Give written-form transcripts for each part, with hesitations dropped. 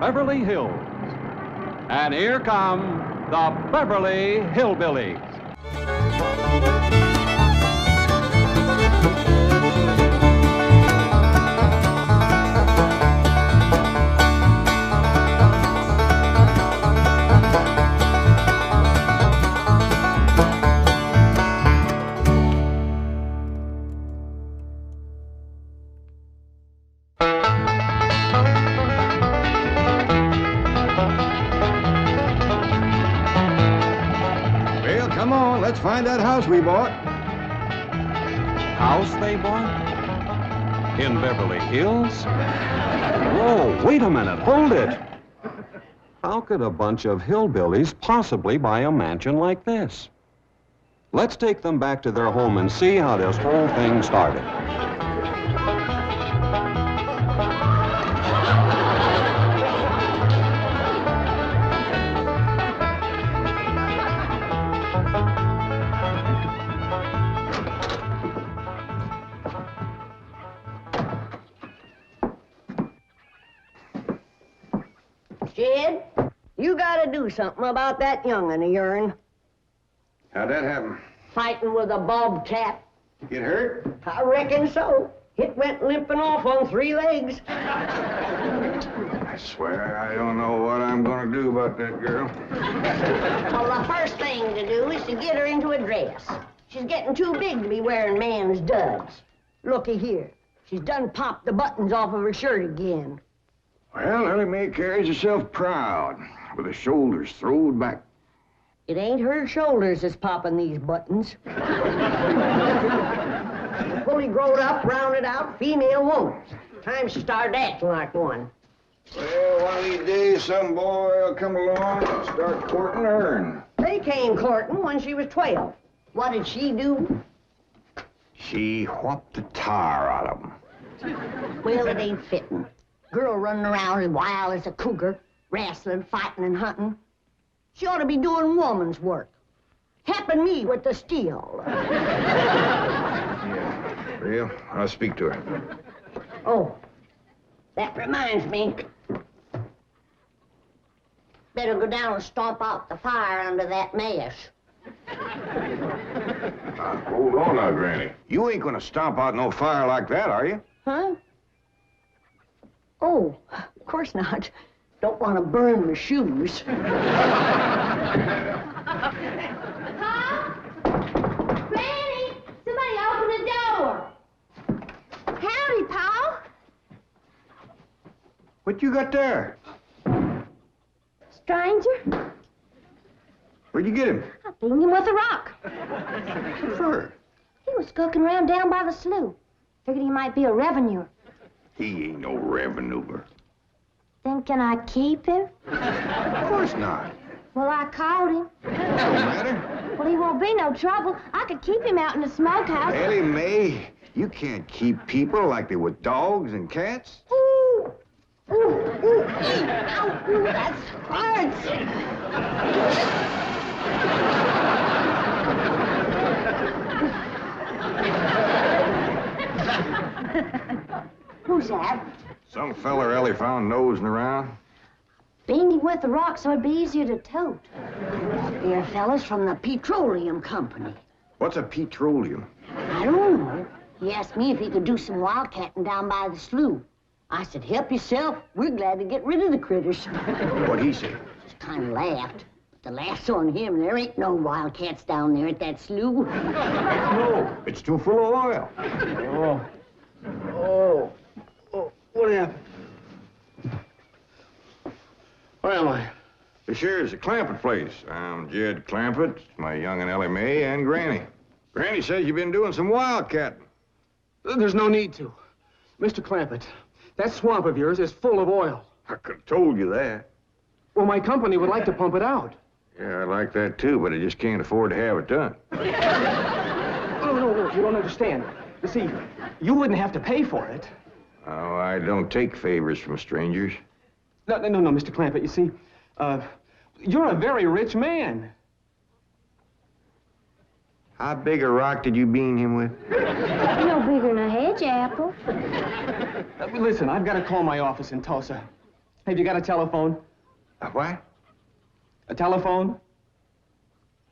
Beverly Hills. And here come the Beverly Hillbillies. Come on, let's find that house we bought. House they bought? In Beverly Hills? Whoa, wait a minute, hold it. How could a bunch of hillbillies possibly buy a mansion like this? Let's take them back to their home and see how this whole thing started. Jed, you gotta do something about that young'un of yourn. How'd that happen? Fighting with a bobcat. Get hurt? I reckon so. It went limping off on 3 legs. I swear I don't know what I'm gonna do about that girl. Well, the first thing to do is to get her into a dress. She's getting too big to be wearing man's duds. Looky here. She's done popped the buttons off of her shirt again. Well, Ellie Mae carries herself proud, with her shoulders throwed back. It ain't her shoulders that's popping these buttons. Fully growed up, rounded out, female woman. Time she started acting like one. Well, one of these days, some boy will come along and start courting her. They came courting when she was 12. What did she do? She whopped the tar out of them. Well, it ain't fitting. Girl running around as wild as a cougar, wrestling, fighting, and hunting. She ought to be doing woman's work. Helping me with the steel. Yeah, well, I'll speak to her. Oh, that reminds me. Better go down and stomp out the fire under that mess. Hold on now, Granny. You ain't gonna stomp out no fire like that, are you? Huh? Oh, of course not. Don't want to burn my shoes. Huh? Granny! Somebody open the door! Howdy, Pa. What you got there? Stranger? Where'd you get him? I beat him with a rock. What for? He was skulking around down by the slough. Figured he might be a revenuer. He ain't no revenuer. Then can I keep him? Of course not. Well, I caught him. Don't matter. Well, he won't be no trouble. I could keep him out in the smokehouse. Ellie Mae, you can't keep people like they were dogs and cats. Ooh! Ooh! Ooh! Ow! Ooh, that hurts! Who's that? Some feller Ellie found nosing around. Beating him with the rock so it'd be easier to tote. They're fellas from the petroleum company. What's a petroleum? I don't know. He asked me if he could do some wildcatting down by the slough. I said, help yourself. We're glad to get rid of the critters. What'd he say? Just kind of laughed. But the laugh's on him. There ain't no wildcats down there at that slough. No, it's too full of oil. Oh, what happened? Where am I? This here's the Clampett place. I'm Jed Clampett, my young'un Ellie Mae, and Granny. Granny says you've been doing some wildcatting. There's no need to. Mr. Clampett, that swamp of yours is full of oil. I could have told you that. Well, my company would like to pump it out. Yeah, I like that too, but I just can't afford to have it done. No, you don't understand. You see, you wouldn't have to pay for it. Oh, I don't take favors from strangers. No, Mr. Clampett, you see, you're a very rich man. How big a rock did you bean him with? No bigger than a hedge apple. Listen, I've got to call my office in Tulsa. Have you got a telephone? A what? A telephone?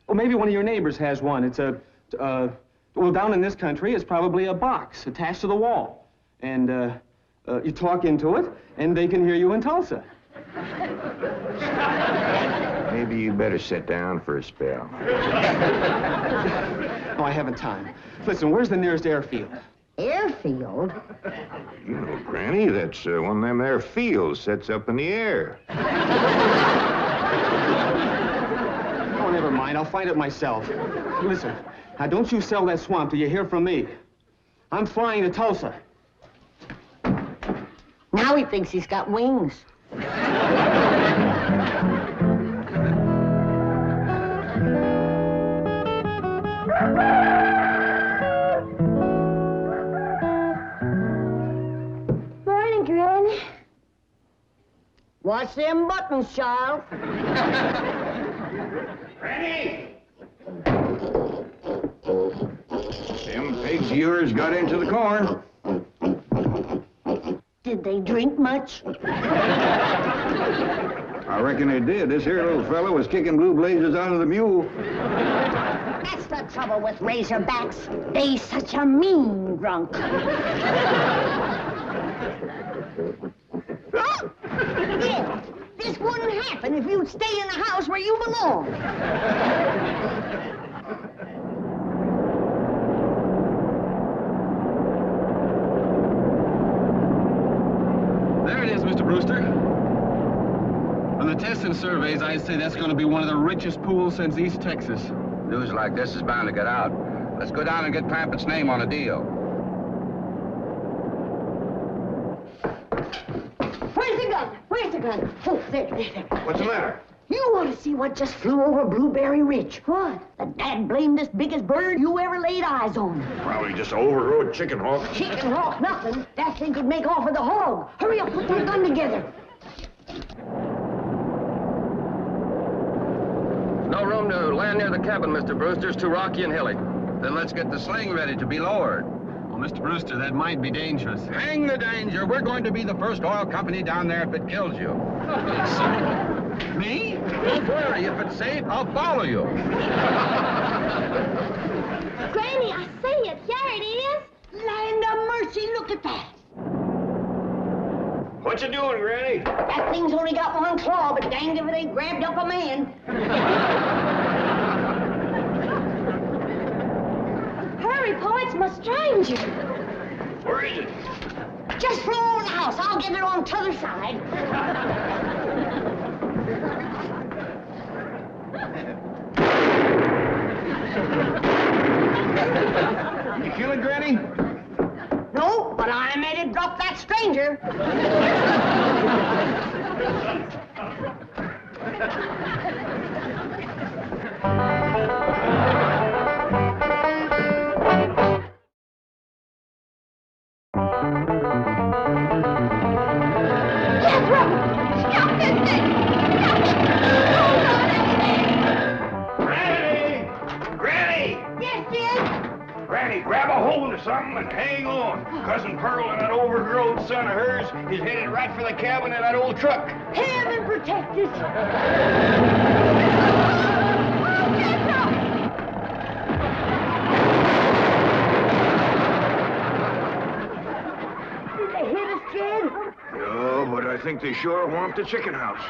Well, maybe one of your neighbors has one. It's well, down in this country, it's probably a box attached to the wall. And, you talk into it, and they can hear you in Tulsa. Maybe you better sit down for a spell. Oh, I haven't time. Listen, where's the nearest airfield? Airfield? You know, Granny, that's one of them there fields sets up in the air. Oh, never mind. I'll find it myself. Listen, now don't you sell that swamp till you hear from me. I'm flying to Tulsa. Now he thinks he's got wings. Morning, Granny. Watch them buttons, child. Granny! Them pigs of yours got into the corn. Did they drink much? I reckon they did. This here little fella was kicking blue blazes out of the mule. That's the trouble with razorbacks. They such a mean drunk. Yeah, this wouldn't happen if you'd stay in the house where you belong. There it is, Mr. Brewster. On the tests and surveys, I'd say that's going to be one of the richest pools since East Texas. News like this is bound to get out. Let's go down and get Clampett's name on a deal. Where's the gun? Where's the gun? Oh, there. What's the matter? You want to see what just flew over Blueberry Ridge? What? The dad-blamedest biggest bird you ever laid eyes on. Probably just an overgrown chicken hawk. Chicken hawk, nothing. That thing could make off with a hog. Hurry up, put that gun together. No room to land near the cabin, Mr. Brewster. It's too rocky and hilly. Then let's get the sling ready to be lowered. Well, Mr. Brewster, that might be dangerous. Hang the danger. We're going to be the first oil company down there if it kills you. Me? Don't worry. If it's safe, I'll follow you. Granny, I see it. There it is. Land of mercy, look at that. What you doing, Granny? That thing's only got one claw, but danged if it ain't grabbed up a man. Hurry, Pa, it's my stranger. Where is it? Just flew over the house. I'll get it on t'other side. You kill it, Granny? No, but I made it drop that stranger. Granny, grab a hold of something and hang on. Cousin Pearl and that overgrown son of hers is headed right for the cabin in that old truck. Heaven protect us. Did they hit us, Jed? No, but I think they sure want the chicken house.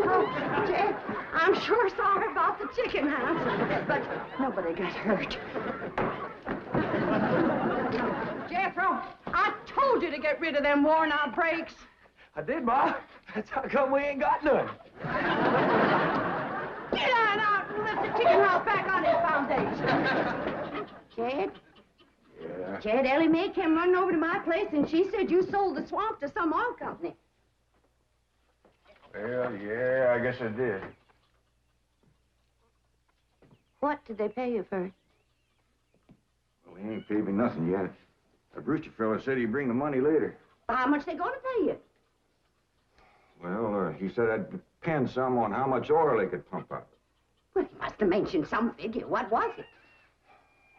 Oh, Jed, I'm sure sorry about the chicken house, but nobody got hurt. Jeffro, I told you to get rid of them worn-out brakes. I did, Ma. That's how come we ain't got none. Get on out and lift the chicken house back on its foundation. Jed? Yeah. Jed, Ellie Mae came running over to my place, and she said you sold the swamp to some oil company. Well, yeah, I guess I did. What did they pay you for it? Well, he ain't paid me nothing yet. The Brewster fella said he'd bring the money later. How much they going to pay you? Well, he said I'd depend some on how much oil they could pump out. Well, he must have mentioned some figure. What was it?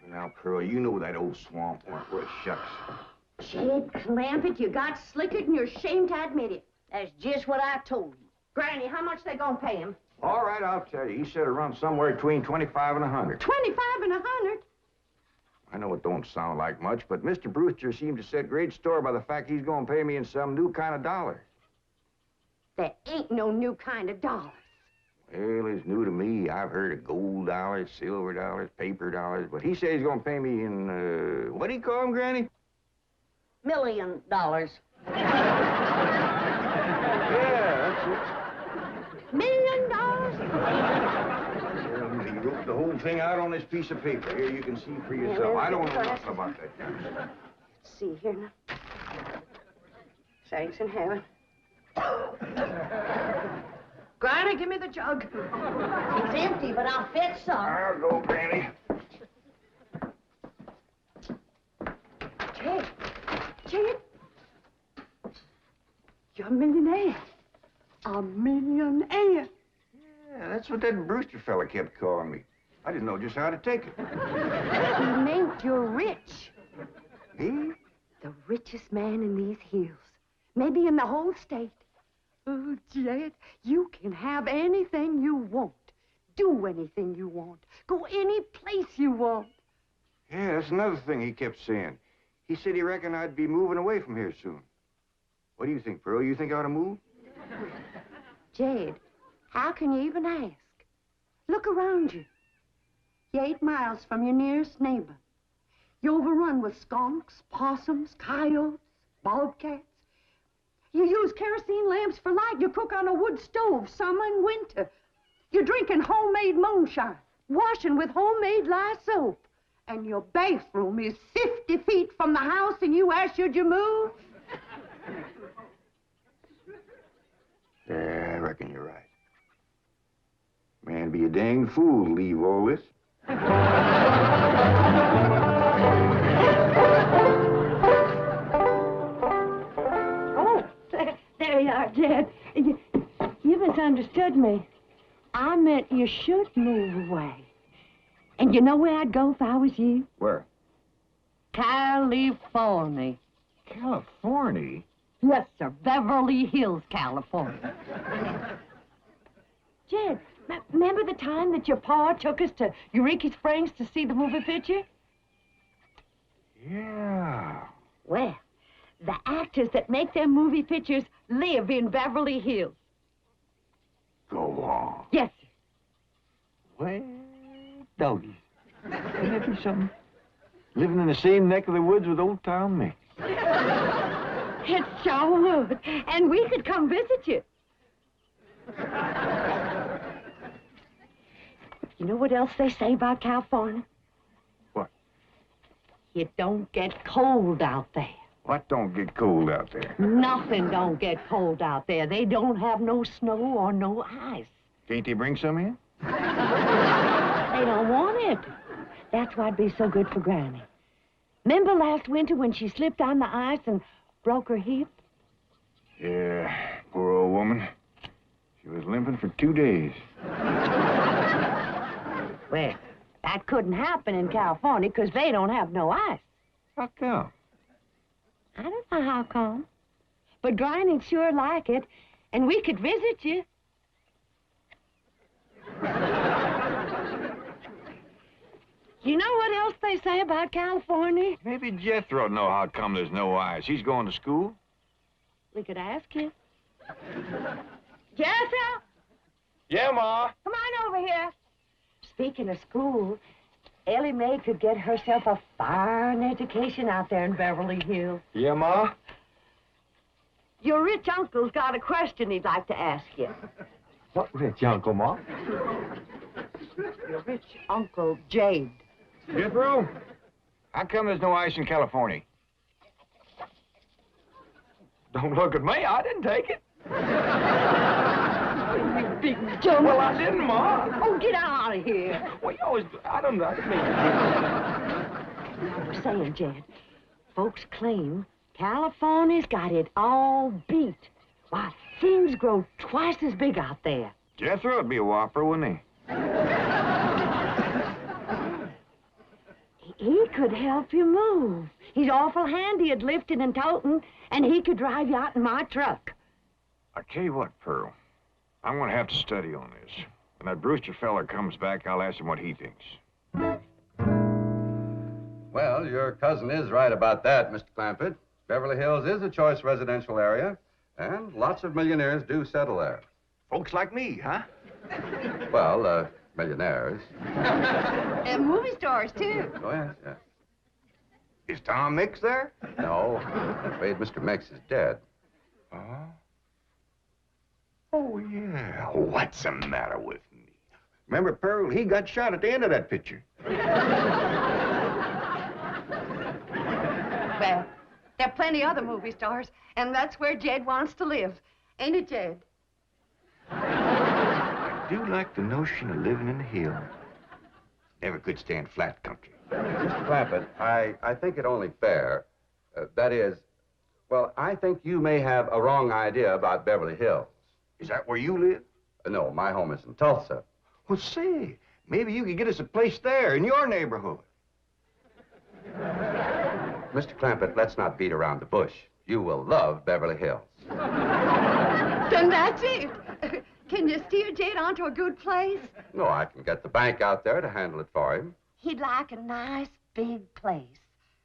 Now, Pearl, you know that old swamp ain't worth shucks. Jed Clampett, you got slickered and you're ashamed to admit it. That's just what I told you. Granny, how much they gonna pay him? All right, I'll tell you. He said it runs somewhere between 25 and 100. 25 and 100? I know it don't sound like much, but Mr. Brewster seemed to set great store by the fact he's going to pay me in some new kind of dollar. There ain't no new kind of dollars. Well, it's new to me. I've heard of gold dollars, silver dollars, paper dollars, but he said he's going to pay me in, what do you call them, Granny? $1 million. Yeah, that's it. $1 million? He wrote the whole thing out on this piece of paper. Here, you can see for yourself. I don't know nothing about that kind of stuff. Let's see here now. Thanks in heaven. Granny, give me the jug. It's empty, but I'll fetch some. I'll go, Granny. Jed, you're a millionaire. A millionaire. Yeah, that's what that Brewster fella kept calling me. I didn't know just how to take it. He meant you're rich. Me? The richest man in these hills. Maybe in the whole state. Oh, Jed, you can have anything you want. Do anything you want. Go any place you want. Yeah, that's another thing he kept saying. He said he reckoned I'd be moving away from here soon. What do you think, Pearl? You think I ought to move? Jed, how can you even ask? Look around you. You're 8 miles from your nearest neighbor. You're overrun with skunks, possums, coyotes, bobcats. You use kerosene lamps for light. You cook on a wood stove, summer and winter. You're drinking homemade moonshine, washing with homemade lye soap. And your bathroom is 50 feet from the house, and you ask, should you move? Yeah, I reckon you're right. Man, be a dang fool to leave all this. Oh, there you are, Jed. You misunderstood me. I meant you should move away. And you know where I'd go if I was you? Where? California. California? Yes, sir. Beverly Hills, California. Jed, remember the time that your pa took us to Eureka Springs to see the movie picture? Yeah. Well, the actors that make them movie pictures live in Beverly Hills. Go on. Yes, sir. Well, doggies. Wouldn't that be something? Living in the same neck of the woods with old Tom me. It sure would. And we could come visit you. You know what else they say about California? What? It don't get cold out there. What don't get cold out there? Nothing don't get cold out there. They don't have no snow or no ice. Can't they bring some in? They don't want it. That's why'd be so good for Granny. Remember last winter when she slipped on the ice and broke her hip? Yeah, poor old woman. She was limping for 2 days. Well, that couldn't happen in California because they don't have no ice. How come? I don't know how come. But Granny'd sure like it, and we could visit you. You know what else they say about California? Maybe Jethro'd know how come there's no ice. He's going to school. We could ask you. Jethro, Yeah, Ma. come on over here. Speaking of school, Ellie Mae could get herself a fine education out there in Beverly Hills. Yeah, Ma? Your rich uncle's got a question he'd like to ask you. What rich uncle, Ma? Your rich Uncle Jade. Jethro? How come there's no ice in California? Don't look at me. I didn't take it. You big jump. Well, I didn't, Ma. Oh, get out of here. Well, you always... I didn't mean... I was saying, Jed, folks claim California's got it all beat. Why, things grow twice as big out there. Jethro would be a whopper, wouldn't he? He could help you move. He's awful handy at lifting and toting, and he could drive you out in my truck. I tell you what, Pearl. I'm gonna have to study on this. When that Brewster feller comes back, I'll ask him what he thinks. Well, your cousin is right about that, Mr. Clampett. Beverly Hills is a choice residential area, and lots of millionaires do settle there. Folks like me, huh? Well, millionaires. And movie stars, too. Oh, yes, yes. Is Tom Mix there? No, I'm afraid Mr. Mix is dead. Oh? Oh, yeah. What's the matter with me? Remember, Pearl, he got shot at the end of that picture. Well, there are plenty other movie stars, and that's where Jed wants to live. Ain't it, Jed? I do like the notion of living in the hills. Never could stand flat country. Mr. Clampett, I think it only fair. That is, well, I think you may have a wrong idea about Beverly Hills. Is that where you live? No, my home is in Tulsa. Well, say, maybe you could get us a place there in your neighborhood. Mr. Clampett, let's not beat around the bush. You will love Beverly Hills. Then that's it. Can you steer Jed onto a good place? No, I can get the bank out there to handle it for him. He'd like a nice big place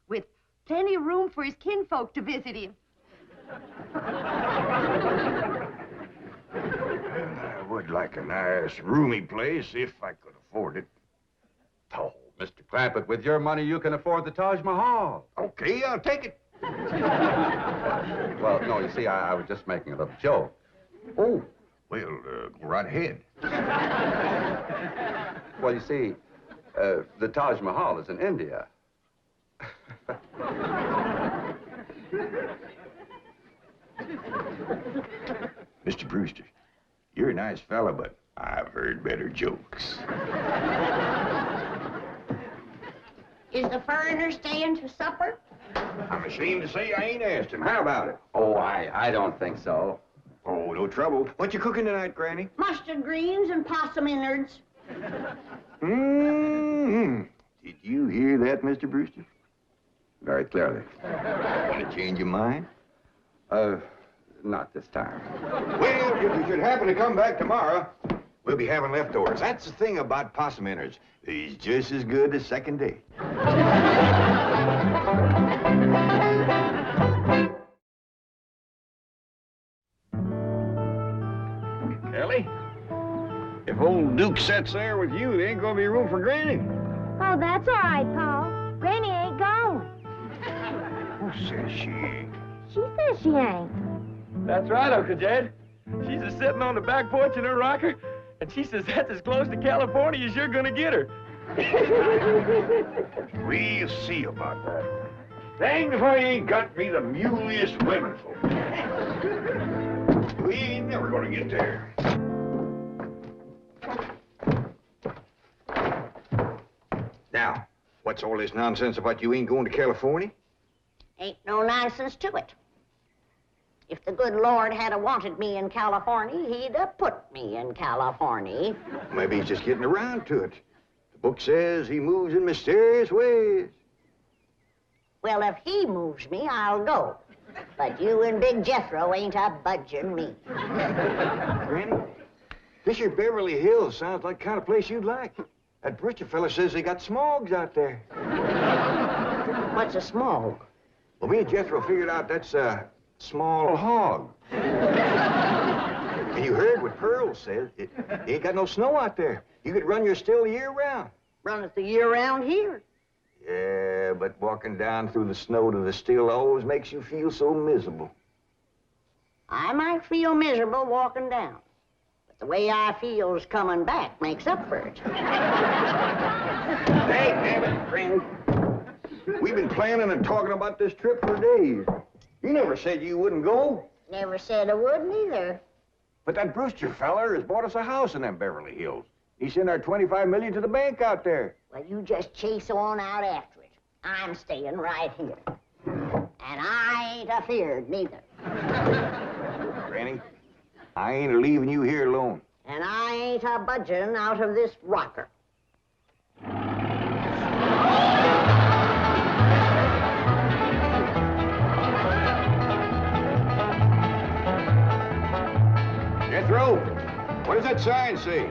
with plenty of room for his kinfolk to visit him. I would like a nice, roomy place if I could afford it. Oh, Mr. Clampett, with your money, you can afford the Taj Mahal. Okay, I'll take it. Well, no, you see, I was just making a little joke. Oh, well, go right ahead. Well, you see, the Taj Mahal is in India. Mr. Brewster, you're a nice fella, but I've heard better jokes. Is the foreigner staying to supper? I'm ashamed to say I ain't asked him. How about it? Oh, I don't think so. Oh, no trouble. What you cooking tonight, Granny? Mustard greens and possum innards. Mm-hmm. Did you hear that, Mr. Brewster? Very clearly. Want to change your mind? Not this time. Well, if you should happen to come back tomorrow, we'll be having leftovers. That's the thing about possum innards. He's just as good the second day. Ellie, if old Duke sits there with you, there ain't gonna be room for Granny. Oh, that's all right, Paul. Granny ain't going. Who says she ain't? She says she ain't. That's right, Uncle Jed. She's just sitting on the back porch in her rocker, and she says that's as close to California as you're gonna get her. We'll see about that. Dang if I ain't got me the muliest women folk. We ain't never gonna get there. Now, what's all this nonsense about you ain't going to California? Ain't no nonsense to it. If the good Lord had wanted me in California, he'd have put me in California. Maybe he's just getting around to it. The book says he moves in mysterious ways. Well, if he moves me, I'll go. But you and Big Jethro ain't a budging me. Granny, this here Beverly Hills sounds like the kind of place you'd like. That Brewster fella says they got smogs out there. What's a smog? Well, me and Jethro figured out that's a small hog. And you heard what Pearl said. It ain't got no snow out there. You could run your still year round. Run it the year round here. Yeah, but walking down through the snow to the still always makes you feel so miserable. I might feel miserable walking down, but the way I feels coming back makes up for it. Dang, damn it, Granny. We've been planning and talking about this trip for days. You never said you wouldn't go. Never said I wouldn't either. But that Brewster feller has bought us a house in them Beverly Hills. He sent our $25 million to the bank out there. Well, you just chase on out after it. I'm staying right here. And I ain't afeared neither. Granny, I ain't leaving you here alone. And I ain't a budging out of this rocker. does that sign say?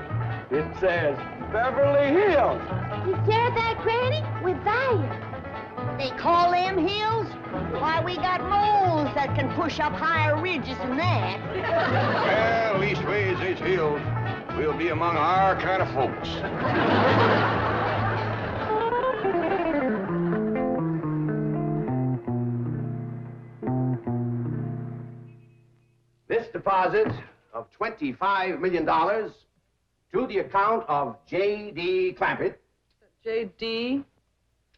It says Beverly Hills. You hear that, Granny? We're there. They call them hills? Why, we got moles that can push up higher ridges than that. Well, leastways, these hills, we'll be among our kind of folks. This deposit of $25 million to the account of J.D. Clampett. J.D.?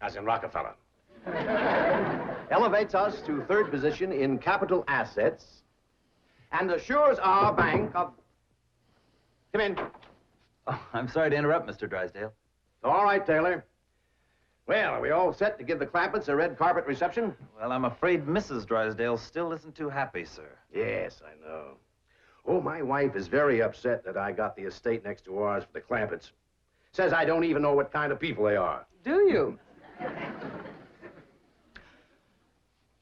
As in Rockefeller. Elevates us to third position in capital assets and assures our bank of... Come in. Oh, I'm sorry to interrupt, Mr. Drysdale. All right, Taylor. Well, are we all set to give the Clampetts a red carpet reception? Well, I'm afraid Mrs. Drysdale still isn't too happy, sir. Yes, I know. Oh, my wife is very upset that I got the estate next to ours for the Clampetts. Says I don't even know what kind of people they are. Do you?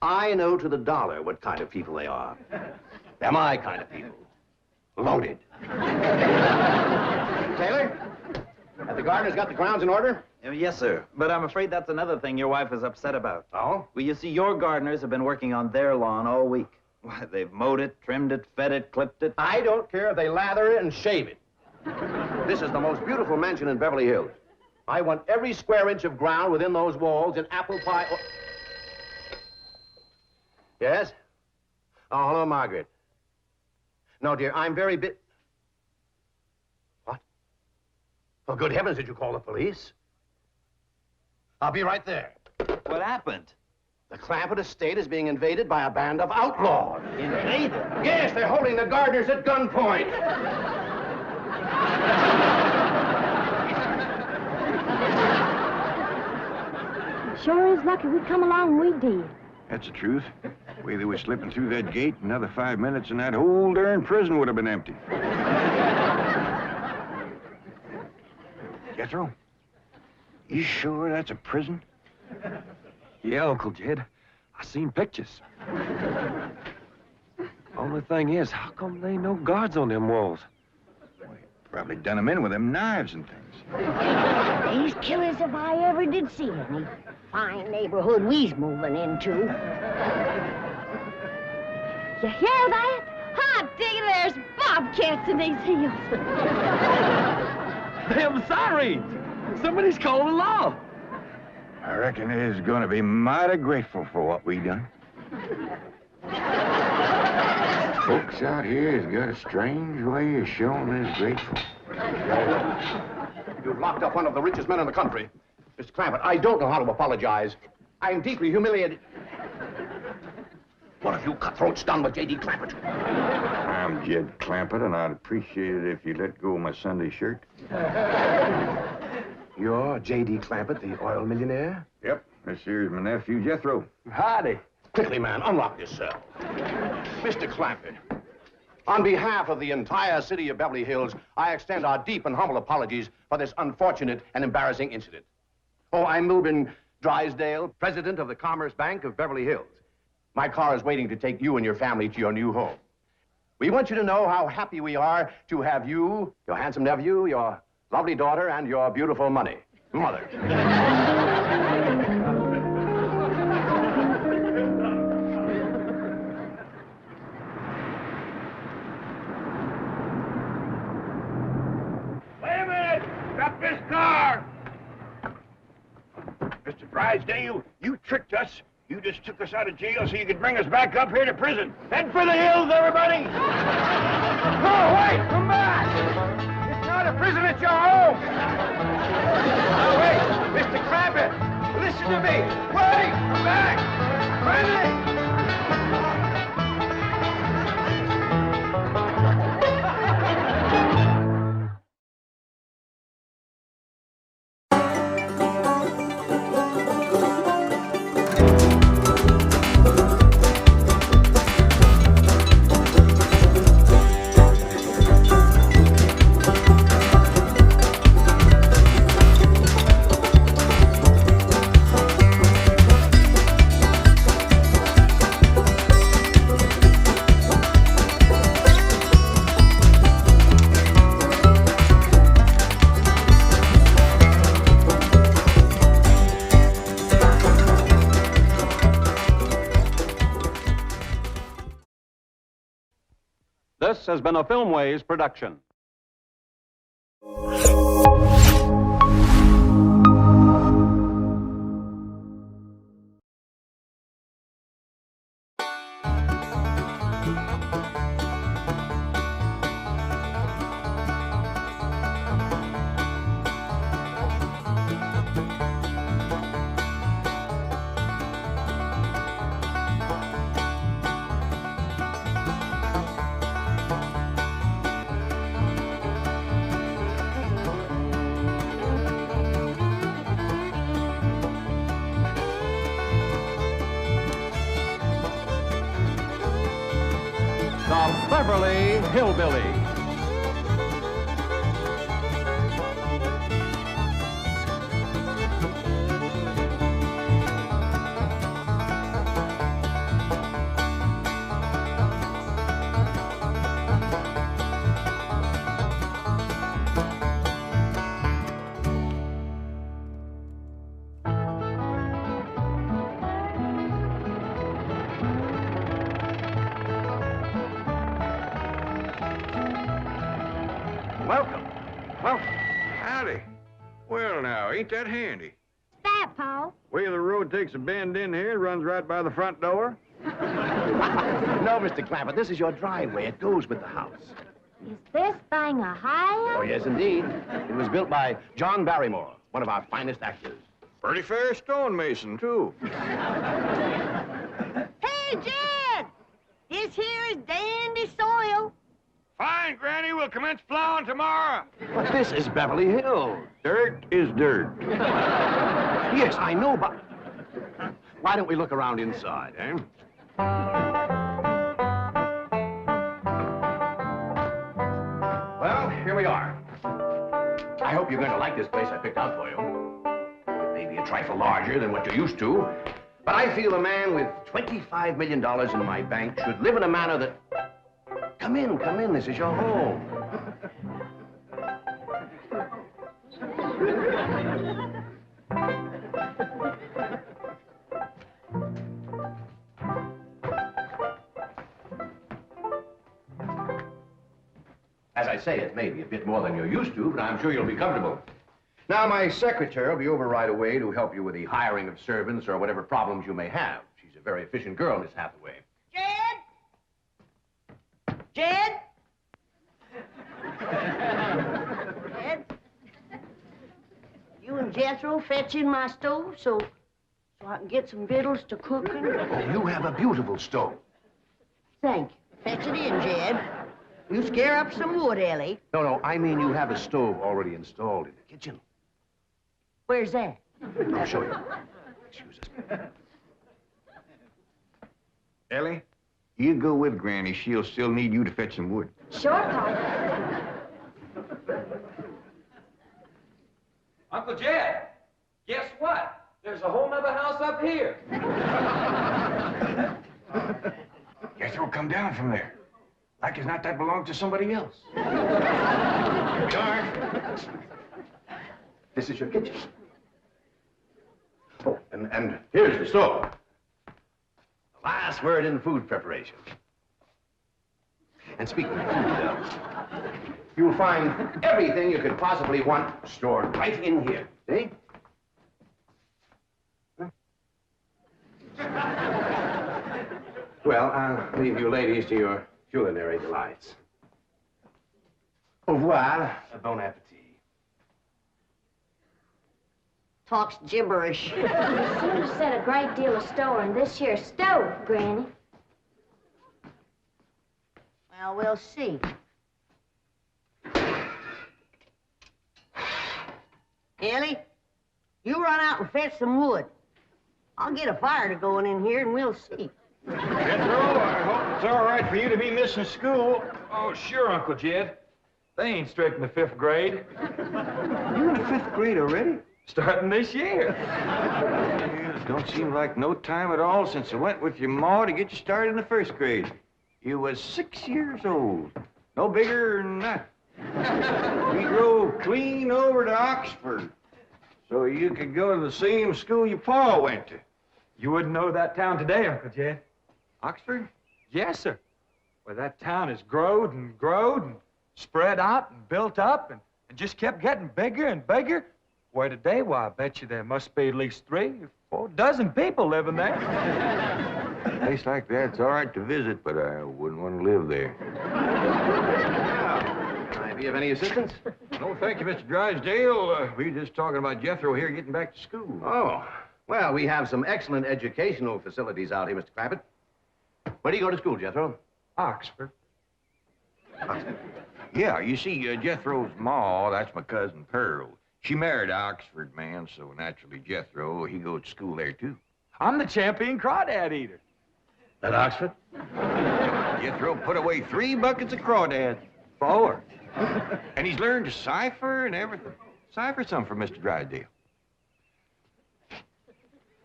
I know to the dollar what kind of people they are. They're my kind of people. Loaded. Taylor, have the gardeners got the grounds in order? Yes, sir. But I'm afraid that's another thing your wife is upset about. Oh? Well, you see, your gardeners have been working on their lawn all week. Why, they've mowed it, trimmed it, fed it, clipped it. I don't care if they lather it and shave it. This is the most beautiful mansion in Beverly Hills. I want every square inch of ground within those walls in apple pie... Oh. Yes? Oh, hello, Margaret. No, dear, I'm very What? For good heavens, did you call the police? I'll be right there. What happened? The Clampett estate is being invaded by a band of outlaws. Invaded? Yes, they're holding the gardeners at gunpoint. Sure is lucky we come along when we did. That's the truth. The way they were slipping through that gate, another 5 minutes and that whole darn prison would have been empty. Jethro, you sure that's a prison? Yeah, Uncle Jed. I seen pictures. Only thing is, how come there ain't no guards on them walls? Probably done them in with them knives and things. These killers, if I ever did see any. Fine neighborhood we's moving into. You hear that? Hot diggity, there's bobcats in these hills. Them sirens! Somebody's calling the law. I reckon they's gonna be mighty grateful for what we done. Folks out here has got a strange way of showing they're grateful. You've locked up one of the richest men in the country. Mr. Clampett, I don't know how to apologize. I am deeply humiliated. What have you cutthroats done with J.D. Clampett? I'm Jed Clampett, and I'd appreciate it if you let go of my Sunday shirt. You're J.D. Clampett, the oil millionaire? Yep, this here's my nephew, Jethro. Howdy. Quickly, man, unlock this cell. Mr. Clampett, on behalf of the entire city of Beverly Hills, I extend our deep and humble apologies for this unfortunate and embarrassing incident. Oh, I'm Milburn Drysdale, president of the Commerce Bank of Beverly Hills. My car is waiting to take you and your family to your new home. We want you to know how happy we are to have you, your handsome nephew, your lovely daughter, and your beautiful mother. Wait a minute! Stop this car! Mr. Drysdale, you tricked us. You just took us out of jail so you could bring us back up here to prison. Head for the hills, everybody! No, wait! Come back! It's not a prison, it's your home! Now, wait! Mr. Clampett, listen to me! Wait! Come back! Friendly! This has been a Filmways production. The Beverly Hillbillies. Welcome. Welcome. Howdy. Well, now, ain't that handy? That, Paul. Way the road takes a bend in here, runs right by the front door. No, Mr. Clampett, this is your driveway. It goes with the house. Is this thing a high? Oh, yes, indeed. It was built by John Barrymore, one of our finest actors. Pretty fair stonemason, too. Hey, Jed! This here is dandy soil. Fine, Granny. We'll commence plowing tomorrow. But this is Beverly Hills. Dirt is dirt. Yes, I know, but why don't we look around inside, eh? Well, here we are. I hope you're going to like this place I picked out for you. It may be a trifle larger than what you're used to, but I feel a man with $25 million in my bank should live in a manner that... Come in, this is your home. As I say, it may be a bit more than you're used to, but I'm sure you'll be comfortable. Now, my secretary will be over right away to help you with the hiring of servants or whatever problems you may have. She's a very efficient girl, Miss Hathaway. Jed? Jed? You and Jethro fetching my stove so I can get some victuals to cooking? Oh, you have a beautiful stove. Thank you. Fetch it in, Jed. You scare up some wood, Ellie. No, I mean you have a stove already installed in the kitchen. Where's that? I'll show you. Excuse us. Ellie, you go with Granny. She'll still need you to fetch some wood. Sure, Paul. Uncle Jed, guess what? There's a whole nother house up here. Jethro, come down from there. Like as not that belonged to somebody else. Darn. This is your kitchen. Oh, and here's the stove. The last word in food preparation. And speaking of food, you'll find everything you could possibly want stored right in here. See? Well, I'll leave you ladies to your culinary delights. Au revoir. Bon appetit. Talks gibberish. You seem to set a great deal of store in this here stove, Granny. Well, we'll see. Ellie, you run out and fetch some wood. I'll get a fire to going in here and we'll see. Jethro, I hope it's all right for you to be missing school. Oh, sure, Uncle Jed. They ain't straight in the 5th grade. You're in the 5th grade already? Starting this year. Yeah, don't seem like no time at all since I went with your ma to get you started in the 1st grade. You was 6 years old. No bigger than that. We drove clean over to Oxford so you could go to the same school your pa went to. You wouldn't know that town today, Uncle Jed. Oxford? Yes, sir. Well, that town has growed and spread out and built up and just kept getting bigger and bigger. Where today, why, I bet you there must be at least 3 or 4 dozen people living there. A place like that's all right to visit, but I wouldn't want to live there. Can I be of any assistance? No, thank you, Mr. Drysdale. We were just talking about Jethro here getting back to school. Oh, well, we have some excellent educational facilities out here, Mr. Clampett. Where do you go to school, Jethro? Oxford. Oxford. Yeah, you see, Jethro's ma, that's my cousin Pearl. She married an Oxford man, so naturally Jethro, he goes to school there, too. I'm the champion crawdad eater. At Oxford? Jethro put away 3 buckets of crawdads. 4. And he's learned to cipher and everything. Cipher some for Mr. Drysdale.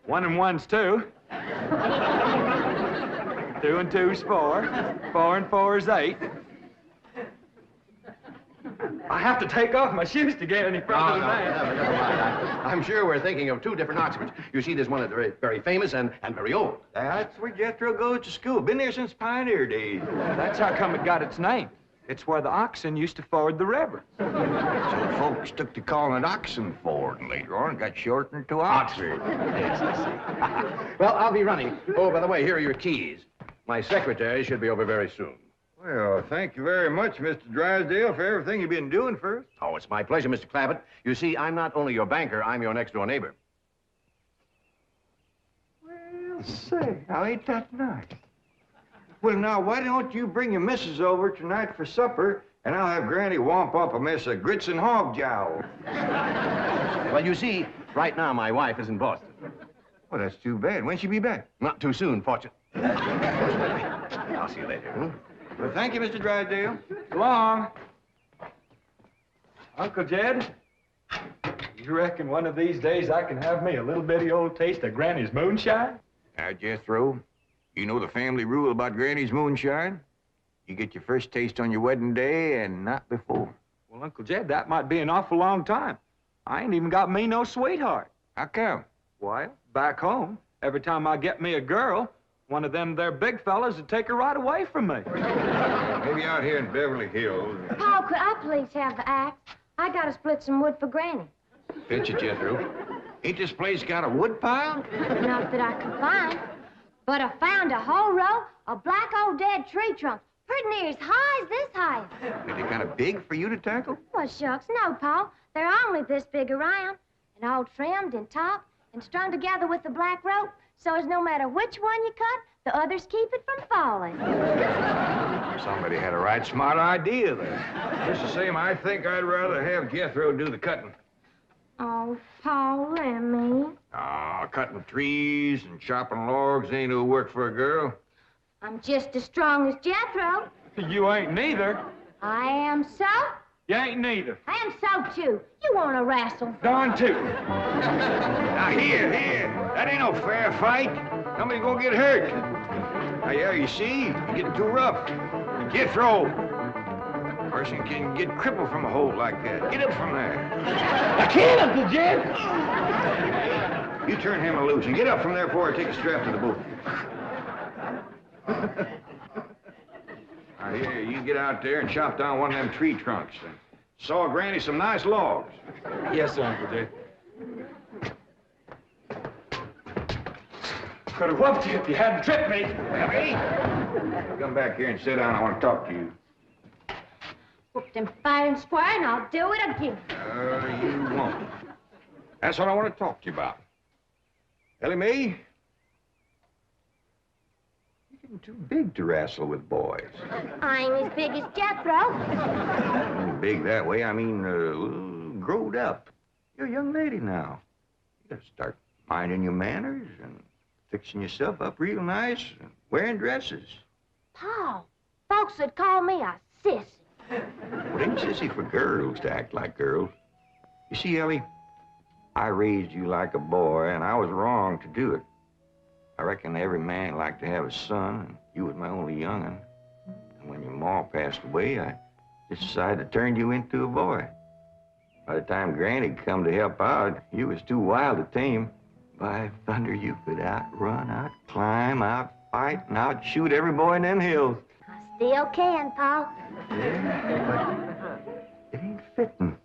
1 and 1's 2. 2 and 2's 4. 4 and 4's 8. I have to take off my shoes to get any further than that. Never mind. I'm sure we're thinking of 2 different Oxfords. You see, there's one that's very, very famous and very old. That's where Jethro goes to school. Been there since pioneer days. That's how come it got its name. It's where the oxen used to ford the river. So folks took to calling it Oxen Ford, and later on it got shortened to Oxford. Yes, I see. Well, I'll be running. Oh, by the way, here are your keys. My secretary should be over very soon. Well, thank you very much, Mr. Drysdale, for everything you've been doing for us. Oh, it's my pleasure, Mr. Clampett. You see, I'm not only your banker, I'm your next-door neighbor. Well, say, now ain't that nice? Well, now, why don't you bring your missus over tonight for supper, and I'll have Granny womp up a mess of grits and hog jowl. Well, you see, right now my wife is in Boston. Well, that's too bad. When'll she be back? Not too soon, fortunately. I'll see you later. Hmm? Well, thank you, Mr. Drysdale. So long. Uncle Jed, you reckon one of these days I can have me a little bitty old taste of Granny's moonshine? Now, Jethro, you know the family rule about Granny's moonshine? You get your first taste on your wedding day and not before. Well, Uncle Jed, that might be an awful long time. I ain't even got me no sweetheart. How come? Well, back home, every time I get me a girl, one of them there big fellas would take her right away from me. Maybe out here in Beverly Hills. Paul, could I please have the axe? I gotta split some wood for Granny. Fetch it, Jethro. Ain't this place got a wood pile? Not that I could find. But I found a whole row of black old dead tree trunks, pretty near as high as this house. Are they kind of big for you to tackle? Well, shucks, no, Paul. They're only this big around, and all trimmed and topped and strung together with the black rope, so as no matter which one you cut, the others keep it from falling. Somebody had a right smart idea there. Just the same, I think I'd rather have Jethro do the cutting. Oh, Paul, let me. Cutting trees and chopping logs ain't no work for a girl. I'm just as strong as Jethro. You ain't neither. I am so. You ain't neither. I am so, too. You want to wrestle? Darn too. Now, here. That ain't no fair fight. Somebody's gonna get hurt. Now, yeah, you see, you're getting too rough. Jethro. A person can get crippled from a hold like that. Get up from there. I can't, Uncle Jed. You turn him loose and get up from there before I take a strap to the boot. Now, here, you get out there and chop down one of them tree trunks and saw Granny some nice logs. Yes, sir, Uncle Jed. Could have whooped you if you hadn't tripped me. Hey, come back here and sit down. I want to talk to you. Whoop them fair and square, and I'll do it again. You won't. That's what I want to talk to you about. Ellie Mae, you're getting too big to wrestle with boys. I ain't as big as Jethro. Big that way, I mean, growed up. You're a young lady now. You gotta start minding your manners and fixing yourself up real nice and wearing dresses. Paul, folks would call me a sissy. It ain't sissy for girls to act like girls. You see, Ellie, I raised you like a boy, and I was wrong to do it. I reckon every man liked to have a son, and you was my only young'un. And when your ma passed away, I just decided to turn you into a boy. By the time Granny come to help out, you was too wild to tame. By thunder, you could outrun, outclimb, outfight, and outshoot every boy in them hills. I Still can, Pa. Yeah, but it ain't fitting.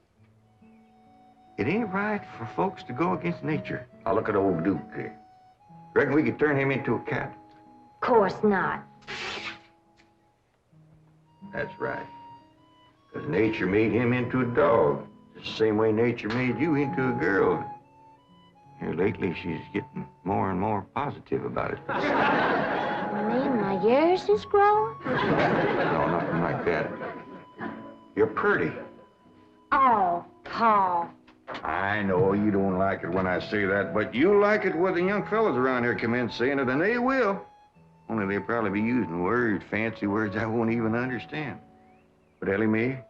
It ain't right for folks to go against nature. Now look at old Duke there. Reckon we could turn him into a cat? Course not. That's right. Because nature made him into a dog. The same way nature made you into a girl. Here lately, she's getting more and more positive about it. You mean my ears is growing? No, nothing like that. You're pretty. Oh, Pa. I know you don't like it when I say that, but you like it when the young fellas around here come in saying it, and they will. Only they'll probably be using words, fancy words I won't even understand. But Ellie Mae,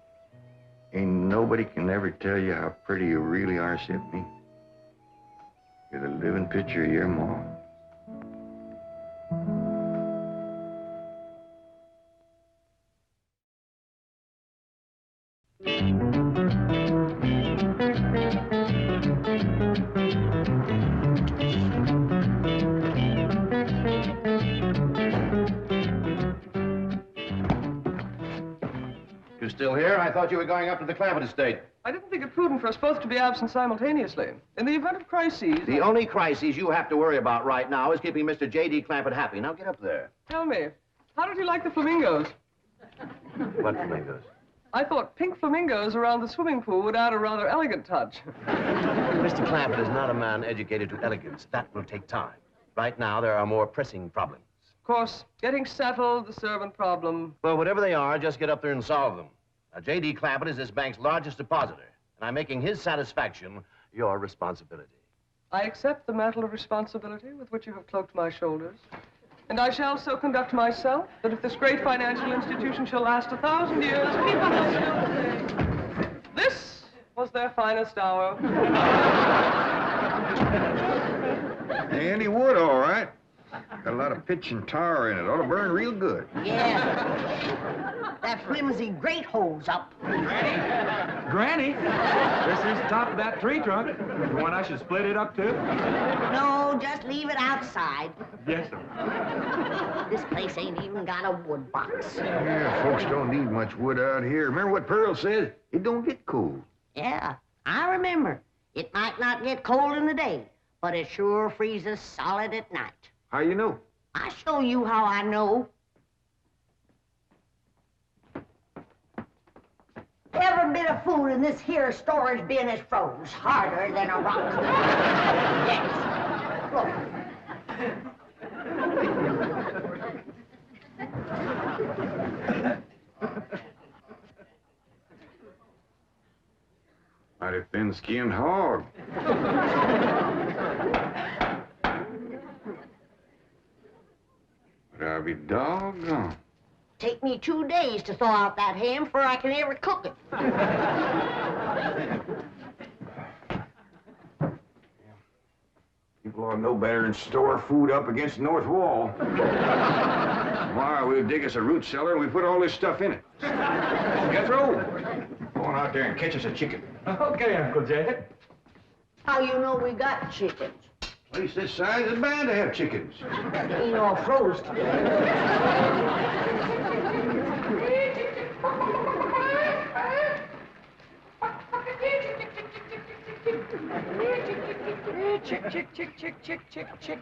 ain't nobody can ever tell you how pretty you really are except me. You're the living picture of your mom. You still here? I thought you were going up to the Clampett estate. I didn't think it prudent for us both to be absent simultaneously. In the event of crises... The only crisis you have to worry about right now is keeping Mr. J.D. Clampett happy. Now get up there. Tell me, how did he like the flamingos? What flamingos? I thought pink flamingos around the swimming pool would add a rather elegant touch. Mr. Clampett is not a man educated to elegance. That will take time. Right now, there are more pressing problems. Of course, getting settled, the servant problem. Well, whatever they are, just get up there and solve them. Now, J.D. Clampett is this bank's largest depositor, and I'm making his satisfaction your responsibility. I accept the mantle of responsibility with which you have cloaked my shoulders. And I shall so conduct myself that if this great financial institution shall last 1,000 years, people will still say, this was their finest hour. Andy Wood, all right. Got a lot of pitch and tar in it. Ought to burn real good. Yeah. That flimsy grate holds up. Granny, this is the top of that tree trunk. You want I should split it up, too? No, just leave it outside. Yes, sir. This place ain't even got a wood box. Yeah, folks don't need much wood out here. Remember what Pearl said? It don't get cold. Yeah, I remember. It might not get cold in the day, but it sure freezes solid at night. How you know? I show you how I know. Every bit of food in this here storage bin is froze harder than a rock. Yes. Look. Mighty thin-skinned hog. But I'll be doggone. Take me 2 days to thaw out that ham before I can ever cook it. People ought to know better than store food up against the north wall. Tomorrow we'll dig us a root cellar and we put all this stuff in it. Jethro, go on out there and catch us a chicken. Okay, Uncle Jed. How you know we got chickens? Place this size is bound to have chickens. They ain't all froze together. Chick, chick, chick, chick, chick, chick, chick.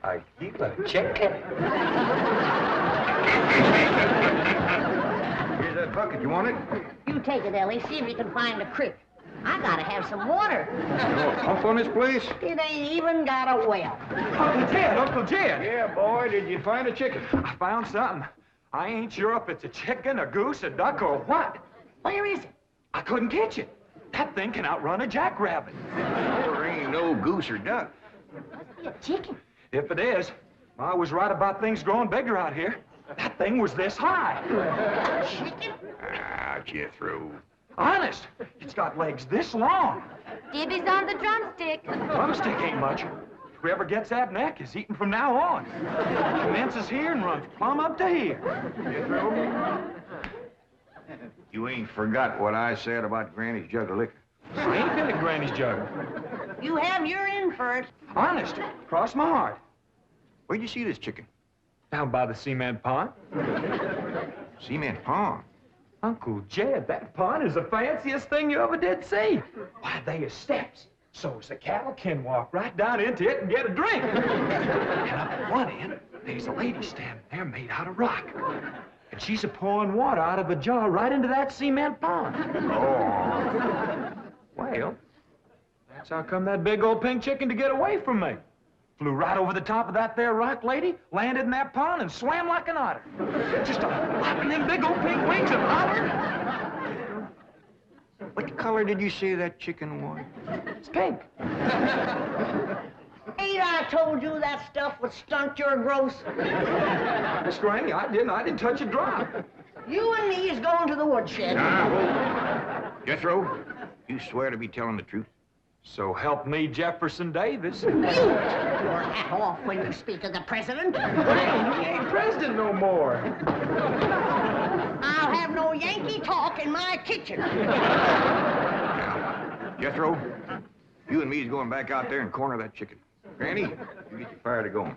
I keep a chicken. Here's that bucket. You want it? You take it, Ellie. See if you can find a creek. I gotta have some water. You know a pump on this place? It ain't even got a well. Uncle Jed, Uncle Jed. Yeah, boy. Did you find a chicken? I found something. I ain't sure if it's a chicken, a goose, a duck, or what. Where is it? I couldn't catch it. That thing can outrun a jackrabbit. There ain't no goose or duck. Must be a chicken. If it is, I was right about things growing bigger out here. That thing was this high. Chicken? Ah, Jethro. Honest, it's got legs this long. Dibby's on the drumstick. Drumstick ain't much. Whoever gets that neck is eating from now on. Commences here and runs plumb up to here. You ain't forgot what I said about Granny's jug of liquor. I ain't been at Granny's jug. You have your in for it. Honest, cross my heart. Where'd you see this chicken? Down by the cement pond. Cement pond. Uncle Jed, that pond is the fanciest thing you ever did see. Why, they are steps. So's the cattle can walk right down into it and get a drink. And up at one end, there's a lady standing there made out of rock. And she's a-pouring water out of a jar right into that cement pond. Oh. Well, that's how come that big old pink chicken to get away from me. Flew right over the top of that there rock lady, landed in that pond, and swam like an otter. Just flapping them big old pink wings and hollering. What color did you say that chicken was? It's pink. Ain't I told you that stuff would stunt your growth? Miss Granny, I didn't touch a drop. You and me is going to the woodshed. Jethro, you swear to be telling the truth? So help me, Jefferson Davis. You take your hat off when you speak of the president. He ain't president no more. I'll have no Yankee talk in my kitchen. Now, Jethro, you and me's going back out there and corner that chicken. Granny, you get your fire to going.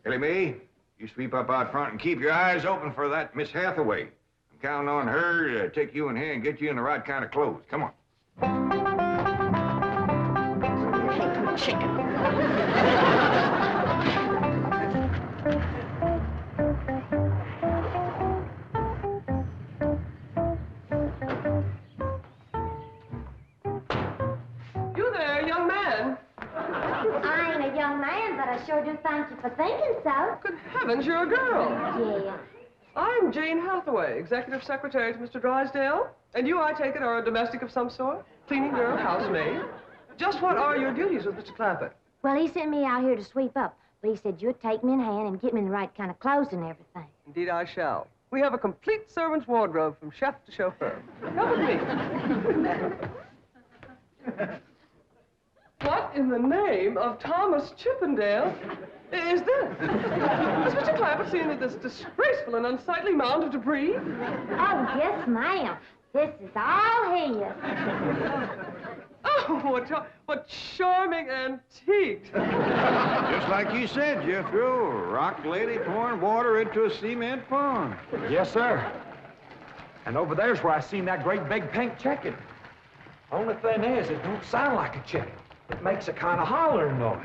Ellie Mae, you sweep up out front and keep your eyes open for that Miss Hathaway. I'm counting on her to take you in hand and get you in the right kind of clothes. Come on. Chicken. You there, young man. I ain't a young man, but I sure do thank you for thinking so. Good heavens, you're a girl. Yeah. I'm Jane Hathaway, executive secretary to Mr. Drysdale. And you, I take it, are a domestic of some sort? Cleaning girl, housemaid? Just what are your duties with Mr. Clampett? Well, he sent me out here to sweep up, but he said you'd take me in hand and get me in the right kind of clothes and everything. Indeed, I shall. We have a complete servant's wardrobe from chef to chauffeur. Come with me. What in the name of Thomas Chippendale is this? Has Mr. Clampett seen this disgraceful and unsightly mound of debris? Oh, yes, ma'am. This is all his. Oh, what charming antiques. Just like you said, Jethro, a rock lady pouring water into a cement pond. Yes, sir. And over there's where I seen that great big pink chicken. Only thing is, it don't sound like a chicken. It makes a kind of hollering noise.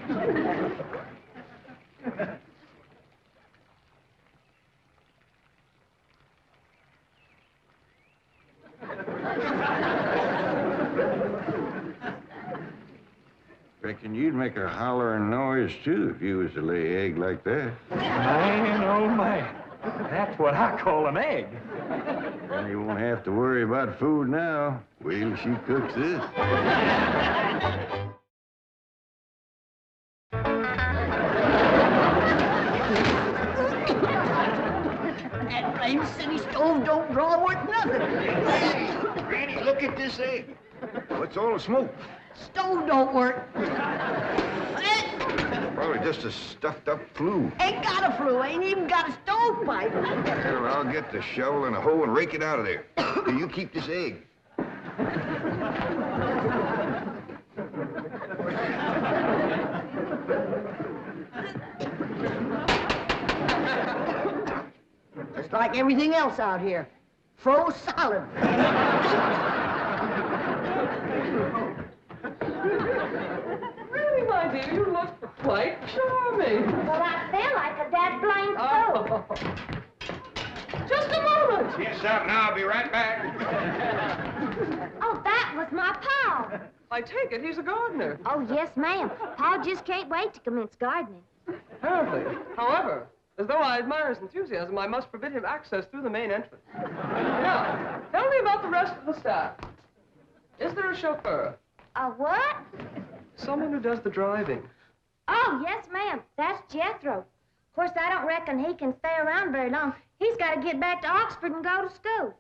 Reckon you'd make a hollering noise, too, if you was to lay egg like that. Man, oh, man. That's what I call an egg. Well, you won't have to worry about food now. Wait till she cooks this. That blame city stove don't draw worth nothing. Hey, Granny, look at this egg. What's all the smoke? Stove don't work. Probably just a stuffed-up flue. Ain't got a flue, ain't even got a stovepipe. Well, I'll get the shovel and a hoe and rake it out of there. You keep this egg. Just like everything else out here. Froze solid. Really, my dear, you look quite charming. Well, I feel like a dead blamed fool. Oh. Just a moment. Yes, now I'll be right back. Oh, that was my Pa. I take it he's a gardener. Oh, yes, ma'am. Pa just can't wait to commence gardening. Apparently. However, as though I admire his enthusiasm, I must forbid him access through the main entrance. Now, tell me about the rest of the staff. Is there a chauffeur? A what? Someone who does the driving. Oh, yes, ma'am. That's Jethro. Of course, I don't reckon he can stay around very long. He's got to get back to Oxford and go to school.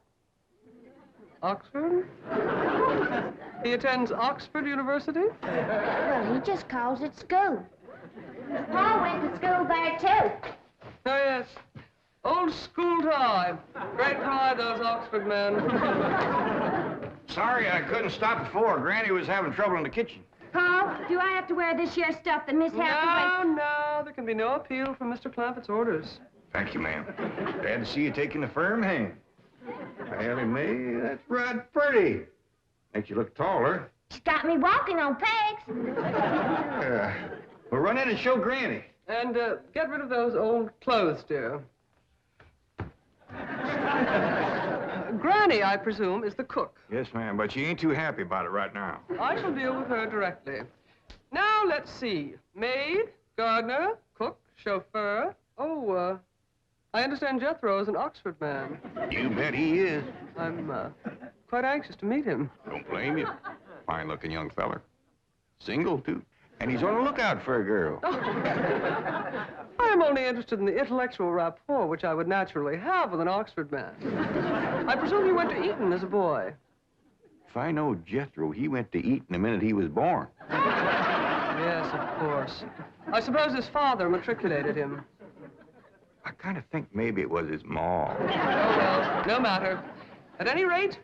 Oxford? He attends Oxford University? Well, he just calls it school. Paul went to school there, too. Oh, yes. Old school time. Great pride, those Oxford men. Sorry I couldn't stop before. Granny was having trouble in the kitchen. Paul, do I have to wear this here stuff that Miss Hathaway... No, there can be no appeal from Mr. Clampett's orders. Thank you, ma'am. Glad to see you taking a firm hand. Ellie Mae, that's right pretty. Makes you look taller. She's got me walking on pegs. We'll run in and show Granny. And get rid of those old clothes, dear. Granny, I presume, is the cook. Yes, ma'am, but she ain't too happy about it right now. I shall deal with her directly. Now, let's see. Maid, gardener, cook, chauffeur. Oh, I understand Jethro is an Oxford man. You bet he is. I'm quite anxious to meet him. Don't blame you. Fine-looking young feller. Single, too. And he's on the lookout for a girl. I am only interested in the intellectual rapport which I would naturally have with an Oxford man. I presume you went to Eton as a boy. If I know Jethro, he went to Eton the minute he was born. Yes, of course. I suppose his father matriculated him. I kind of think maybe it was his ma. Oh, well, no matter. At any rate,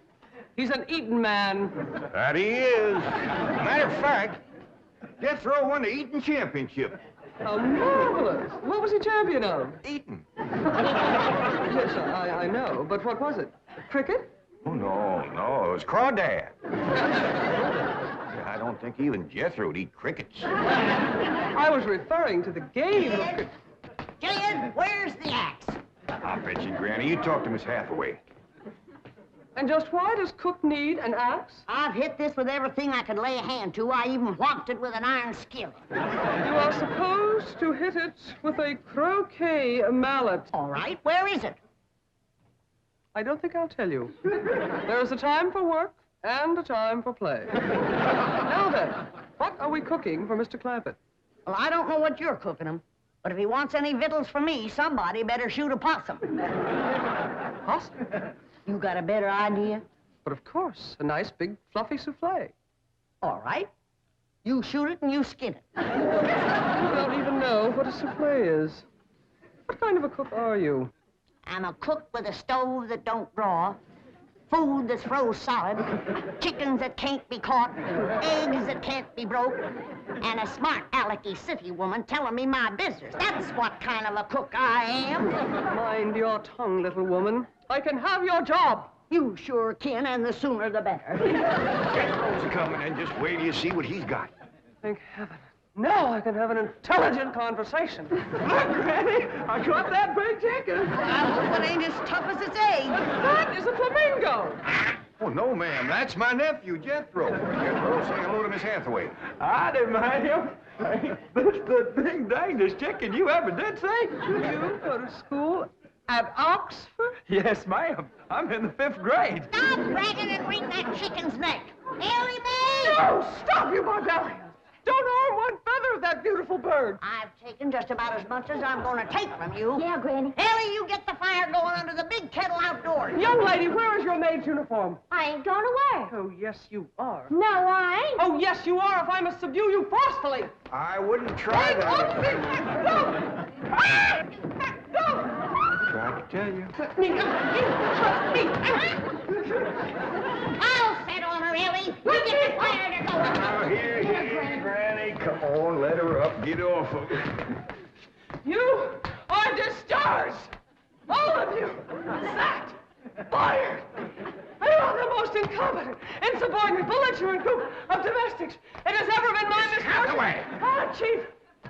he's an Eton man. That he is. Matter of fact, Jethro won the Eton championship. How marvelous. What was he champion of? Eton. Yes, I know, but what was it? Cricket? Oh, no, it was crawdad. I don't think even Jethro would eat crickets. I was referring to the game of cricket. Gillian, where's the axe? I'll bet you, Granny. You talk to Miss Hathaway. And just why does Cook need an axe? I've hit this with everything I could lay a hand to. I even whopped it with an iron skillet. You are supposed to hit it with a croquet mallet. All right, where is it? I don't think I'll tell you. There is a time for work and a time for play. Now then, what are we cooking for Mr. Clampett? Well, I don't know what you're cooking him, but if he wants any victuals from me, somebody better shoot a possum. Possum? You got a better idea? But of course, a nice big fluffy souffle. All right. You shoot it and you skin it. You don't even know what a souffle is. What kind of a cook are you? I'm a cook with a stove that don't draw, food that's froze solid, chickens that can't be caught, eggs that can't be broke, and a smart alecky city woman telling me my business. That's what kind of a cook I am. Mind your tongue, little woman. I can have your job. You sure can, and the sooner the better. Jethro's coming, and just wait till you see what he's got. Thank heaven. Now I can have an intelligent conversation. Look, Granny, I got that big chicken. I hope it ain't as tough as its egg. That is a flamingo. Oh, no, ma'am. That's my nephew, Jethro. Jethro, say hello to Miss Hathaway. I didn't mind him. That's the big dangest chicken you ever did see. You go to school at Oxford? Yes, ma'am. I'm in the 5th grade. Stop bragging and wring that chicken's neck. Ellie Mae! No, stop, you barbarian. Don't harm one feather of that beautiful bird. I've taken just about as much as I'm going to take from you. Yeah, Granny. Ellie, you get the fire going under the big kettle outdoors. Young lady, where is your maid's uniform? I ain't going to wear. Oh, yes, you are. No, I ain't. Oh, yes, you are, if I must subdue you forcefully. I wouldn't try that. Tried to tell you. I'll set on her, Ellie. You get the fire to go. Now, here, Granny. Come on, let her up. Get off of it. You are discharged! All of you! Sacked! Fired! You are the most incompetent, insubordinate, belligerent group of domestics it has ever been my misfortune. Hathaway! Ah, Chief!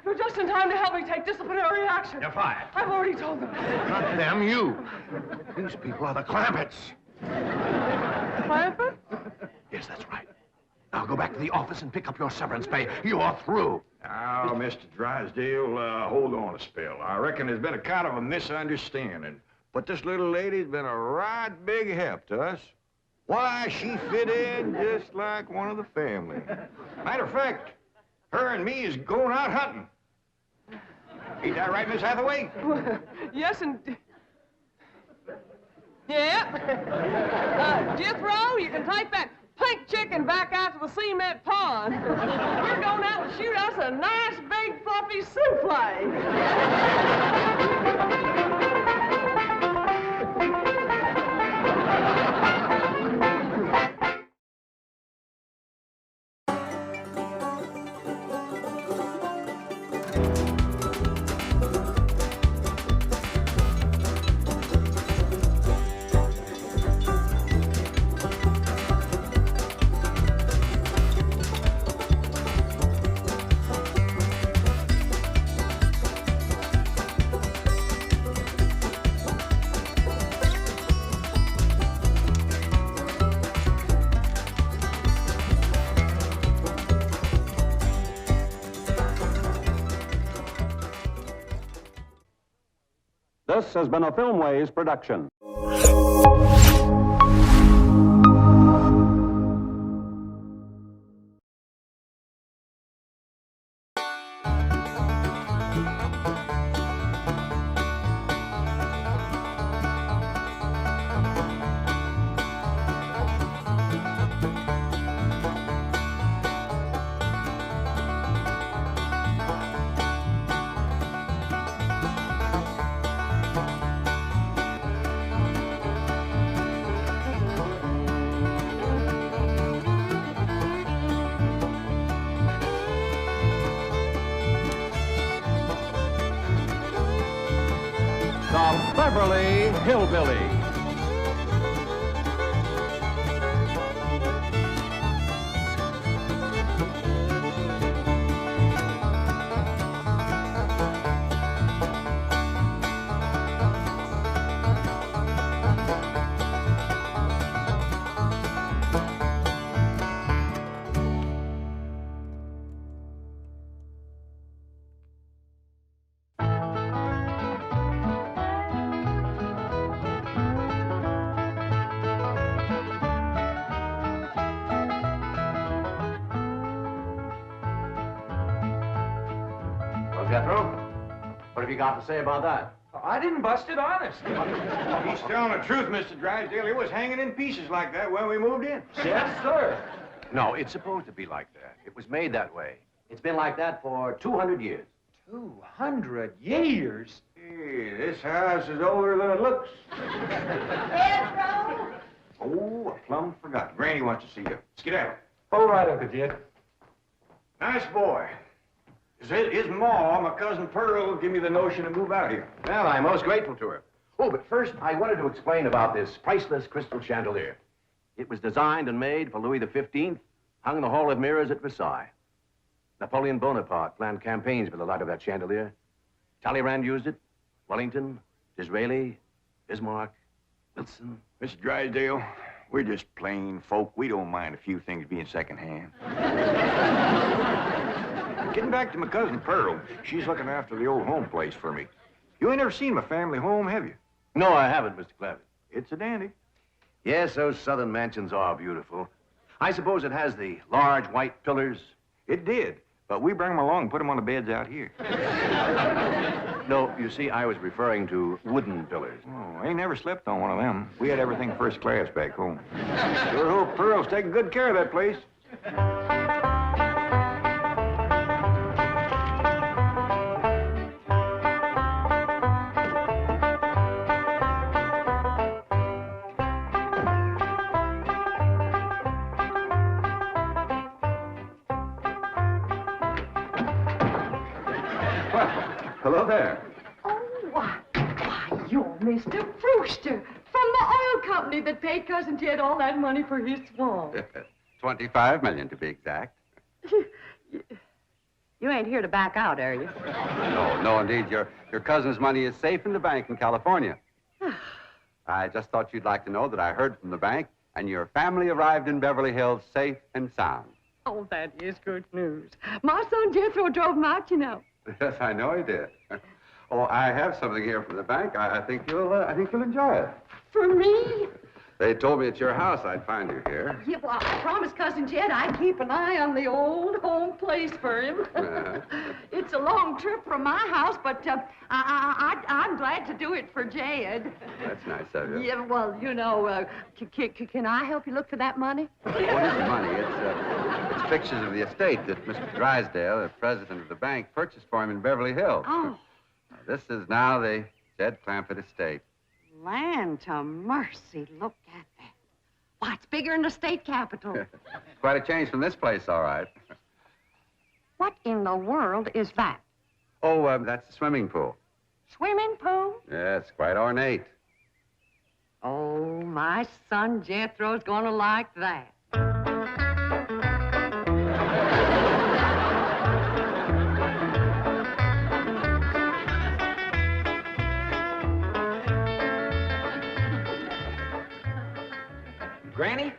You're just in time to help me take disciplinary action. You're fired. I've already told them. Not them, you. These people are the Clampetts. Clampett? Yes, that's right. Now go back to the office and pick up your severance pay. You're through. Now, Mr. Drysdale, hold on a spell. I reckon there's been a kind of a misunderstanding. But this little lady's been a right big help to us. Why, she fit in just like one of the family. Matter of fact, her and me is going out hunting. Ain't that right, Miss Hathaway? Yes, and... Yeah. Jethro, you can type that. Pay stink chicken back out to the cement pond. We're going out and shoot us a nice, big, fluffy souffle. This has been a Filmways production. The Beverly Hillbillies. Well, Jethro, what have you got to say about that? I didn't bust it, honest. He's telling the truth, Mr. Drysdale. It was hanging in pieces like that when we moved in. Yes, sir. No, it's supposed to be like that. It was made that way. It's been like that for 200 years. 200 years? Hey, this house is older than it looks. Pedro! Oh, I plumb forgot. Granny wants to see you. Skedaddle. All right, Uncle Jed. Nice boy. His ma, my cousin Pearl, give me the notion to move out here. Well, I'm most grateful to her. Oh, but first, I wanted to explain about this priceless crystal chandelier. It was designed and made for Louis XV, hung in the Hall of Mirrors at Versailles. Napoleon Bonaparte planned campaigns with the light of that chandelier. Talleyrand used it. Wellington, Disraeli, Bismarck, Wilson. Mr. Drysdale, we're just plain folk. We don't mind a few things being secondhand. Getting back to my cousin Pearl, she's looking after the old home place for me. You ain't never seen my family home, have you? No, I haven't, Mr. Clavitt. It's a dandy. Yes, those southern mansions are beautiful. I suppose it has the large white pillars. It did, but we bring them along and put them on the beds out here. No, you see, I was referring to wooden pillars. Oh, I ain't never slept on one of them. We had everything first class back home. Sure hope Pearl's taking good care of that place. Hello there. Oh, why, you're Mr. Brewster from the oil company that paid Cousin Jed all that money for his swamp. 25 million to be exact. You ain't here to back out, are you? No, indeed. Your cousin's money is safe in the bank in California. I just thought you'd like to know that I heard from the bank, and your family arrived in Beverly Hills safe and sound. Oh, that is good news. My son Jethro drove him out, you know. Yes, I know he did. Oh, I have something here from the bank. I think you'll enjoy it. For me? They told me at your house I'd find you here. Yeah, well, I promised Cousin Jed I'd keep an eye on the old home place for him. It's a long trip from my house, but I'm glad to do it for Jed. That's nice of you. Yeah, well, you know, can I help you look for that money? What is the money? It's pictures of the estate that Mr. Drysdale, the president of the bank, purchased for him in Beverly Hills. Oh. This is now the Jed Clampett estate. Land to mercy, look at that. Why, it's bigger than the state capitol. Quite a change from this place, all right. What in the world is that? Oh, that's the swimming pool. Swimming pool? Yes, quite ornate. Oh, my son Jethro's gonna like that. Granny,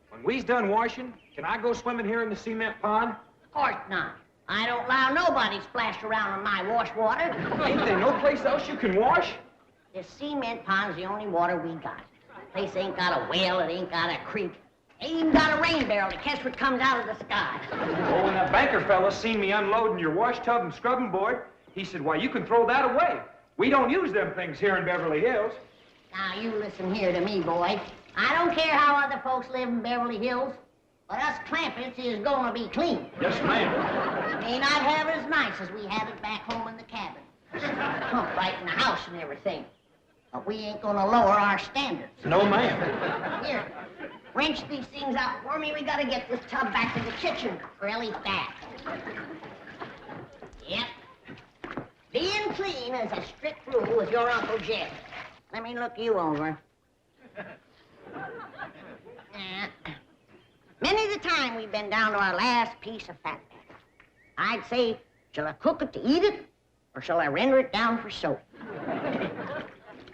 when we's done washing, can I go swimming here in the cement pond? Of course not. I don't allow nobody splash around in my wash water. Ain't there no place else you can wash? This cement pond's the only water we got. Place ain't got a well, it ain't got a creek. Ain't even got a rain barrel to catch what comes out of the sky. Oh, when that banker fella seen me unloading your wash tub and scrubbing board, he said, why, you can throw that away. We don't use them things here in Beverly Hills. Now, you listen here to me, boy. I don't care how other folks live in Beverly Hills, but us Clampetts is gonna be clean. Yes, ma'am. We may not have it as nice as we have it back home in the cabin. Pump right in the house and everything. But we ain't gonna lower our standards. No, ma'am. Here, wrench these things out for me. We gotta get this tub back to the kitchen really fast. Yep. Being clean is a strict rule with your Uncle Jed. Let me look you over. Many the time we've been down to our last piece of fat. I'd say, shall I cook it to eat it, or shall I render it down for soap?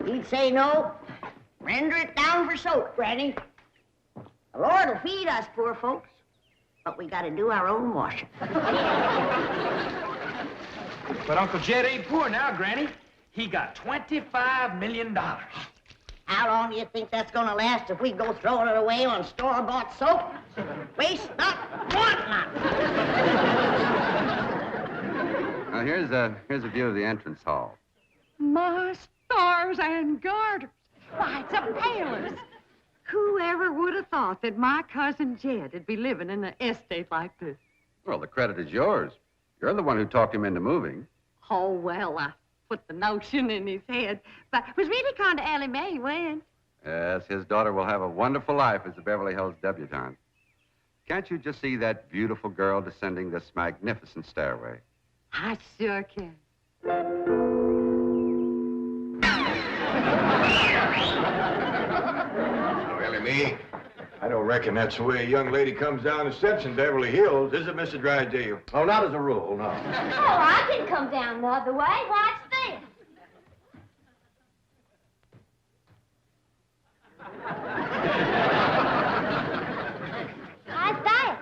He'd say, no, render it down for soap, Granny. The Lord will feed us poor folks, but we gotta do our own washing. But Uncle Jed ain't poor now, Granny. He got $25 million. How long do you think that's gonna last if we go throwing it away on store-bought soap? Waste not, want not. Now, here's a view of the entrance hall. My stars and garters. Why, it's a palace. Whoever would have thought that my cousin Jed would be living in an estate like this? Well, the credit is yours. You're the one who talked him into moving. Oh, well, I put the notion in his head, but it was really kind of Ellie Mae he went. Yes, his daughter will have a wonderful life as a Beverly Hills debutante. Can't you just see that beautiful girl descending this magnificent stairway? I sure can. Oh, Ellie Mae, I don't reckon that's the way a young lady comes down the steps in Beverly Hills, is it, Mr. Drysdale? Oh, not as a rule, no. Oh, I can come down the other way. Watch this. How's that?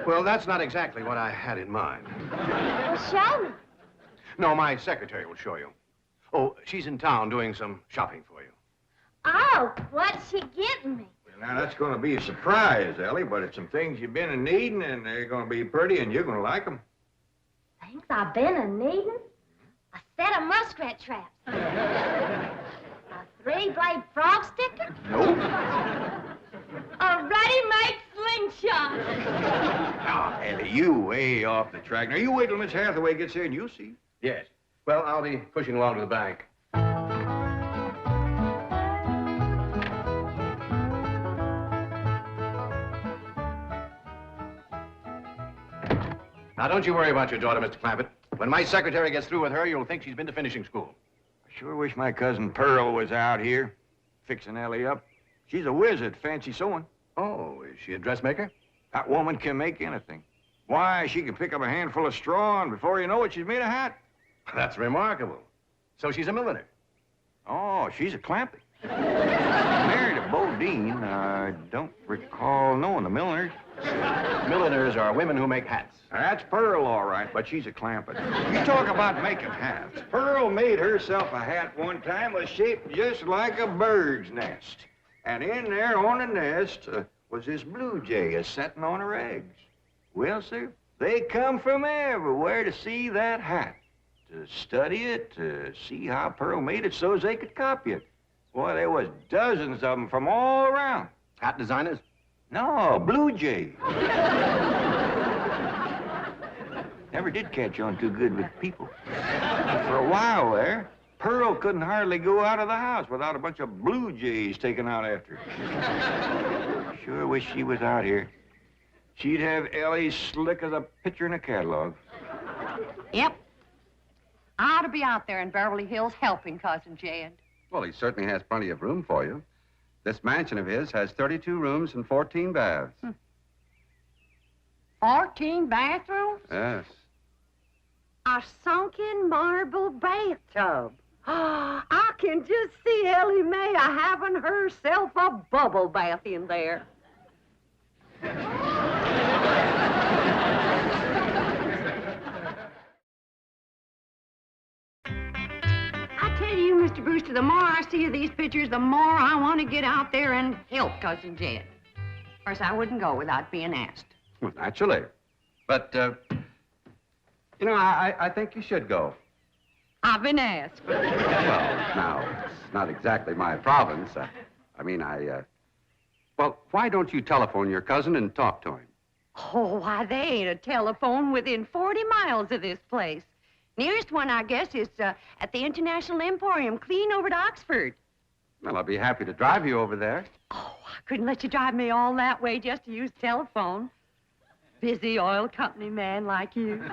Well, that's not exactly what I had in mind. Well, show me. No, my secretary will show you. Oh, she's in town doing some shopping for you. Oh, what's she getting me? Now, that's going to be a surprise, Ellie, but it's some things you've been in needing, and they're going to be pretty, and you're going to like them. Things I've been a-needing? A set of muskrat traps. A three-blade frog sticker? Nope. A ready-made slingshot. Now, Ellie, you way off the track. Now, you wait till Miss Hathaway gets here, and you'll see. Yes. Well, I'll be pushing along to the bank. Now, don't you worry about your daughter, Mr. Clampett. When my secretary gets through with her, you'll think she's been to finishing school. I sure wish my cousin Pearl was out here, fixing Ellie up. She's a whiz at fancy sewing. Oh, is she a dressmaker? That woman can make anything. Why, she can pick up a handful of straw, and before you know it, she's made a hat. That's remarkable. So she's a milliner. Oh, she's a Clampett. Married a Bodine. I don't recall knowing the milliner. Milliners are women who make hats. That's Pearl, all right, but she's a Clampett. You talk about making hats. Pearl made herself a hat one time that was shaped just like a bird's nest. And in there on the nest was this blue jay a-setting on her eggs. Well, sir, they come from everywhere to see that hat, to study it, to see how Pearl made it so as they could copy it. Boy, there was dozens of them from all around. Hat designers? No, blue jay. Never did catch on too good with people. For a while there, Pearl couldn't hardly go out of the house without a bunch of blue jays taken out after her. Sure wish she was out here. She'd have Ellie slick as a picture in a catalog. Yep. I ought to be out there in Beverly Hills helping Cousin Jed. Well, he certainly has plenty of room for you. This mansion of his has 32 rooms and 14 baths. 14 bathrooms? Yes. A sunken marble bathtub. I can just see Ellie Mae having herself a bubble bath in there. I tell you, Mr. Brewster, the more I see of these pictures, the more I want to get out there and help Cousin Jed. Of course, I wouldn't go without being asked. Well, naturally. But, you know, I think you should go. I've been asked. Well, now, it's not exactly my province. Well, why don't you telephone your cousin and talk to him? Oh, why, they ain't a telephone within 40 miles of this place. Nearest one, I guess, is at the International Emporium, clean over to Oxford. Well, I'll be happy to drive you over there. Oh, I couldn't let you drive me all that way just to use telephone. Busy oil company man like you.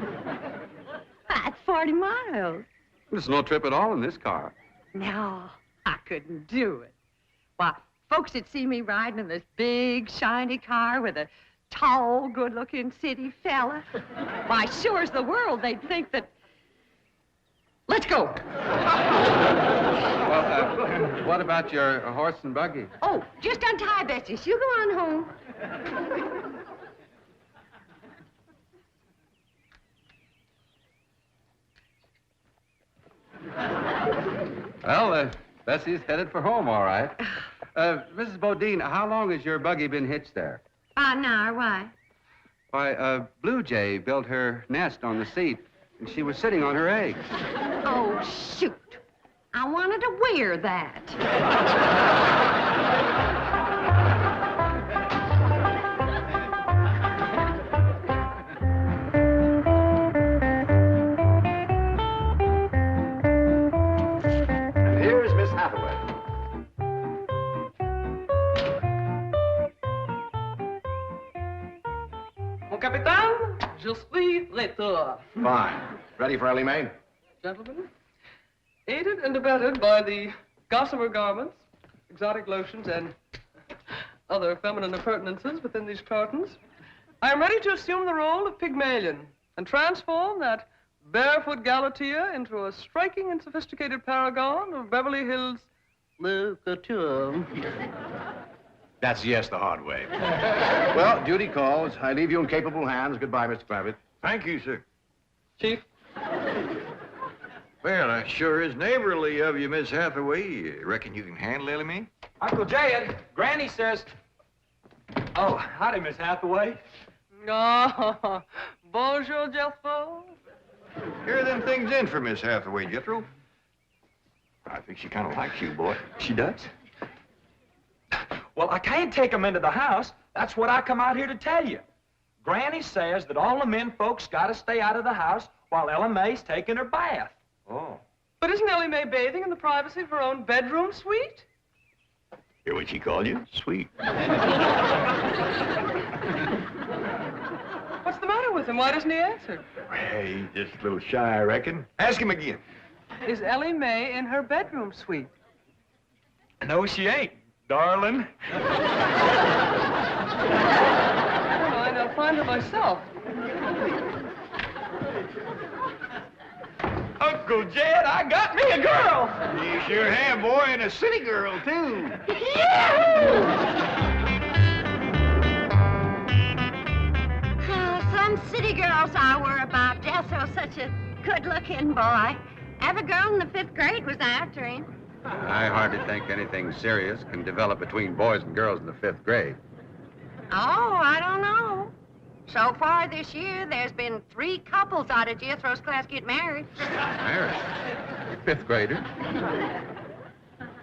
That's 40 miles. There's no trip at all in this car. No, I couldn't do it. Why, folks would see me riding in this big, shiny car with a tall, good-looking city fella. Why, sure as the world, they'd think that... Let's go. Well, what about your horse and buggy? Oh, just untie Betsy. You go on home. Well, Bessie's headed for home, all right. Mrs. Bodine, how long has your buggy been hitched there? About an hour. Why? Why, Blue Jay built her nest on the seat, and she was sitting on her eggs. Oh, shoot. I wanted to wear that. And here's Miss Hathaway. Mon capitaine, je suis retour. Fine. Ready for Ellie Mae? Gentlemen, aided and abetted by the gossamer garments, exotic lotions, and other feminine appurtenances within these cartons, I am ready to assume the role of Pygmalion and transform that barefoot Galatea into a striking and sophisticated paragon of Beverly Hills le couture. That's yes the hard way. Well, duty calls. I leave you in capable hands. Goodbye, Mr. Clavitt. Thank you, sir. Chief? Well, that sure is neighborly of you, Miss Hathaway. Reckon you can handle Ellie Mae? Uncle Jed, Granny says... Oh, howdy, Miss Hathaway. Oh, bonjour, Jethro. Here are them things in for Miss Hathaway, Jethro. I think she kind of likes you, boy. She does? Well, I can't take 'em into the house. That's what I come out here to tell you. Granny says that all the men folks got to stay out of the house while Ella Mae's taking her bath. Oh. But isn't Ellie Mae bathing in the privacy of her own bedroom suite? Hear what she called you? Sweet. What's the matter with him? Why doesn't he answer? Hey, he's just a little shy, I reckon. Ask him again. Is Ellie Mae in her bedroom suite? No, she ain't, darling. Never mind, I'll find her myself. Uncle Jed, I got me a girl! You sure have, boy, and a city girl, too. Some city girls I were about. Jethro's such a good-looking boy. Every girl in the 5th grade was after him. I hardly think anything serious can develop between boys and girls in the 5th grade. Oh, I don't know. So far this year, there's been 3 couples out of Jethro's class get married. Married? 5th grader?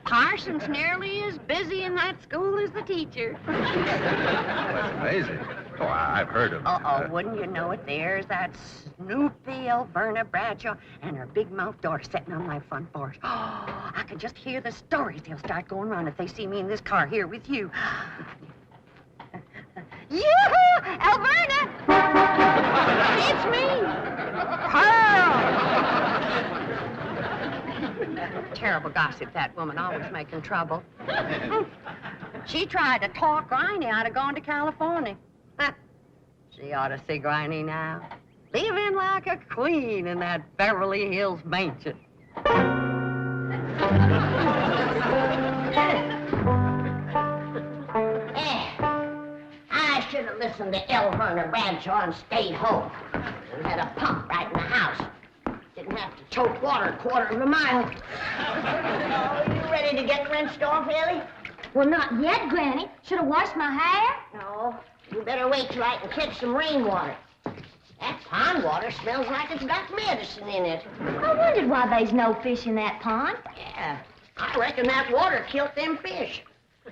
Parson's nearly as busy in that school as the teacher. That's amazing. Oh, I've heard of Uh-oh, wouldn't you know it? There's that Snoopy Alverna Bradshaw and her big mouth daughter sitting on my front porch. Oh, I can just hear the stories they'll start going around if they see me in this car here with you. Yoo-hoo! Alverna! It's me! Pearl! Terrible gossip, that woman, always making trouble. She tried to talk Griney out of going to California. She ought to see Griney now. Living like a queen in that Beverly Hills mansion. I should have listened to Alverna Bradshaw and stayed home. We had a pump right in the house. Didn't have to tote water a quarter of a mile. Oh, you ready to get rinsed off, Ellie? Well, not yet, Granny. Should have washed my hair. No. You better wait till I can catch some rainwater. That pond water smells like it's got medicine in it. I wondered why there's no fish in that pond. Yeah, I reckon that water killed them fish.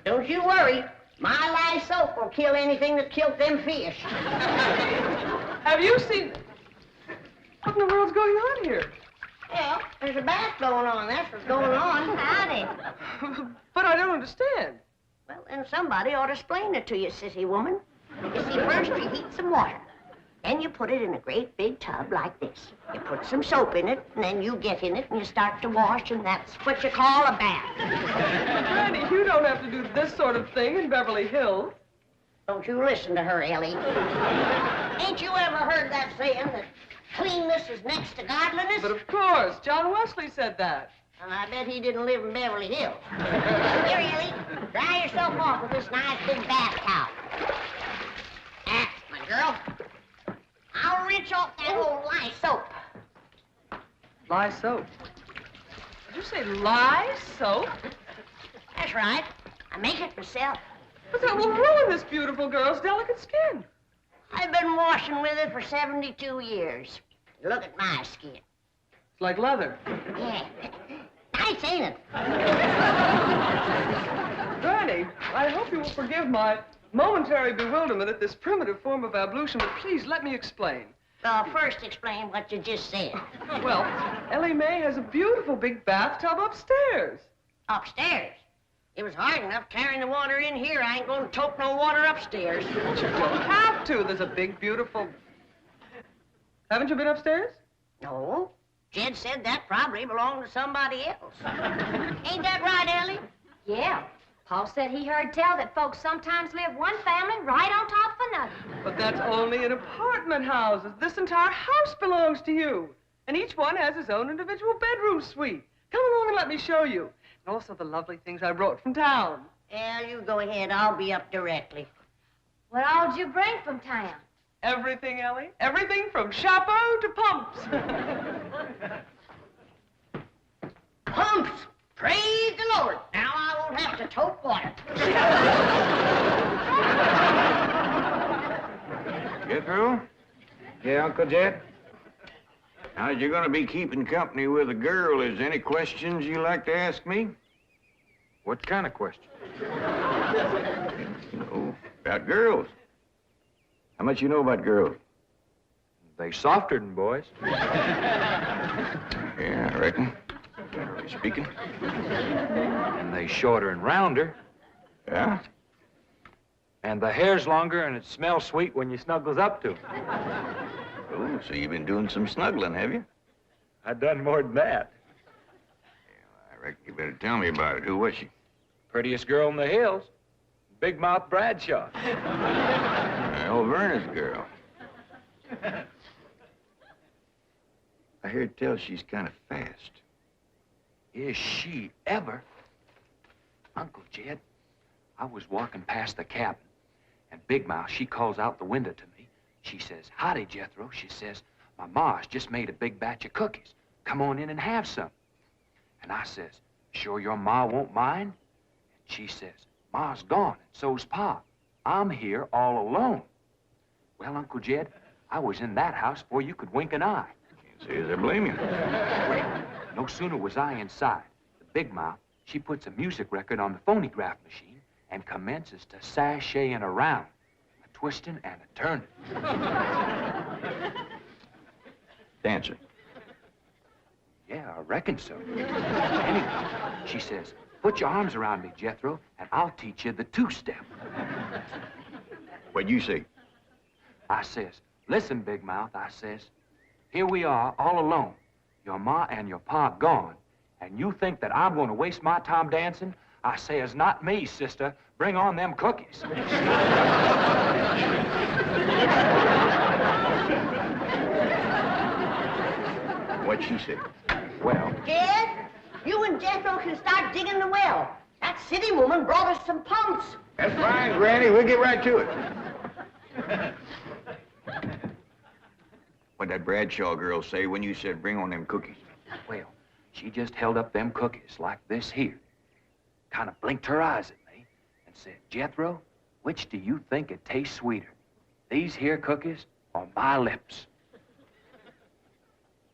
Don't you worry. My lye soap will kill anything that killed them fish. Have you seen... What in the world's going on here? Well, there's a bath going on. That's what's going on. Howdy. But I don't understand. Well, then somebody ought to explain it to you, sissy woman. You see, first you heat some water. Then you put it in a great big tub like this. You put some soap in it, and then you get in it, and you start to wash, and that's what you call a bath. Granny, you don't have to do this sort of thing in Beverly Hills. Don't you listen to her, Ellie. Ain't you ever heard that saying that cleanness is next to godliness? But of course, John Wesley said that. And I bet he didn't live in Beverly Hills. Here, Ellie, dry yourself off with this nice big bath towel. That's my girl. I'll rinse off that old lye soap. Lye soap. Did you say lye soap? That's right. I make it myself. But that will ruin this beautiful girl's delicate skin. I've been washing with it for 72 years. Look at my skin. It's like leather. Yeah. Nice, ain't it? Granny, I hope you will forgive my momentary bewilderment at this primitive form of ablution, but please let me explain. Well, first explain what you just said. Well, Ellie Mae has a beautiful big bathtub upstairs. Upstairs? It was hard enough carrying the water in here. I ain't going to tote no water upstairs. But you don't have to. There's a big, beautiful... Haven't you been upstairs? No. Jed said that probably belonged to somebody else. Ain't that right, Ellie? Yeah. Paul said he heard tell that folks sometimes live one family right on top of another. But that's only in apartment houses. This entire house belongs to you. And each one has his own individual bedroom suite. Come along and let me show you. And also the lovely things I brought from town. Yeah, you go ahead. I'll be up directly. What all'd you bring from town? Everything, Ellie. Everything from chapeau to pumps. Pumps! Praise the Lord. Now I won't have to tote water. Jethro? Yeah, Uncle Jed? Now, as you're going to be keeping company with a girl, is there any questions you like to ask me? What kind of question? You know, about girls. How much you know about girls? They softer than boys. Yeah, I reckon. Generally speaking. And they shorter and rounder. Yeah? And the hair's longer and it smells sweet when you snuggles up to 'em. Oh, so you've been doing some snuggling, have you? I done more than that. Yeah, I reckon you better tell me about it. Who was she? Prettiest girl in the hills. Big Mouth Bradshaw. Old Verna's girl. I hear tell she's kind of fast. Is she ever? Uncle Jed, I was walking past the cabin, and Big Mouth, she calls out the window to me. She says, "Howdy, Jethro." She says, "My ma's just made a big batch of cookies. Come on in and have some." And I says, Sure your ma won't mind? And she says, Ma's gone, and so's Pa. I'm here all alone. Well, Uncle Jed, I was in that house before you could wink an eye. Can't say as I blame you. Well, no sooner was I inside, the big mouth, she puts a music record on the phonograph machine and commences to sashaying around, a twisting and a turning. Dancing. Yeah, I reckon so. Anyway, she says, put your arms around me, Jethro, and I'll teach you the two-step. What'd you say? I says, listen, big mouth, I says, here we are, all alone. Your ma and your pa gone, and you think that I'm going to waste my time dancing? I says, not me, sister. Bring on them cookies. What'd she say? Well, Jed, you and Jethro can start digging the well. That city woman brought us some pumps. That's fine, Granny. We'll get right to it. What'd that Bradshaw girl say when you said bring on them cookies? well, she just held up them cookies like this here. Kind of blinked her eyes at me and said, Jethro, which do you think it tastes sweeter? These here cookies or my lips?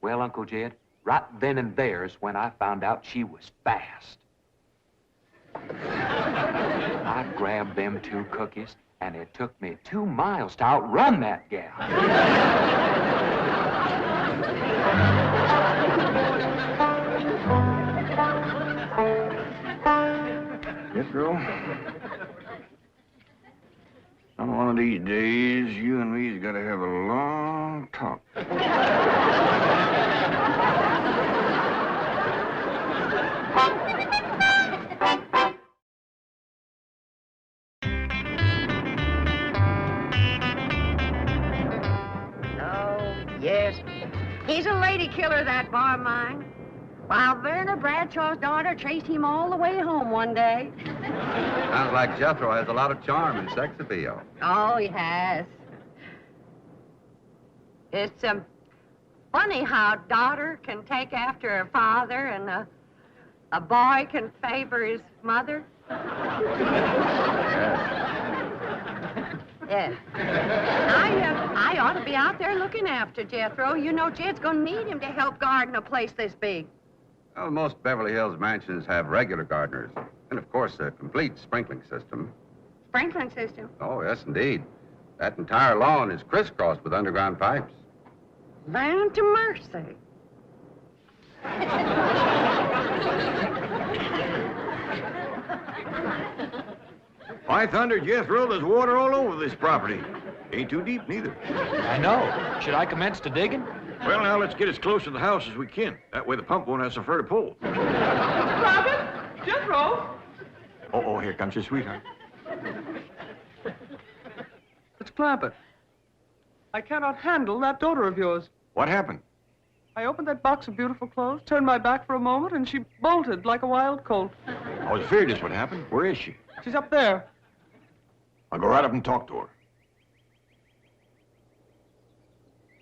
Well, Uncle Jed, right then and there's when I found out she was fast. I grabbed them 2 cookies, and it took me 2 miles to outrun that gal. Jethro, on one of these days, you and me's got to have a long talk. Yes. He's a lady killer, that bar of mine. While Verna Bradshaw's daughter traced him all the way home one day. Sounds like Jethro has a lot of charm and sex appeal. Oh, he has. It's funny how a daughter can take after her father and a boy can favor his mother. Yeah. I ought to be out there looking after Jethro. You know, Jed's gonna need him to help garden a place this big. Well, most Beverly Hills mansions have regular gardeners. And, of course, a complete sprinkling system. Sprinkling system. Oh, yes, indeed. That entire lawn is crisscrossed with underground pipes. Land to mercy. Why, thunder, Jethro, there's water all over this property. Ain't too deep, neither. I know. Should I commence to digging? Well, now, let's get as close to the house as we can. That way the pump won't have so far to pull. Clampett? Jethro? Oh, here comes your sweetheart. It's Clampett. I cannot handle that daughter of yours. What happened? I opened that box of beautiful clothes, turned my back for a moment, and she bolted like a wild colt. I was afraid this would happen. Where is she? She's up there. I'll go right up and talk to her.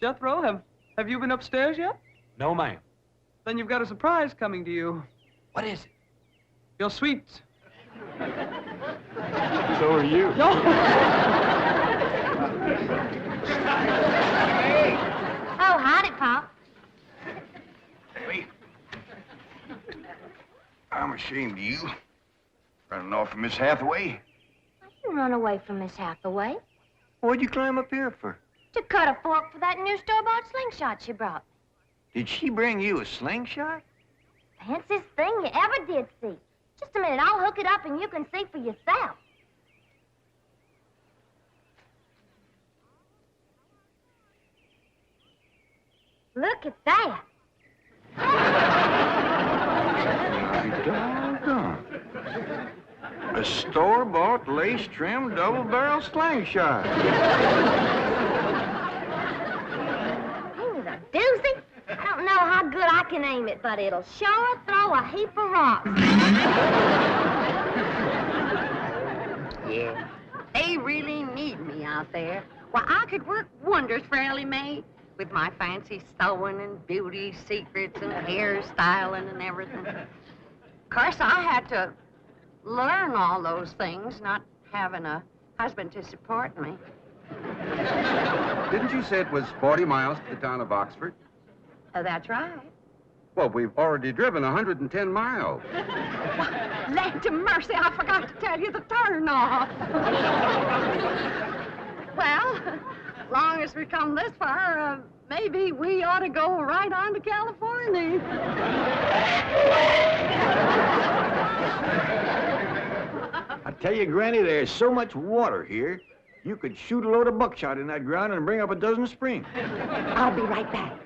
Jethro, have you been upstairs yet? No, ma'am. Then you've got a surprise coming to you. What is it? Your sweets. So are you. No! Oh, howdy, Pop. Ellie, I'm ashamed of you. Running off from Miss Hathaway. I didn't run away from Miss Hathaway. What'd you climb up here for? To cut a fork for that new store-bought slingshot she brought me. Did she bring you a slingshot? Fanciest thing you ever did see. Just a minute, I'll hook it up and you can see for yourself. Look at that. Doggone. A store-bought, lace-trimmed, double-barrel slingshot. Ain't it a doozy? I don't know how good I can aim it, but it'll sure throw a heap of rocks. Yeah. They really need me out there. Why, I could work wonders for Ellie Mae with my fancy sewing and beauty secrets and hairstyling and everything. Of course, I had to learn all those things, not having a husband to support me. Didn't you say it was 40 miles to the town of Oxford? That's right. Well, we've already driven 110 miles. Land to mercy, I forgot to tell you the turn off. Well, long as we come this far, maybe we ought to go right on to California. I tell you, Granny, there's so much water here, you could shoot a load of buckshot in that ground and bring up a dozen springs. I'll be right back.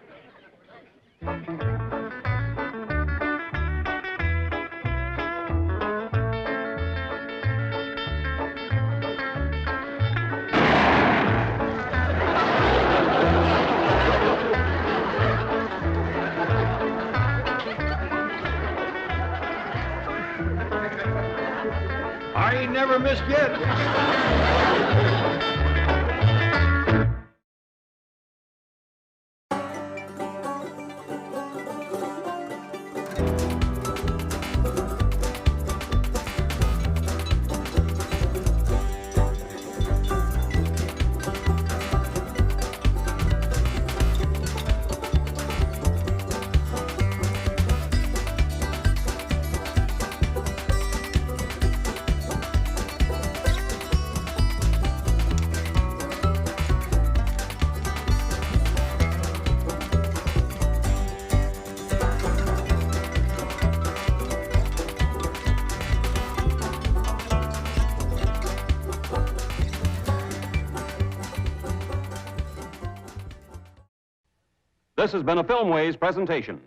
I ain't never missed yet. This has been a Filmways presentation.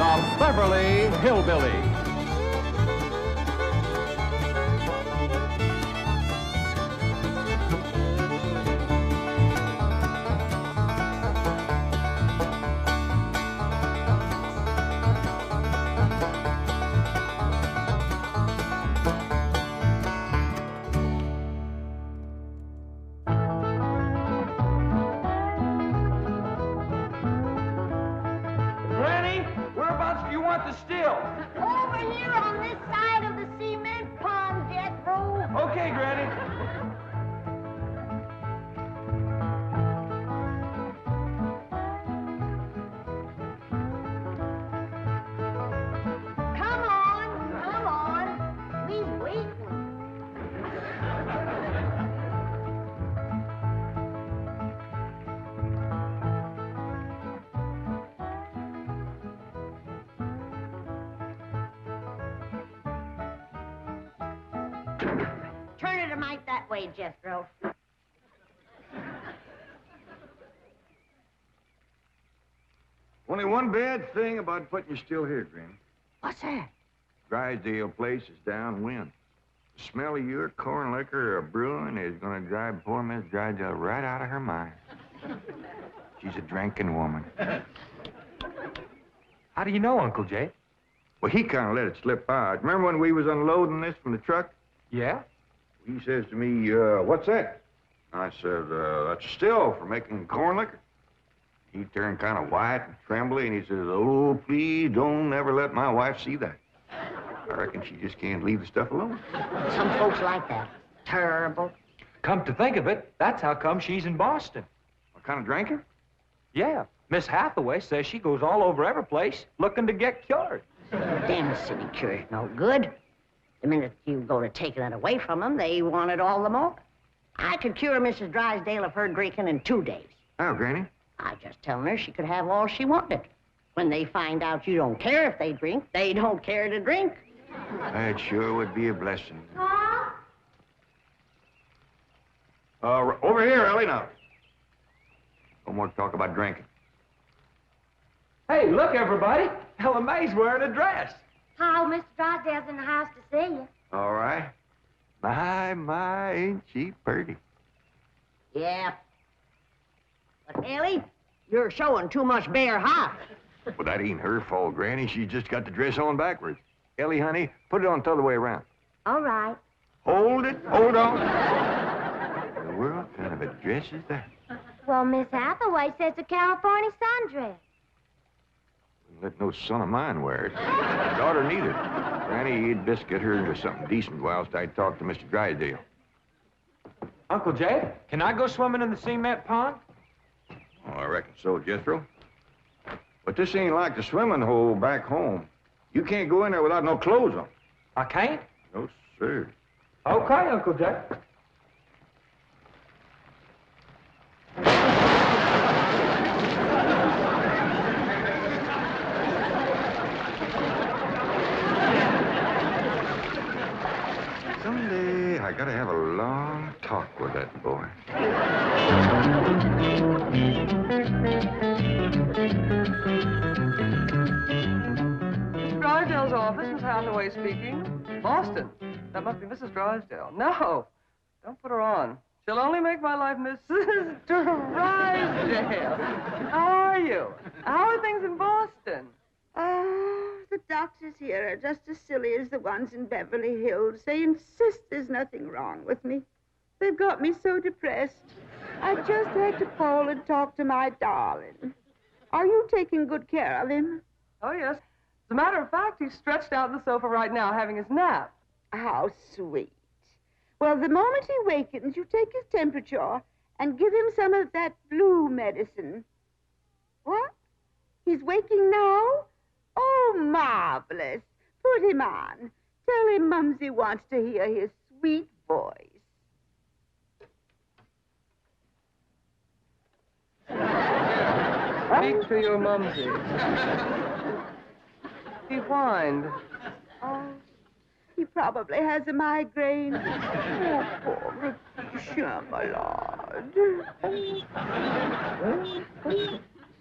The Beverly Hillbillies. Granny, whereabouts do you want the still? Over here on this side of the cement pond, Jethro. Okay, Granny. Come on. We's waiting. Turn it a mite that way, Jethro. Only one bad thing about putting you still here, Granny. What's that? Drysdale place is downwind. The smell of your corn liquor or brewing is going to drive poor Miss Drysdale right out of her mind. She's a drinking woman. How do you know, Uncle Jay? Well, he kind of let it slip out. Remember when we was unloading this from the truck? Yeah? He says to me, what's that? I said, that's a still for making corn liquor. He turned kind of white and trembly, and he says, oh, please don't ever let my wife see that. I reckon she just can't leave the stuff alone. Some folks like that. Terrible. Come to think of it, that's how come she's in Boston. What kind of drinker? Yeah. Miss Hathaway says she goes all over every place looking to get cured. Them city cure's no good. The minute you go to taking it away from them, they want it all the more. I could cure Mrs. Drysdale of her drinking in 2 days. Oh, Granny. I just telling her she could have all she wanted. When they find out you don't care if they drink, they don't care to drink. That sure would be a blessing. Pa? Over here, Ellie, now. No more talk about drinking. Hey, look, everybody. Ella Mae's wearing a dress. Pa, Mr. Drysdale's in the house to see you. All right. My, ain't she pretty? Yeah. But, Ellie, you're showing too much bare hide. Well, that ain't her fault, Granny. She just got the dress on backwards. Ellie, honey, put it on the other way around. All right. Hold it. Hold on. The world kind of a dress is that? Well, Miss Hathaway says it's a California sundress. Wouldn't let no son of mine wear it. Daughter neither. Granny, you'd best get her into something decent whilst I talk to Mr. Drysdale. Uncle Jay, can I go swimming in the cement pond? Oh, I reckon so, Jethro. But this ain't like the swimming hole back home. You can't go in there without no clothes on. I can't? No, sir. Okay, Uncle Jay. Someday I gotta have a long talk with that boy. Mr. Drysdale's office, Miss Hathaway speaking. Boston. That must be Mrs. Drysdale. No, don't put her on. She'll only make my life Mrs. Drysdale. How are you? How are things in Boston? Oh, the doctors here are just as silly as the ones in Beverly Hills. They insist there's nothing wrong with me. They've got me so depressed. I just had to call and talk to my darling. Are you taking good care of him? Oh, yes. As a matter of fact, he's stretched out on the sofa right now having his nap. How sweet. Well, the moment he wakens, you take his temperature and give him some of that blue medicine. What? He's waking now? Oh, marvelous. Put him on. Tell him Mumsy wants to hear his sweet voice. Speak to your mumsy. He whined. Oh, he probably has a migraine. Oh, poor Patricia, my lord.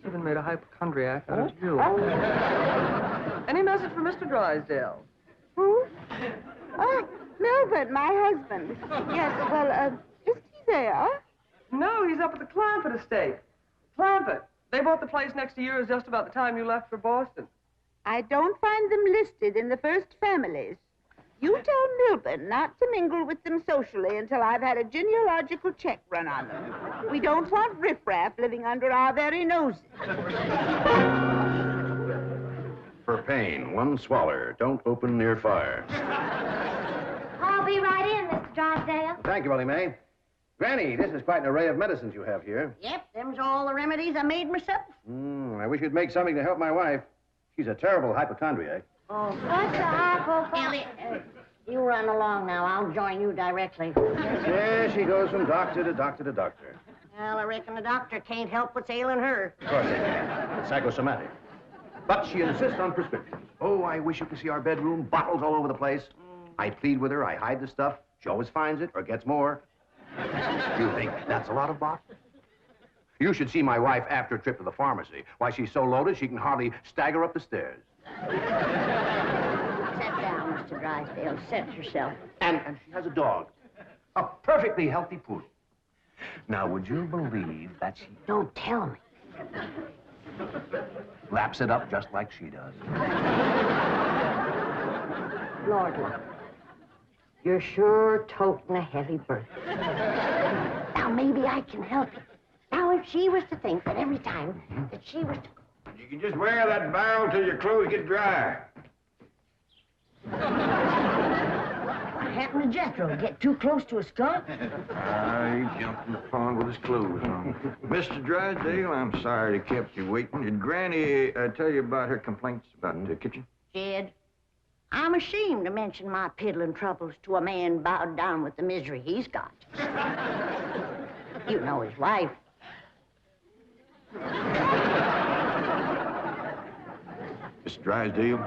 Even made a hypochondriac out of you. Any message for Mr. Drysdale? Who? Oh, Melvin, my husband. Yes, well, isn't he there? No, he's up at the Clampett estate. Clampett. They bought the place next to yours just about the time you left for Boston. I don't find them listed in the first families. You tell Milburn not to mingle with them socially until I've had a genealogical check run on them. We don't want riffraff living under our very noses. For pain, one swaller. Don't open near fire. I'll be right in, Mr. Drysdale. Thank you, Ellie Mae. Granny, this is quite an array of medicines you have here. Yep, them's all the remedies I made myself. I wish you'd make something to help my wife. She's a terrible hypochondriac. Oh, what's the hypochondriac? Ellie, you run along now. I'll join you directly. There she goes from doctor to doctor to doctor. Well, I reckon the doctor can't help what's ailing her. Of course they can. It's psychosomatic. But she insists on prescriptions. Oh, I wish you could see our bedroom. Bottles all over the place. I plead with her. I hide the stuff. She always finds it or gets more. You think that's a lot of bottles? You should see my wife after a trip to the pharmacy. Why, she's so loaded she can hardly stagger up the stairs. Sit down, Mr. Drysdale. Set yourself. And she has a dog. A perfectly healthy poodle. Now, would you believe that she Don't tell me. laps it up just like she does? Lord, look. You're sure toting a heavy burden. Now, maybe I can help you. Now, if she was to think that every time that she was to... You can just wear that barrel till your clothes get dry. What happened to Jethro? Get too close to a skunk? He jumped in the pond with his clothes on. Mr. Drysdale, I'm sorry to kept you waiting. Did Granny tell you about her complaints about the kitchen? Jed, I'm ashamed to mention my piddling troubles to a man bowed down with the misery he's got. You know his wife. Mr. Drysdale,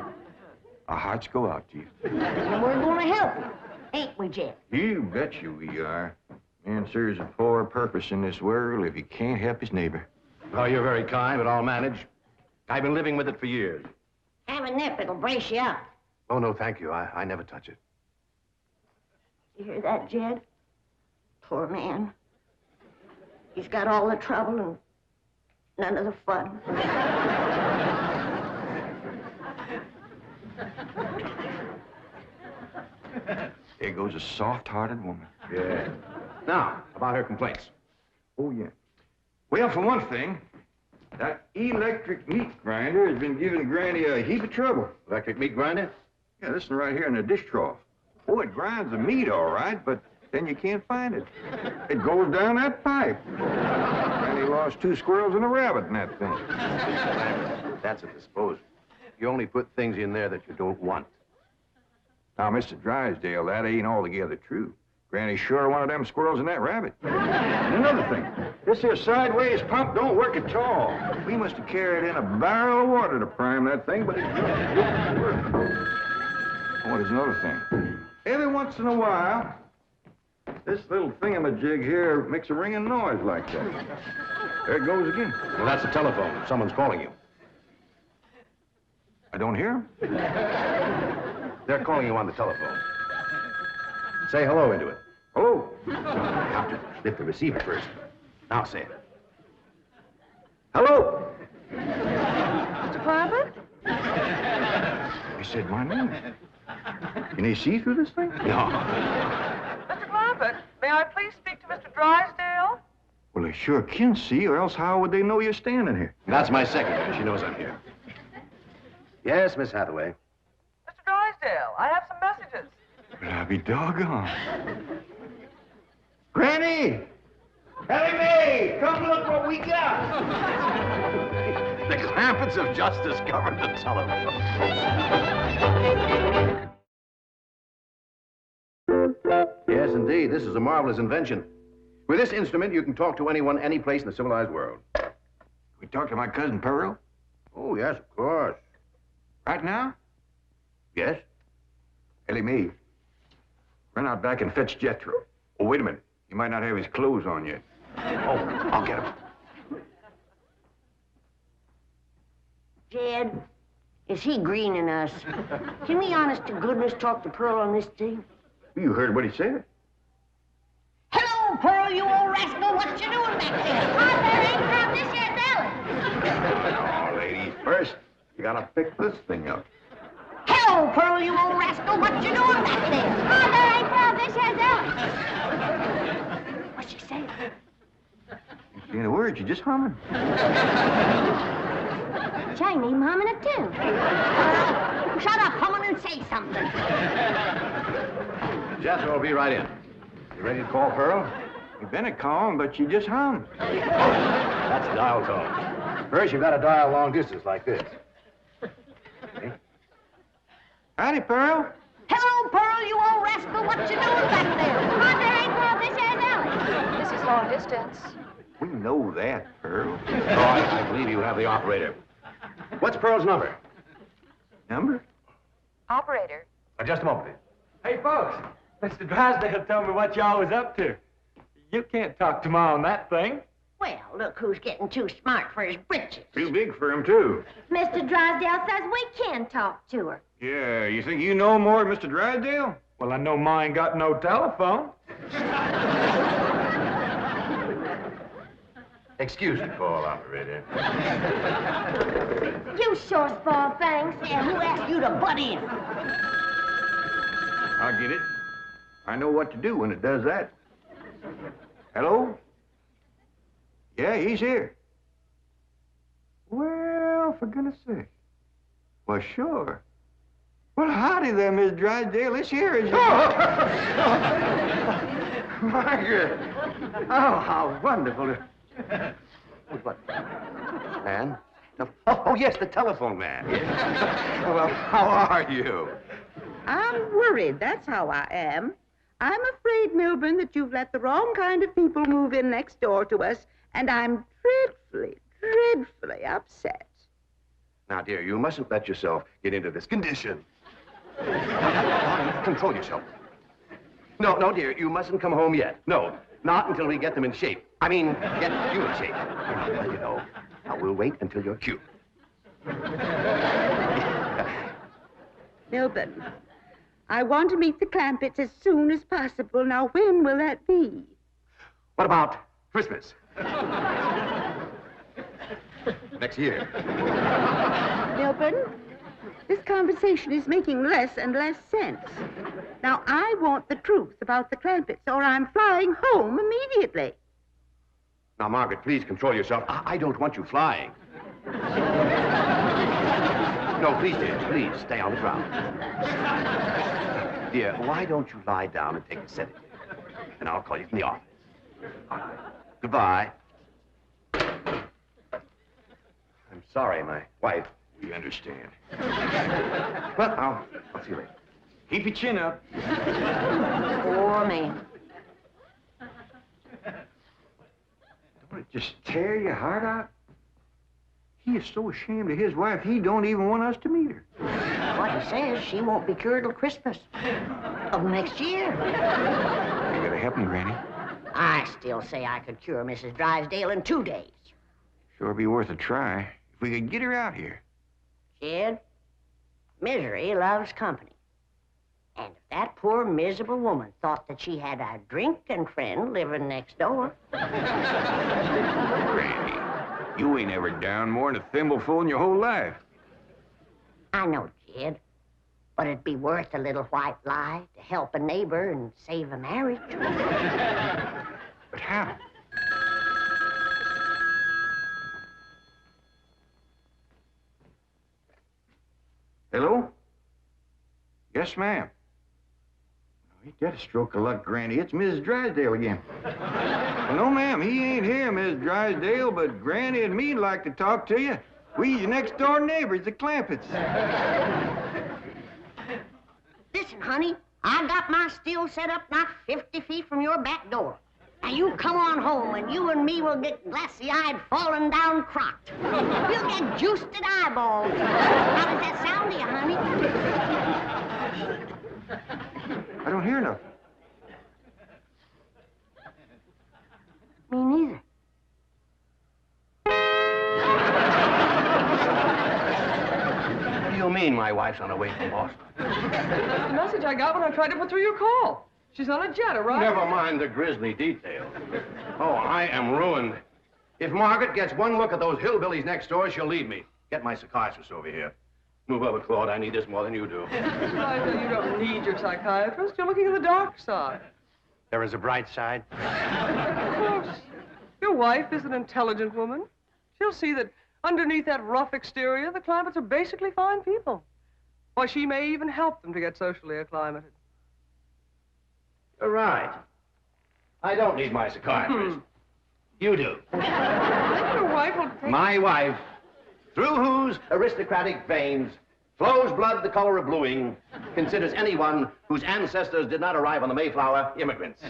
Our hearts go out to you. And we're going to help you, ain't we, Jed? You bet you we are. Man serves a poor purpose in this world if he can't help his neighbor. Oh, you're very kind, but I'll manage. I've been living with it for years. Have a nip, it'll brace you up. Oh, no, thank you. I never touch it. You hear that, Jed? Poor man. He's got all the trouble and none of the fun. There goes a soft-hearted woman. Yeah. Now, about her complaints. Oh, yeah. Well, for one thing, that electric meat grinder has been giving Granny a heap of trouble. Electric meat grinder? Yeah, this one right here in the dish trough. Oh, it grinds the meat all right, but then you can't find it. It goes down that pipe. Granny lost 2 squirrels and a rabbit in that thing. That's a disposal. You only put things in there that you don't want. Now, Mr. Drysdale, that ain't altogether true. Granny sure wanted them squirrels and that rabbit. And another thing, this here sideways pump don't work at all. We must have carried in a barrel of water to prime that thing, but it didn't work. Oh, there's another thing. Every once in a while, this little thingamajig here makes a ringing noise like that. There it goes again. Well, that's the telephone. Someone's calling you. I don't hear him. They're calling you on the telephone. Say hello into it. Hello. You have to lift the receiver first. Now say it. Hello. Mr. Clampett? He said my name. Can he see through this thing? No. Mr. Clampett, may I please speak to Mr. Drysdale? Well, they sure can see, or else how would they know you're standing here? That's my secretary. She knows I'm here. Yes, Miss Hathaway. Mr. Drysdale, I have some messages. Well, I'll be doggone. Granny! Ellie Mae! Come look what we got! The Clampetts have just discovered the telephone. Yes, indeed. This is a marvelous invention. With this instrument, you can talk to anyone, any place in the civilized world. We talk to my cousin Pearl? Oh, yes, of course. Right now? Yes? Ellie Mae, run out back and fetch Jethro. Oh, wait a minute. He might not have his clothes on yet. Oh, I'll get him. Jed, is he greening us? Can we honest to goodness talk to Pearl on this thing? You heard what he said. Hello, Pearl, you old rascal. What you doing back there? Oh, there ain't from this here's Ellen. Oh, ladies, first, you gotta pick this thing up. Hello, Pearl, you old rascal. What you doing back there? Oh, there ain't from this here's Ellen. What's she saying? You saying a word, you're just humming. Chinese humming it too. Shut up, humming, and say something. Jethro will be right in. You ready to call Pearl? You've been a calm, but you just hummed. That's dial tone. First, you've got to dial long distance like this. Okay. Howdy, Pearl. Hello, Pearl, you old rascal. What you doing back there? Oh, there ain't from this here's Ellen. This is long distance. We know that, Pearl. Oh, I believe you have the operator. What's Pearl's number? Number? Operator. Just a moment. Hey, folks, Mr. Drysdale told me what y'all was up to. You can't talk to Ma on that thing. Well, look who's getting too smart for his britches. Too big for him, too. Mr. Drysdale says we can talk to her. Yeah, you think you know more than Mr. Drysdale? Well, I know Ma ain't got no telephone. Excuse me, call operator. You sure spoil things. And who asked you to butt in? I'll get it. I know what to do when it does that. Hello? Yeah, he's here. Well, for goodness sake. Well, sure. Well, howdy there, Miss Drysdale. This here is... Margaret! Oh, how wonderful. What? Man? Oh, yes, the telephone man. Well, how are you? I'm worried, that's how I am. I'm afraid, Milburn, that you've let the wrong kind of people move in next door to us, and I'm dreadfully upset. Now, dear, you mustn't let yourself get into this condition. Darling, control yourself. No, no, dear, you mustn't come home yet. No, not until we get them in shape. I mean, get you in shape. I'll let you know. Now, we'll wait until you're cute. Milburn, I want to meet the Clampetts as soon as possible. Now, when will that be? What about Christmas? Next year. Milburn, this conversation is making less and less sense. Now, I want the truth about the Clampetts, or I'm flying home immediately. Now, Margaret, please control yourself. I don't want you flying. No, please, dear, please, stay on the ground. Dear, why don't you lie down and take a sedative? And I'll call you from the office. All right. Goodbye. I'm sorry, my wife. We understand. Well, I'll see you later. Keep your chin up. Poor man. Don't it just tear your heart out? He is so ashamed of his wife, he don't even want us to meet her. What he says, she won't be cured till Christmas of next year. You gotta help him, Granny. I still say I could cure Mrs. Drysdale in 2 days. Sure be worth a try if we could get her out here. Kid, misery loves company. And if that poor, miserable woman thought that she had a drinking friend living next door... Granny, you ain't ever down more than a thimbleful in your whole life. I know, kid. But it'd be worth a little white lie to help a neighbor and save a marriage. But how? Hello? Yes, ma'am. Ain't that a stroke of luck, Granny? It's Mrs. Drysdale again. Well, no, ma'am, he ain't here, Miss Drysdale, but Granny and me'd like to talk to you. We your next-door neighbors, the Clampetts. Listen, honey, I got my still set up not 50 feet from your back door. Now, you come on home, and you and me will get glassy-eyed, falling down crocked. We'll get juiced at eyeballs. How does that sound to you, honey? I don't hear nothing. Me neither. What do you mean my wife's on her way from Boston? That's the message I got when I tried to put through your call. She's on a jet, right? Never mind the grisly details. Oh, I am ruined. If Margaret gets one look at those hillbillies next door, she'll leave me. Get my psychiatrist over here. Move over, Claude. I need this more than you do. You don't need your psychiatrist. You're looking at the dark side. There is a bright side. Of course. Your wife is an intelligent woman. She'll see that underneath that rough exterior, the Clampetts are basically fine people. Why, she may even help them to get socially acclimated. You're right. I don't need my psychiatrist. You do. Your wife will take... My wife, through whose aristocratic veins flows blood the color of bluing, considers anyone whose ancestors did not arrive on the Mayflower immigrants.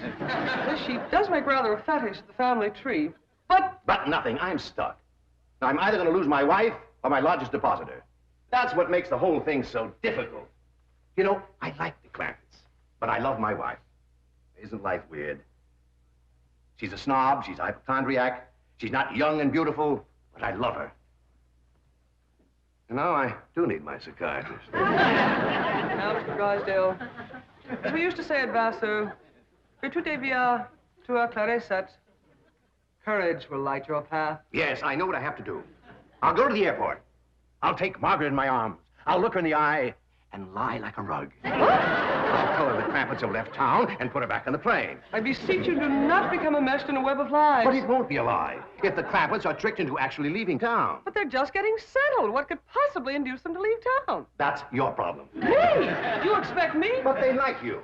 She does make rather a fetish of the family tree, but... But nothing. I'm stuck. I'm either going to lose my wife or my largest depositor. That's what makes the whole thing so difficult. You know, I like the Clampetts, but I love my wife. Isn't life weird? She's a snob, she's a hypochondriac, she's not young and beautiful, but I love her. And now I do need my psychiatrist. Now, Mr. Drysdale, as we used to say at Vassar, tout est bien, tout est clair. Courage will light your path. Yes, I know what I have to do. I'll go to the airport. I'll take Margaret in my arms. I'll look her in the eye and lie like a rug. I'll tell her the Clampetts have left town and put her back on the plane. I beseech you, do not become enmeshed in a web of lies. But it won't be a lie if the Clampetts are tricked into actually leaving town. But they're just getting settled. What could possibly induce them to leave town? That's your problem. Me? You expect me? But they like you.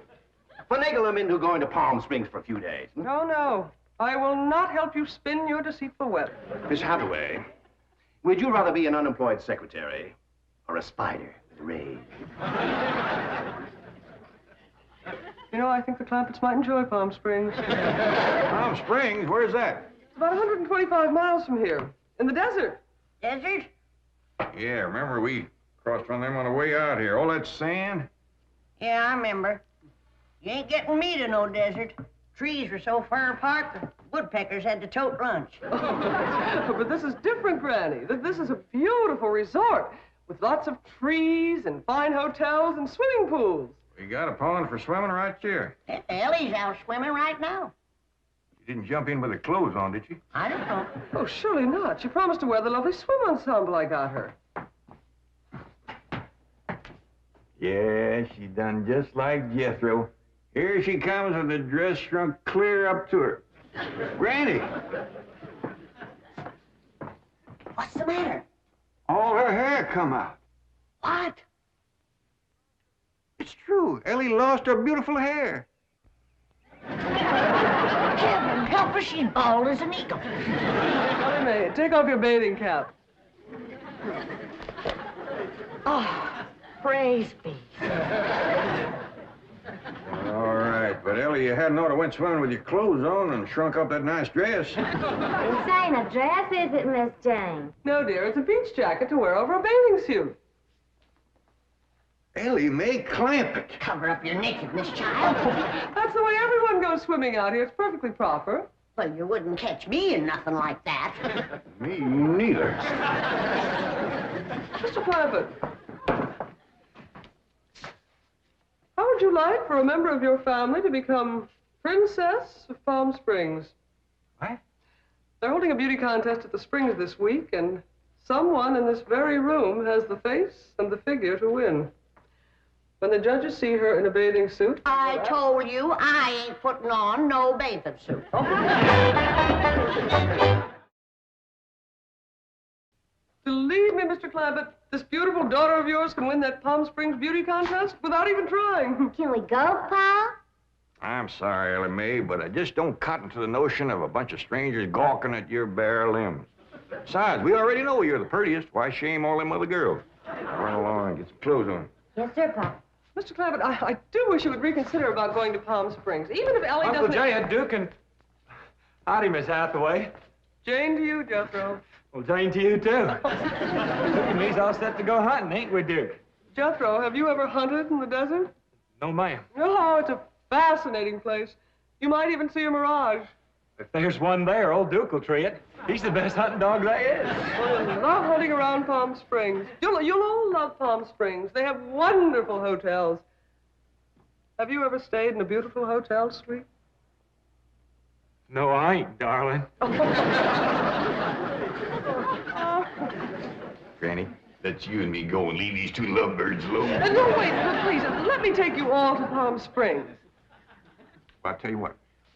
Finagle them into going to Palm Springs for a few days. No, no. I will not help you spin your deceitful web. Miss Hathaway, would you rather be an unemployed secretary or a spider with a rage? You know, I think the Clampetts might enjoy Palm Springs. Palm Springs? Where's that? It's about 125 miles from here. In the desert. Desert? Yeah, remember we crossed on them on the way out here. All that sand? Yeah, I remember. You ain't getting me to no desert. Trees were so far apart, the woodpeckers had to tote lunch. But this is different, Granny. This is a beautiful resort with lots of trees and fine hotels and swimming pools. We got a pond for swimming right here. Ellie's out swimming right now. You didn't jump in with her clothes on, did you? I don't know. Oh, surely not. She promised to wear the lovely swim ensemble I got her. Yeah, she done just like Jethro. Here she comes with the dress shrunk clear up to her. Granny! What's the matter? All her hair come out. What? It's true. Ellie lost her beautiful hair. Heaven help her, she's bald as an eagle. Ellie Mae, take off your bathing cap. Oh, praise be. All right, but Ellie, you hadn't ought to went swimming with your clothes on and shrunk up that nice dress. This ain't a dress, is it, Miss Jane? No, dear, it's a beach jacket to wear over a bathing suit. Ellie Mae, clamp it. Cover up your nakedness, child. That's the way everyone goes swimming out here. It's perfectly proper. Well, you wouldn't catch me in nothing like that. Me neither. Mr. Clampett, how would you like for a member of your family to become Princess of Palm Springs? What? They're holding a beauty contest at the Springs this week, and someone in this very room has the face and the figure to win. When the judges see her in a bathing suit... I told you I ain't putting on no bathing suit. Believe me, Mr. Clampett, this beautiful daughter of yours can win that Palm Springs beauty contest without even trying. Can we go, Pa? I'm sorry, Ellie Mae, but I just don't cotton to the notion of a bunch of strangers gawking at your bare limbs. Besides, we already know you're the prettiest. Why shame all them other girls? Run along and get some clothes on. Yes, sir, Pa. Mr. Clampett, I do wish you would reconsider about going to Palm Springs, even if Ellie Uncle doesn't... Jay, Duke, and... Howdy, Miss Hathaway. Jane to you, Jethro. Well, Jane to you, too. Duke and me's all set to go hunting, ain't we, Duke? Jethro, have you ever hunted in the desert? No, ma'am. Oh, it's a fascinating place. You might even see a mirage. If there's one there, old Duke will tree it. He's the best hunting dog there is. Well, you'll love hunting around Palm Springs. You'll all love Palm Springs. They have wonderful hotels. Have you ever stayed in a beautiful hotel suite? No, I ain't, darling. Granny, let's you and me go and leave these two lovebirds alone. No, wait, please, let me take you all to Palm Springs. I'll tell you what.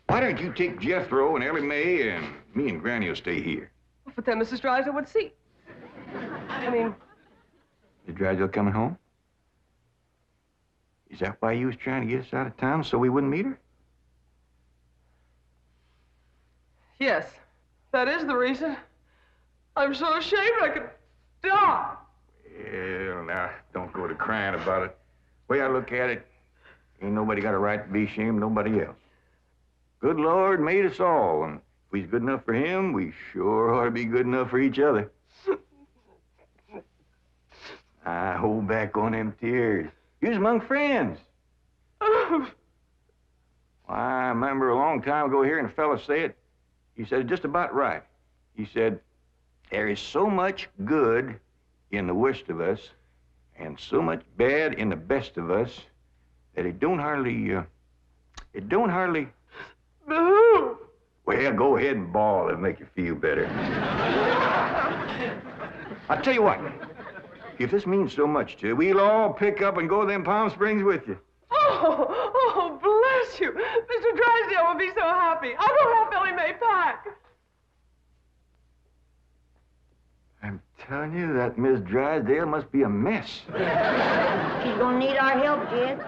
Why don't you take Jethro and Ellie Mae, and me and Granny will stay here. But then Mrs. Dreiser would see. I mean... Is Drysdale coming home? Is that why you was trying to get us out of town, so we wouldn't meet her? Yes, that is the reason. I'm so ashamed I could die. Well, now, don't go to crying about it. The way I look at it, ain't nobody got a right to be ashamed of nobody else. Good Lord made us all, and if we's good enough for him, we sure ought to be good enough for each other. I hold back on them tears. You's among friends. Why, I remember a long time ago hearing a fella say it. He said it just about right. He said, there is so much good in the worst of us and so much bad in the best of us that it don't hardly... Boo! Well, go ahead and bawl. It'll make you feel better. I'll tell you what. If this means so much to you, we'll all pick up and go to them Palm Springs with you. Oh, bless you. Mr. Drysdale will be so happy. I'll go help Ellie Mae pack. I'm telling you, that Miss Drysdale must be a mess. She's gonna need our help, Jed.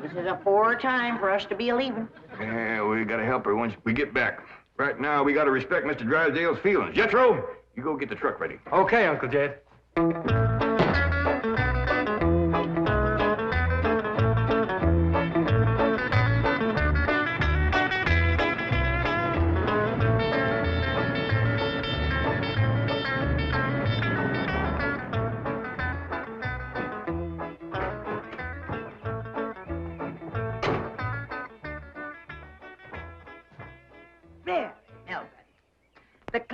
This is a poor time for us to be a-leaving. Yeah, we gotta help her once we get back. Right now, we gotta respect Mr. Drysdale's feelings. Jethro, you go get the truck ready. Okay, Uncle Jed.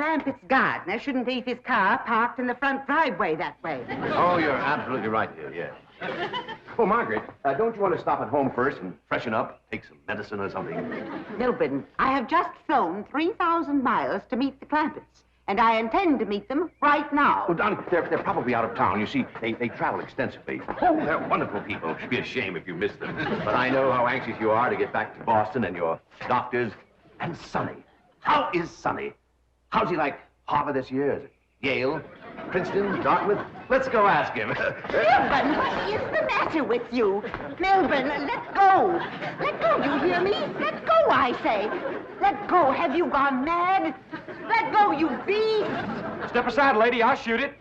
Clampett's gardener shouldn't leave his car parked in the front driveway that way. Oh, you're absolutely right, dear, yes. Well, Margaret, don't you want to stop at home first and freshen up, take some medicine or something? Milburn, I have just flown 3,000 miles to meet the Clampetts, and I intend to meet them right now. Well, Don, they're probably out of town. You see, they travel extensively. Oh, they're wonderful people. It'd be a shame if you missed them. But I know how anxious you are to get back to Boston and your doctors. And Sonny. How is Sonny? How's he like Harvard this year? Is it Yale? Princeton? Dartmouth? Let's go ask him. Milburn, what is the matter with you? Milburn, let go. Let go, you hear me? Let go, I say. Let go. Have you gone mad? Let go, you beast. Step aside, lady. I'll shoot it.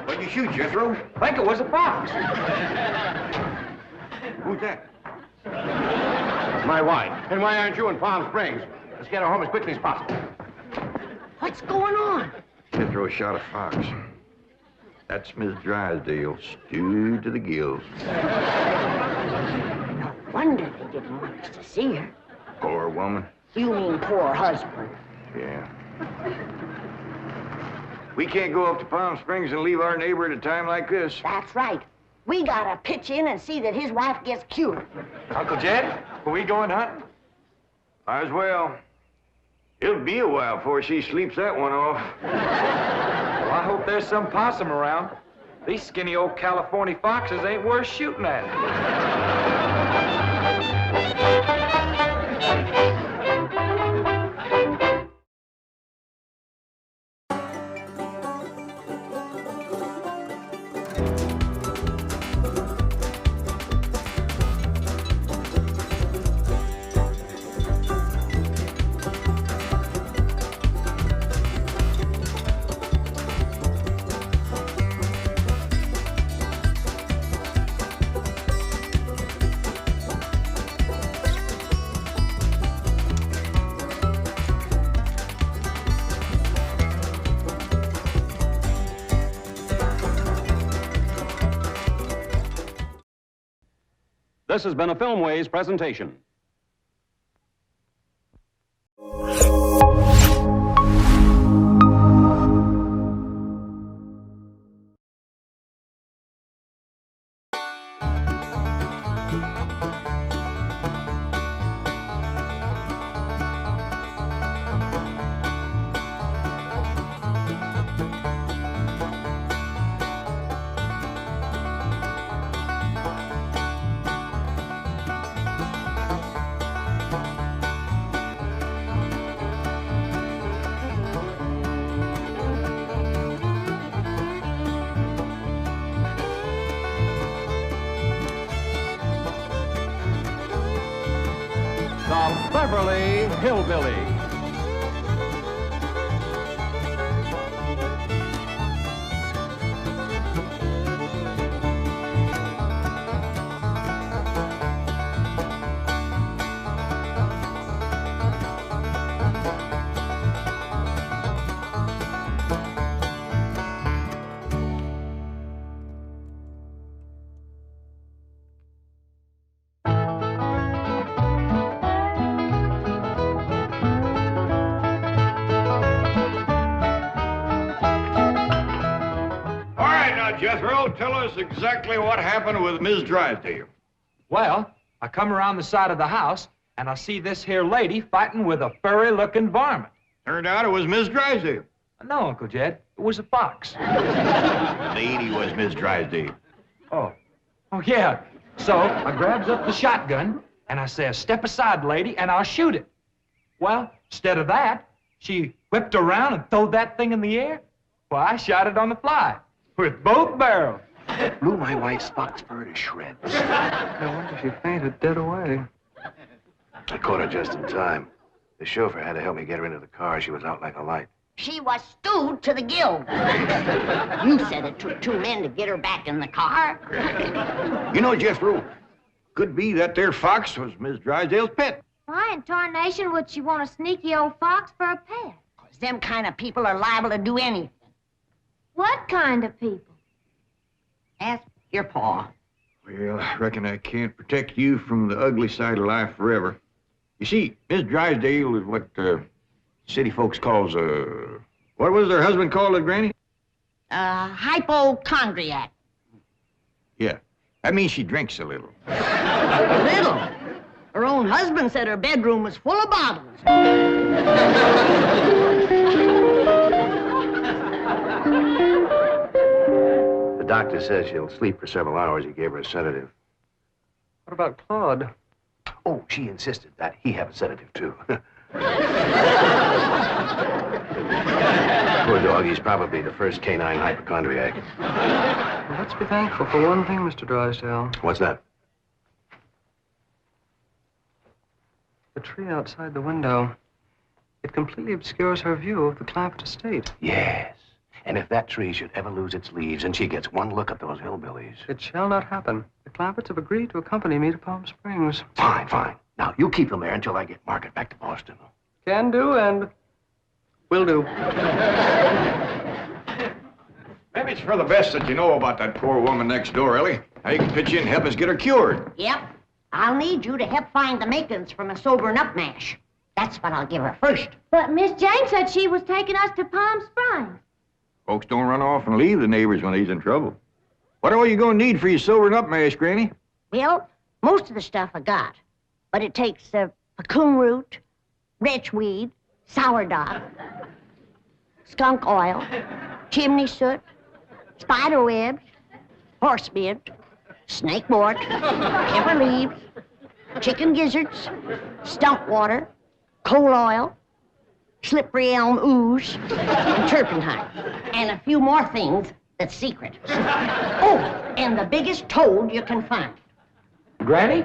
What'd you shoot, Jethro? I think it was a fox. Who's that? My wife. And why aren't you in Palm Springs? Let's get her home as quickly as possible. What's going on? Jethro shot a fox. That's Miss Drysdale, stewed to the gills. No wonder they didn't want us to see her. Poor woman. You mean poor husband. Yeah. We can't go up to Palm Springs and leave our neighbor at a time like this. That's right. We gotta pitch in and see that his wife gets cured. Uncle Jed, are we going hunting? Might as well. It'll be a while before she sleeps that one off. Well, I hope there's some possum around. These skinny old California foxes ain't worth shooting at. This has been a Filmways presentation. The Beverly Hillbillies. Jethro, tell us exactly what happened with Miss Drysdale. Well, I come around the side of the house, and I see this here lady fighting with a furry-looking varmint. Turned out it was Miss Drysdale. No, Uncle Jed, it was a fox. The lady was Miss Drysdale. Oh, yeah. So I grabs up the shotgun, and I says, step aside, lady, and I'll shoot it. Well, instead of that, she whipped around and throwed that thing in the air. Well, I shot it on the fly. With both barrels. Blew my wife's fox fur to shreds. No wonder she fainted dead away. I caught her just in time. The chauffeur had to help me get her into the car. She was out like a light. She was stewed to the gills. You said it took 2 men to get her back in the car. You know, Jethro, could be that there fox was Miss Drysdale's pet. Why in tarnation would she want a sneaky old fox for a pet? 'Cause them kind of people are liable to do anything. What kind of people? Ask your pa. Well, I reckon I can't protect you from the ugly side of life forever. You see, Miss Drysdale is what city folks calls what was her husband called it, Granny? Hypochondriac. Yeah, that means she drinks a little. Little. Her own husband said her bedroom was full of bottles. The doctor says she'll sleep for several hours. He gave her a sedative. What about Claude? Oh, she insisted that he have a sedative, too. Poor dog, he's probably the first canine hypochondriac. Well, let's be thankful for one thing, Mr. Drysdale. What's that? The tree outside the window. It completely obscures her view of the Clampett estate. Yes. And if that tree should ever lose its leaves and she gets one look at those hillbillies... It shall not happen. The Clampetts have agreed to accompany me to Palm Springs. Fine, fine. Now, you keep them there until I get Margaret back to Boston. Can do and will do. Maybe it's for the best that you know about that poor woman next door, Ellie. Now you can pitch in and help us get her cured. Yep. I'll need you to help find the makings from a sobering up mash. That's what I'll give her first. But Miss Jane said she was taking us to Palm Springs. Folks don't run off and leave the neighbors when he's in trouble. What all you gonna need for your sobering up mash, Granny? Well, most of the stuff I got. But it takes pecan root, wretchweed, sourdough, skunk oil, chimney soot, spider webs, horse mint, snake wort, pepper leaves, chicken gizzards, stump water, coal oil, slippery elm ooze, and turpentine, and a few more things that's secret. Oh, and the biggest toad you can find. Granny,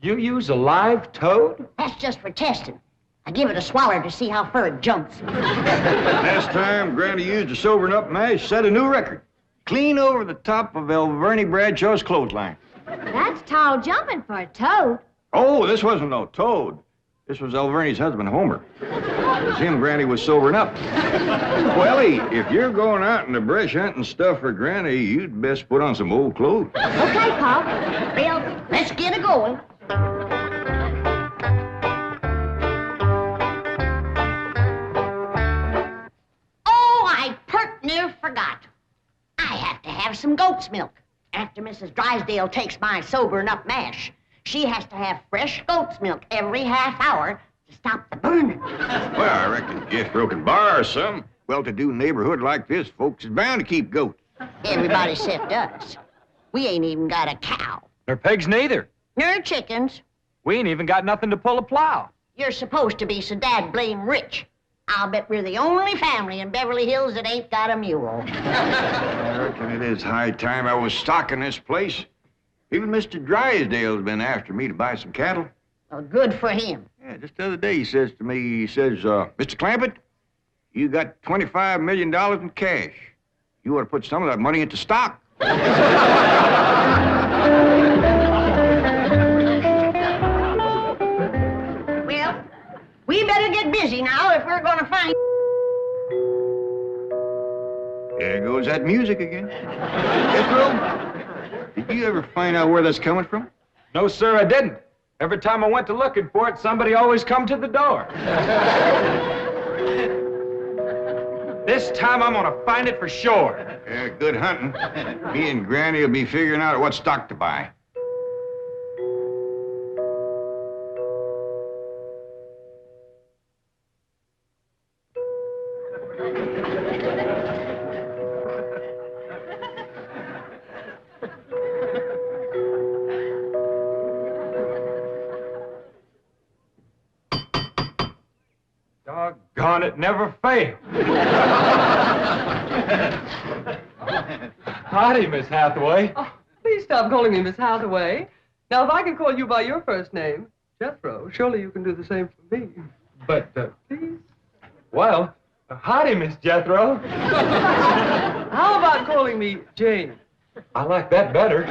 you use a live toad? That's just for testing. I give it a swaller to see how far it jumps. Last time Granny used a sobering up mash, set a new record. Clean over the top of Vernie Bradshaw's clothesline. That's tall jumping for a toad. Oh, this wasn't no toad. This was Vernie's husband, Homer. It was him Granny was sobering up. Well, if you're going out in the brush hunting stuff for Granny, you'd best put on some old clothes. Okay, Pop. Well, let's get it going. Oh, I pert near forgot. I have to have some goat's milk. After Mrs. Drysdale takes my sobering up mash, she has to have fresh goat's milk every half hour to stop the burning. Well, I reckon Jethro can borrow some. Well-to-do neighborhood like this, folks is bound to keep goats. Everybody except us. We ain't even got a cow. Nor pigs neither. Nor chickens. We ain't even got nothing to pull a plow. You're supposed to be so dad blame rich. I'll bet we're the only family in Beverly Hills that ain't got a mule. I reckon it is high time I was stocking this place. Even Mr. Drysdale's been after me to buy some cattle. Well, good for him. Yeah, just the other day he says to me, Mr. Clampett, you got $25 million in cash. You ought to put some of that money into stock. Well, we better get busy now if we're going to find... There goes that music again. Jethro, did you ever find out where that's coming from? No, sir, I didn't. Every time I went to looking for it, somebody always come to the door. This time I'm gonna find it for sure. Yeah, good hunting. Me and Granny will be figuring out what stock to buy. Doggone it, never failed. Howdy, Miss Hathaway. Oh, please stop calling me Miss Hathaway. Now, if I can call you by your first name, Jethro, surely you can do the same for me. But, please? Well, howdy, Miss Jethro. How about calling me Jane? I like that better.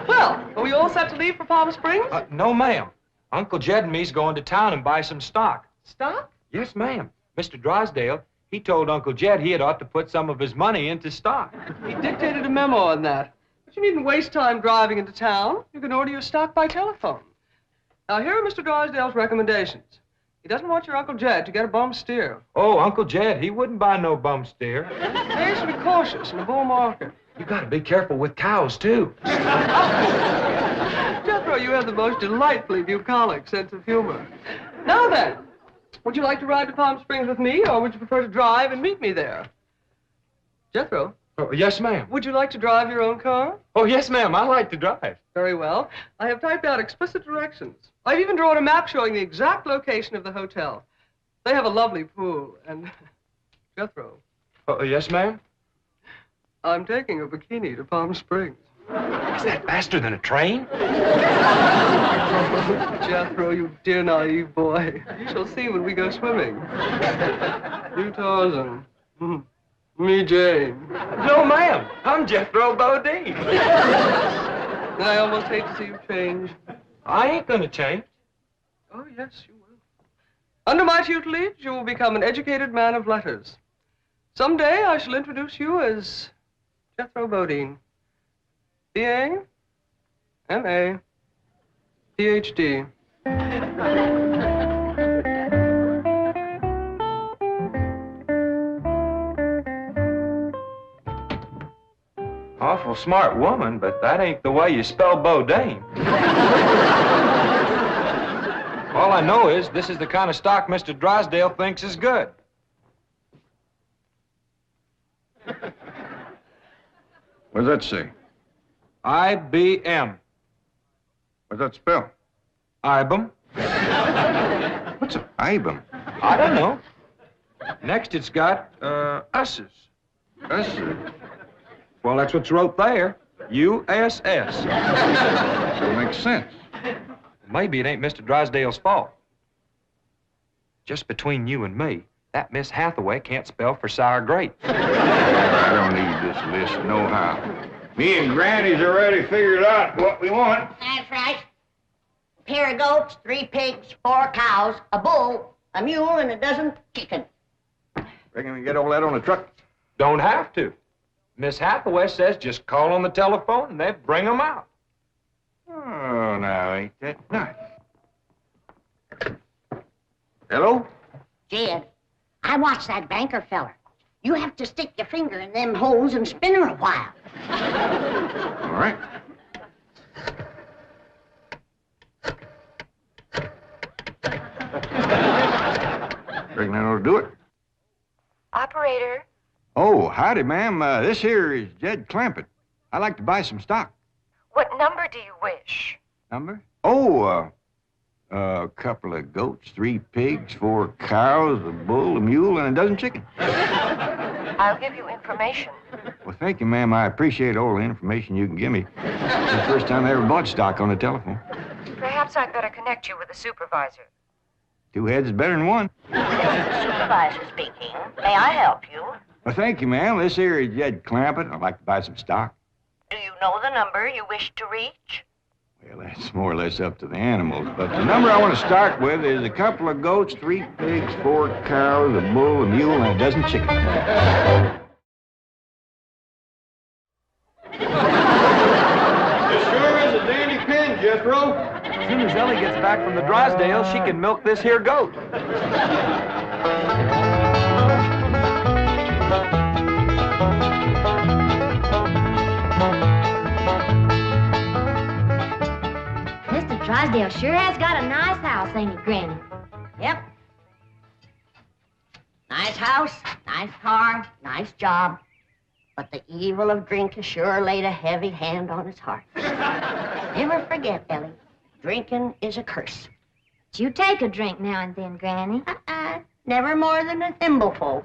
Well, are we all set to leave for Palm Springs? No, ma'am. Uncle Jed and me's going to town and buy some stock. Stock? Yes, ma'am. Mr. Drysdale, he told Uncle Jed he had ought to put some of his money into stock. He dictated a memo on that. But you needn't waste time driving into town. You can order your stock by telephone. Now, here are Mr. Drysdale's recommendations. He doesn't want your Uncle Jed to get a bum steer. Oh, Uncle Jed, he wouldn't buy no bum steer. He should be cautious in a bull market. You gotta be careful with cows, too. Jethro, you have the most delightfully bucolic sense of humor. Now then, would you like to ride to Palm Springs with me, or would you prefer to drive and meet me there? Jethro? Oh, yes, ma'am. Would you like to drive your own car? Oh, yes, ma'am. I like to drive. Very well. I have typed out explicit directions. I've even drawn a map showing the exact location of the hotel. They have a lovely pool, and... Jethro. Oh, yes, ma'am. I'm taking a bikini to Palm Springs. Is that faster than a train? Jethro, you dear naive boy. You shall see when we go swimming. You Tarzan. Me Jane. No, ma'am. I'm Jethro Bodine. I almost hate to see you change. I ain't gonna change. Oh, yes, you will. Under my tutelage, you will become an educated man of letters. Someday I shall introduce you as Jethro Bodine. B.A., M.A., Ph.D. Awful smart woman, but that ain't the way you spell Bodine. All I know is this is the kind of stock Mr. Drysdale thinks is good. What does that say? IBM. What's that spell? IBM. What's an IBM? I don't know. Next it's got, Us's. Us's? Well, that's what's wrote there. U-S-S. That makes sense. Maybe it ain't Mr. Drysdale's fault. Just between you and me, that Miss Hathaway can't spell for sour grape. I don't need this list nohow. Me and Granny's already figured out what we want. That's right. A pair of goats, 3 pigs, 4 cows, a bull, a mule, and a dozen chickens. Reckon we can get all that on a truck? Don't have to. Miss Hathaway says just call on the telephone and they bring 'em out. Oh, now, ain't that nice? Hello? Jed, I watched that banker feller. You have to stick your finger in them holes and spin her a while. All right. Reckon that ought to do it. Operator. Oh, howdy, ma'am. This here is Jed Clampett. I'd like to buy some stock. What number do you wish? Number? Oh, a couple of goats, 3 pigs, 4 cows, a bull, a mule, and a dozen chickens. I'll give you information. Well, thank you, ma'am. I appreciate all the information you can give me. It's the first time I ever bought stock on the telephone. Perhaps I'd better connect you with the supervisor. 2 heads is better than 1. Supervisor speaking. May I help you? Well, thank you, ma'am. This here is Jed Clampett. I'd like to buy some stock. Do you know the number you wish to reach? Well, that's more or less up to the animals. But the number I want to start with is a couple of goats, 3 pigs, 4 cows, a bull, a mule, and a dozen chickens. This sure is a dandy pin, Jethro. As soon as Ellie gets back from the Drysdale, she can milk this here goat. Mr. Drysdale sure has got a nice house, ain't he, Granny? Yep. Nice house, nice car, nice job. But the evil of drink has sure laid a heavy hand on his heart. Never forget, Ellie, drinking is a curse. But you take a drink now and then, Granny. Never more than a thimbleful.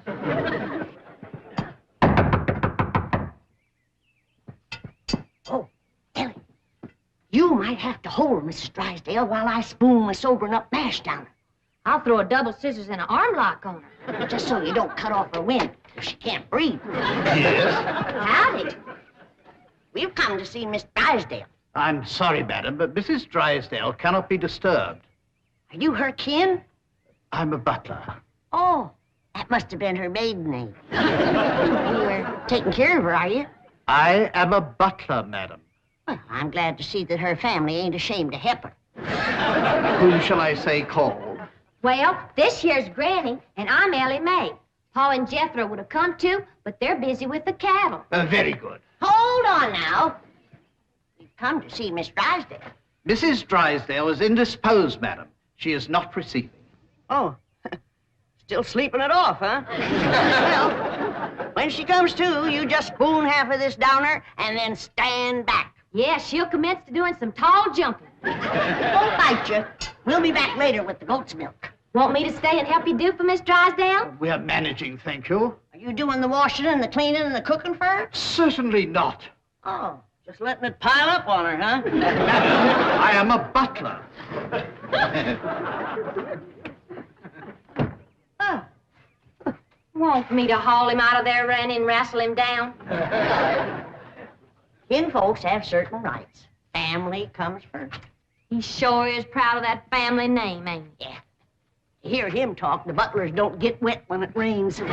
Oh, Ellie, you might have to hold Mrs. Drysdale while I spoon my sobering up mash down her. I'll throw a double scissors and an arm lock on her. Just so you don't cut off her wind if she can't breathe. Yes? Howdy. We've come to see Miss Drysdale. I'm sorry, madam, but Mrs. Drysdale cannot be disturbed. Are you her kin? I'm a butler. Oh, that must have been her maiden name. You were taking care of her, are you? I am a butler, madam. Well, I'm glad to see that her family ain't ashamed to help her. Whom shall I say called? Well, this here's Granny, and I'm Ellie Mae. Pa and Jethro would have come too, but they're busy with the cattle. Very good. Hold on now. We've come to see Miss Drysdale. Mrs. Drysdale is indisposed, madam. She is not receiving. Oh, still sleeping it off, huh? Well, when she comes to, you just spoon half of this down her and then stand back. Yeah, she'll commence to doing some tall jumping. Don't bite you. We'll be back later with the goat's milk. Want me to stay and help you do for Miss Drysdale? We are managing, thank you. Are you doing the washing and the cleaning and the cooking for her? Certainly not. Oh, just letting it pile up on her, huh? I am a butler. Want me to haul him out of there, Randy, and wrestle him down? Kin folks have certain rights. Family comes first. He sure is proud of that family name, ain't he? Yeah. To hear him talk, the butlers don't get wet when it rains. Did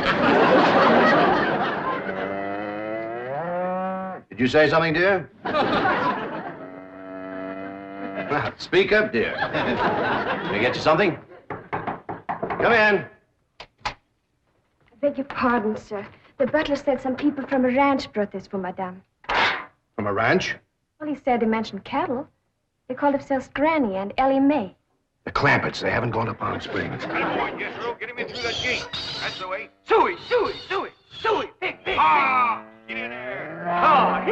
you say something, dear? Well, speak up, dear. Can I get you something? Come in. I beg your pardon, sir. The butler said some people from a ranch brought this for Madame. From a ranch? Well, he said they mentioned cattle. They called themselves Granny and Ellie Mae. The Clampetts. They haven't gone to Palm Springs. Get him in through that gate. That's the way. Suey, pig, pig. Ah! Get in there.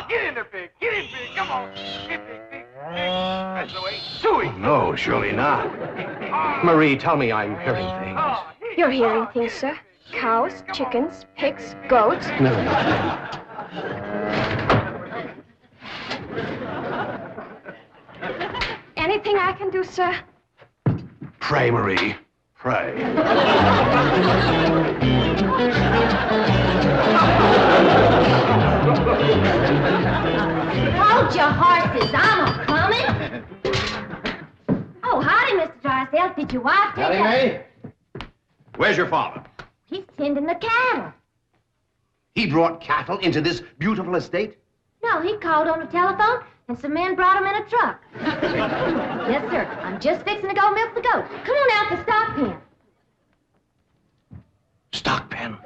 Get in there, pig. Get in, pig. Come on. Get pig. That's the way. Suey. No, surely not. Marie, tell me I'm hearing things. You're hearing things, sir. Cows, chickens, pigs, goats. No. Anything I can do, sir? Pray, Marie. Pray. Hold your horses. I'm a-coming. Oh, howdy, Mr. Drysdale. Did your wife take Ellie Mae? Where's your father? He's tending the cattle. He brought cattle into this beautiful estate? No, he called on the telephone, and some men brought him in a truck. Yes, sir. I'm just fixing to go milk the goat. Come on out to stock pen. Stock pen?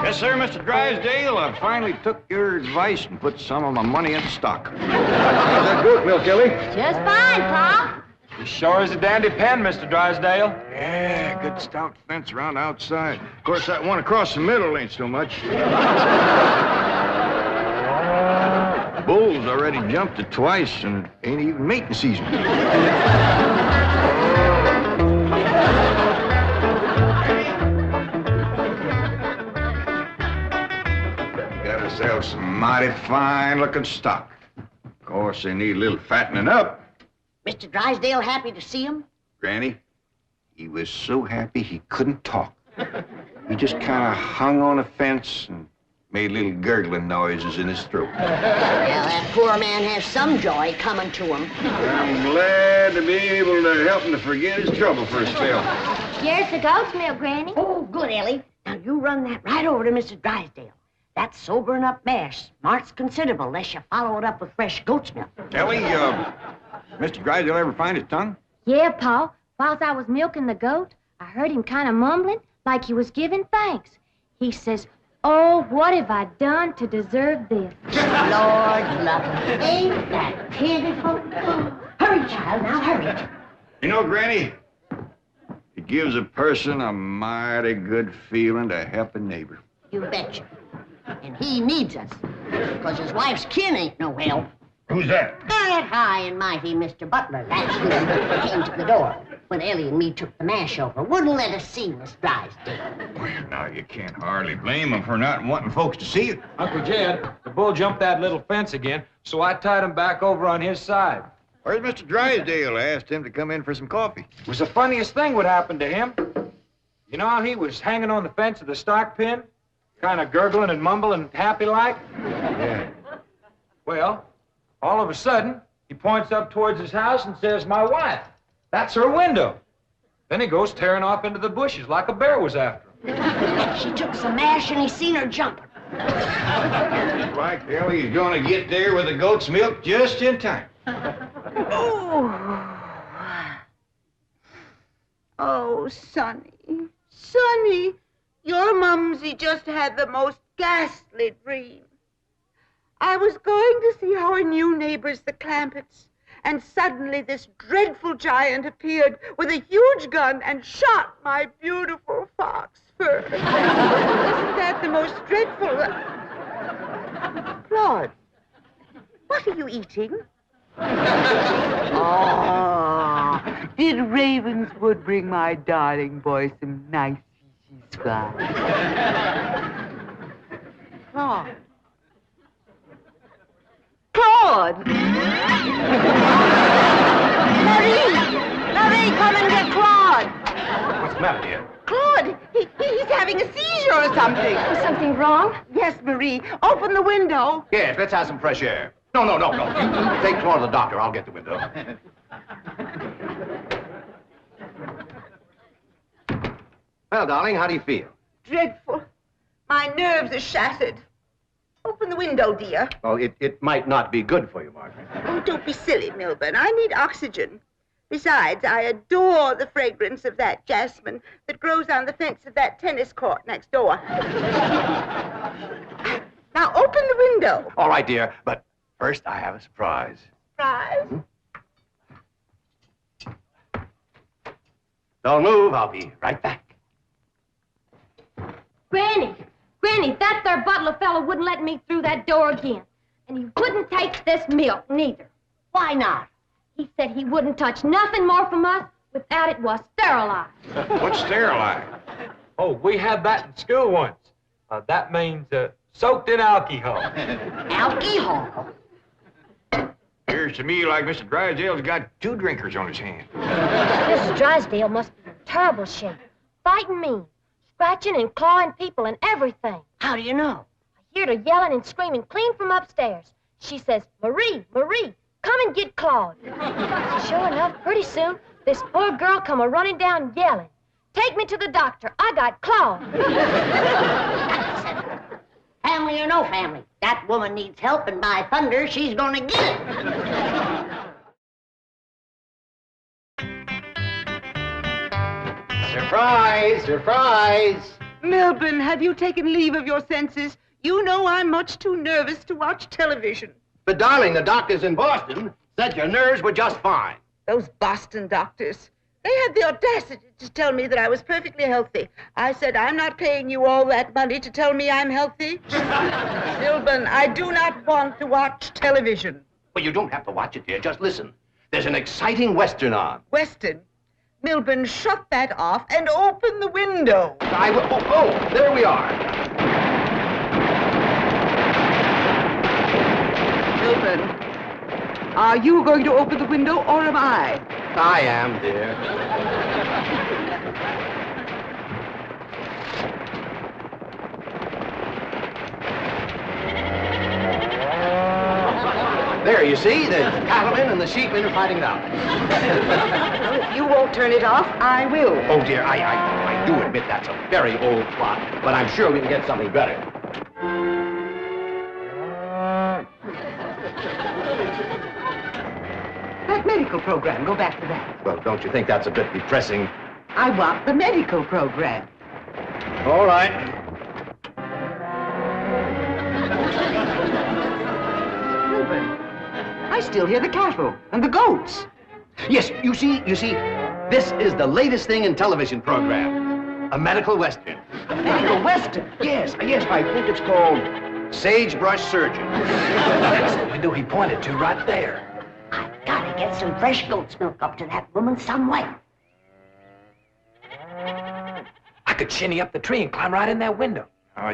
Yes, sir, Mr. Drysdale. I finally took your advice and put some of my money into stock. How's that goat milk, Ellie? Just fine, Pa. He sure is a dandy pen, Mr. Drysdale. Yeah, good stout fence around outside. Of course, that one across the middle ain't so much. Bulls already jumped it twice and ain't even mating season. Got ourselves some mighty fine-looking stock. Of course, they need a little fattening up. Mr. Drysdale happy to see him? Granny, he was so happy he couldn't talk. He just kind of hung on a fence and made little gurgling noises in his throat. Well, that poor man has some joy coming to him. I'm glad to be able to help him to forget his trouble for a spell. Here's the goat's milk, Granny. Oh, good, Ellie. Now, you run that right over to Mr. Drysdale. That's sobering up mash. Smart's considerable, unless you follow it up with fresh goat's milk. Ellie, Mr. Drysdale ever find his tongue? Yeah, Pa. Whilst I was milking the goat, I heard him kind of mumbling like he was giving thanks. He says, "Oh, what have I done to deserve this?" Lord love him. Ain't that pitiful? Hurry, child, now hurry. You know, Granny, it gives a person a mighty good feeling to help a neighbor. You betcha. And he needs us, because his wife's kin ain't no help. Who's that? That high and mighty Mr. Butler. That's who came to the door when Ellie and me took the mash over. Wouldn't let us see Miss Drysdale. Now, you can't hardly blame him for not wanting folks to see it. Uncle Jed, the bull jumped that little fence again, so I tied him back over on his side. Where's Mr. Drysdale? I asked him to come in for some coffee. It was the funniest thing what happened to him. You know how he was hanging on the fence of the stock pen, kind of gurgling and mumbling happy-like? Yeah. Well, all of a sudden, he He points up towards his house and says, "My wife. That's her window." Then he goes tearing off into the bushes like a bear was after him. She took some mash and he seen her jumping. Right, Ellie, he's gonna get there with the goat's milk just in time. Oh, Sonny, Sonny, your mumsy just had the most ghastly dream. I was going to see our new neighbors, the Clampetts, and suddenly this dreadful giant appeared with a huge gun and shot my beautiful fox fur. Isn't that the most dreadful... Claude, what are you eating? Oh, did Ravenswood bring my darling boy some nice scraps? Claude. Claude! Marie! Marie, come and get Claude! What's the matter, dear? Claude, he's having a seizure or something. Is something wrong? Yes, Marie. Open the window. Yes, let's have some fresh air. No. You take Claude to the doctor. I'll get the window. Well, darling, how do you feel? Dreadful. My nerves are shattered. Open the window, dear. Well, it might not be good for you, Margaret. Oh, don't be silly, Milburn. I need oxygen. Besides, I adore the fragrance of that jasmine that grows on the fence of that tennis court next door. Now, open the window. All right, dear, but first I have a surprise. Surprise? Don't move. I'll be right back. Granny, that there butler fella wouldn't let me through that door again. And he wouldn't take this milk, neither. Why not? He said he wouldn't touch nothing more from us without it was sterilized. What's sterilized? Oh, we had that in school once. That means soaked in alcohol. Alcohol? Appears to me like Mr. Drysdale's got two drinkers on his hands. Mrs. Drysdale must be in terrible shape. Fighting mean, scratching and clawing people and everything. How do you know? I heard her yelling and screaming clean from upstairs. She says, "Marie, Marie, come and get Claude." Sure enough, pretty soon, this poor girl come a-running down yelling, "Take me to the doctor. I got Claude." Family or no family, that woman needs help, and by thunder, she's gonna get it. Surprise! Surprise! Milburn, have you taken leave of your senses? You know I'm much too nervous to watch television. But, darling, the doctors in Boston said your nerves were just fine. Those Boston doctors. They had the audacity to tell me that I was perfectly healthy. I said, I'm not paying you all that money to tell me I'm healthy. Milburn, I do not want to watch television. Well, you don't have to watch it, dear. Just listen. There's an exciting Western on. Weston, Milburn, shut that off and open the window. I will. Oh, there we are. Milburn, are you going to open the window or am I? I am, dear. There, you see, the cattlemen and the sheepmen are fighting now. Well, if you won't turn it off, I will. Oh, dear, I do admit that's a very old plot, but I'm sure we can get something better. That medical program, go back to that. Well, don't you think that's a bit depressing? I want the medical program. All right. Milburn, I still hear the cattle and the goats. Yes, you see, this is the latest thing in television program. A medical western. A medical western? Yes, I think it's called Sagebrush Surgeon. That's the window he pointed to right there. Gotta get some fresh goat's milk up to that woman some way. I could shinny up the tree and climb right in that window.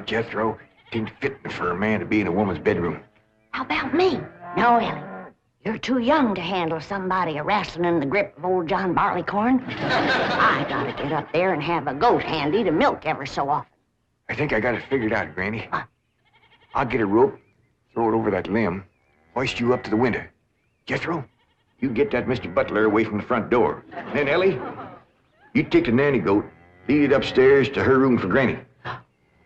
Jethro, it ain't fitting for a man to be in a woman's bedroom. How about me? No, Ellie. You're too young to handle somebody wrestling in the grip of old John Barleycorn. I gotta get up there and have a goat handy to milk ever so often. I think I got it figured out, Granny. I'll get a rope, throw it over that limb, hoist you up to the window. Jethro, you get that Mr. Butler away from the front door. Then, Ellie, you take the nanny goat, lead it upstairs to her room for Granny.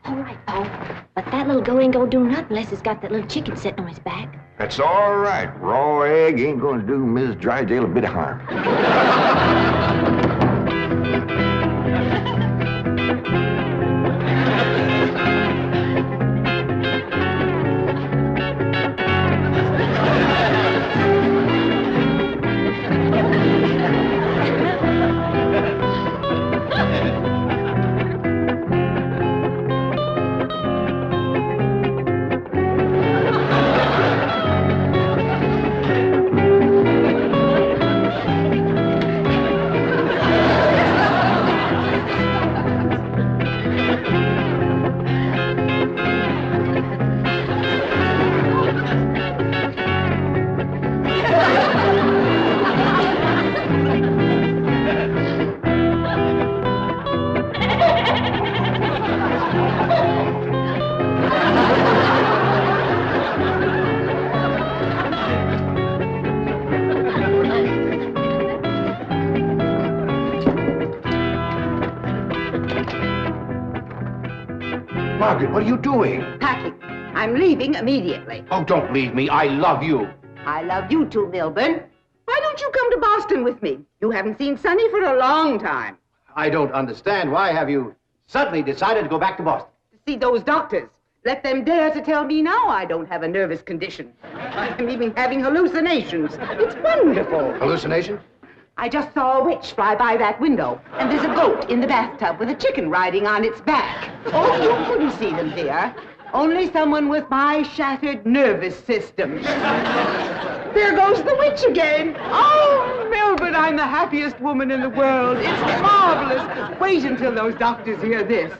All right, Pa. But that little goat ain't gonna do nothing unless it's got that little chicken sitting on his back. That's all right. Raw egg ain't going to do Mrs. Drysdale a bit of harm. Margaret, what are you doing? Packing. I'm leaving immediately. Oh, don't leave me. I love you. I love you too, Milburn. Why don't you come to Boston with me? You haven't seen Sonny for a long time. I don't understand. Why have you suddenly decided to go back to Boston? To see those doctors. Let them dare to tell me now I don't have a nervous condition. I'm even having hallucinations. It's wonderful. Hallucinations? I just saw a witch fly by that window, and there's a goat in the bathtub with a chicken riding on its back. Oh, you couldn't see them, dear. Only someone with my shattered nervous system. There goes the witch again. Oh, Milburn, I'm the happiest woman in the world. It's marvelous. Wait until those doctors hear this.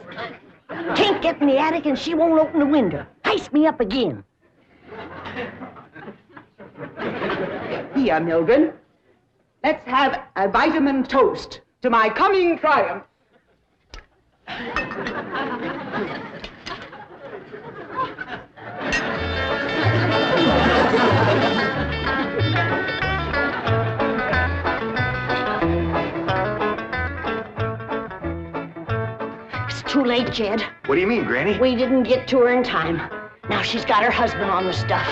Can't get in the attic and she won't open the window. Ice me up again. Here, Milburn. Let's have a vitamin toast to my coming triumph. It's too late, Jed. What do you mean, Granny? We didn't get to her in time. Now she's got her husband on the stuff.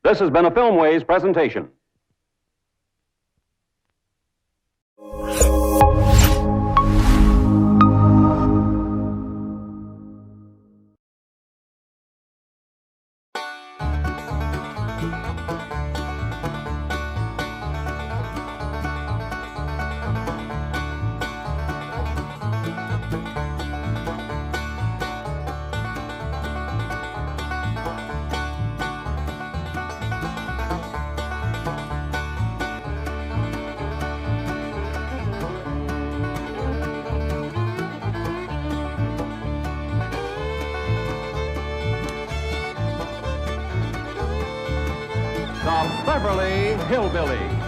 This has been a Filmways presentation. The Beverly Hillbillies.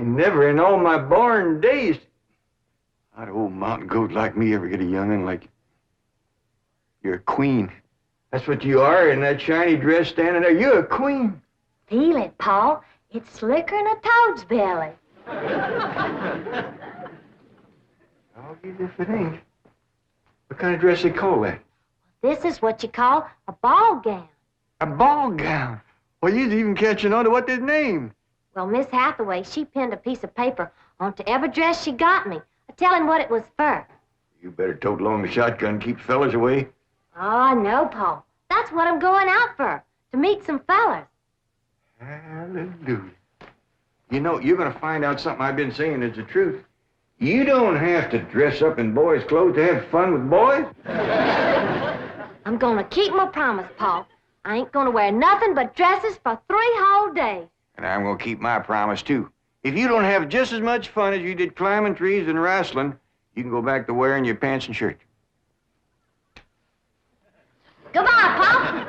ain't never in all my born days. How'd an old mountain goat like me ever get a young'un like you? You're a queen. That's what you are in that shiny dress standing there. You're a queen. Feel it, Paul. It's slicker than a toad's belly. I'll give you if it ain't. What kind of dress they call that? This is what you call a ball gown. A ball gown. Well, you's even catching on to what they're named. Well, Miss Hathaway, she pinned a piece of paper onto every dress she got me, telling what it was for. You better tote along the shotgun, keep fellas away. Oh, no, Paul. That's what I'm going out for, to meet some fellas. Hallelujah. You know, you're going to find out something I've been saying is the truth. You don't have to dress up in boys' clothes to have fun with boys. I'm going to keep my promise, Paul. I ain't going to wear nothing but dresses for 3 whole days. And I'm going to keep my promise, too. If you don't have just as much fun as you did climbing trees and wrestling, you can go back to wearing your pants and shirt. Goodbye, Paul.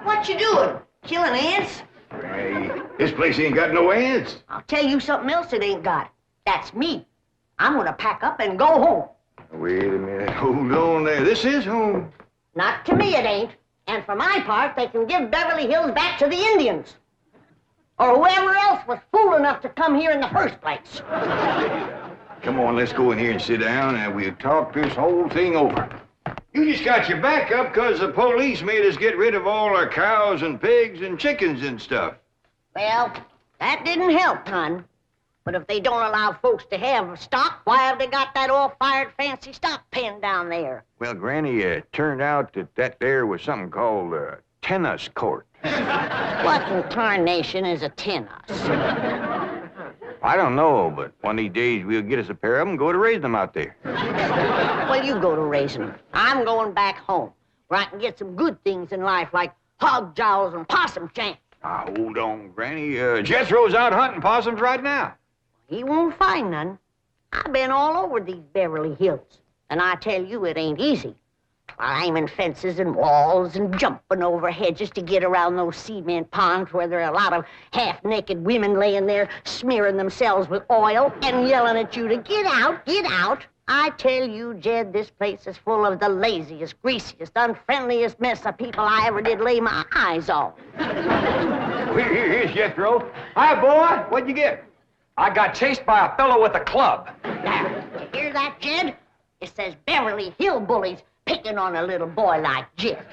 What you doing? Killing ants? Hey, this place ain't got no ants. I'll tell you something else it ain't got. That's me. I'm gonna pack up and go home. Wait a minute. Hold on there. This is home. Not to me it ain't. And for my part, they can give Beverly Hills back to the Indians. Or whoever else was fool enough to come here in the first place. Come on, let's go in here and sit down and we'll talk this whole thing over. You just got your back up because the police made us get rid of all our cows and pigs and chickens and stuff. Well, that didn't help, hon. But if they don't allow folks to have stock, why have they got that all-fired fancy stock pen down there? Well, Granny, it turned out that there was something called a tennis court. What in tarnation is a tennis? I don't know, but one of these days we'll get us a pair of them and go to raise them out there. Well, you go to raising them. I'm going back home, where I can get some good things in life, like hog jowls and possum shanks. Now, hold on, Granny. Jethro's out hunting possums right now. He won't find none. I've been all over these Beverly Hills, and I tell you it ain't easy. Climbing fences and walls and jumping over hedges to get around those cement ponds where there are a lot of half-naked women laying there smearing themselves with oil and yelling at you to get out, get out. I tell you, Jed, this place is full of the laziest, greasiest, unfriendliest mess of people I ever did lay my eyes on. Here's Jethro. Hi, boy. What'd you get? I got chased by a fellow with a club. Now, you hear that, Jed? It says Beverly hillbillies picking on a little boy like Jethro.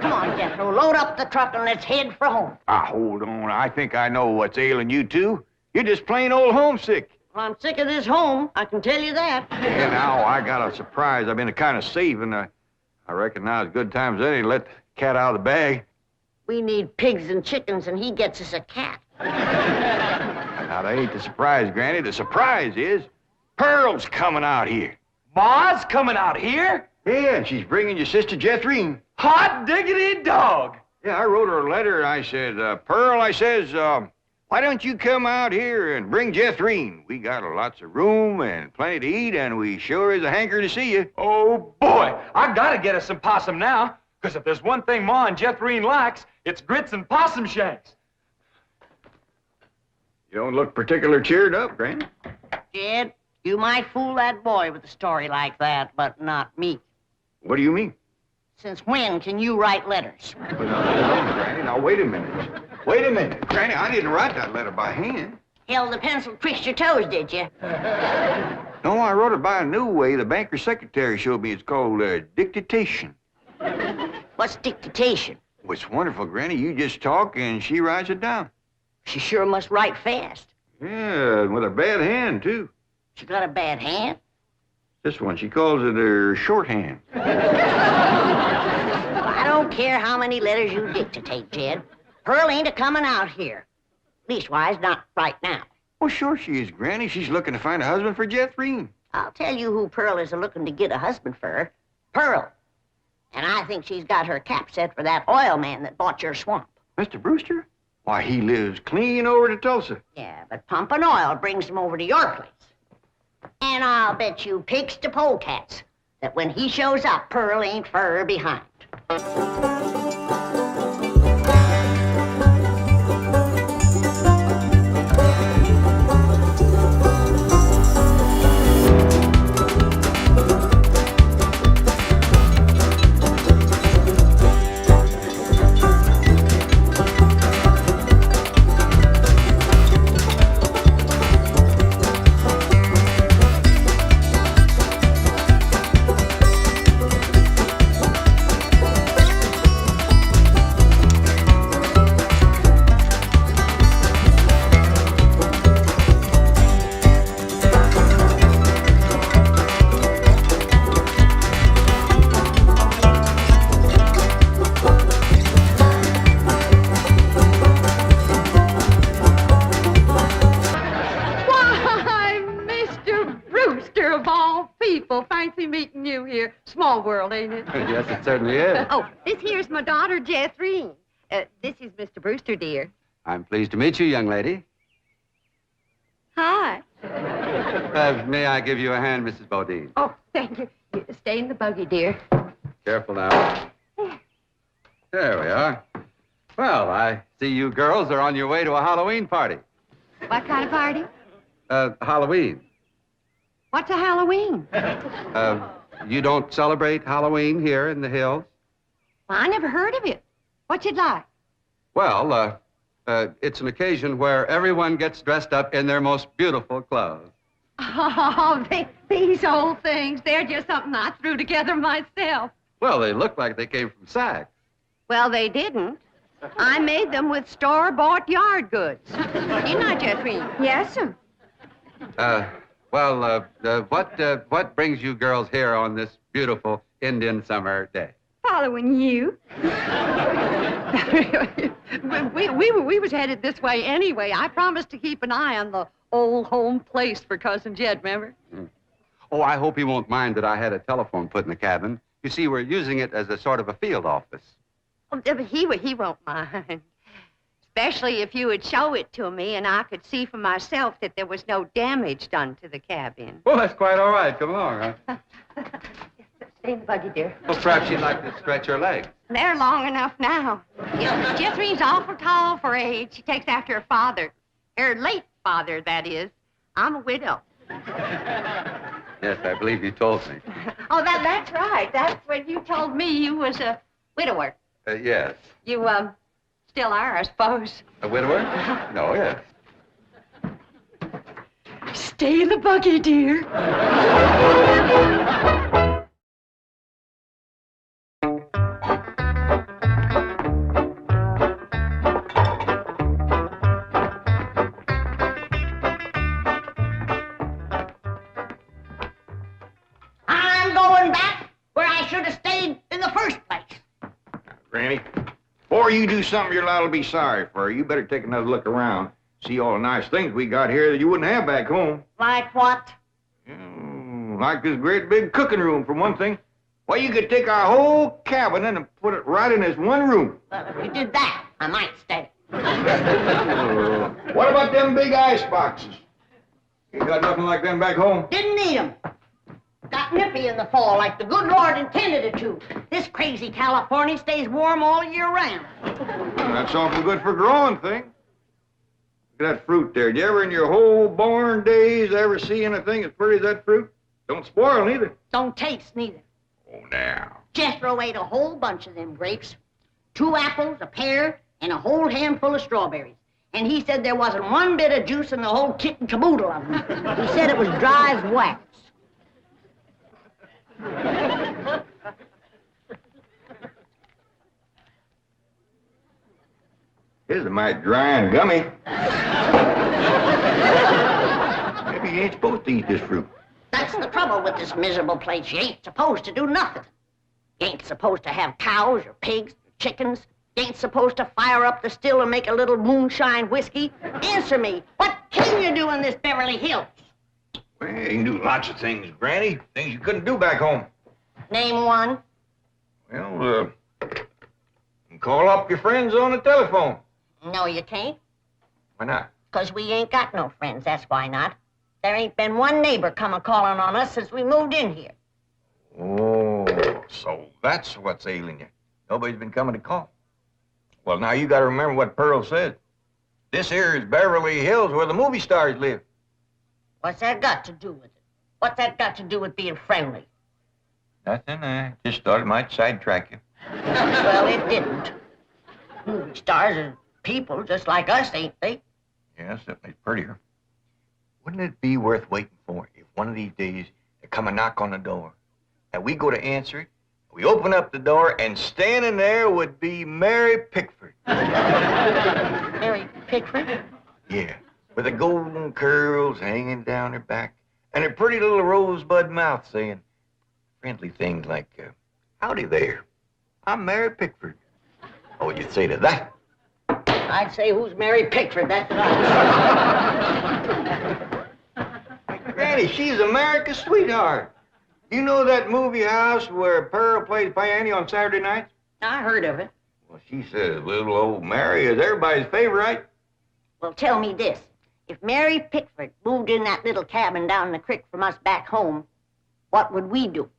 Come on, Jethro, load up the truck and let's head for home. Hold on. I think I know what's ailing you two. You're just plain old homesick. Well, I'm sick of this home, I can tell you that. Yeah, now I got a surprise. I've been kind of saving. I reckon now's good times any to let the cat out of the bag. We need pigs and chickens, and he gets us a cat. Now, that ain't the surprise, Granny. The surprise is Pearl's coming out here. Ma's coming out here? Yeah, and she's bringing your sister Jethrine. Hot diggity dog. Yeah, I wrote her a letter. I said, Pearl, I says, why don't you come out here and bring Jethrine? We got lots of room and plenty to eat, and we sure is a hanker to see you. Oh, boy. I gotta get us some possum now, because if there's one thing Ma and Jethrine likes, it's grits and possum shanks. You don't look particular cheered up, Granny. Jed, you might fool that boy with a story like that, but not me. What do you mean? Since when can you write letters? Well, now, Granny, now, wait a minute. Wait a minute. Granny, I didn't write that letter by hand. Held the pencil twixt your toes, did you? No, I wrote it by a new way. The banker's secretary showed me. It's called dictation. What's dictation? Well, it's wonderful, Granny. You just talk and she writes it down. She sure must write fast. Yeah, with a bad hand, too. She got a bad hand? This one, she calls it her shorthand. I don't care how many letters you dictate, Jed. Pearl ain't a-coming out here. Leastwise, not right now. Well, sure she is, Granny. She's looking to find a husband for Jethrine. I'll tell you who Pearl is a-looking to get a husband for. Pearl. And I think she's got her cap set for that oil man that bought your swamp. Mr. Brewster? Why, he lives clean over to Tulsa. Yeah, but pumping oil brings him over to your place. And I'll bet you pigs to polecats that when he shows up, Pearl ain't fur behind. Why, Mr. Brewster, of all people, fancy meeting you here. Small world, ain't it? Yes, it certainly is. Oh, this here's my daughter, Jethrine. This is Mr. Brewster, dear. I'm pleased to meet you, young lady. Hi. May I give you a hand, Mrs. Bodine? Oh, thank you. Stay in the buggy, dear. Careful now. There we are. Well, I see you girls are on your way to a Halloween party. What kind of party? Halloween. What's a Halloween? You don't celebrate Halloween here in the hills? Well, I never heard of it. What's it like? Well, it's an occasion where everyone gets dressed up in their most beautiful clothes. Oh, these old things, they're just something I threw together myself. Well, they look like they came from Saks. Well, they didn't. I made them with store-bought yard goods. Didn't I, Jethrine? Yes, sir. What brings you girls here on this beautiful Indian summer day? Following you. we was headed this way anyway. I promised to keep an eye on the old home place for Cousin Jed, remember? Oh, I hope he won't mind that I had a telephone put in the cabin. You see, we're using it as a sort of a field office. Oh, he won't mind. Especially if you would show it to me and I could see for myself that there was no damage done to the cabin. Well, that's quite all right. Come along, huh? Stay in the buggy, dear. Well, perhaps you'd like to stretch your legs. They're long enough now. Jethrine's awful tall for age. She takes after her father. Her late father, that is. I'm a widow. Yes, I believe you told me. Oh, that's right. That's when you told me you was a widower. Yes. You, still are, I suppose. A widower? No, yes. Stay in the buggy, dear. I'm going back where I should have stayed in the first place. Granny, before you do something you're liable to be sorry for, you better take another look around. See all the nice things we got here that you wouldn't have back home. Like what? Like this great big cooking room, for one thing. Why, you could take our whole cabin and put it right in this one room. Well, if you did that, I might stay. What about them big ice boxes? You got nothing like them back home? Didn't need 'em. Got nippy in the fall like the good Lord intended it to. This crazy California stays warm all year round. That's awful good for growing things. Look at that fruit there. Did you ever in your whole born days ever see anything as pretty as that fruit? Don't spoil neither. Don't taste neither. Oh, now. Jethro ate a whole bunch of them grapes. 2 apples, a pear, and a whole handful of strawberries. And he said there wasn't one bit of juice in the whole kit and caboodle of them. He said it was dry as wax. This is a mighty dry and gummy. Maybe you ain't supposed to eat this fruit. That's the trouble with this miserable place. You ain't supposed to do nothing. You ain't supposed to have cows or pigs or chickens. You ain't supposed to fire up the still and make a little moonshine whiskey. Answer me, what can you do in this Beverly Hills? Well, you can do lots of things, Granny. Things you couldn't do back home. Name one. Well, you can call up your friends on the telephone. No, you can't. Why not? 'Cause we ain't got no friends, that's why not. There ain't been one neighbor come a-calling on us since we moved in here. Oh, so that's what's ailing you. Nobody's been coming to call. Well, now you got to remember what Pearl said. This here is Beverly Hills, where the movie stars live. What's that got to do with it? What's that got to do with being friendly? Nothing. I just thought it might sidetrack you. Well, it didn't. Movie stars are people just like us, ain't they? Yeah, certainly prettier. Wouldn't it be worth waiting for if one of these days there come a knock on the door, and we go to answer it, we open up the door, and standing there would be Mary Pickford. Mary Pickford? Yeah, with the golden curls hanging down her back, and her pretty little rosebud mouth saying friendly things like, howdy there, I'm Mary Pickford. Oh, you'd say to that? I'd say, who's Mary Pickford? That's right. Granny, she's America's sweetheart. You know that movie house where Pearl plays piano on Saturday nights? I heard of it. Well, she says little old Mary is everybody's favorite. Well, tell me this. If Mary Pickford moved in that little cabin down the creek from us back home, what would we do?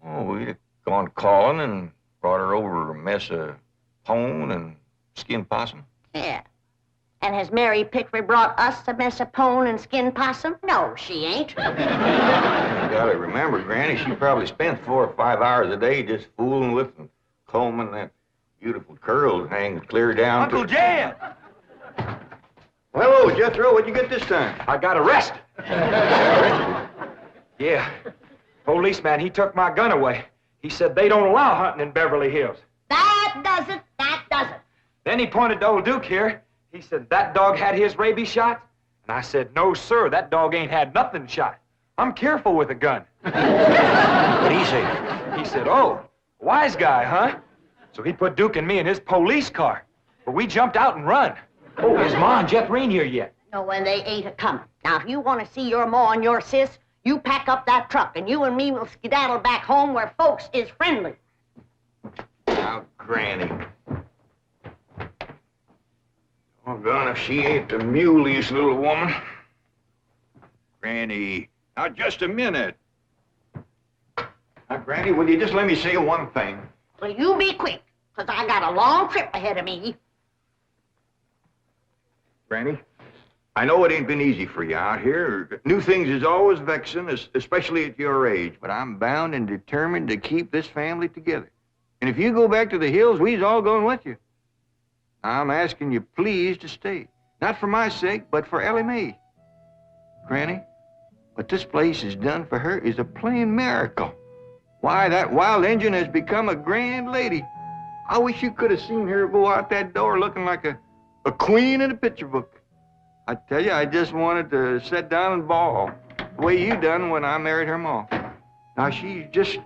Oh, we'd have gone calling and brought her over a mess of pone and skinned possum. Yeah. And has Mary Pickford brought us a mess of pone and skinned possum? No, she ain't. You gotta remember, Granny, she probably spent 4 or 5 hours a day just fooling with and combing that beautiful curls hanging clear down Uncle to... Jed! Hello, Jethro. What'd you get this time? I got arrested. Yeah. Policeman, he took my gun away. He said they don't allow hunting in Beverly Hills. That does it. That does it. Then he pointed to old Duke here. He said, that dog had his rabies shot? And I said, no, sir, that dog ain't had nothing shot. I'm careful with a gun. What'd he say? He said, oh, wise guy, huh? So he put Duke and me in his police car. But we jumped out and run. Oh, is Ma and Jeff Reen here yet? No, and they ain't a-coming. Now, if you want to see your ma and your sis, you pack up that truck, and you and me will skedaddle back home where folks is friendly. Now, Granny. Oh, God, if she ain't the muleyest little woman. Granny, now, just a minute. Now, Granny, will you just let me say one thing? Well, you be quick, because I got a long trip ahead of me. Granny, I know it ain't been easy for you out here. New things is always vexing, especially at your age, but I'm bound and determined to keep this family together. And if you go back to the hills, we's all going with you. I'm asking you please to stay. Not for my sake, but for Ellie Mae. Granny, what this place has done for her is a plain miracle. Why, that wild Injun has become a grand lady. I wish you could have seen her go out that door looking like a queen in a picture book. I tell you, I just wanted to sit down and bawl, the way you done when I married her ma. Now, she's just...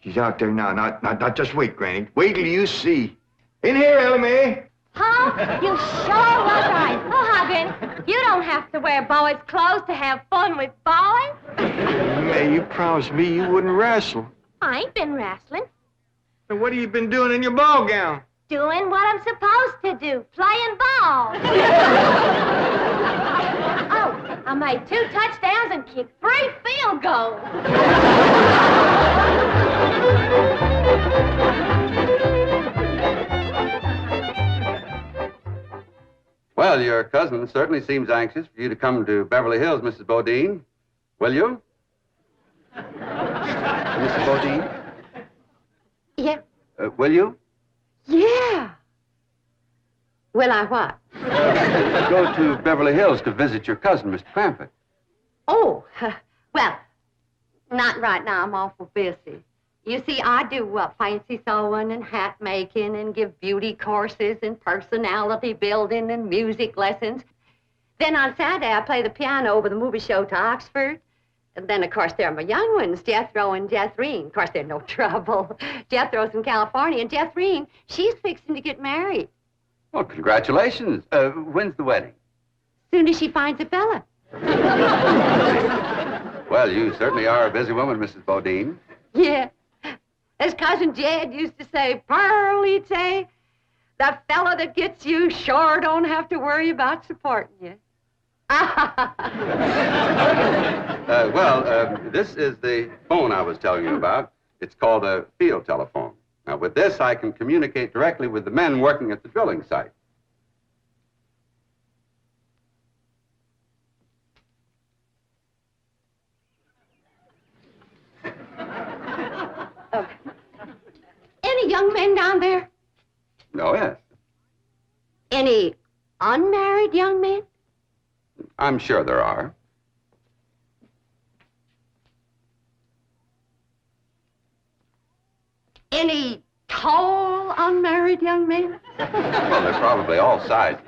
She's out there now. Not just wait, Granny. Wait till you see. In here, Ellie Mae. Huh? You sure was right. Oh, Hogan, you don't have to wear boys' clothes to have fun with boys. May, you promised me you wouldn't wrestle. I ain't been wrestling. Then what have you been doing in your ball gown? Doing what I'm supposed to do, playing ball. Oh, I made 2 touchdowns and kicked 3 field goals. Well, your cousin certainly seems anxious for you to come to Beverly Hills, Mrs. Bodine. Will you? Mrs. Bodine? Yeah. Will you? Yeah. Will I what? Go to Beverly Hills to visit your cousin, Mr. Crampett. Oh, well, not right now. I'm awful busy. You see, I do fancy sewing and hat making and give beauty courses and personality building and music lessons. Then on Saturday, I play the piano over the movie show to Oxford. And then, of course, there are my young ones, Jethro and Jethreen. Of course, they're no trouble. Jethro's in California, and Jethreen, she's fixing to get married. Well, congratulations. When's the wedding? Soon as she finds a fella. Well, you certainly are a busy woman, Mrs. Bodine. Yeah. As Cousin Jed used to say, Pearl, he'd say, the fella that gets you sure don't have to worry about supporting you. This is the phone I was telling you about. It's called a field telephone. Now, with this, I can communicate directly with the men working at the drilling site. Any young men down there? Oh, yes. Any unmarried young men? I'm sure there are. Any tall unmarried young men? Well, they're probably all sizes.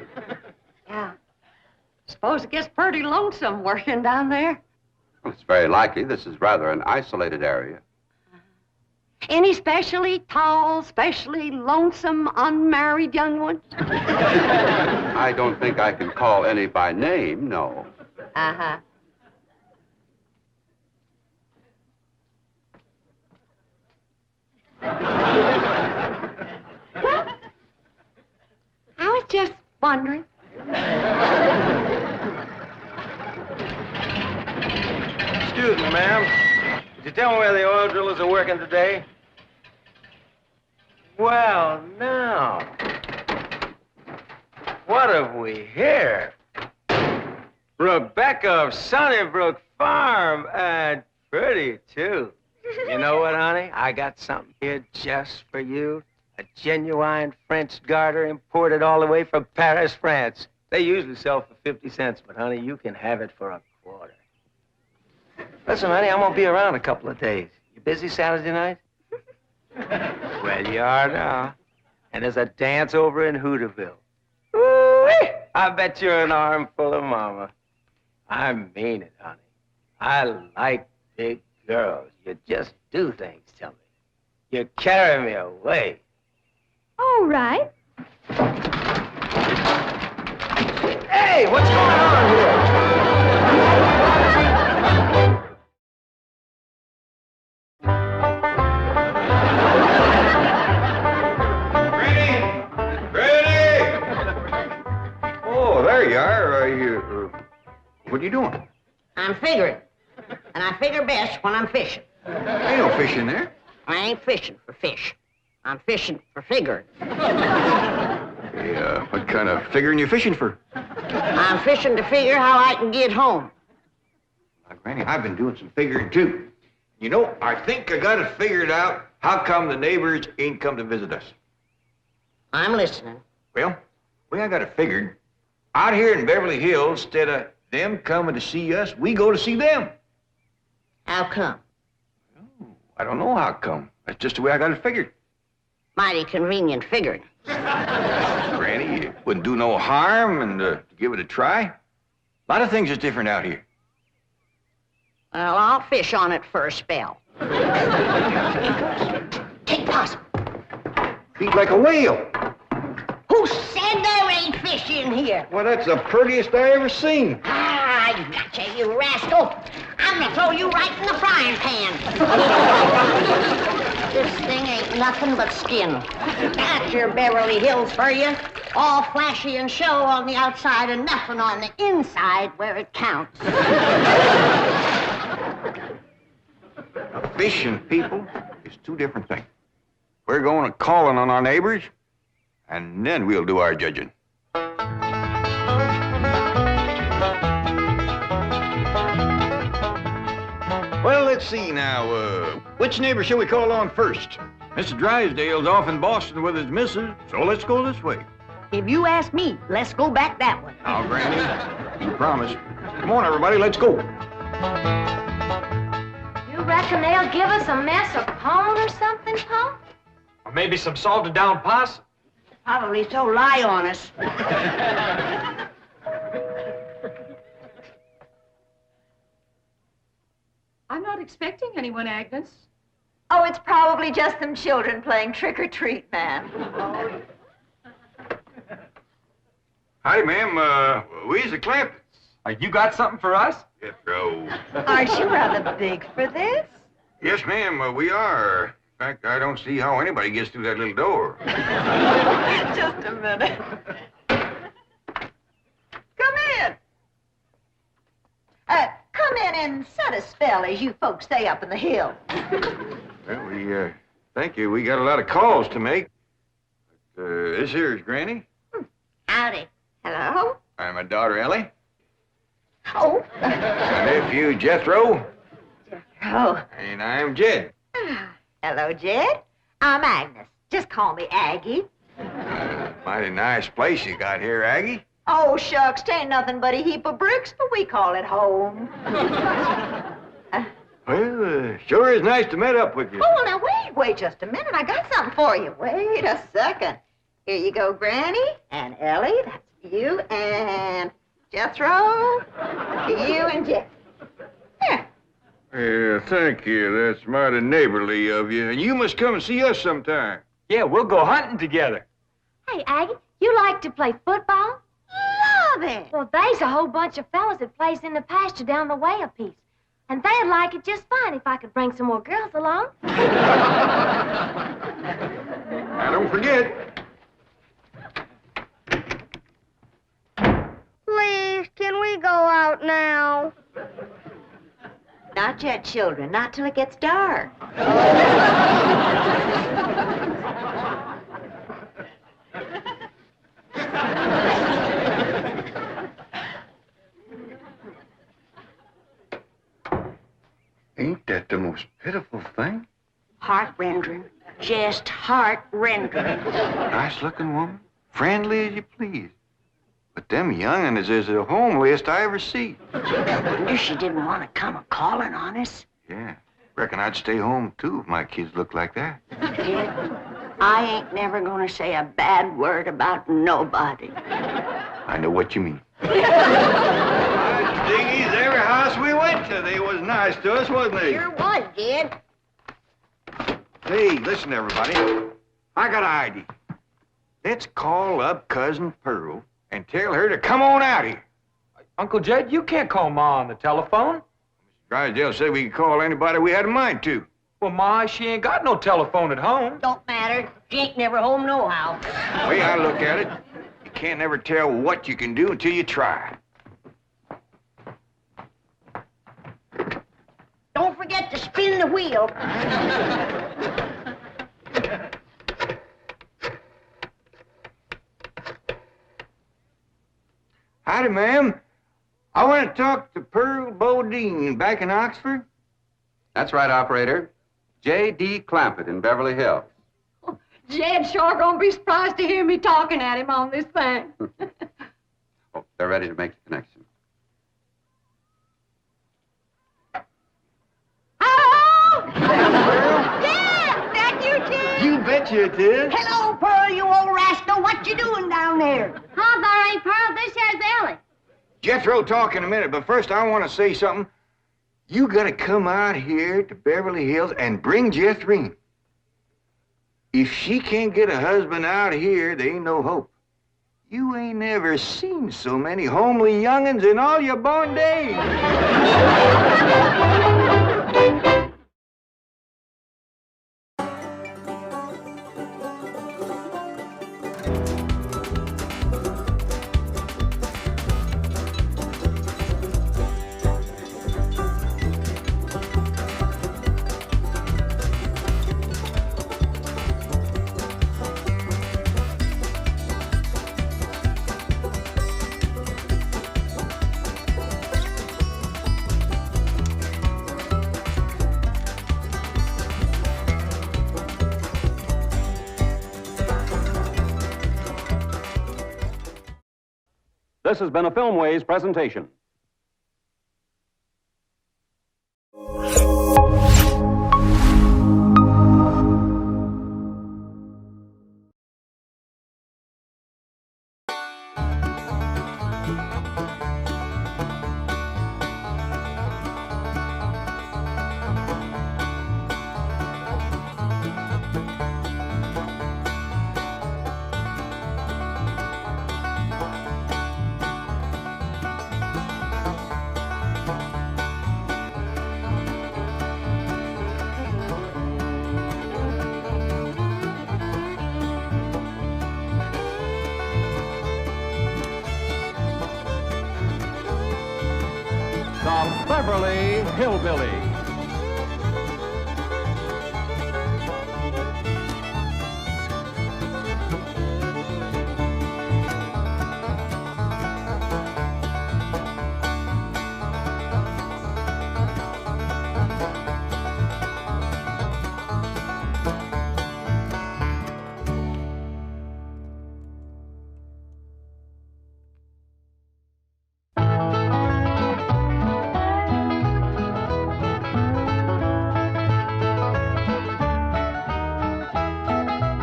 Yeah. Suppose it gets pretty lonesome working down there. Well, it's very likely this is rather an isolated area. Any specially tall, specially lonesome, unmarried young ones? I don't think I can call any by name, no. Uh-huh. Well, I was just wondering. Excuse me, ma'am. Could you tell me where the oil drillers are working today? Well, now. What have we here? Rebecca of Sunnybrook Farm, and pretty, too. You know what, honey? I got something here just for you. A genuine French garter imported all the way from Paris, France. They usually sell for 50 cents, but, honey, you can have it for a quarter. Listen, honey, I'm gonna be around a couple of days. You busy Saturday night? Well, you are now. And there's a dance over in Hooterville. Ooh-wee! I bet you're an armful of mama. I mean it, honey. I like big girls. You just do things to me. You carry me away. All right. Hey, what's going on here? Oh, there you are. What are you doing? I'm figuring. And I figure best when I'm fishing. Ain't no fish in there. I ain't fishing for fish. I'm fishing for figuring. Hey, what kind of figuring you fishing for? I'm fishing to figure how I can get home. Now, Granny, I've been doing some figuring, too. You know, I think I got it figured out how come the neighbors ain't come to visit us. I'm listening. Well, I got it figured. Out here in Beverly Hills, instead of them coming to see us, we go to see them. How come? I don't know how come. That's just the way I got it figured. Mighty convenient figuring. Granny, it wouldn't do no harm and to give it a try. A lot of things is different out here. Well, I'll fish on it for a spell. Take possum. Feet like a whale. Who said there ain't fish in here? Well, that's the prettiest I ever seen. Ah, I gotcha, you rascal. I'm gonna throw you right in the frying pan. This thing ain't nothing but skin. That's your Beverly Hills for you. All flashy and show on the outside and nothing on the inside where it counts. Fish and people is two different things. We're going to calling on our neighbors, and then we'll do our judging. Well, let's see now. Which neighbor shall we call on first? Mr. Drysdale's off in Boston with his missus, so let's go this way. If you ask me, let's go back that way. Now, Granny, you promise. Come on, everybody, let's go. You reckon they'll give us a mess of pone or something, Pa? Or maybe some salted down possum. Probably so lie on us. I'm not expecting anyone, Agnes. Oh, it's probably just them children playing trick-or-treat, ma'am. Hi, ma'am. We's the Clampets. You got something for us? Yes, bro. Aren't you rather big for this? Yes, ma'am, we are. In fact, I don't see how anybody gets through that little door. Just a minute. Come in. And set a spell as you folks stay up in the hill. Well, we, thank you. We got a lot of calls to make. But, this here is Granny. Howdy. Hello? I'm my daughter, Ellie. Oh. My nephew, Jethro. Oh. And I'm Jed. Hello, Jed. I'm Agnes. Just call me Aggie. Mighty nice place you got here, Aggie. Oh, shucks, 'tain't nothing but a heap of bricks, but we call it home. Well, sure is nice to meet up with you. Oh, well, now, wait just a minute. I got something for you. Wait a second. Here you go, Granny, and Ellie, that's you, and Jethro, you and Jeff. Here. Yeah, thank you. That's mighty neighborly of you. And you must come and see us sometime. Yeah, we'll go hunting together. Hey, Aggie, you like to play football? Love it. Well, there's a whole bunch of fellas that plays in the pasture down the way a piece. And they'd like it just fine if I could bring some more girls along. Now, don't forget. Please, can we go out now? Not yet, children. Not till it gets dark. Ain't that the most pitiful thing? Heart-rendering. Just heart-rendering. Nice-looking woman. Friendly as you please. But them young'uns is the homeliest I ever see. Wonder she didn't want to come a-calling on us. Yeah. Reckon I'd stay home, too, if my kids looked like that. Kid, I ain't never gonna say a bad word about nobody. I know what you mean. Diggies, every house we went to, they was nice to us, wasn't they? Sure was, Jed. Hey, listen, everybody. I got an idea. Let's call up Cousin Pearl and tell her to come on out here. Uncle Jed, you can't call Ma on the telephone. Drysdale said we could call anybody we had a mind to. Well, Ma, she ain't got no telephone at home. Don't matter. She ain't never home nohow. The way I look at it, you can't never tell what you can do until you try. Don't forget to spin the wheel. Howdy, ma'am. I want to talk to Pearl Bodine back in Oxford. That's right, operator. J.D. Clampett in Beverly Hills. Jed's sure gonna be surprised to hear me talking at him on this thing. Oh, they're ready to make the connection. Hello? Jed! That you, Jed? You betcha it is. Hello, Pearl, you old rascal. What you doing down there? Huh, there ain't Pearl. This here's Ellie. Jethro talk in a minute, but first I want to say something. You gotta come out here to Beverly Hills and bring Jethrine. If she can't get a husband out here, there ain't no hope. You ain't never seen so many homely young'uns in all your born days. This has been a Filmways presentation. Beverly Hillbillies.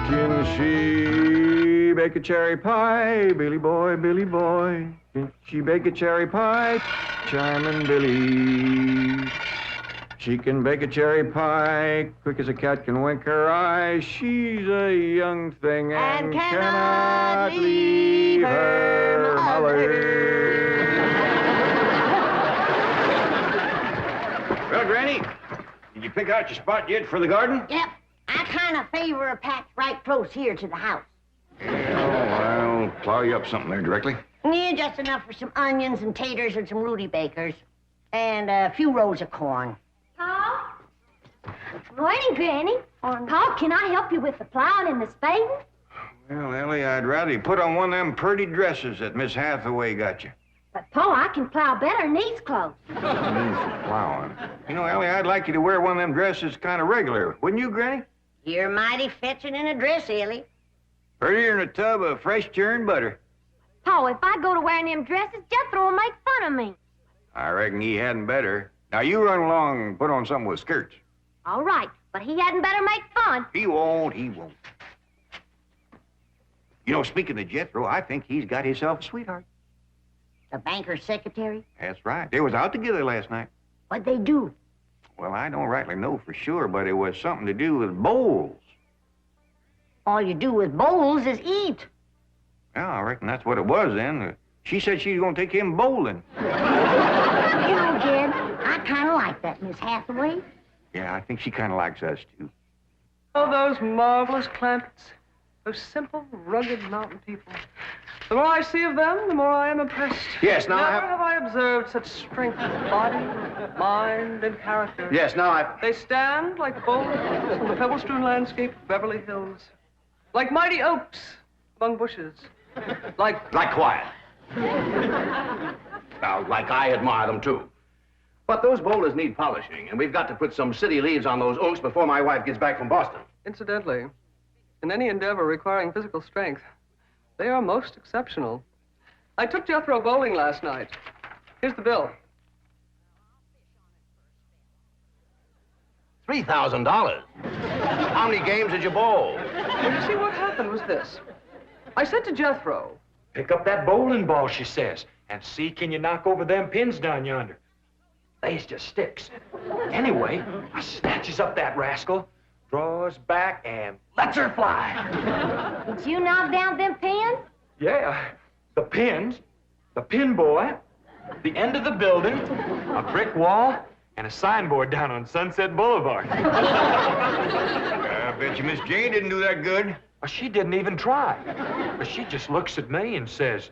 Can she bake a cherry pie, Billy boy, Billy boy? Can she bake a cherry pie, Charming Billy? She can bake a cherry pie, quick as a cat can wink her eye. She's a young thing and cannot leave her mother. Well, Granny, did you pick out your spot yet for the garden? Yep. I kind of favor a patch right close here to the house. I'll plow you up something there directly. Yeah, just enough for some onions and taters and some Rudy Bakers. And a few rows of corn. Paul? Morning, Granny. Paul, can I help you with the plowing and the spading? Well, Ellie, I'd rather you put on one of them pretty dresses that Miss Hathaway got you. But, Paul, I can plow better in these clothes. Means for plowing. You know, Ellie, I'd like you to wear one of them dresses kind of regular. Wouldn't you, Granny? You're mighty fetching in a dress, Ellie. Prettier than a tub of fresh churned butter. Paul, if I go to wearing them dresses, Jethro will make fun of me. I reckon he hadn't better. Now, you run along and put on something with skirts. All right, but he hadn't better make fun. He won't, he won't. You know, speaking of Jethro, I think he's got himself a sweetheart. The banker's secretary? That's right. They was out together last night. What'd they do? Well, I don't rightly know for sure, but it was something to do with bowls. All you do with bowls is eat. Yeah, I reckon that's what it was then. She said she was going to take him bowling. You know, Jed, I kind of like that Miss Hathaway. Yeah, I think she kind of likes us, too. Oh, those marvelous Clampets. Those simple, rugged mountain people. The more I see of them, the more I am impressed. Yes, now Never have I observed such strength of body, mind, and character. Yes, now They stand like bold hills on the pebble-strewn landscape of Beverly Hills. Like mighty oaks among bushes. Like quiet. Now, like I admire them, too. But those boulders need polishing, and we've got to put some city leaves on those oaks before my wife gets back from Boston. Incidentally, in any endeavor requiring physical strength, they are most exceptional. I took Jethro bowling last night. Here's the bill. $3,000. How many games did you bowl? Well, you see, what happened was this. I said to Jethro, Pick up that bowling ball, she says, and see can you knock over them pins down yonder. They's just sticks. Anyway, I snatches up that rascal, draws back, and lets her fly. Did you knock down them pins? Yeah, the pins, the pin boy, the end of the building, a brick wall, and a signboard down on Sunset Boulevard. I bet you Miss Jane didn't do that good. She didn't even try. But she just looks at me and says,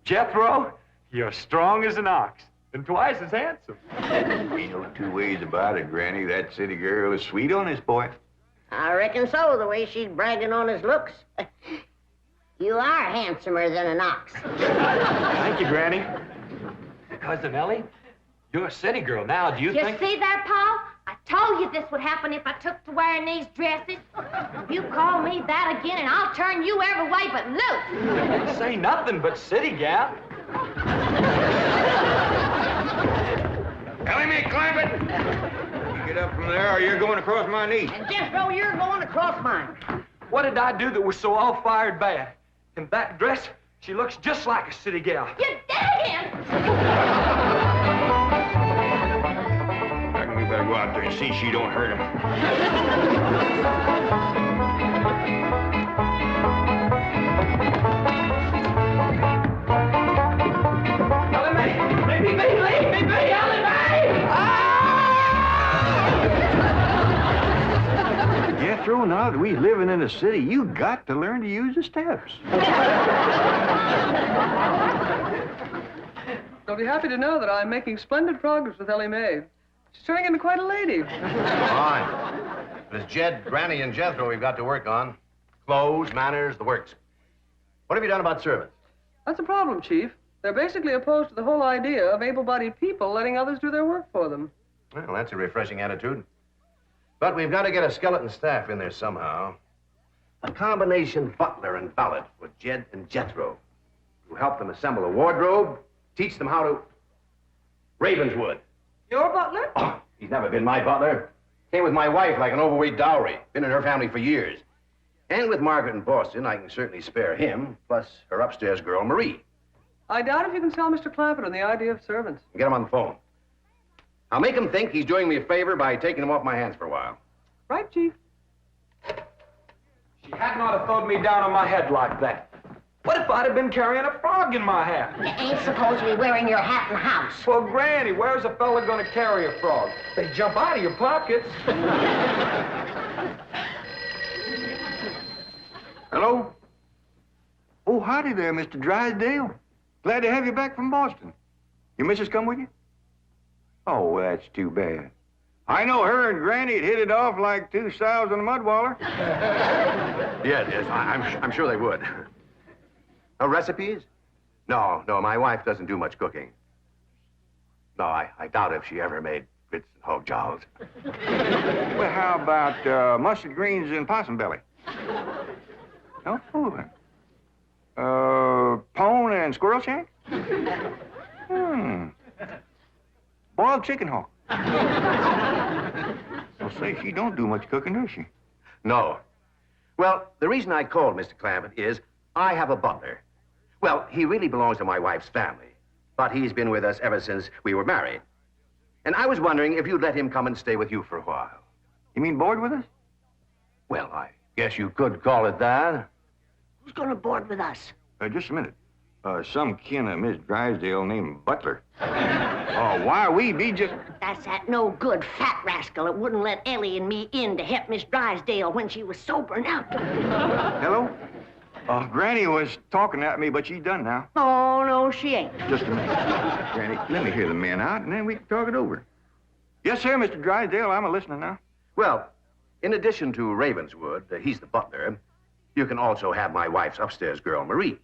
Jethro, you're strong as an ox and twice as handsome. Ain't no two ways about it, Granny. That city girl is sweet on this boy. I reckon so, the way she's bragging on his looks. You are handsomer than an ox. Thank you, Granny. Cousin Ellie, you're a city girl now. Do you You think... see there, Paul? I told you this would happen if I took to wearing these dresses. You call me that again, and I'll turn you every way but loose. Didn't say nothing but city gal. Ellie Mae Clampett! You get up from there or you're going across my knee. And Jethro, you're going across mine. What did I do that was so all-fired bad? In that dress, she looks just like a city gal. You did it again! I reckon we better go out there and see she don't hurt him. Ellie Mae! Leave me, Ellie Mae! Jethro, now that we living in a city, you got to learn to use the steps. You'll be happy to know that I'm making splendid progress with Ellie Mae. She's turning into quite a lady. Fine. There's Jed, Granny, and Jethro we've got to work on. Clothes, manners, the works. What have you done about servants? That's a problem, Chief. They're basically opposed to the whole idea of able-bodied people letting others do their work for them. Well, that's a refreshing attitude. But we've got to get a skeleton staff in there somehow. A combination butler and valet for Jed and Jethro. To help them assemble a wardrobe, teach them how to... Ravenswood. Your butler? Oh, he's never been my butler. Came with my wife like an overweight dowry. Been in her family for years. And with Margaret in Boston, I can certainly spare him, plus her upstairs girl, Marie. I doubt if you can sell Mr. Clampett the idea of servants. Get him on the phone. I'll make him think he's doing me a favor by taking him off my hands for a while. Right, Chief? She hadn't ought to thrown me down on my head like that. What if I'd have been carrying a frog in my hat? You ain't supposed to be wearing your hat in the house. Well, Granny, where's a fella gonna carry a frog? They jump out of your pockets. Hello? Oh, howdy there, Mr. Drysdale. Glad to have you back from Boston. Your missus come with you? Oh, that's too bad. I know her and Granny'd hit it off like two sows in a mud waller. Yes, I'm sure they would. No recipes? No, my wife doesn't do much cooking. No, I doubt if she ever made grits and hog jolls. Well, how about mustard greens and possum belly? No? Pone and squirrel shank? Boiled chicken hawk. Well, say, she don't do much cooking, does she? No. Well, the reason I called Mr. Clampett is I have a butler. Well, he really belongs to my wife's family, but he's been with us ever since we were married. And I was wondering if you'd let him come and stay with you for a while. You mean board with us? Well, I guess you could call it that. Who's gonna board with us? Just a minute. Some kin of Miss Drysdale named Butler. Why, we be just... That's that no good fat rascal that wouldn't let Ellie and me in to help Miss Drysdale when she was sobering out. Hello? Granny was talking at me, but she's done now. Oh, no, she ain't. Just a minute. Granny, let me hear the men out, and then we can talk it over. Yes, sir, Mr. Drysdale. I'm a-listening now. Well, in addition to Ravenswood, he's the butler, you can also have my wife's upstairs girl, Marie.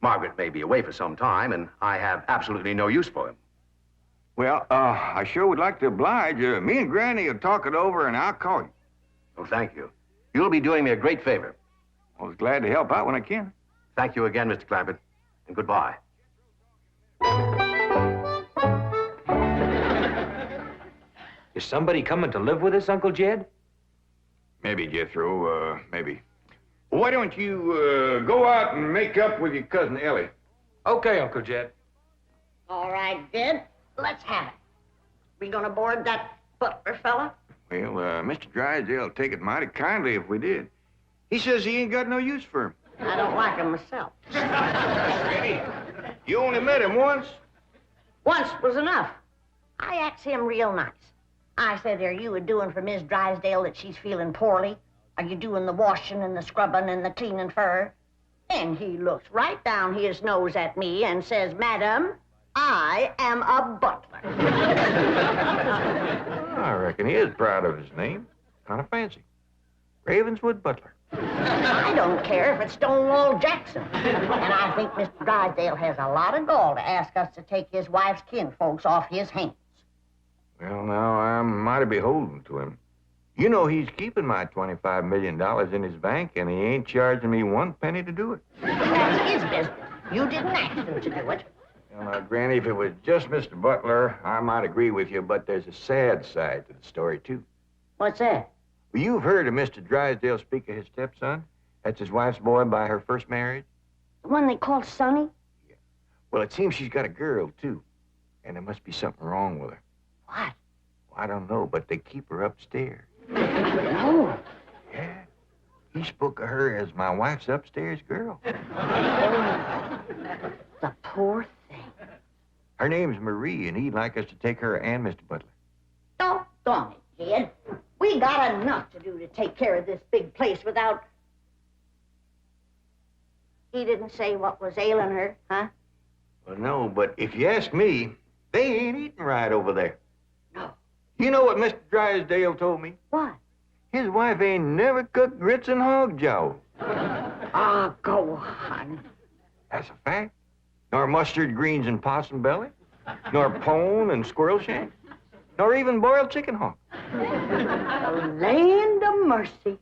Margaret may be away for some time, and I have absolutely no use for him. Well, I sure would like to oblige. Me and Granny will talk it over, and I'll call you. Oh, thank you. You'll be doing me a great favor. I was glad to help out when I can. Thank you again, Mr. Clampett, and goodbye. Is somebody coming to live with us, Uncle Jed? Maybe, Jethro, maybe. Why don't you go out and make up with your cousin Ellie? Okay, Uncle Jed. All right, Jed, let's have it. We gonna board that butler fella? Well, Mr. Drysdale will take it mighty kindly if we did. He says he ain't got no use for him. I don't like him myself. Granny, you only met him once? Once was enough. I asked him real nice. I said, are you a-doing for Miss Drysdale that she's feeling poorly? Are you doing the washing and the scrubbing and the cleaning for her? And he looks right down his nose at me and says, Madam, I am a butler. I reckon he is proud of his name. Kind of fancy. Ravenswood Butler. I don't care if it's Stonewall Jackson. And I think Mr. Drysdale has a lot of gall to ask us to take his wife's kinfolks off his hands. Well, now, I'm mighty beholden to him. You know he's keeping my $25 million in his bank, and he ain't charging me one penny to do it. That's his business. You didn't ask him to do it. Well, now, Granny, if it was just Mr. Butler, I might agree with you, but there's a sad side to the story, too. What's that? Well, you've heard of Mr. Drysdale speak of his stepson. That's his wife's boy by her first marriage. The one they call Sonny? Yeah. Well, it seems she's got a girl, too. And there must be something wrong with her. What? Well, I don't know, but they keep her upstairs. No. Yeah. He spoke of her as my wife's upstairs girl. Oh, the poor thing. Her name's Marie, and he'd like us to take her and Mr. Butler. Doggone it, Jed. We got enough to do to take care of this big place without... He didn't say what was ailing her, huh? Well, no, but if you ask me, they ain't eating right over there. No. You know what Mr. Drysdale told me? What? His wife ain't never cooked grits and hog jaw. Ah, go on. That's a fact. Nor mustard greens and possum belly, nor pone and squirrel shank, nor even boiled chicken hawk. Land of mercy.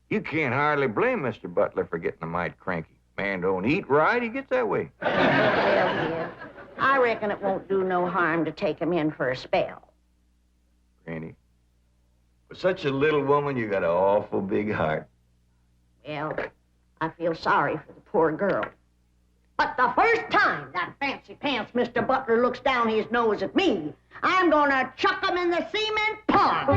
You can't hardly blame Mr. Butler for getting a mite cranky. Man don't eat right, he gets that way. Well, dear, I reckon it won't do no harm to take him in for a spell. Granny, for such a little woman, you got an awful big heart. Well, I feel sorry for the poor girl. But the first time that fancy pants Mr. Butler looks down his nose at me, I'm gonna chuck him in the cement pond.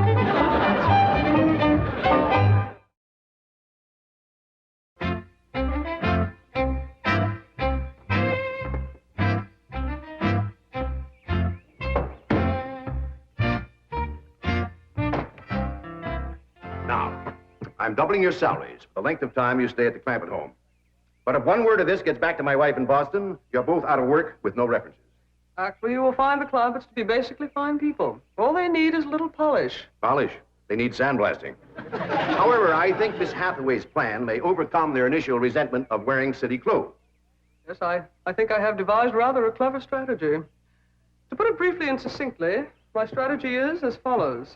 Now, I'm doubling your salaries for the length of time you stay at the Clampett home. But if one word of this gets back to my wife in Boston, you're both out of work with no references. Actually, you will find the Clampetts to be basically fine people. All they need is a little polish. Polish. They need sandblasting. However, I think Miss Hathaway's plan may overcome their initial resentment of wearing city clothes. Yes, I think I have devised rather a clever strategy. To put it briefly and succinctly, my strategy is as follows.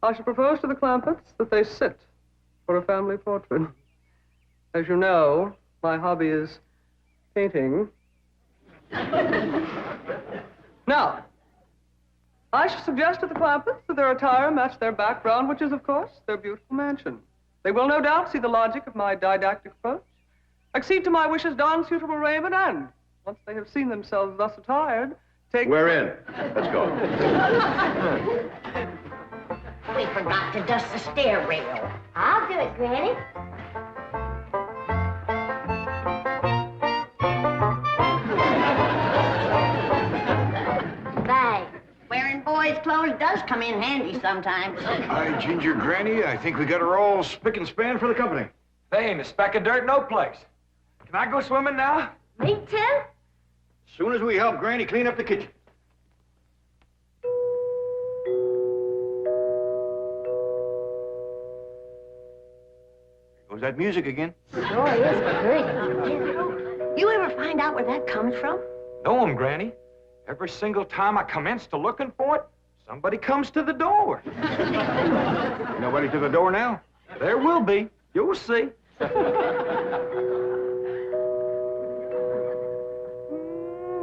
I shall propose to the Clampetts that they sit for a family portrait. As you know, my hobby is painting. Now, I shall suggest to the Clampetts that their attire match their background, which is, of course, their beautiful mansion. They will no doubt see the logic of my didactic approach, accede to my wishes, don suitable raiment, and, once they have seen themselves thus attired, take... We're in. Let's go. We forgot to dust the stair rail. I'll do it, Granny. Thanks. Wearing boys' clothes does come in handy sometimes. Hi, Ginger Granny. I think we got her all spick and span for the company. They ain't a speck of dirt no place. Can I go swimming now? Me too? As soon as we help Granny clean up the kitchen. There goes that music again. Sure is pretty. You ever find out where that comes from? Know 'em, Granny. Every single time I commence to looking for it, somebody comes to the door. Nobody to the door now? There will be. You'll see.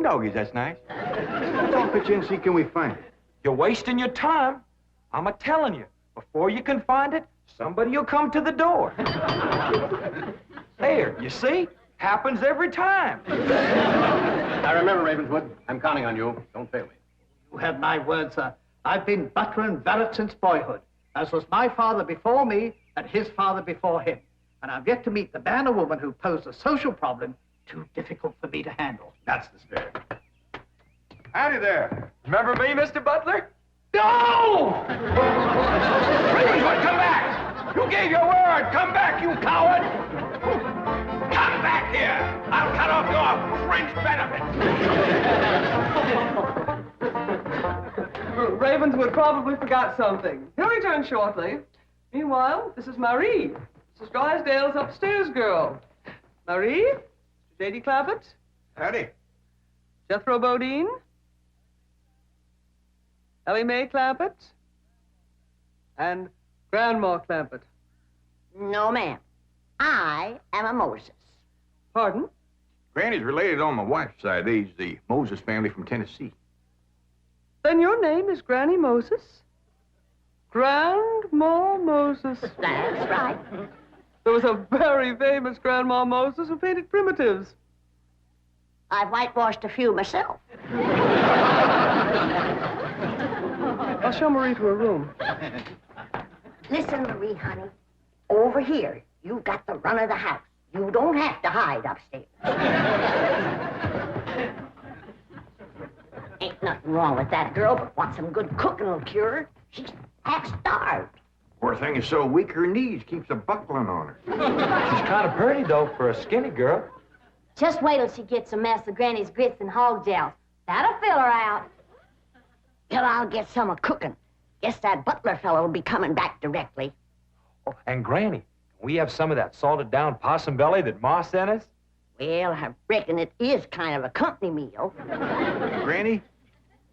Doggies, that's nice. Let's all pitch in and see can we find it. You're wasting your time. I'm a-telling you, before you can find it, somebody will come to the door. There, you see? Happens every time. Now remember, Ravenswood, I'm counting on you. Don't fail me. You have my word, sir. I've been butler and valet since boyhood, as was my father before me and his father before him. And I've yet to meet the man or woman who posed a social problem too difficult for me to handle. That's the spirit. Howdy there. Remember me, Mr. Butler? No! Ravenswood, come back! You gave your word! Come back, you coward! Come back here! I'll cut off your fringe benefits! Ravenswood probably forgot something. He'll return shortly. Meanwhile, this is Marie, Mrs. Drysdale's upstairs girl. Marie, J.D. Clampett. Howdy. Jethro Bodine. Ellie Mae Clampett. And Grandma Clampett. No, ma'am. I am a Moses. Pardon? Granny's related on my wife's side. They's the Moses family from Tennessee. Then your name is Granny Moses? Grandma Moses. That's right. There was a very famous Grandma Moses who painted primitives. I've whitewashed a few myself. I'll show Marie to her room. Listen, Marie, honey. Over here, you've got the run of the house. You don't have to hide upstairs. Ain't nothing wrong with that girl, but want some good cooking will cure her. She's half starved. Poor thing is so weak her knees keeps a buckling on her. She's kind of pretty, though, for a skinny girl. Just wait till she gets a mess of Granny's grits and hog jowls. That'll fill her out. Well, I'll get some of cooking. Guess that butler fellow will be coming back directly. Oh, and Granny, can we have some of that salted down possum belly that Ma sent us? Well, I reckon it is kind of a company meal. Granny,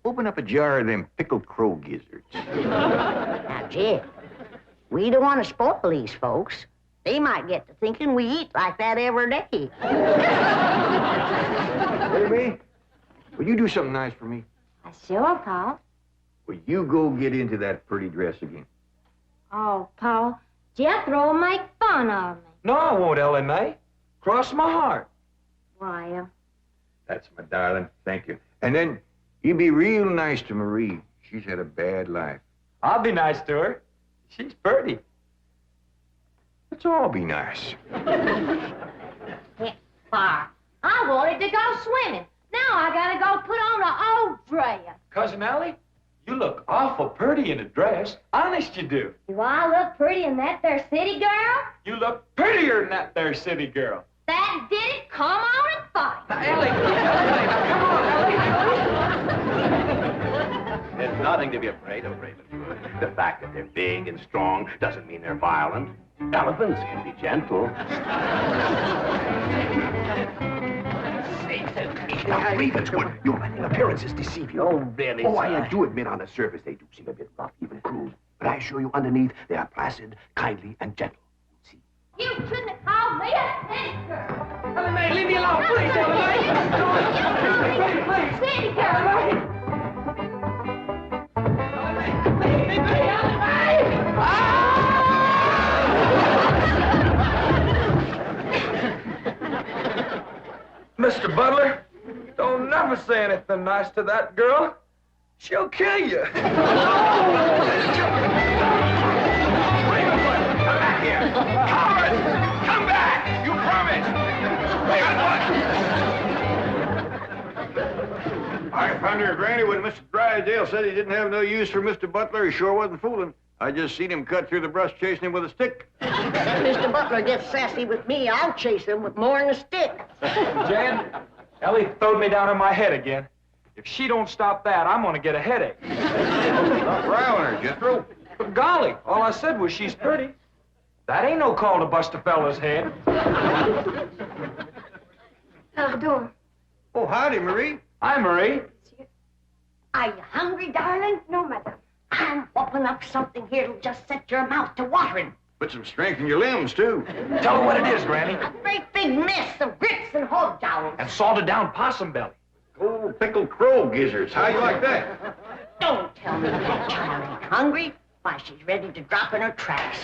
open up a jar of them pickled crow gizzards. Now, Jed, we don't want to spoil these folks. They might get to thinking we eat like that every day. Baby, will you do something nice for me? Sure, Paul. Will you go get into that pretty dress again? Oh, Paul, Jethro will make fun of me. No, I won't, Ellie Mae. Cross my heart. Why, That's my darling. Thank you. And then you be real nice to Marie. She's had a bad life. I'll be nice to her. She's pretty. Let's all be nice. Far. I wanted to go swimming. Now I gotta go put on an old dress. Cousin Ellie, you look awful pretty in a dress. Honest you do. Do I look pretty in that there city girl? You look prettier than that there city girl. That did it. Come on and fight. Ellie, come on, There's nothing to be afraid of, Ravenwood. The fact that they're big and strong doesn't mean they're violent. Elephants can be gentle. Now, Ravenswood, your letting appearances deceive you. Oh, really, Oh, sir? I do admit on the surface they do seem a bit rough, even cruel. But I assure you underneath they are placid, kindly, and gentle. You shouldn't have called me a city girl. Ellie Mae, leave me alone, please, Ellie Mae. Please. City girl. Mr. Butler, don't never say anything nice to that girl. She'll kill you. Come back here! Coward! Come back! You promised! I found her, Granny, when Mr. Drysdale said he didn't have no use for Mr. Butler. He sure wasn't fooling. I just seen him cut through the brush chasing him with a stick. If Mr. Butler gets sassy with me, I'll chase him with more than a stick. Jan, Ellie throwed me down on my head again. If she don't stop that, I'm gonna get a headache. Stop riling her, Jethro. But golly, all I said was she's pretty. That ain't no call to bust a fella's head. Pardon. Oh, howdy, Marie. Hi, Marie. Are you hungry, darling? No, madame. I'm whooping up something here that'll just set your mouth to watering. Put some strength in your limbs, too. Tell her what it is, Granny. A great big mess of grits and hog jowls. And salted down possum belly. Oh, pickled crow gizzards. How you like that? Don't tell me that child ain't hungry. Why, she's ready to drop in her tracks.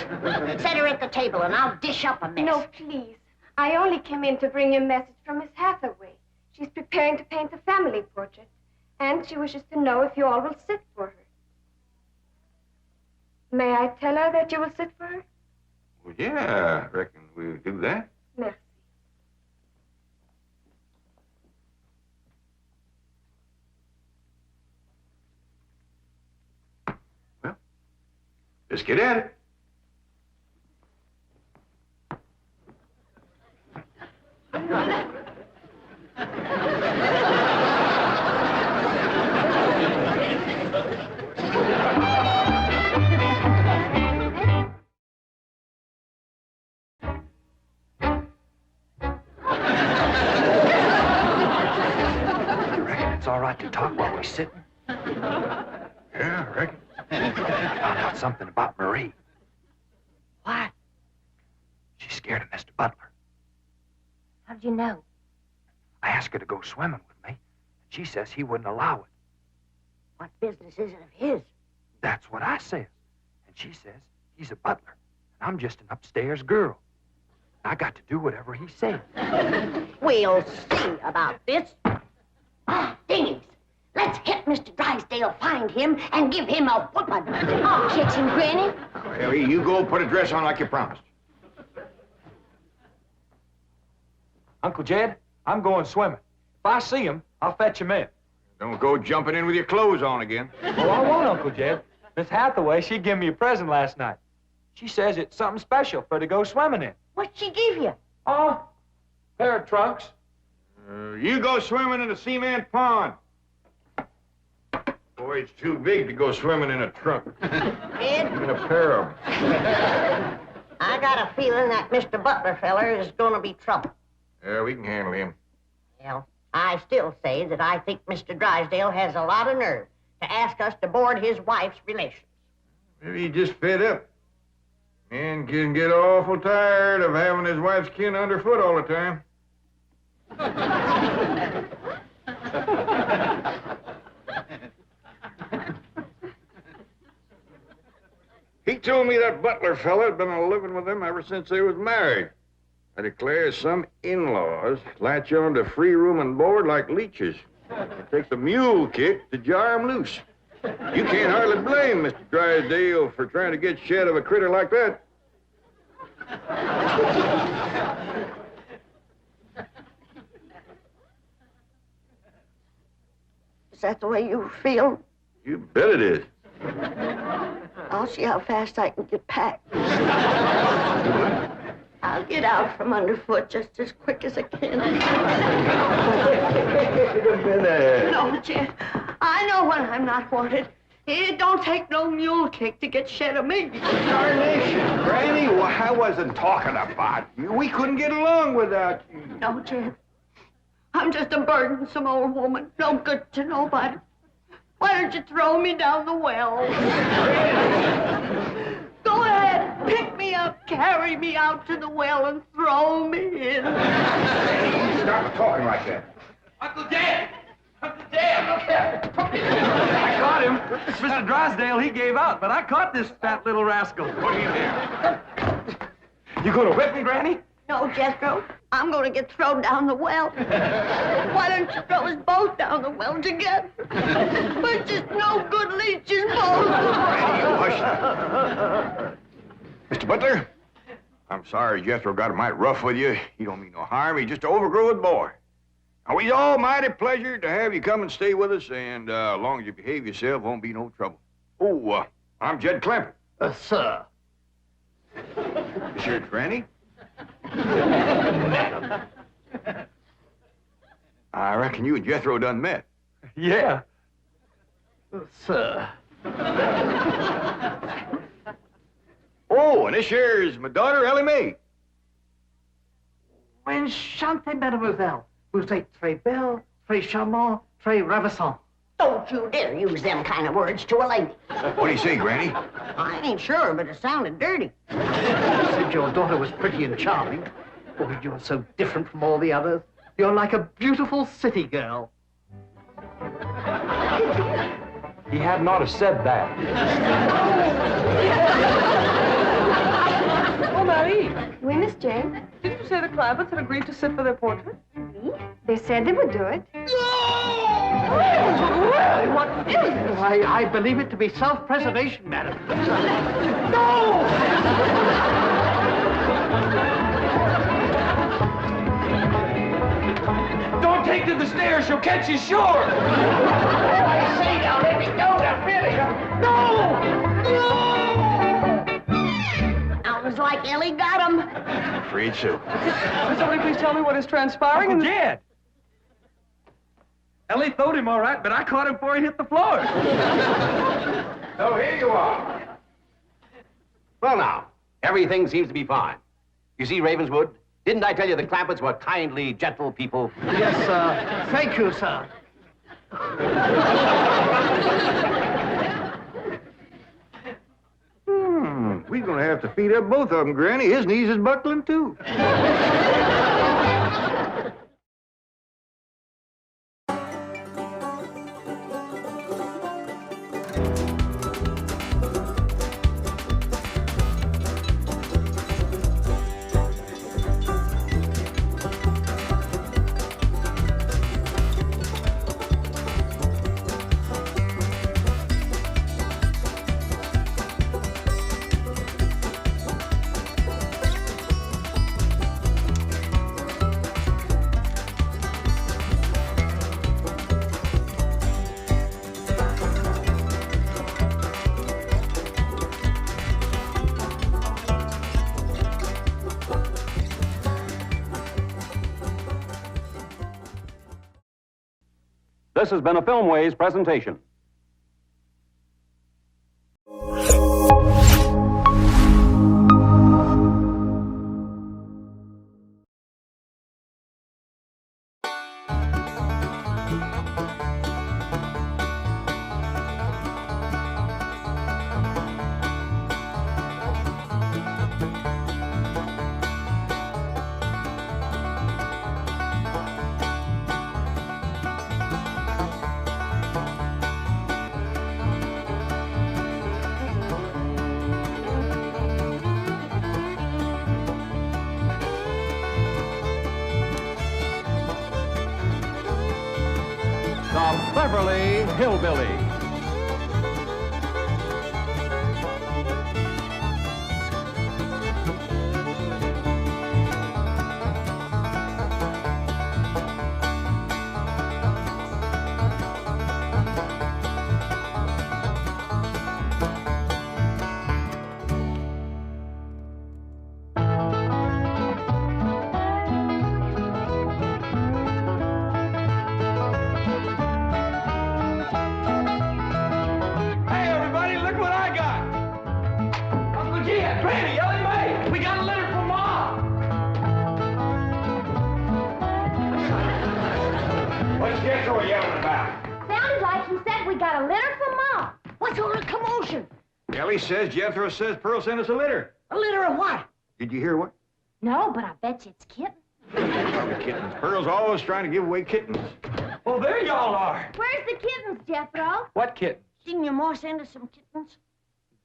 Set her at the table and I'll dish up a mess. No, please. I only came in to bring you a message from Miss Hathaway. She's preparing to paint a family portrait, and she wishes to know if you all will sit for her. May I tell her that you will sit for her? Well, yeah, I reckon we'll do that. Merci. Let's get at it. It's all right to talk while we're sitting. Yeah, I reckon. Found out something about Marie. What? She's scared of Mr. Butler. How'd you know? I asked her to go swimming with me, and she says he wouldn't allow it. What business is it of his? That's what I says. And she says he's a butler, and I'm just an upstairs girl. I got to do whatever he says. We'll see about this. Ah, dingies. Let's hit Mr. Drysdale, find him, and give him a whooping. Oh, catch him, Granny. Harry, you go put a dress on like you promised. Uncle Jed, I'm going swimming. If I see him, I'll fetch him in. Don't go jumping in with your clothes on again. Oh, I won't, Uncle Jed. Miss Hathaway, she gave me a present last night. She says it's something special for her to go swimming in. What'd she give you? Oh, pair of trunks. You go swimming in the cement pond. Boy, it's too big to go swimming in a trunk. Ed, In a pair of 'em. I got a feeling that Mr. Butler feller is going to be trouble. Yeah, we can handle him. Well, I still say that I think Mr. Drysdale has a lot of nerve to ask us to board his wife's relations. Maybe he just fed up. Man can get awful tired of having his wife's kin underfoot all the time. He told me that Butler fella had been living with him ever since they was married. I declare some in-laws latch on to free room and board like leeches. It takes a mule kick to jar 'em loose. You can't hardly blame Mr. Drysdale for trying to get shed of a critter like that. Is that the way you feel? You bet it is. I'll see how fast I can get packed. I'll get out from underfoot just as quick as I can. Wait a minute. No, Jim. I know when I'm not wanted. It don't take no mule kick to get shed of me. Darnation, Granny, I wasn't talking about you. We couldn't get along without you. No, Jim. I'm just a burdensome old woman, no good to nobody. Why don't you throw me down the well? Go ahead, pick me up, carry me out to the well, and throw me in. Stop talking like that. Uncle Dan! Uncle Dan! I caught him. Mr. Drysdale, he gave out, but I caught this fat little rascal. Put him here. You gonna whip me, Granny? No, Jethro. I'm going to get thrown down the well. Why don't you throw us both down the well together? We're just no good leeches, both. Mr. Butler, I'm sorry Jethro got mighty rough with you. He don't mean no harm. He's just an overgrown boy. Now, we's all mighty pleasure to have you come and stay with us, and as long as you behave yourself, won't be no trouble. Oh, I'm Jed Clampett. Sir. This here's Granny. I reckon you and Jethro done met. Yeah. Sir. Oh, and this here is my daughter, Ellie Mae. Enchantée, mademoiselle. Vous êtes très belle, très charmant, très ravissant. Don't you dare use them kind of words to a lady. What do you say, Granny? I ain't sure, but it sounded dirty. You said your daughter was pretty and charming. Oh, you're so different from all the others. You're like a beautiful city girl. He had not have said that. Oh, Marie. Oui, Miss Jane. Didn't you say the Clampetts had agreed to sit for their portrait? Oui. They said they would do it. What is this? I believe it to be self-preservation, madam. No! Don't take to the stairs, she'll catch you sure. I say now, let me go now, really. No! Sounds like Ellie got him. Afraid so. Will somebody please tell me what is transpiring? Uncle Jed! Ellie throwed him all right, but I caught him before he hit the floor. So here you are. Well, now, everything seems to be fine. You see, Ravenswood, didn't I tell you the Clampetts were kindly, gentle people? Yes, sir. Thank you, sir. We're gonna have to feed up both of them, Granny. His knees is buckling, too. This has been a Filmways presentation. The Beverly Hillbillies. Granny, Ellie Mae, we got a letter from Mom. What's Jethro yelling about? Sounded like he said we got a letter from Mom. What's all the commotion? Ellie says Jethro says Pearl sent us a letter. A litter of what? Did you hear what? No, but I bet you it's kitten. Probably kittens. Pearl's always trying to give away kittens. Oh, there y'all are. Where's the kittens, Jethro? What kitten? Didn't your ma send us some kittens?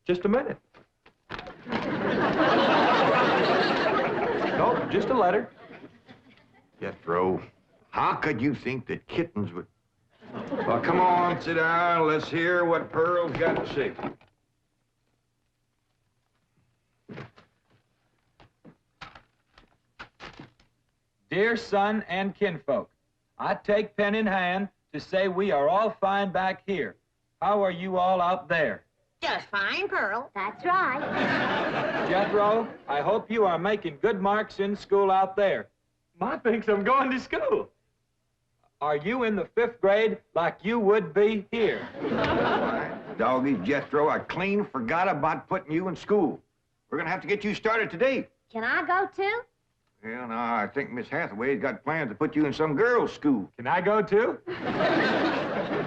Just a minute. Nope, just a letter. Jethro, how could you think that kittens would... Well, come on, sit down. Let's hear what Pearl's got to say. Dear son and kinfolk, I take pen in hand to say we are all fine back here. How are you all out there? Just fine, Pearl. That's right. Jethro, I hope you are making good marks in school out there. Ma thinks I'm going to school. Are you in the 5th grade like you would be here? Doggy, Jethro, I clean forgot about putting you in school. We're going to have to get you started today. Can I go too? Well, no, I think Miss Hathaway's got plans to put you in some girls' school. Can I go too?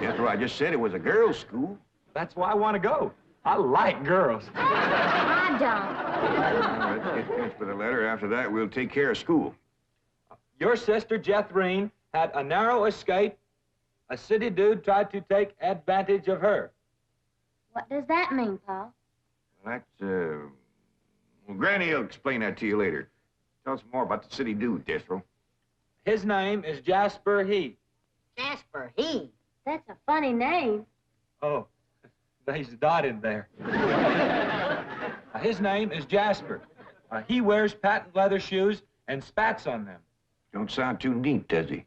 Jethro, I just said it was a girls' school. That's why I want to go. I like girls. I don't. Now, let's get finished with the letter. After that, we'll take care of school. Your sister, Jethrine, had a narrow escape. A city dude tried to take advantage of her. What does that mean, Paul? That's, well, Granny will explain that to you later. Tell us more about the city dude, Jethro. His name is Jasper He. Jasper, he. That's a funny name. Oh, there's a dot in there. His name is Jasper. He wears patent leather shoes and spats on them. Don't sound too neat, does he?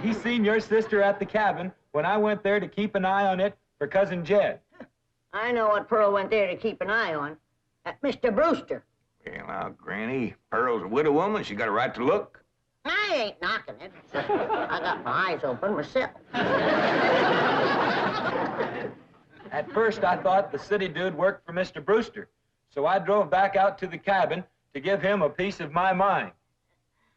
He seen your sister at the cabin when I went there to keep an eye on it for Cousin Jed. I know what Pearl went there to keep an eye on. That Mr. Brewster. Well, now, Granny, Pearl's a widow woman. She got a right to look. I ain't knocking it. I got my eyes open myself. At first, I thought the city dude worked for Mr. Brewster, so I drove back out to the cabin to give him a piece of my mind.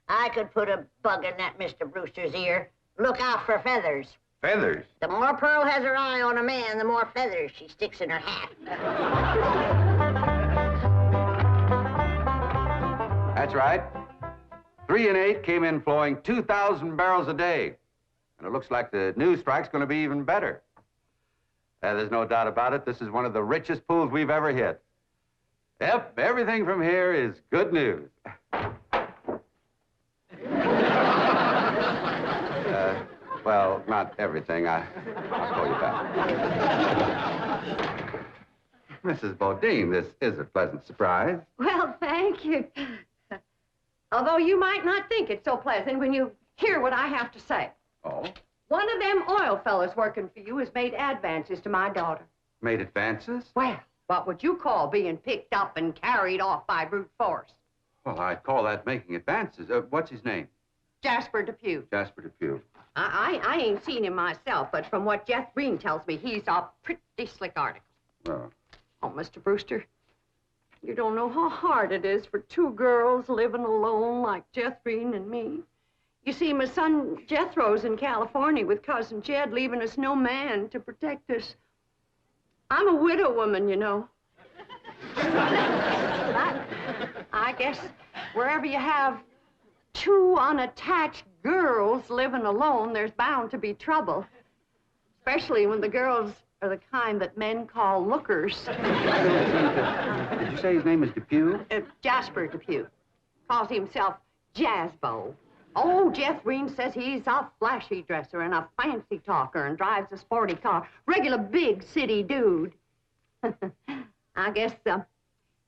I could put a bug in that Mr. Brewster's ear. Look out for feathers. Feathers? The more Pearl has her eye on a man, the more feathers she sticks in her hat. That's right. 3 and 8 came in flowing 2,000 barrels a day. And it looks like the new strike's going to be even better. There's no doubt about it. This is one of the richest pools we've ever hit. Yep, everything from here is good news. Well, not everything. I'll call you back. Mrs. Bodine, this is a pleasant surprise. Well, thank you. Although you might not think it's so pleasant when you hear what I have to say. Oh? One of them oil fellas working for you has made advances to my daughter. Made advances? Well, what would you call being picked up and carried off by brute force? Well, I'd call that making advances. What's his name? Jasper Depew. Jasper Depew. I ain't seen him myself, but from what Jeff Green tells me, he's a pretty slick article. Oh. Oh, Mr. Brewster, you don't know how hard it is for two girls living alone like Jethbreen and me. You see, my son Jethro's in California with Cousin Jed, leaving us no man to protect us. I'm a widow woman, you know. But I guess wherever you have two unattached girls living alone, there's bound to be trouble. Especially when the girls are the kind that men call lookers. Did you say his name is Depew? Jasper Depew. Calls himself Jazzbo. Oh, Jeff Green says he's a flashy dresser and a fancy talker and drives a sporty car. Regular big city dude. I guess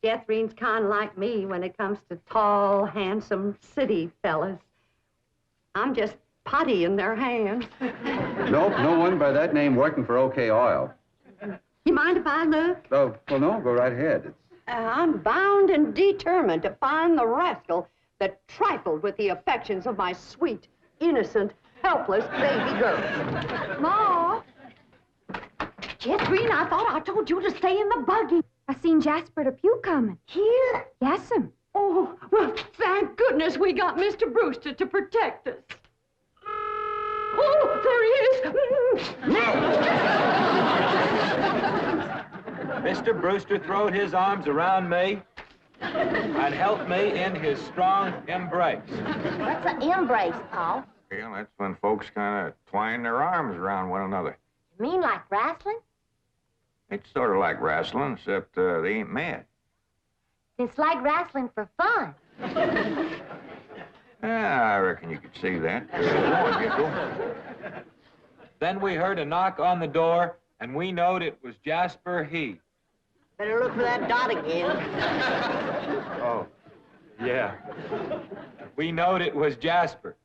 Jeff Green's kind of like me when it comes to tall, handsome city fellas. I'm just putty in their hands. Nope, no one by that name working for OK Oil. You mind if I look? Oh, well, no, go right ahead. I'm bound and determined to find the rascal that trifled with the affections of my sweet, innocent, helpless baby girl. Ma! Jeff Green, I thought I told you to stay in the buggy. I seen Jasper Depew coming. Here? Yes'm. Oh, well, thank goodness we got Mr. Brewster to protect us. Oh, there he is. Mr. Brewster throwed his arms around me and helped me in his strong embrace. What's an embrace, Paul? Well, that's when folks kind of twine their arms around one another. You mean like wrestling? It's sort of like wrestling, except they ain't mad. It's like wrestling for fun. I reckon you could see that. Go on, Gecko. Then we heard a knock on the door, and we knowed it was Jasper He. Better look for that dot again. Oh, yeah. We knowed it was Jasper.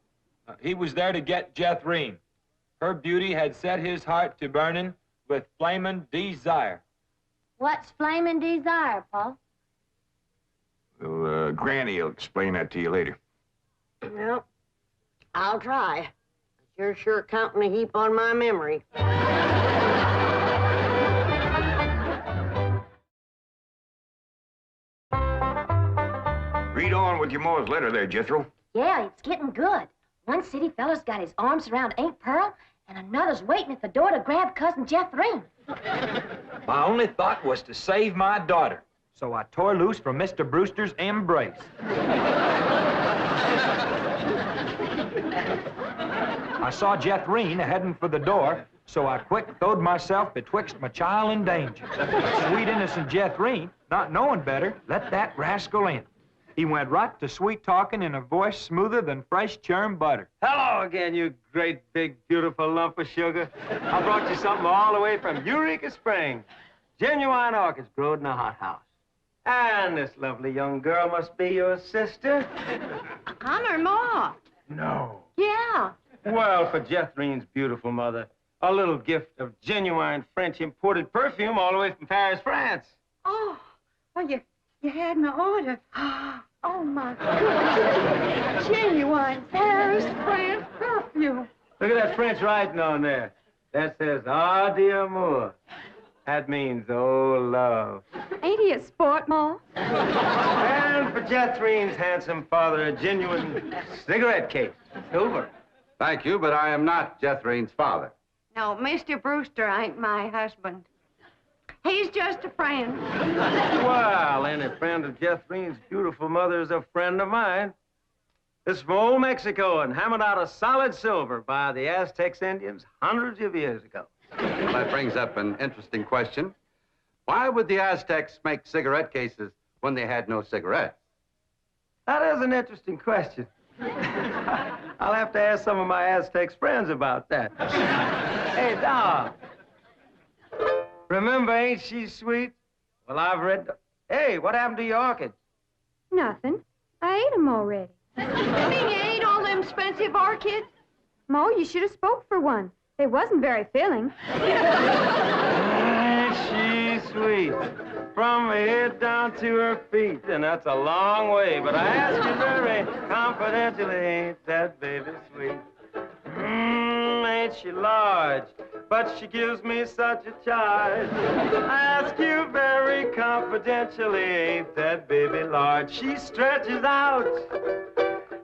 He was there to get Jethbreen. Her beauty had set his heart to burning with flamin' desire. What's flamin' desire, Paul? Well, Granny will explain that to you later. Well, I'll try. You're sure counting a heap on my memory. Read on with your Ma's letter there, Jethro. Yeah, it's getting good. One city fella's got his arms around Aunt Pearl, and another's waiting at the door to grab Cousin Jethbreen. My only thought was to save my daughter, so I tore loose from Mr. Brewster's embrace. I saw Jethbreen heading for the door, so I quick throwed myself betwixt my child and danger. But sweet innocent Jethbreen, not knowing better, let that rascal in. He went right to sweet-talking in a voice smoother than fresh churned butter. Hello again, you great, big, beautiful lump of sugar. I brought you something all the way from Eureka Springs. Genuine orchids growed in a hothouse. And this lovely young girl must be your sister. I'm her ma. No. Yeah. Well, for Jethreen's beautiful mother, a little gift of genuine French imported perfume all the way from Paris, France. Oh, well, you had an order. Oh, my goodness. Genuine Paris, France perfume. Look at that French writing on there. That says, ah, d'amour. That means, oh, love. Ain't he a sport, Ma? And for Jethreen's handsome father, a genuine cigarette case, silver. Thank you, but I am not Jethreen's father. No, Mr. Brewster ain't my husband. He's just a friend. Well, any friend of Jethreen's beautiful mother is a friend of mine. This is from old Mexico and hammered out of solid silver by the Aztecs Indians hundreds of years ago. Well, that brings up an interesting question. Why would the Aztecs make cigarette cases when they had no cigarettes? That is an interesting question. I'll have to ask some of my Aztecs friends about that. Hey, Doc. Remember, ain't she sweet? Well, I've read... Hey, what happened to your orchids? Nothing. I ate 'em already. You mean you ate all them expensive orchids? Mo, you should have spoke for one. They wasn't very filling. Ain't she sweet? From here get down to her feet, and that's a long way. But I ask you very confidentially, ain't that baby sweet? Ain't she large? But she gives me such a charge. I ask you very confidentially, ain't that baby large? She stretches out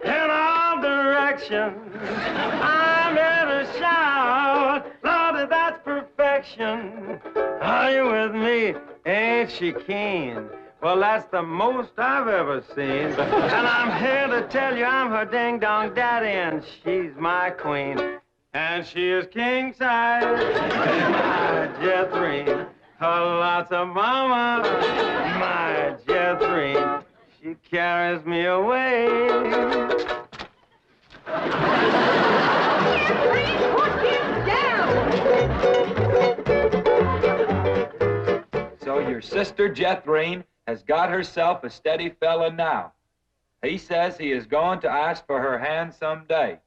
in all directions. I'm here to shout, Lordy, that's perfection. Are you with me? Ain't she keen? Well, that's the most I've ever seen. And I'm here to tell you I'm her ding-dong daddy, and she's my queen. And she is king-size, my Jethrine. Lots of mama, my Jethrine. She carries me away. So your sister Jethrine has got herself a steady fella now. He says he is going to ask for her hand someday.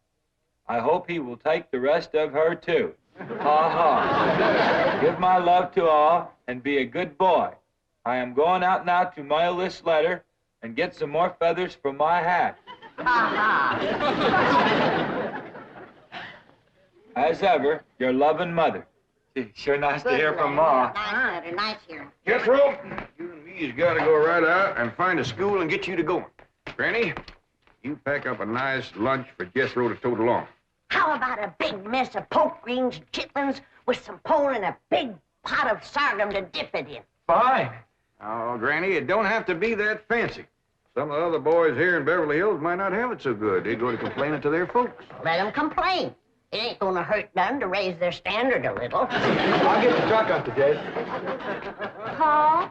I hope he will take the rest of her, too. Ha ha. Give my love to all and be a good boy. I am going out now to mail this letter and get some more feathers for my hat. As ever, your loving mother. Gee, sure nice to hear from Ma. Nice letter, nice hearing. Jethro, you and me's got to go right out and find a school and get you to going. Granny, you pack up a nice lunch for Jethro to tote along. How about a big mess of poke greens and chitlins with some pone and a big pot of sorghum to dip it in? Fine. Oh, Granny, it don't have to be that fancy. Some of the other boys here in Beverly Hills might not have it so good. They go to complaining to their folks. Let them complain. It ain't gonna hurt none to raise their standard a little. I'll get the truck up to Jay. Paul,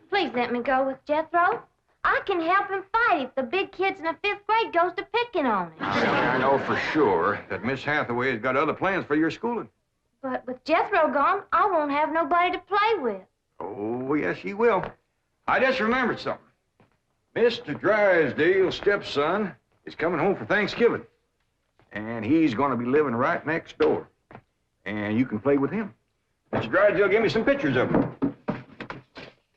please let me go with Jethro. I can help him fight if the big kids in the 5th grade goes to picking on him. I know for sure that Miss Hathaway has got other plans for your schooling. But with Jethro gone, I won't have nobody to play with. Oh, yes, you will. I just remembered something. Mr. Drysdale's stepson is coming home for Thanksgiving. And he's going to be living right next door. And you can play with him. Mr. Drysdale gave me some pictures of him.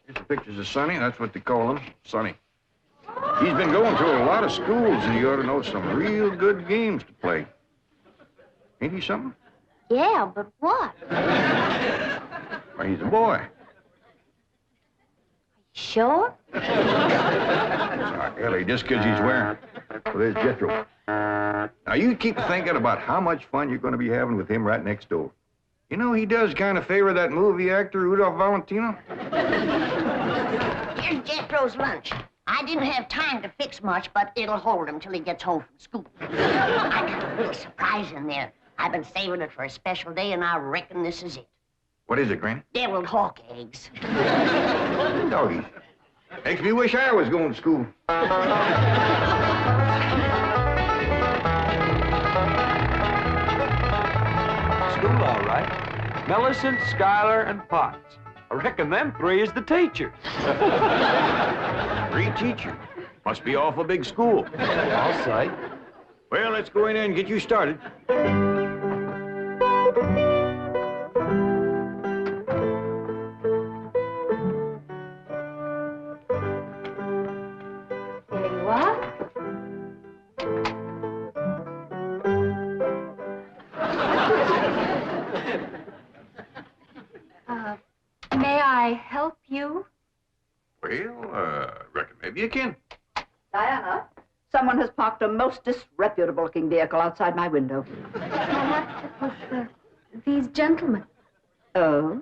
Here's the pictures of Sonny. That's what they call him, Sonny. He's been going to a lot of schools, and you ought to know some real good games to play. Ain't he something? Yeah, but what? Well, he's a boy. Sure? Sorry, Ellie, just because he's wearing... Well, there's Jethro. Now, you keep thinking about how much fun you're going to be having with him right next door. You know, he does kind of favor that movie actor, Rudolph Valentino. Here's Jethro's lunch. I didn't have time to fix much, but it'll hold him till he gets home from school. I got a little surprise in there. I've been saving it for a special day, and I reckon this is it. What is it, Granny? Deviled hawk eggs. Doggies. Makes me wish I was going to school. School, all right. Millicent, Schuyler, and Potts. I reckon them 3 is the teachers. 3 teachers? Must be awful big school. I'll say. Well, let's go in there and get you started. There you are. May I help you? Well, reckon maybe you can. Diana, someone has parked a most disreputable-looking vehicle outside my window. What with these gentlemen? Oh?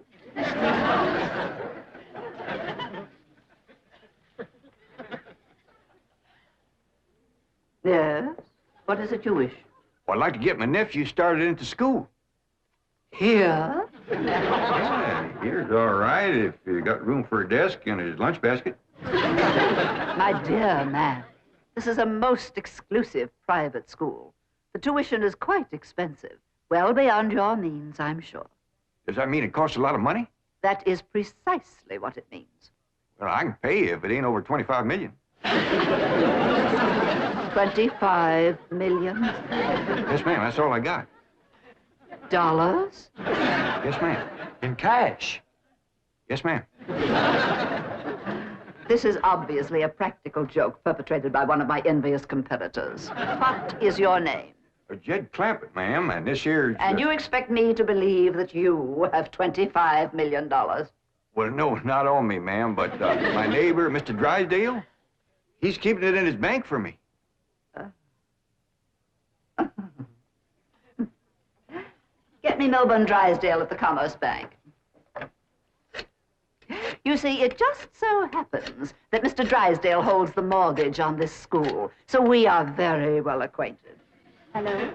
Yes? What is it you wish? Well, I'd like to get my nephew started into school. Here? Yeah, here's all right if you got room for a desk and his lunch basket. My dear man, this is a most exclusive private school. The tuition is quite expensive. Well beyond your means, I'm sure. Does that mean it costs a lot of money? That is precisely what it means. Well, I can pay you if it ain't over 25 million. 25 million? Yes, ma'am, that's all I got. Dollars? Yes, ma'am. In cash. Yes, ma'am. This is obviously a practical joke perpetrated by one of my envious competitors. What is your name? Jed Clampett, ma'am, and this here's... And you expect me to believe that you have $25 million? Well, no, not on me, ma'am, but my neighbor, Mr. Drysdale, he's keeping it in his bank for me. Get me Milburn Drysdale at the Commerce Bank. You see, it just so happens that Mr. Drysdale holds the mortgage on this school, so we are very well acquainted. Hello?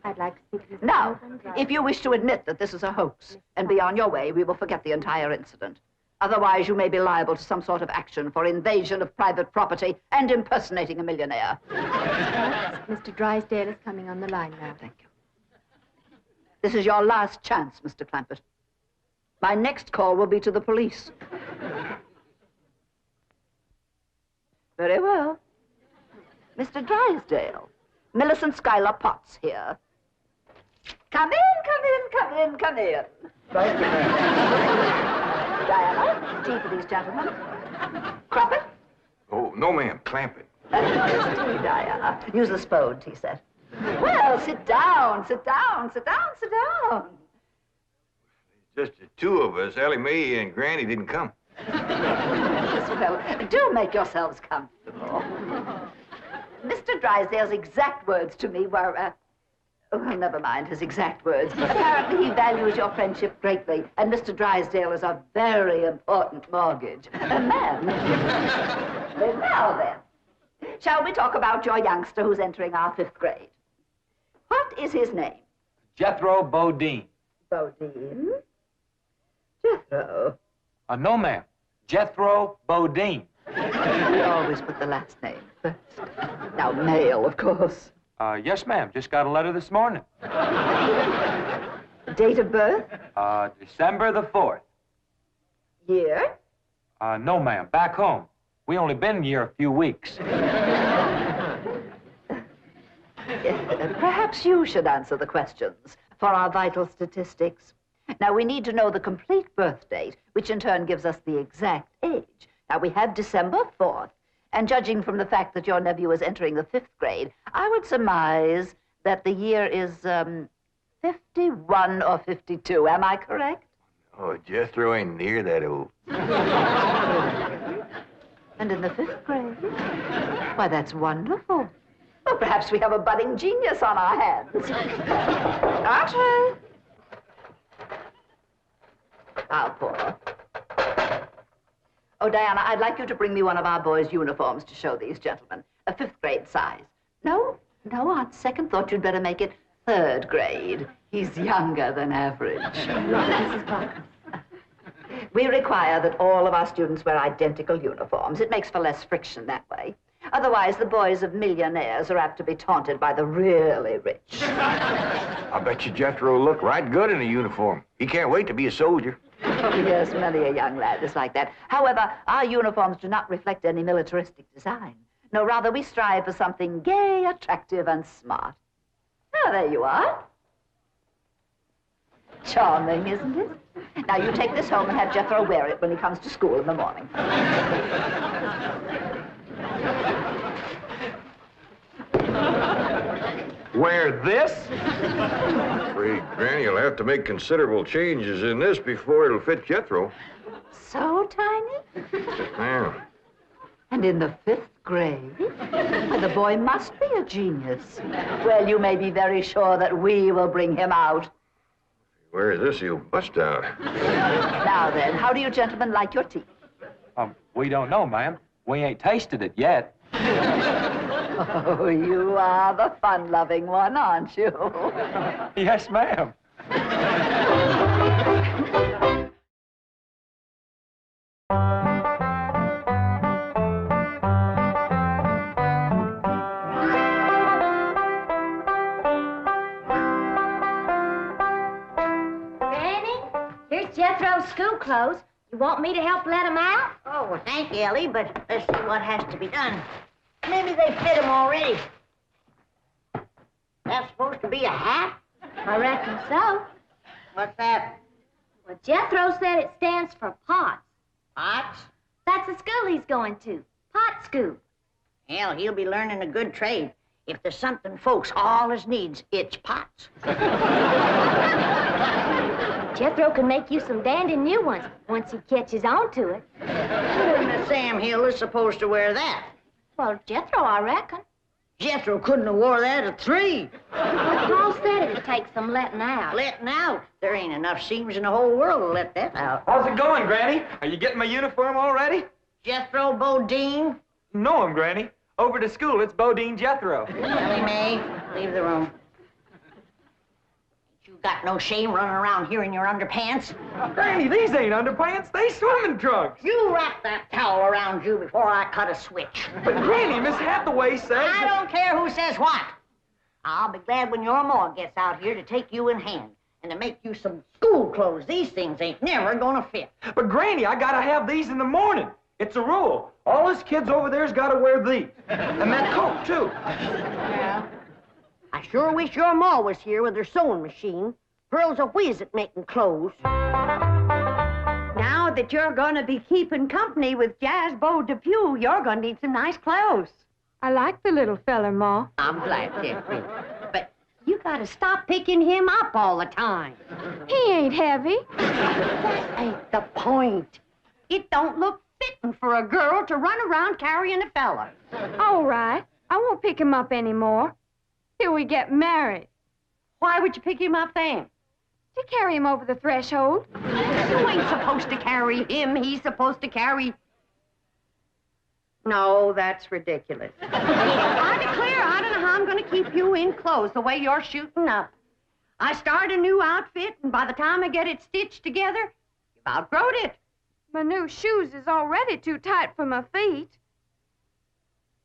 I'd like to speak to Mr. Now, Milburn Drysdale. if you wish to admit that this is a hoax and be on your way, we will forget the entire incident. Otherwise, you may be liable to some sort of action for invasion of private property and impersonating a millionaire. Mr. Drysdale is coming on the line now. Thank you. This is your last chance, Mr. Clampett. My next call will be to the police. Very well. Mr. Drysdale, Millicent Schuyler Potts here. Come in, come in, come in, come in. Thank you, ma'am. Diana, tea for these gentlemen. Croppett? Oh, no, ma'am, Clampett. Tea, Diana. Use the Spode tea set. Well, sit down, sit down, sit down, sit down. Just the two of us. Ellie Mae and Granny didn't come. Well, do make yourselves comfortable. Mr. Drysdale's exact words to me were, oh, never mind his exact words. Apparently he values your friendship greatly, and Mr. Drysdale is a very important mortgage. Ma'am. Now then, shall we talk about your youngster who's entering our 5th grade? What is his name? Jethro Bodine. Bodine? Jethro. No, ma'am. Jethro Bodine. We always put the last name first. Now, male, of course. Yes, ma'am. Just got a letter this morning. Date of birth? December the 4th. Year? No, ma'am. Back home. We only been here a few weeks. Perhaps you should answer the questions for our vital statistics. Now, we need to know the complete birth date, which in turn gives us the exact age. Now, we have December 4th, and judging from the fact that your nephew is entering the 5th grade, I would surmise that the year is 51 or 52. Am I correct? Oh, Jethro ain't near that old. And in the 5th grade? Why, that's wonderful. Well, perhaps we have a budding genius on our hands. Archie! I'll pour. Oh, Diana, I'd like you to bring me one of our boys' uniforms to show these gentlemen. A 5th grade size. No, on second thought, you'd better make it 3rd grade. He's younger than average. Mrs. Parker. We require that all of our students wear identical uniforms. It makes for less friction that way. Otherwise, the boys of millionaires are apt to be taunted by the really rich. I bet you Jethro will look right good in a uniform. He can't wait to be a soldier. Oh, yes, many a young lad is like that. However, our uniforms do not reflect any militaristic design. No, rather, we strive for something gay, attractive, and smart. Oh, there you are. Charming, isn't it? Now, you take this home and have Jethro wear it when he comes to school in the morning. Wear this? I'm afraid Granny will have to make considerable changes in this before it'll fit Jethro. So tiny? Yes, ma'am. And in the 5th grade? Why, the boy must be a genius. Well, you may be very sure that we will bring him out. Where is this? He'll bust out. Now then, how do you gentlemen like your tea? We don't know, ma'am. We ain't tasted it yet. Oh, you are the fun-loving one, aren't you? Yes, ma'am. Granny, here's Jethro's school clothes. You want me to help let him out? Oh, well, thank you, Ellie, but let's see what has to be done. Maybe they fit him already. That's supposed to be a hat? I reckon so. What's that? Well, Jethro said it stands for POTS. Pots? That's the school he's going to. Pot school. Hell, he'll be learning a good trade. If there's something folks always needs, it's pots. Jethro can make you some dandy new ones once he catches on to it. Who in the Sam Hill is supposed to wear that? Well, Jethro, I reckon. Jethro couldn't have wore that at 3. Paul said it'd take some letting out. Letting out? There ain't enough seams in the whole world to let that out. How's it going, Granny? Are you getting my uniform already? Jethro Bodine? No, Granny. Over to school, it's Bodine Jethro. Ellie Mae, leave the room. You got no shame running around here in your underpants? Granny, these ain't underpants. They swimming trunks. You wrap that towel around you before I cut a switch. But Granny, Miss Hathaway says... I don't care who says what. I'll be glad when your ma gets out here to take you in hand and to make you some school clothes. These things ain't never gonna fit. But Granny, I gotta have these in the morning. It's a rule. All us kids over there's gotta wear these. And that coat, too. Yeah. I sure wish your ma was here with her sewing machine. Pearl's a whiz at making clothes. Now that you're gonna be keeping company with Jazz Bo Depew, you're gonna need some nice clothes. I like the little fella, Ma. I'm glad, Jeffrey. But you gotta stop picking him up all the time. He ain't heavy. That ain't the point. It don't look fitting for a girl to run around carrying a fella. All right. I won't pick him up anymore till we get married. Why would you pick him up then? To carry him over the threshold. You ain't supposed to carry him. He's supposed to carry... No, that's ridiculous. I declare, I don't know how I'm going to keep you in clothes the way you're shooting up. I start a new outfit, and by the time I get it stitched together, you've outgrown it. My new shoes is already too tight for my feet.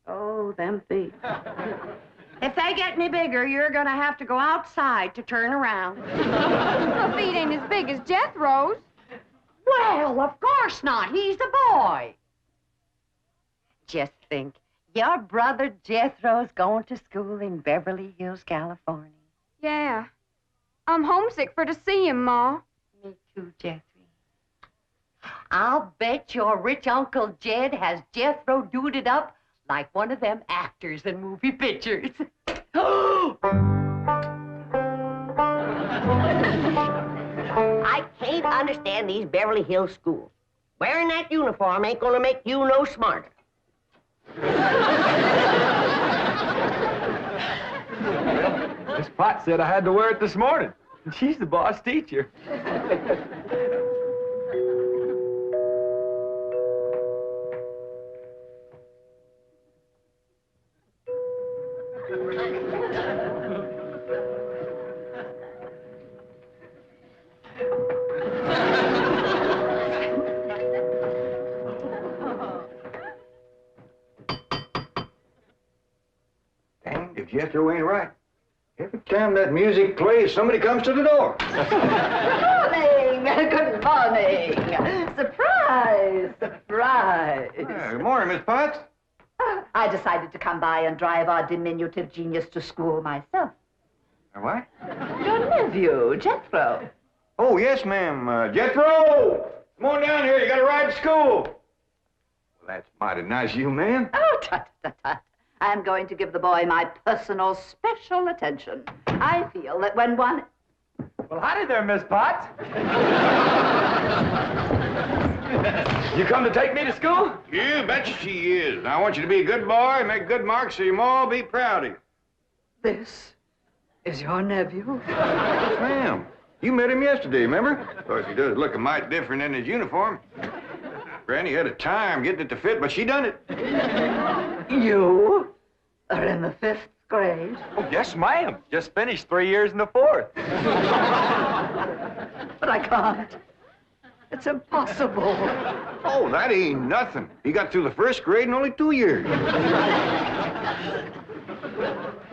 Oh, them feet. If they get any bigger, you're going to have to go outside to turn around. My feet ain't as big as Jethro's. Well, of course not. He's a boy. Just think, your brother Jethro's going to school in Beverly Hills, California. Yeah. I'm homesick for to see him, Ma. Me too, Jethro. I'll bet your rich Uncle Jed has Jethro duded up like one of them actors in movie pictures. I can't understand these Beverly Hills schools. Wearing that uniform ain't gonna make you no smarter. Miss Potts said I had to wear it this morning. And she's the boss teacher. If Jethro ain't right. Every time that music plays, somebody comes to the door. Good morning. Good morning. Surprise. Surprise. Good morning, Miss Potts. I decided to come by and drive our diminutive genius to school myself. What? Your nephew, Jethro. Oh, yes, ma'am. Jethro! Come on down here. You got to ride to school. Well, that's mighty nice of you, ma'am. Oh, tut, tut, tut. I'm going to give the boy my personal special attention. I feel that when one... Well, howdy there, Miss Potts. You come to take me to school? You betcha she is. I want you to be a good boy, make good marks so your ma will be proud of you. This is your nephew? Yes, ma'am. You met him yesterday, remember? Of course, he does look a mite different in his uniform. Granny had a time getting it to fit, but she done it. You are in the 5th grade? Oh, yes, ma'am. Just finished 3 years in the 4th. But I can't. It's impossible. Oh, that ain't nothing. He got through the 1st grade in only 2 years.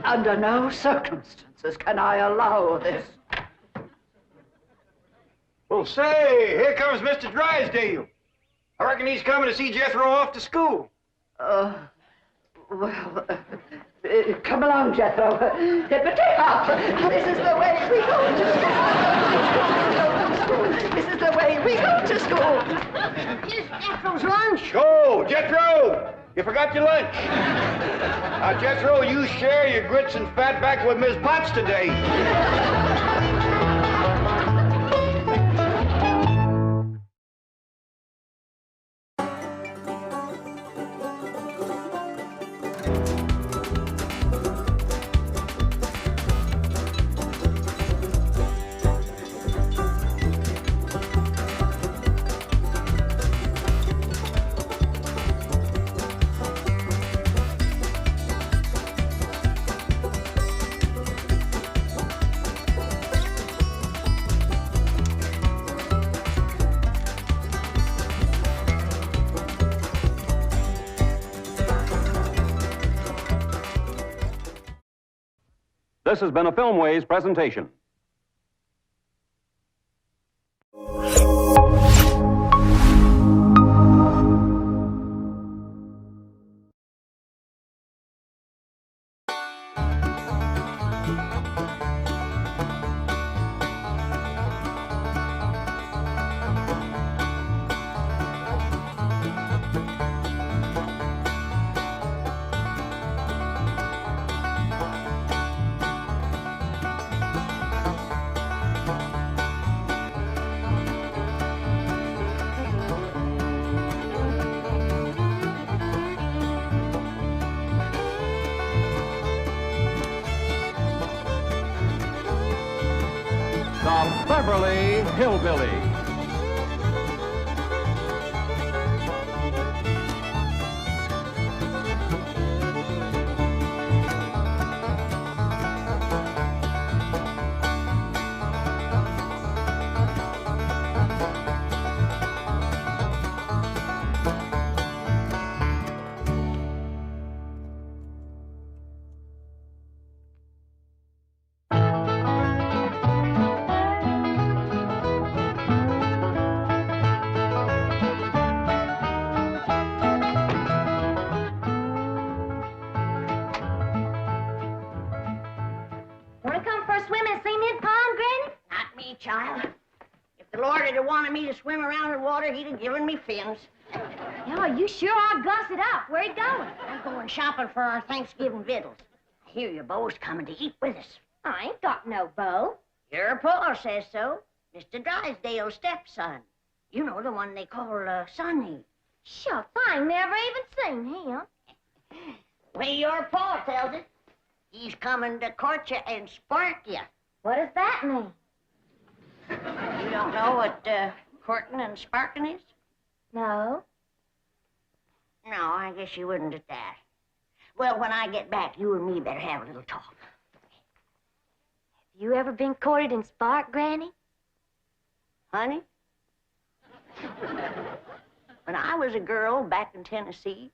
Under no circumstances can I allow this. Well, say, here comes Mr. Drysdale. I reckon he's coming to see Jethro off to school. Come along, Jethro. Take off. This is the way we go to school. This is the way we go to school. Here's Jethro's lunch. Oh, Jethro! You forgot your lunch. Now, Jethro, you share your grits and fat back with Miss Potts today. This has been a Filmways presentation. The Beverly Hillbillies. Want to come for a swim in cement pond, Granny? Not me, child. If the Lord had wanted me to swim around in water, he'd have given me fins. Oh, you sure are gussed up. Where you going? I'm going shopping for our Thanksgiving victuals. I hear your beau's coming to eat with us. I ain't got no beau. Your pa says so. Mr. Drysdale's stepson. You know, the one they call Sonny. Shucks, I ain't never even seen him. Well, your pa tells it. He's coming to court you and spark you. What does that mean? You don't know what courting and sparking is? No. No, I guess you wouldn't at that. Well, when I get back, you and me better have a little talk. You ever been courted and sparked, Granny? Honey? When I was a girl back in Tennessee,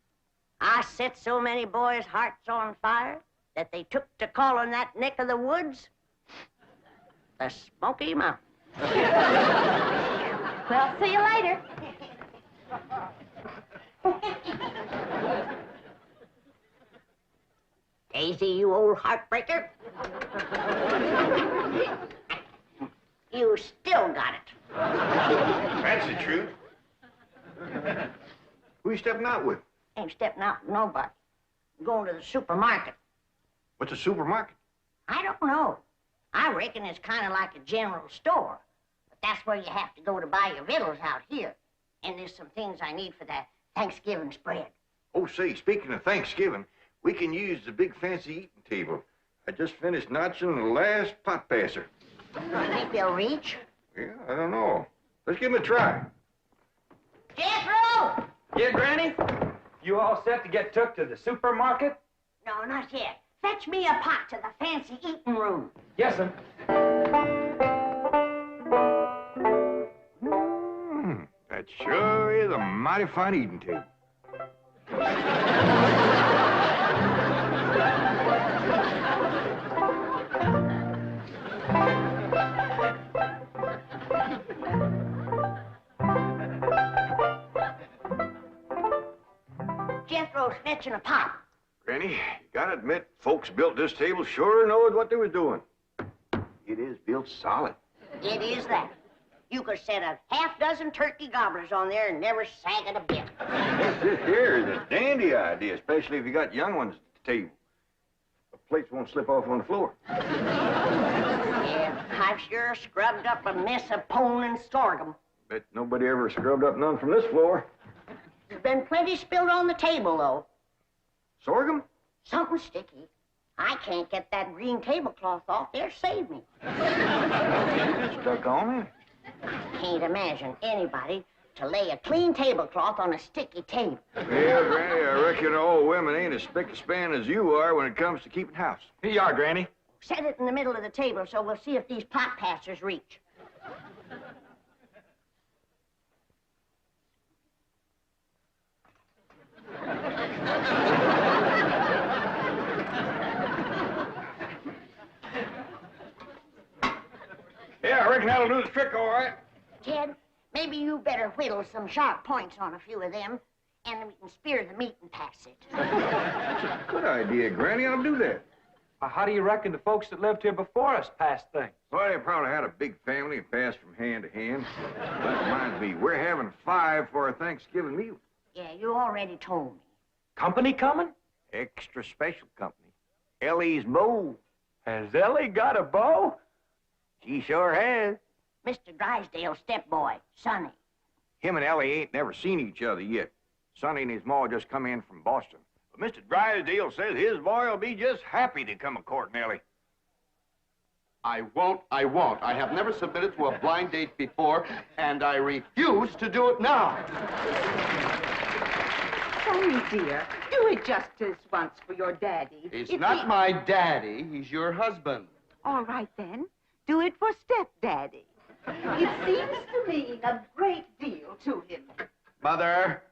I set so many boys' hearts on fire that they took to calling that neck of the woods the Smoky Mountain. Well, see you later. Daisy, you old heartbreaker. You still got it. That's the truth. Who you stepping out with? Ain't stepping out with nobody. I'm going to the supermarket. What's a supermarket? I don't know. I reckon it's kind of like a general store. But that's where you have to go to buy your victuals out here. And there's some things I need for that Thanksgiving spread. Oh, say, speaking of Thanksgiving, we can use the big fancy eating table. I just finished notching the last pot passer. You think they'll reach? Yeah, I don't know. Let's give them a try. Jethro! Yeah, Granny? You all set to get took to the supermarket? No, not yet. Fetch me a pot to the fancy eating room. Yes, sir. That sure is a mighty fine eating table. Jethro's fetching a pot. Granny, you gotta admit, folks built this table sure knowed what they was doing. It is built solid. It is that. You could set a half-dozen turkey gobblers on there and never sag it a bit. This here is a dandy idea, especially if you got young ones at the table. The plates won't slip off on the floor. Yeah, I've sure scrubbed up a mess of pone and sorghum. Bet nobody ever scrubbed up none from this floor. There's been plenty spilled on the table, though. Sorghum? Something sticky. I can't get that green tablecloth off there. Save me. It's stuck on me. Can't imagine anybody to lay a clean tablecloth on a sticky table. Yeah, Granny, I reckon all women ain't as spick-a-span as you are when it comes to keeping house. Here you are, Granny. Set it in the middle of the table so we'll see if these pot passers reach. Yeah, I reckon that'll do the trick, all right. Ted, maybe you better whittle some sharp points on a few of them, and we can spear the meat and pass it. That's a good idea, Granny. I'll do that. How do you reckon the folks that lived here before us passed things? Well, they probably had a big family and passed from hand to hand. That reminds me, we're having 5 for our Thanksgiving meal. Yeah, you already told me. Company coming? Extra special company. Ellie's beau. Has Ellie got a beau? She sure has. Mr. Drysdale's stepboy, Sonny. Him and Ellie ain't never seen each other yet. Sonny and his ma just come in from Boston. But Mr. Drysdale says his boy will be just happy to come a-courting Ellie. I won't. I have never submitted to a blind date before, and I refuse to do it now. Sonny, dear, do it justice once for your daddy. He's not my daddy. He's your husband. All right, then. Do it for stepdaddy. It seems to mean a great deal to him. Mother,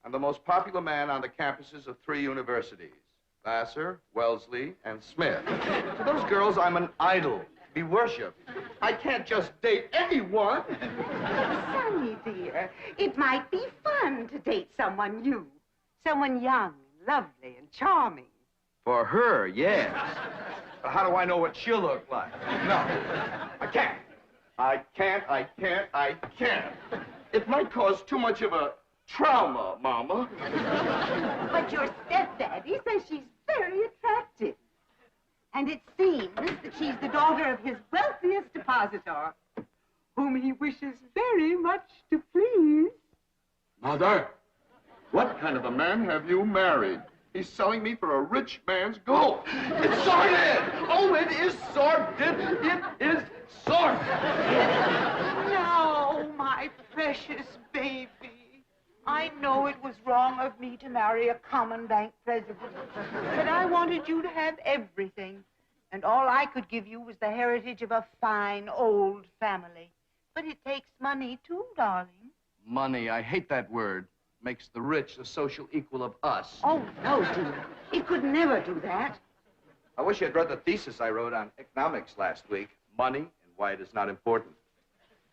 I'm the most popular man on the campuses of 3 universities. Vassar, Wellesley, and Smith. To those girls, I'm an idol, to be worshipped. I can't just date anyone. Sonny, dear, it might be fun to date someone new. Someone young, and lovely, and charming. For her, yes. But how do I know what she'll look like? No, I can't. I can't. It might cause too much of a trauma, Mama. But your stepdaddy says she's very attractive. And it seems that she's the daughter of his wealthiest depositor, whom he wishes very much to please. Mother, what kind of a man have you married? He's selling me for a rich man's gold. It's sordid! Oh, it is sordid! It is sordid! No, my precious baby. I know it was wrong of me to marry a common bank president, but I wanted you to have everything. And all I could give you was the heritage of a fine old family. But it takes money, too, darling. Money, I hate that word. Makes the rich the social equal of us. Oh, no, dear. He could never do that. I wish you'd read the thesis I wrote on economics last week. Money and why it is not important.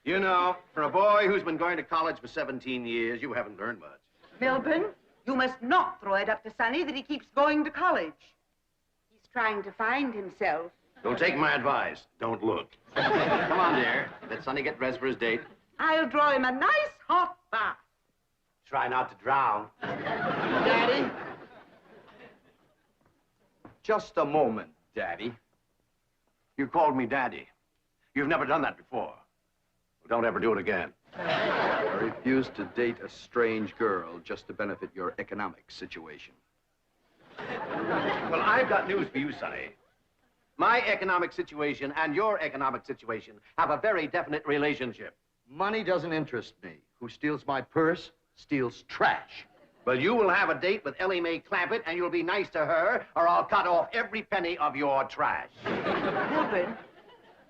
You know, for a boy who's been going to college for 17 years, you haven't learned much. Milburn, you must not throw it up to Sonny that he keeps going to college. He's trying to find himself. Don't take my advice. Don't look. Come on, dear. Let Sonny get dressed for his date. I'll draw him a nice hot bath. Try not to drown. Daddy? Just a moment, Daddy. You called me Daddy. You've never done that before. Well, don't ever do it again. I refuse to date a strange girl just to benefit your economic situation. Well, I've got news for you, Sonny. My economic situation and your economic situation have a very definite relationship. Money doesn't interest me. Who steals my purse steals trash. Well, you will have a date with Ellie Mae Clampett, and you'll be nice to her, or I'll cut off every penny of your trash. Milburn,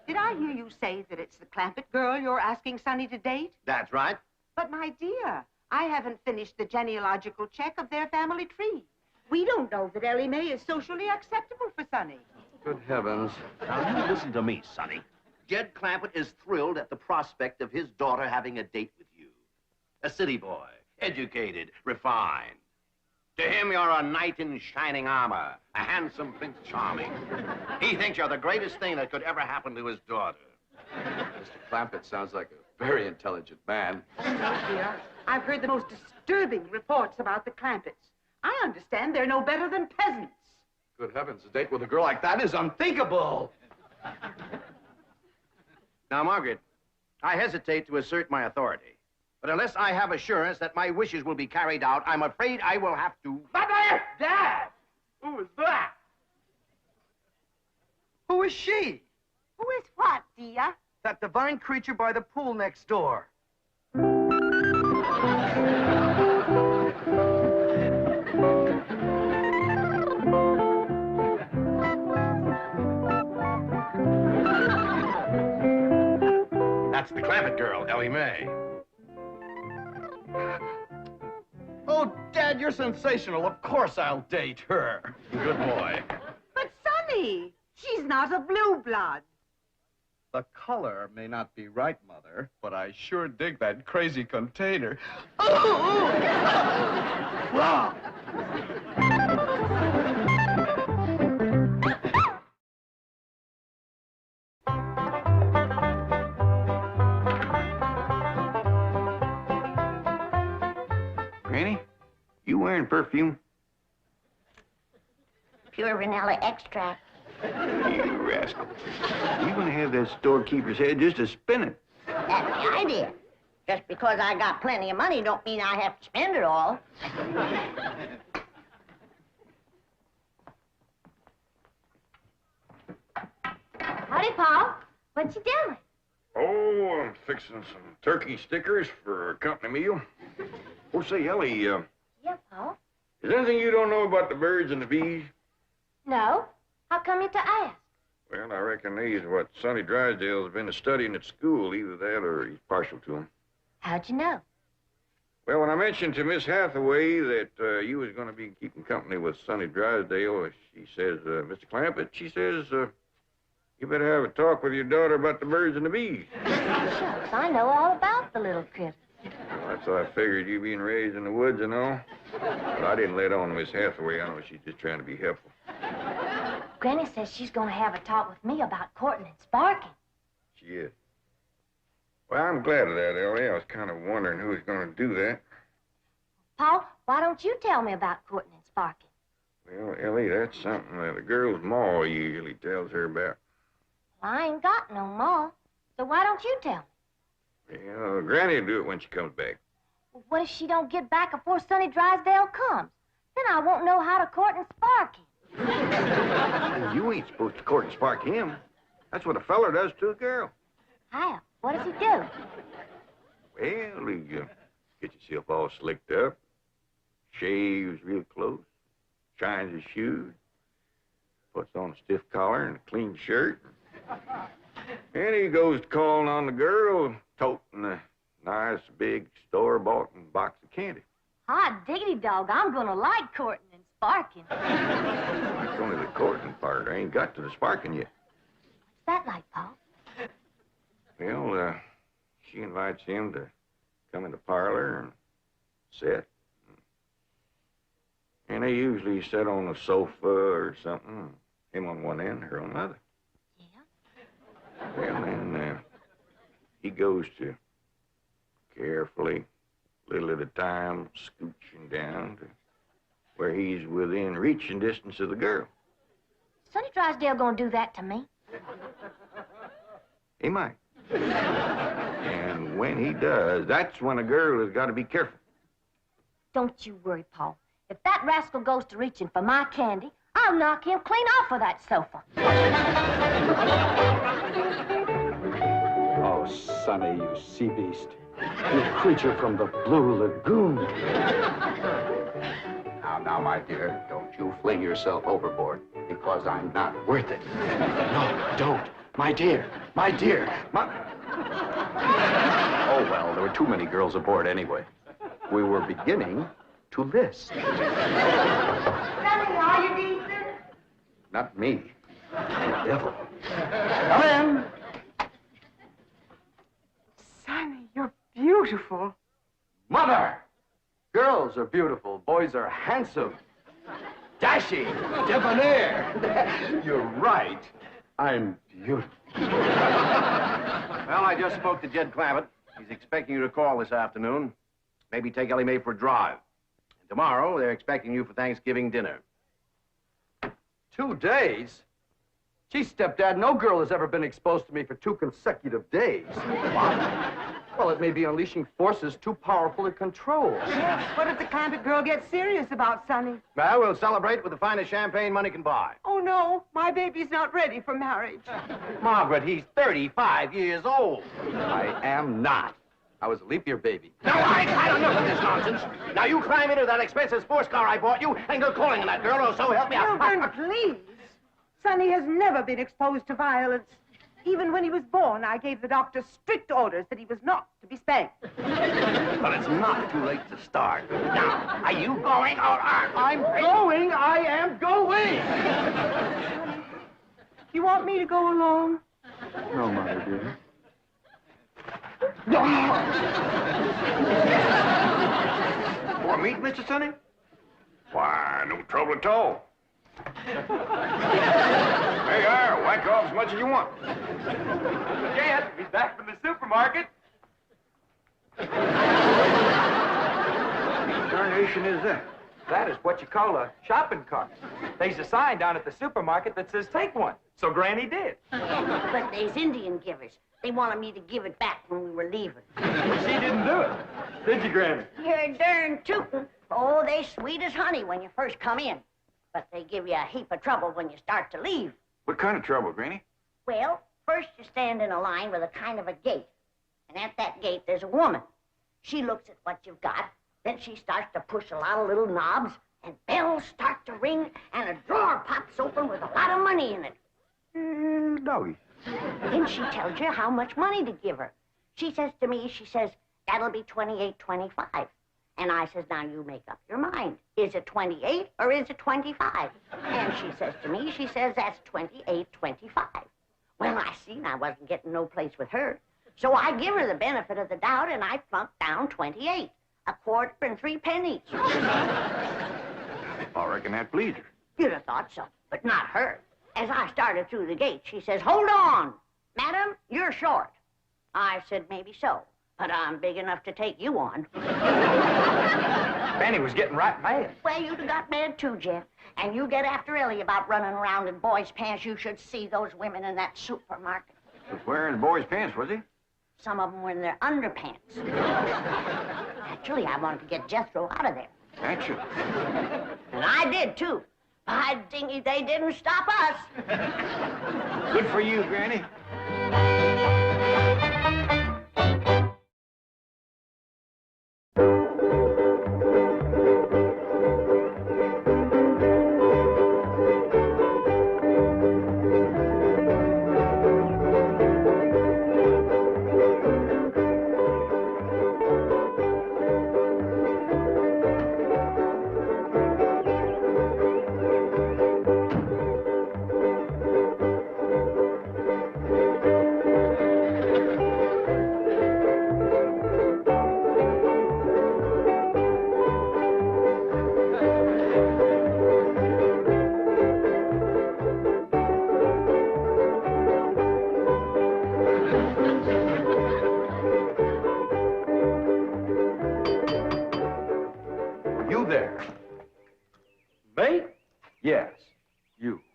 did I hear you say that it's the Clampett girl you're asking Sonny to date? That's right. But, my dear, I haven't finished the genealogical check of their family tree. We don't know that Ellie Mae is socially acceptable for Sonny. Good heavens. Now, you listen to me, Sonny. Jed Clampett is thrilled at the prospect of his daughter having a date with you. A city boy, educated, refined. To him, you're a knight in shining armor, a handsome Prince Charming. He thinks you're the greatest thing that could ever happen to his daughter. Mr. Clampett sounds like a very intelligent man. Oh, no, dear. I've heard the most disturbing reports about the Clampetts. I understand they're no better than peasants. Good heavens, a date with a girl like that is unthinkable. Now, Margaret, I hesitate to assert my authority. But unless I have assurance that my wishes will be carried out, I'm afraid I will have to... Mother! Dad! Who is that? Who is she? Who is what, dear? That divine creature by the pool next door. That's the Clampett girl, Ellie Mae. Oh, Dad, you're sensational. Of course I'll date her. Good boy. But, Sonny, she's not a blue blood. The color may not be right, Mother, but I sure dig that crazy container. Wow. Granny, you wearing perfume? Pure vanilla extract. You rascal. You're gonna have that storekeeper's head just a spinning. That's the idea. Just because I got plenty of money don't mean I have to spend it all. Howdy, Paul. What you doing? Oh, I'm fixing some turkey stickers for a company meal. Oh, say, Ellie, Yeah, Paul. is there anything you don't know about the birds and the bees? No. How come you to ask? Well, I reckon these are what Sonny Drysdale's been studying at school. Either that or he's partial to them. How'd you know? Well, when I mentioned to Miss Hathaway that you was going to be keeping company with Sonny Drysdale, she says, Mr. Clampett, she says, you better have a talk with your daughter about the birds and the bees. Shucks, I know all about the little critter. Well, that's what I figured, you being raised in the woods and all. But I didn't let on to Miss Hathaway. I know she's just trying to be helpful. Granny says she's going to have a talk with me about courting and sparking. She is. Well, I'm glad of that, Ellie. I was kind of wondering who was going to do that. Paul, why don't you tell me about courting and sparking? Well, Ellie, that's something that a girl's ma usually tells her about. Well, I ain't got no ma, so why don't you tell me? Well, Granny'll do it when she comes back. Well, what if she don't get back before Sonny Drysdale comes? Then I won't know how to court and spark him. You ain't supposed to court and spark him. That's what a feller does to a girl. How? What does he do? Well, he gets himself all slicked up, shaves real close, shines his shoes, puts on a stiff collar and a clean shirt. And he goes calling on the girl, toting a nice big store-bought box of candy. Hot diggity dog, I'm gonna like courting and sparking. It's only the courting part. I ain't got to the sparking yet. What's that like, Paul? Well, she invites him to come in the parlor and sit. And they usually sit on a sofa or something, him on one end, her on the other. Yeah? Well, then he goes to carefully, little at a time, scooching down to where he's within reaching distance of the girl. Sonny Drysdale gonna do that to me? He might. And when he does, that's when a girl has got to be careful. Don't you worry, Paul. If that rascal goes to reaching for my candy, I'll knock him clean off of that sofa. Oh, Sonny, you sea beast. You creature from the Blue Lagoon. Now, my dear, don't you fling yourself overboard, because I'm not worth it. No, don't. My dear, my... Oh, well, there were too many girls aboard anyway. We were beginning to list. Sonny, are you decent? Not me. The devil. Come in. Sonny, you're beautiful. Mother! Girls are beautiful. Boys are handsome. Dashing. Debonair. You're right. I'm beautiful. Well, I just spoke to Jed Clampett, He's expecting you to call this afternoon. Maybe take Ellie Mae for a drive. And tomorrow, they're expecting you for Thanksgiving dinner. 2 days? Gee, stepdad, no girl has ever been exposed to me for 2 consecutive days. What? Well, it may be unleashing forces too powerful to control. Yes, what if the Clampett girl gets serious about Sonny? Well, we'll celebrate with the finest champagne money can buy. Oh, no, my baby's not ready for marriage. Margaret, he's 35 years old. I am not. I was a leap year baby. No, I don't know about this nonsense. Now, you climb into that expensive sports car I bought you and go calling on that girl, or so help me out. Milburn, please. Sonny has never been exposed to violence. Even when he was born, I gave the doctor strict orders that he was not to be spanked. But it's not too late to start. Now, are you going or aren't you? I'm going. I am going. You want me to go along? No, Mother, dear. More meat, Mr. Sonny? Why, no trouble at all. There you are. Whack off as much as you want. Jet, he's back from the supermarket. What darnation is that? That is what you call a shopping cart. There's a sign down at the supermarket that says take one. So Granny did. But there's Indian givers. They wanted me to give it back when we were leaving. She didn't do it. Did you, Granny? You're darn tootin'. Oh, they sweet as honey when you first come in. But they give you a heap of trouble when you start to leave. What kind of trouble, Granny? Well, first you stand in a line with a kind of a gate. And at that gate, there's a woman. She looks at what you've got. Then she starts to push a lot of little knobs, and bells start to ring, and a drawer pops open with a lot of money in it. Doggy. Then she tells you how much money to give her. She says to me, that'll be $28.25. And I says, now you make up your mind. Is it 28 or is it 25? And she says to me, that's 28.25. Well, I seen I wasn't getting no place with her. So I give her the benefit of the doubt, and I plunked down 28. A quarter and 3 pennies. I reckon that pleased her. You'd have thought so, but not her. As I started through the gate, she says, hold on. Madam, you're short. I said, maybe so, but I'm big enough to take you on. Benny was getting right mad. Well, you'd have got mad too, Jeff. And you get after Ellie about running around in boys' pants. You should see those women in that supermarket. He was wearing boys' pants, was he? Some of them were in their underpants. Actually, I wanted to get Jethro out of there. Actually. And I did, too. By dingy, they didn't stop us. Good for you, Granny.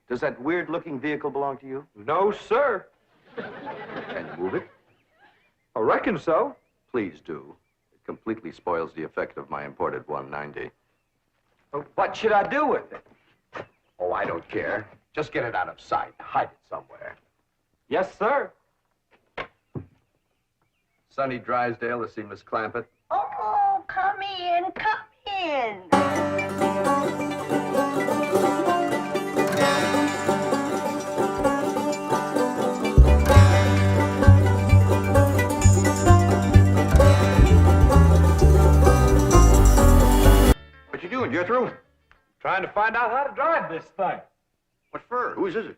Does that weird-looking vehicle belong to you? No, sir. Can you move it? I reckon so. Please do. It completely spoils the effect of my imported 190. What should I do with it? Oh, I don't care. Just get it out of sight. Hide it somewhere. Yes, sir. Sonny Drysdale to see Miss Clampett. Oh, come in, come in. What you doing, Jethro? Trying to find out how to drive this thing. What for? Whose is it?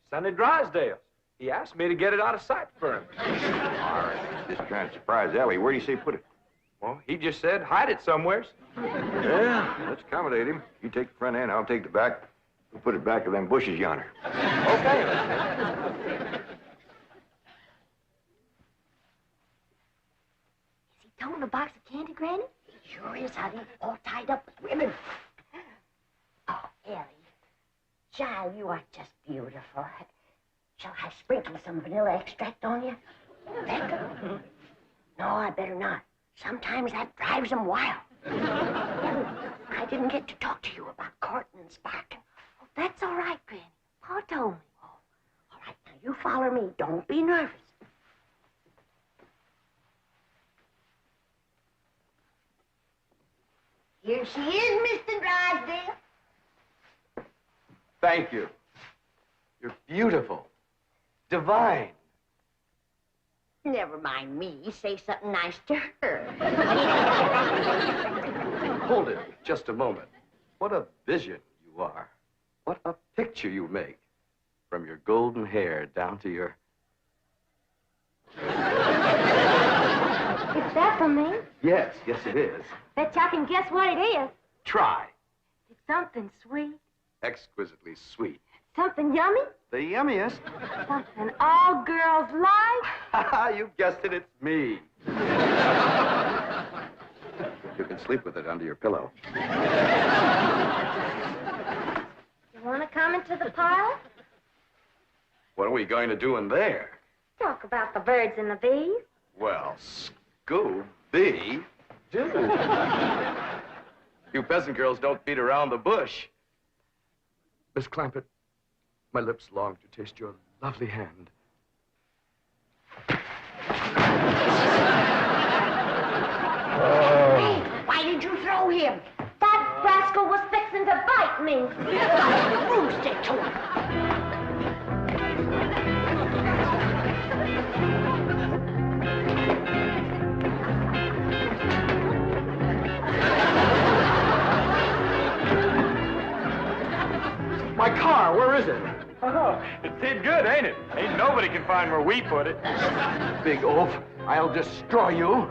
Sonny Drysdale. He asked me to get it out of sight for him. All right. Just trying to surprise Ellie. Where do you say put it? Well, he just said hide it somewheres. Yeah, let's accommodate him. You take the front end, I'll take the back. We'll put it back of them bushes yonder. Okay. Granny? It sure is, honey. All tied up with ribbon. Oh, Ellie. Child, you are just beautiful. Shall I sprinkle some vanilla extract on you? Becca? No, I better not. Sometimes that drives them wild. Ellie, I didn't get to talk to you about courting and sparking. Oh, that's all right, Granny. Pa told me. Oh, all right, now you follow me. Don't be nervous. Here she is, Mr. Drysdale. Thank you. You're beautiful. Divine. Never mind me. Say something nice to her. Hold it just a moment. What a vision you are. What a picture you make. From your golden hair down to your... Is that for me? Yes, yes it is. Bet you I can guess what it is. Try. It's something sweet. Exquisitely sweet. Something yummy. The yummiest. Something all girls like. You guessed it, it's me. You can sleep with it under your pillow. You want to come into the parlor? What are we going to do in there? Talk about the birds and the bees. Well, Scooby Doo. You peasant girls don't beat around the bush. Miss Clampett, my lips long to taste your lovely hand. Hey, why did you throw him? That rascal was fixing to bite me. Broomstick to him. My car, where is it? Oh, it's hid good, ain't it? Ain't nobody can find where we put it. Big oaf, I'll destroy you.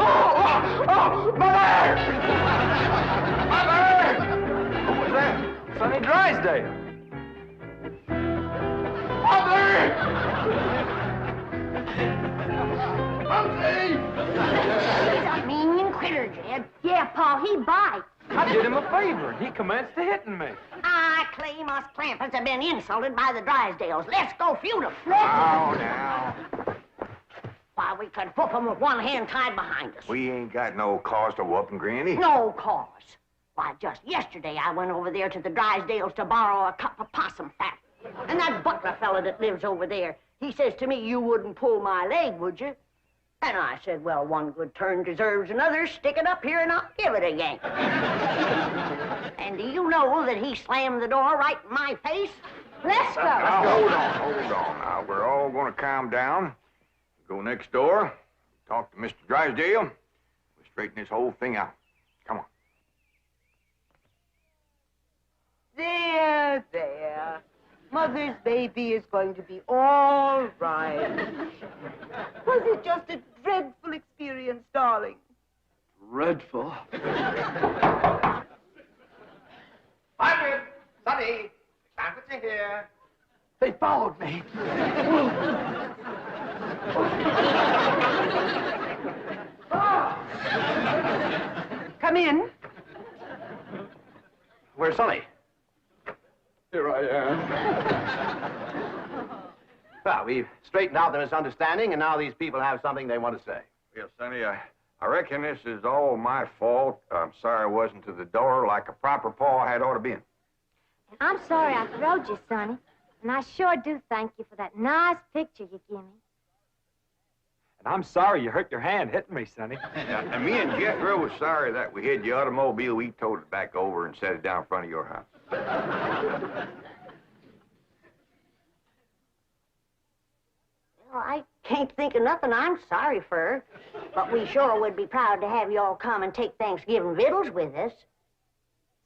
Oh, Mother! Mother! Who was that? Sonny Drysdale. Mother! Mumsy! He's a mean critter, Jed. Yeah, Pa, he bites. I did him a favor, and he commenced to hitting me. I claim us Clampetts have been insulted by the Drysdales. Let's go feud them. Oh, now. Why, we could whoop them with one hand tied behind us. We ain't got no cause to whoop 'em, Granny. No cause. Why, just yesterday I went over there to the Drysdales to borrow a cup of possum fat. And that butler fella that lives over there, he says to me, you wouldn't pull my leg, would you? And I said, well, one good turn deserves another. Stick it up here and I'll give it a yank. And do you know that he slammed the door right in my face? Let's go. Now, hold on. Now, we're all going to calm down. Go next door, talk to Mr. Drysdale. We'll straighten this whole thing out. Come on. There, there. Mother's baby is going to be all right. Was it just a dreadful experience, darling? Dreadful. Margaret! Sonny! Clampetts are here. They followed me. Come in. Where's Sonny? Here I am. Well, we've straightened out the misunderstanding, and now these people have something they want to say. Yes, Sonny, I reckon this is all my fault. I'm sorry I wasn't to the door like a proper paw had ought to been. And I'm sorry I throwed you, Sonny. And I sure do thank you for that nice picture you give me. And I'm sorry you hurt your hand hitting me, Sonny. And me and Jethro was sorry that we hid the automobile. We towed it back over and set it down in front of your house. Well, I can't think of nothing I'm sorry for. But we sure would be proud to have you all come and take Thanksgiving victuals with us.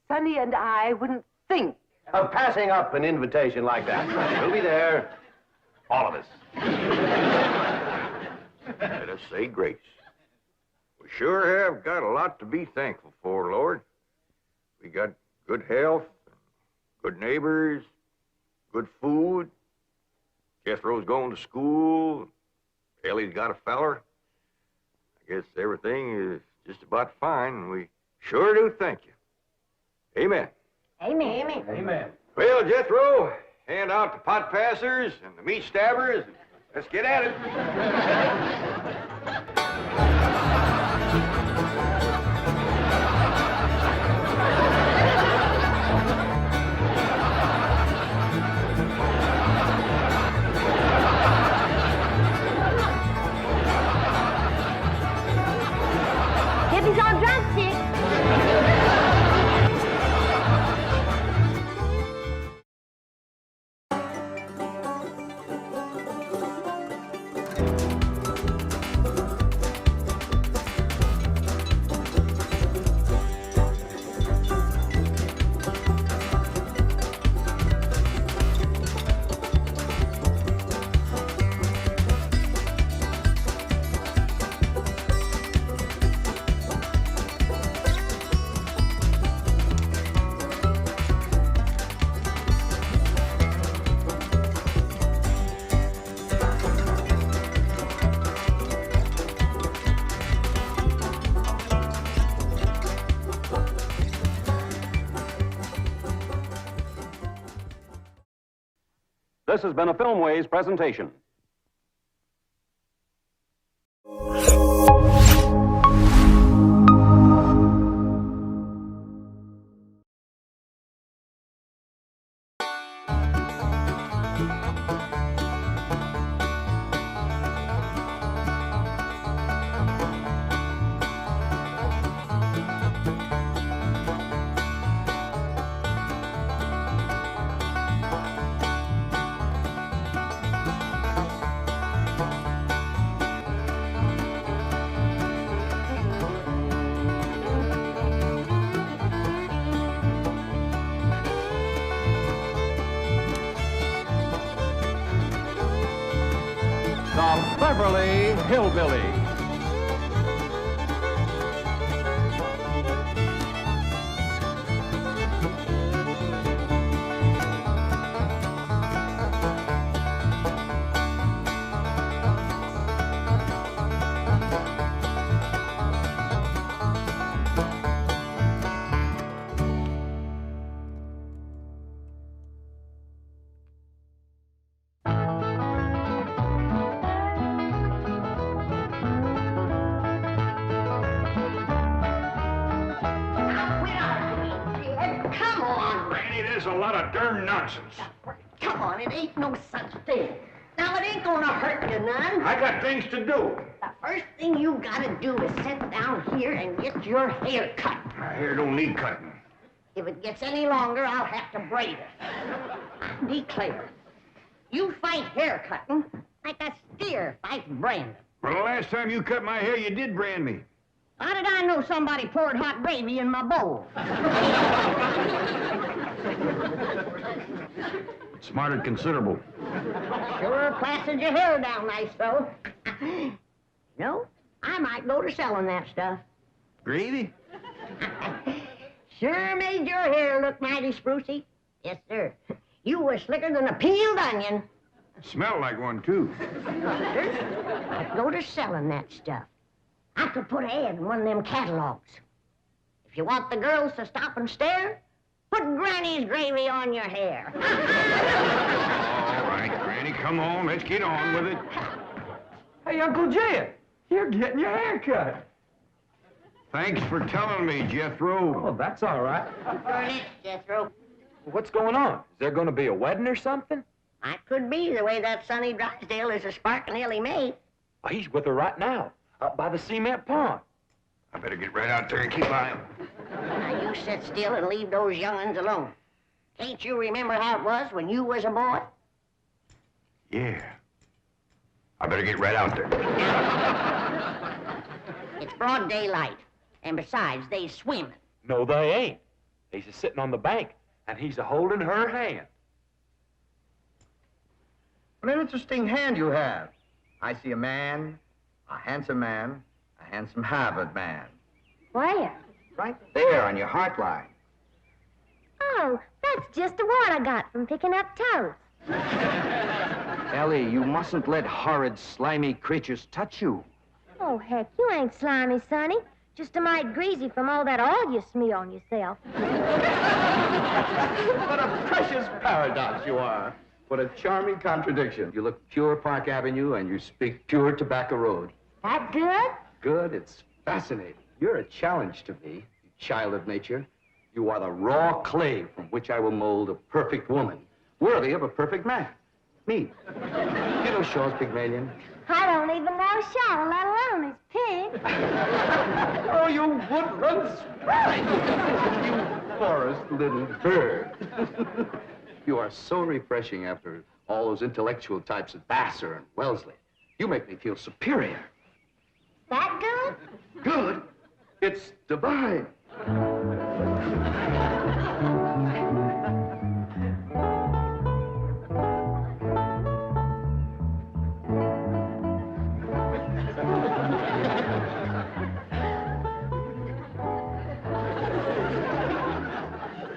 Sonny and I wouldn't think Of passing up an invitation like that. We'll be there, all of us. Let us say grace. We sure have got a lot to be thankful for, Lord. We got good health, good neighbors, good food. Jethro's going to school. Ellie's got a feller. I guess everything is just about fine, and we sure do thank you. Amen. Amen. Amen. Amen. Well, Jethro, hand out the pot passers and the meat stabbers. Let's get at it. Debbie's on drumstick. This has been a Filmways presentation. The Beverly Hillbillies. Come on. Granny, there's a lot of darn nonsense. Come on, it ain't no such thing. Now, it ain't gonna hurt you none. I got things to do. The first thing you gotta do is sit down here and get your hair cut. My hair don't need cutting. If it gets any longer, I'll have to braid it. I declare, you fight hair cutting like a steer fights branding. Well, the last time you cut my hair, you did brand me. How did I know somebody poured hot gravy in my bowl? Smarted considerable. Sure plastered your hair down nice, though. No, I might go to selling that stuff. Gravy? Sure made your hair look mighty sprucey. Yes, sir. You were slicker than a peeled onion. Smelled like one, too. Sir, I'd go to selling that stuff. I could put an ad in one of them catalogs. If you want the girls to stop and stare, put Granny's gravy on your hair. All right, Granny, come on. Let's get on with it. Hey, Uncle Jed, you're getting your hair cut. Thanks for telling me, Jethro. Oh, that's all right. Furnish, Jethro. What's going on? Is there going to be a wedding or something? I could be the way that Sonny Drysdale is a sparking Ellie Mae. Oh, he's with her right now, up by the cement pond. I better get right out there and keep an eye on him. Now, you sit still and leave those young'uns alone. Can't you remember how it was when you was a boy? Yeah. I better get right out there. It's broad daylight. And besides, they swimming. No, they ain't. He's a sitting on the bank, and he's a holding her hand. What an interesting hand you have. I see a man, a handsome man, A handsome Harvard man. Where? Right there on your heart line. Oh, that's just the one I got from picking up toes. Ellie, you mustn't let horrid, slimy creatures touch you. Oh, heck, you ain't slimy, Sonny. Just a mite greasy from all that oil you smear on yourself. What a precious paradox you are. What a charming contradiction. You look pure Park Avenue and you speak pure Tobacco Road. That good? Good, it's fascinating. You're a challenge to me, you child of nature. You are the raw clay from which I will mold a perfect woman, worthy of a perfect man. Me. You know Shaw's Pygmalion? I don't even know Shaw, let alone his pig. Oh, you woodland sprite! You forest little bird. You are so refreshing after all those intellectual types of Vassar and Wellesley. You make me feel superior. That good? Good? It's divine.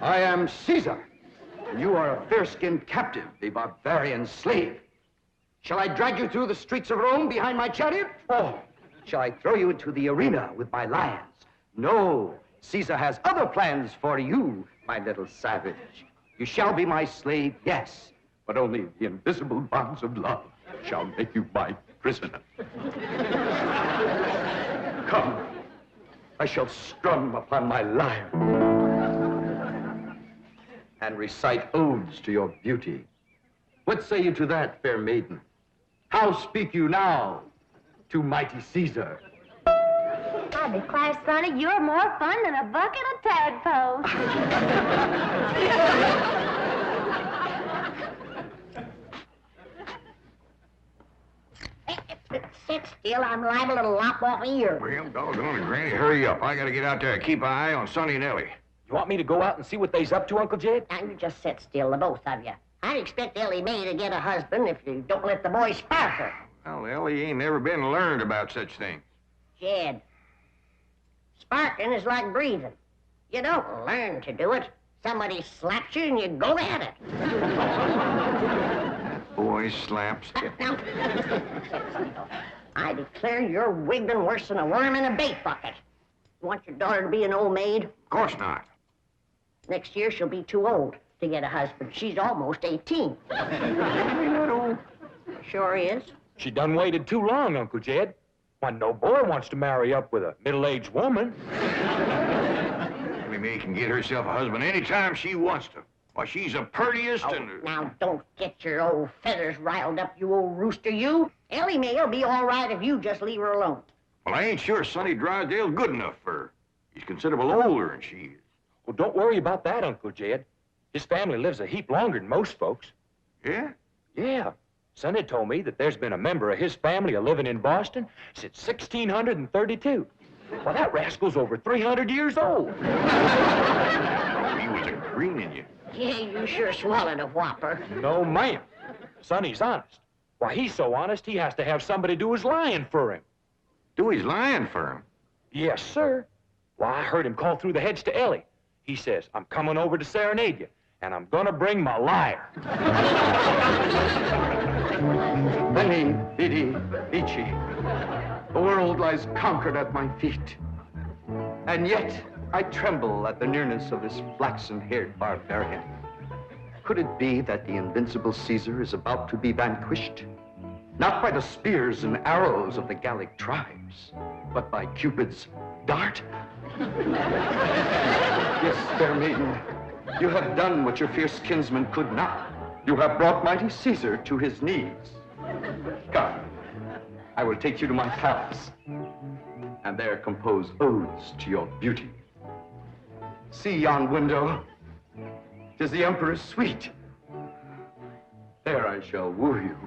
I am Caesar. You are a fair-skinned captive, a barbarian slave. Shall I drag you through the streets of Rome behind my chariot? Or shall I throw you into the arena with my lions? No, Caesar has other plans for you, my little savage. You shall be my slave, yes, but only the invisible bonds of love shall make you my prisoner. Come, I shall strum upon my lyre and recite odes to your beauty. What say you to that, fair maiden? How speak you now to mighty Caesar? I declare, Sonny, you're more fun than a bucket of tadpoles. Sit still, I'm liable to lop off an ear. Well, doggone it, Granny, hurry up. I gotta get out there and keep an eye on Sonny and Ellie. You want me to go out and see what they's up to, Uncle Jed? Now, you just sit still, the both of you. I'd expect Ellie Mae to get a husband if you don't let the boy spark her. Well, Ellie ain't never been learned about such things. Jed, sparking is like breathing. You don't learn to do it. Somebody slaps you and you go at it. Boy slaps. Now, I declare you're wiggling worse than a worm in a bait bucket. You want your daughter to be an old maid? Of course not. Next year, she'll be too old to get a husband. She's almost 18. Not old. Sure is. She done waited too long, Uncle Jed. Why, no boy wants to marry up with a middle-aged woman. Ellie Mae can get herself a husband anytime she wants to. Why, she's the purtiest and... Now, don't get your old feathers riled up, you old rooster, you. Ellie Mae'll be all right if you just leave her alone. Well, I ain't sure Sonny Drysdale's good enough for her. He's considerable older than she is. Well, don't worry about that, Uncle Jed. His family lives a heap longer than most folks. Yeah? Yeah. Sonny told me that there's been a member of his family a-living in Boston since 1632. Well, that rascal's over 300 years old. He was a greening you. Yeah, you sure swallowed a whopper. No, ma'am. Sonny's honest. Why, he's so honest, he has to have somebody do his lying for him. Do his lying for him? Yes, sir. Why, I heard him call through the hedge to Ellie. He says, I'm coming over to serenade you, and I'm gonna bring my lyre. Veni, vidi, vici. The world lies conquered at my feet. And yet, I tremble at the nearness of this flaxen-haired barbarian. Could it be that the invincible Caesar is about to be vanquished? Not by the spears and arrows of the Gallic tribes, but by Cupid's dart? Yes, fair maiden, you have done what your fierce kinsman could not. You have brought mighty Caesar to his knees. Come, I will take you to my palace, and there compose odes to your beauty. See yon window. 'Tis the Emperor's suite. There I shall woo you.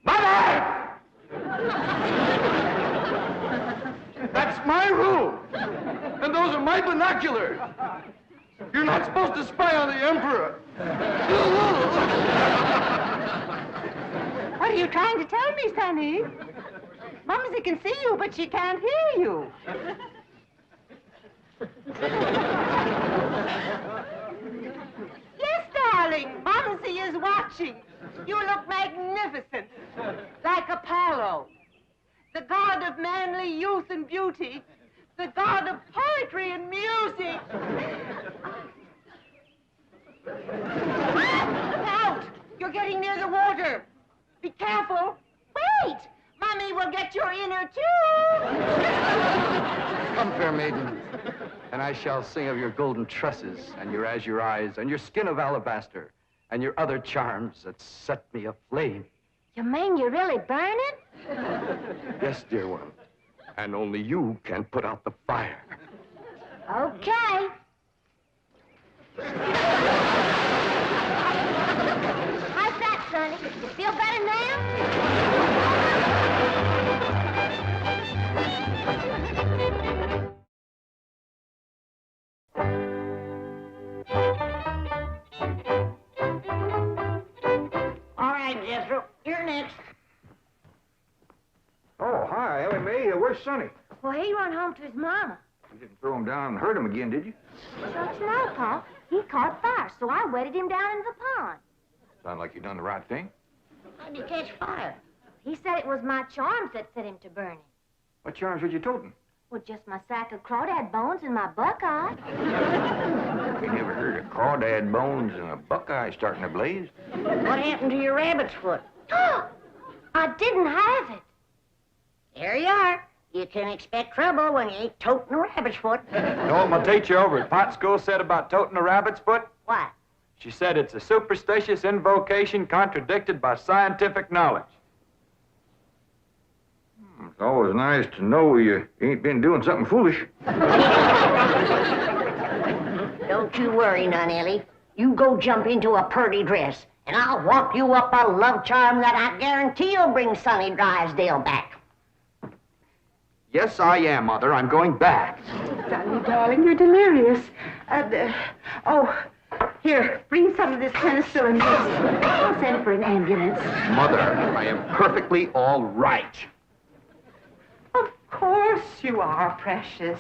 Mother! That's my room, and those are my binoculars. You're not supposed to spy on the Emperor. What are you trying to tell me, Sonny? Mumsy can see you, but she can't hear you. Yes, darling, Mumsy is watching. You look magnificent, like Apollo, the god of manly youth and beauty, the god of poetry and music. Look out! You're getting near the water. Be careful. Wait! Mommy will get your inner tube. Come, fair maiden, and I shall sing of your golden tresses, and your azure eyes, and your skin of alabaster, and your other charms that set me aflame. You mean you really burn it? Yes, dear one, and only you can put out the fire. Okay. How's that, Sonny? You feel better now? All right, Jethro, you're next. Oh, hi, Ellie Mae. Where's Sonny? Well, he run home to his mama. You didn't throw him down and hurt him again, did you? Shucks no, Pa. He caught fire, so I wetted him down in the pond. Sound like you done the right thing. How'd you catch fire? He said it was my charms that set him to burning. What charms was you toting? Well, just my sack of crawdad bones and my buckeye. We never heard of crawdad bones and a buckeye starting a blaze. What happened to your rabbit's foot? I didn't have it. There you are. You can expect trouble when you ain't toting a rabbit's foot. You know what my teacher over at Pot School said about toting a rabbit's foot? What? She said it's a superstitious invocation contradicted by scientific knowledge. It's always nice to know you ain't been doing something foolish. Don't you worry none, Ellie. You go jump into a purty dress, and I'll walk you up a love charm that I guarantee will bring Sonny Drysdale back. Yes, I am, Mother. I'm going back. Sonny, darling, you're delirious. Here, bring some of this penicillin. I'll send for an ambulance. Mother, I am perfectly all right. Of course you are, precious.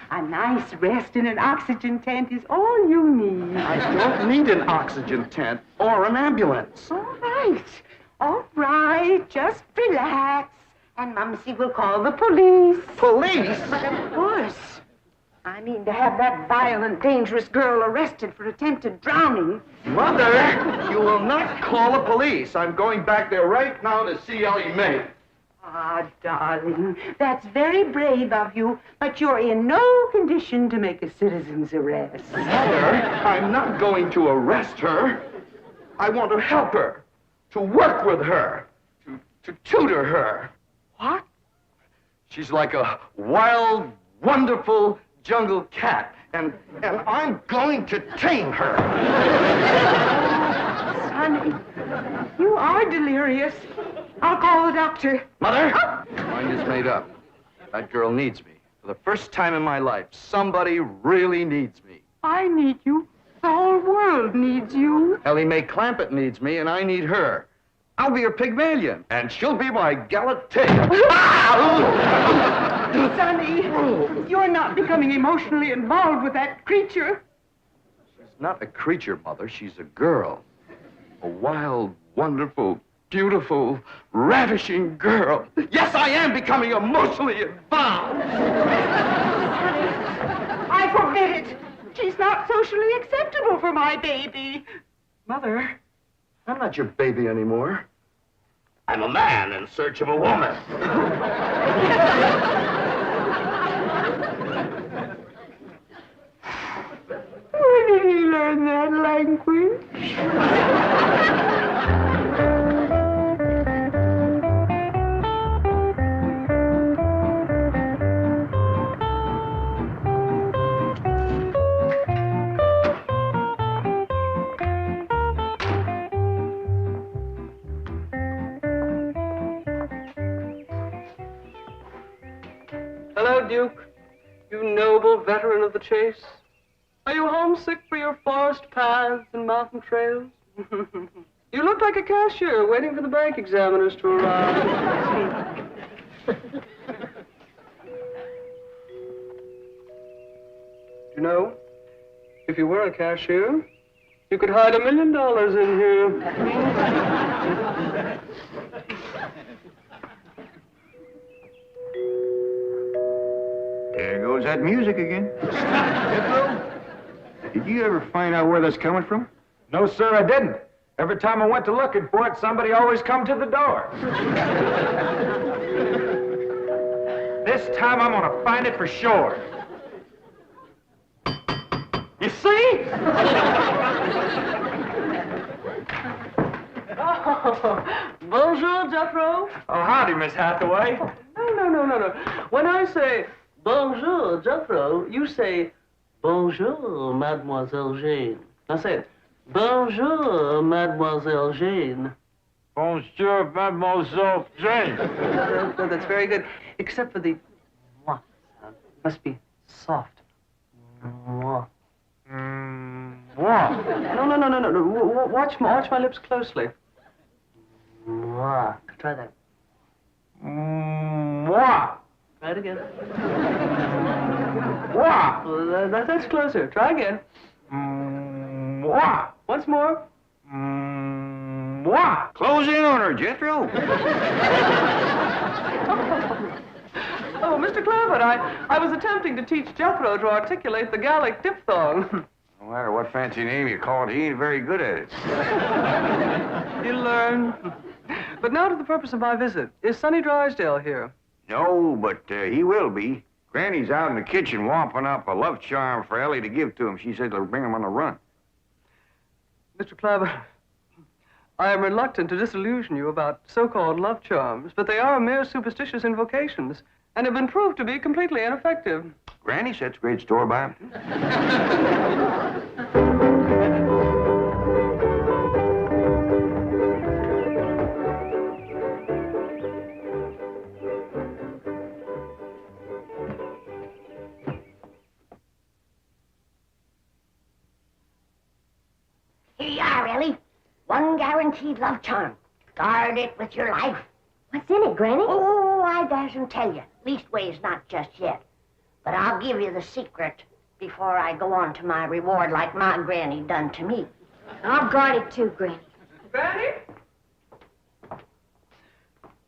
A nice rest in an oxygen tent is all you need. I don't need an oxygen tent or an ambulance. All right. Just relax. And Mumsy will call the police. Police? But of course. I mean to have that violent, dangerous girl arrested for attempted drowning. Mother, you will not call the police. I'm going back there right now to see Ellie Mae. Ah, darling, that's very brave of you, but you're in no condition to make a citizen's arrest. Mother, I'm not going to arrest her. I want to help her, to work with her, to tutor her. What? She's like a wild, wonderful jungle cat, and I'm going to tame her. Sonny, you are delirious. I'll call the doctor. Mother, mind is made up. That girl needs me. For the first time in my life, somebody really needs me. I need you. The whole world needs you. Ellie Mae Clampett needs me, and I need her. I'll be her Pygmalion, and she'll be my Galatea. Sonny, you're not becoming emotionally involved with that creature. She's not a creature, Mother. She's a girl. A wild, wonderful, beautiful, ravishing girl. Yes, I am becoming emotionally involved. I forbid it. She's not socially acceptable for my baby. Mother, I'm not your baby anymore. I'm a man in search of a woman. Where did he learn that language? Hello, Duke. You noble veteran of the chase. Are you homesick for your forest paths and mountain trails? You look like a cashier waiting for the bank examiners to arrive. You know, if you were a cashier, you could hide $1 million in here. There goes that music again. Did you ever find out where that's coming from? No, sir, I didn't. Every time I went to looking for it, somebody always come to the door. This time I'm gonna find it for sure. You see? Oh, bonjour, Jethro. Oh, howdy, Miss Hathaway. No. When I say bonjour, Jethro, you say bonjour, Mademoiselle Jane. Now say it. Bonjour, Mademoiselle Jane. Bonjour, Mademoiselle Jane. That's very good, except for the mwah sound. It must be soft. Mwah. Mwah. No. Watch my lips closely. Mwah. Try that. Mwah. Try it again. Mwah. That's closer. Try again. Mwah. Once more. Mwah. Close in on her, Jethro. Oh, Mr. Clampett, I was attempting to teach Jethro to articulate the Gallic diphthong. No matter what fancy name you call it, he ain't very good at it. You learn. But now to the purpose of my visit. Is Sonny Drysdale here? No, but he will be. Granny's out in the kitchen wamping up a love charm for Ellie to give to him. She said it'll bring him on the run. Mr. Clampett, I am reluctant to disillusion you about so-called love charms, but they are mere superstitious invocations and have been proved to be completely ineffective. Granny sets great store by him. Here you are, Ellie. One guaranteed love charm. Guard it with your life. What's in it, Granny? Oh, I dasn't tell you. Leastways, not just yet. But I'll give you the secret before I go on to my reward like my granny done to me. I'll guard it too, Granny. Granny?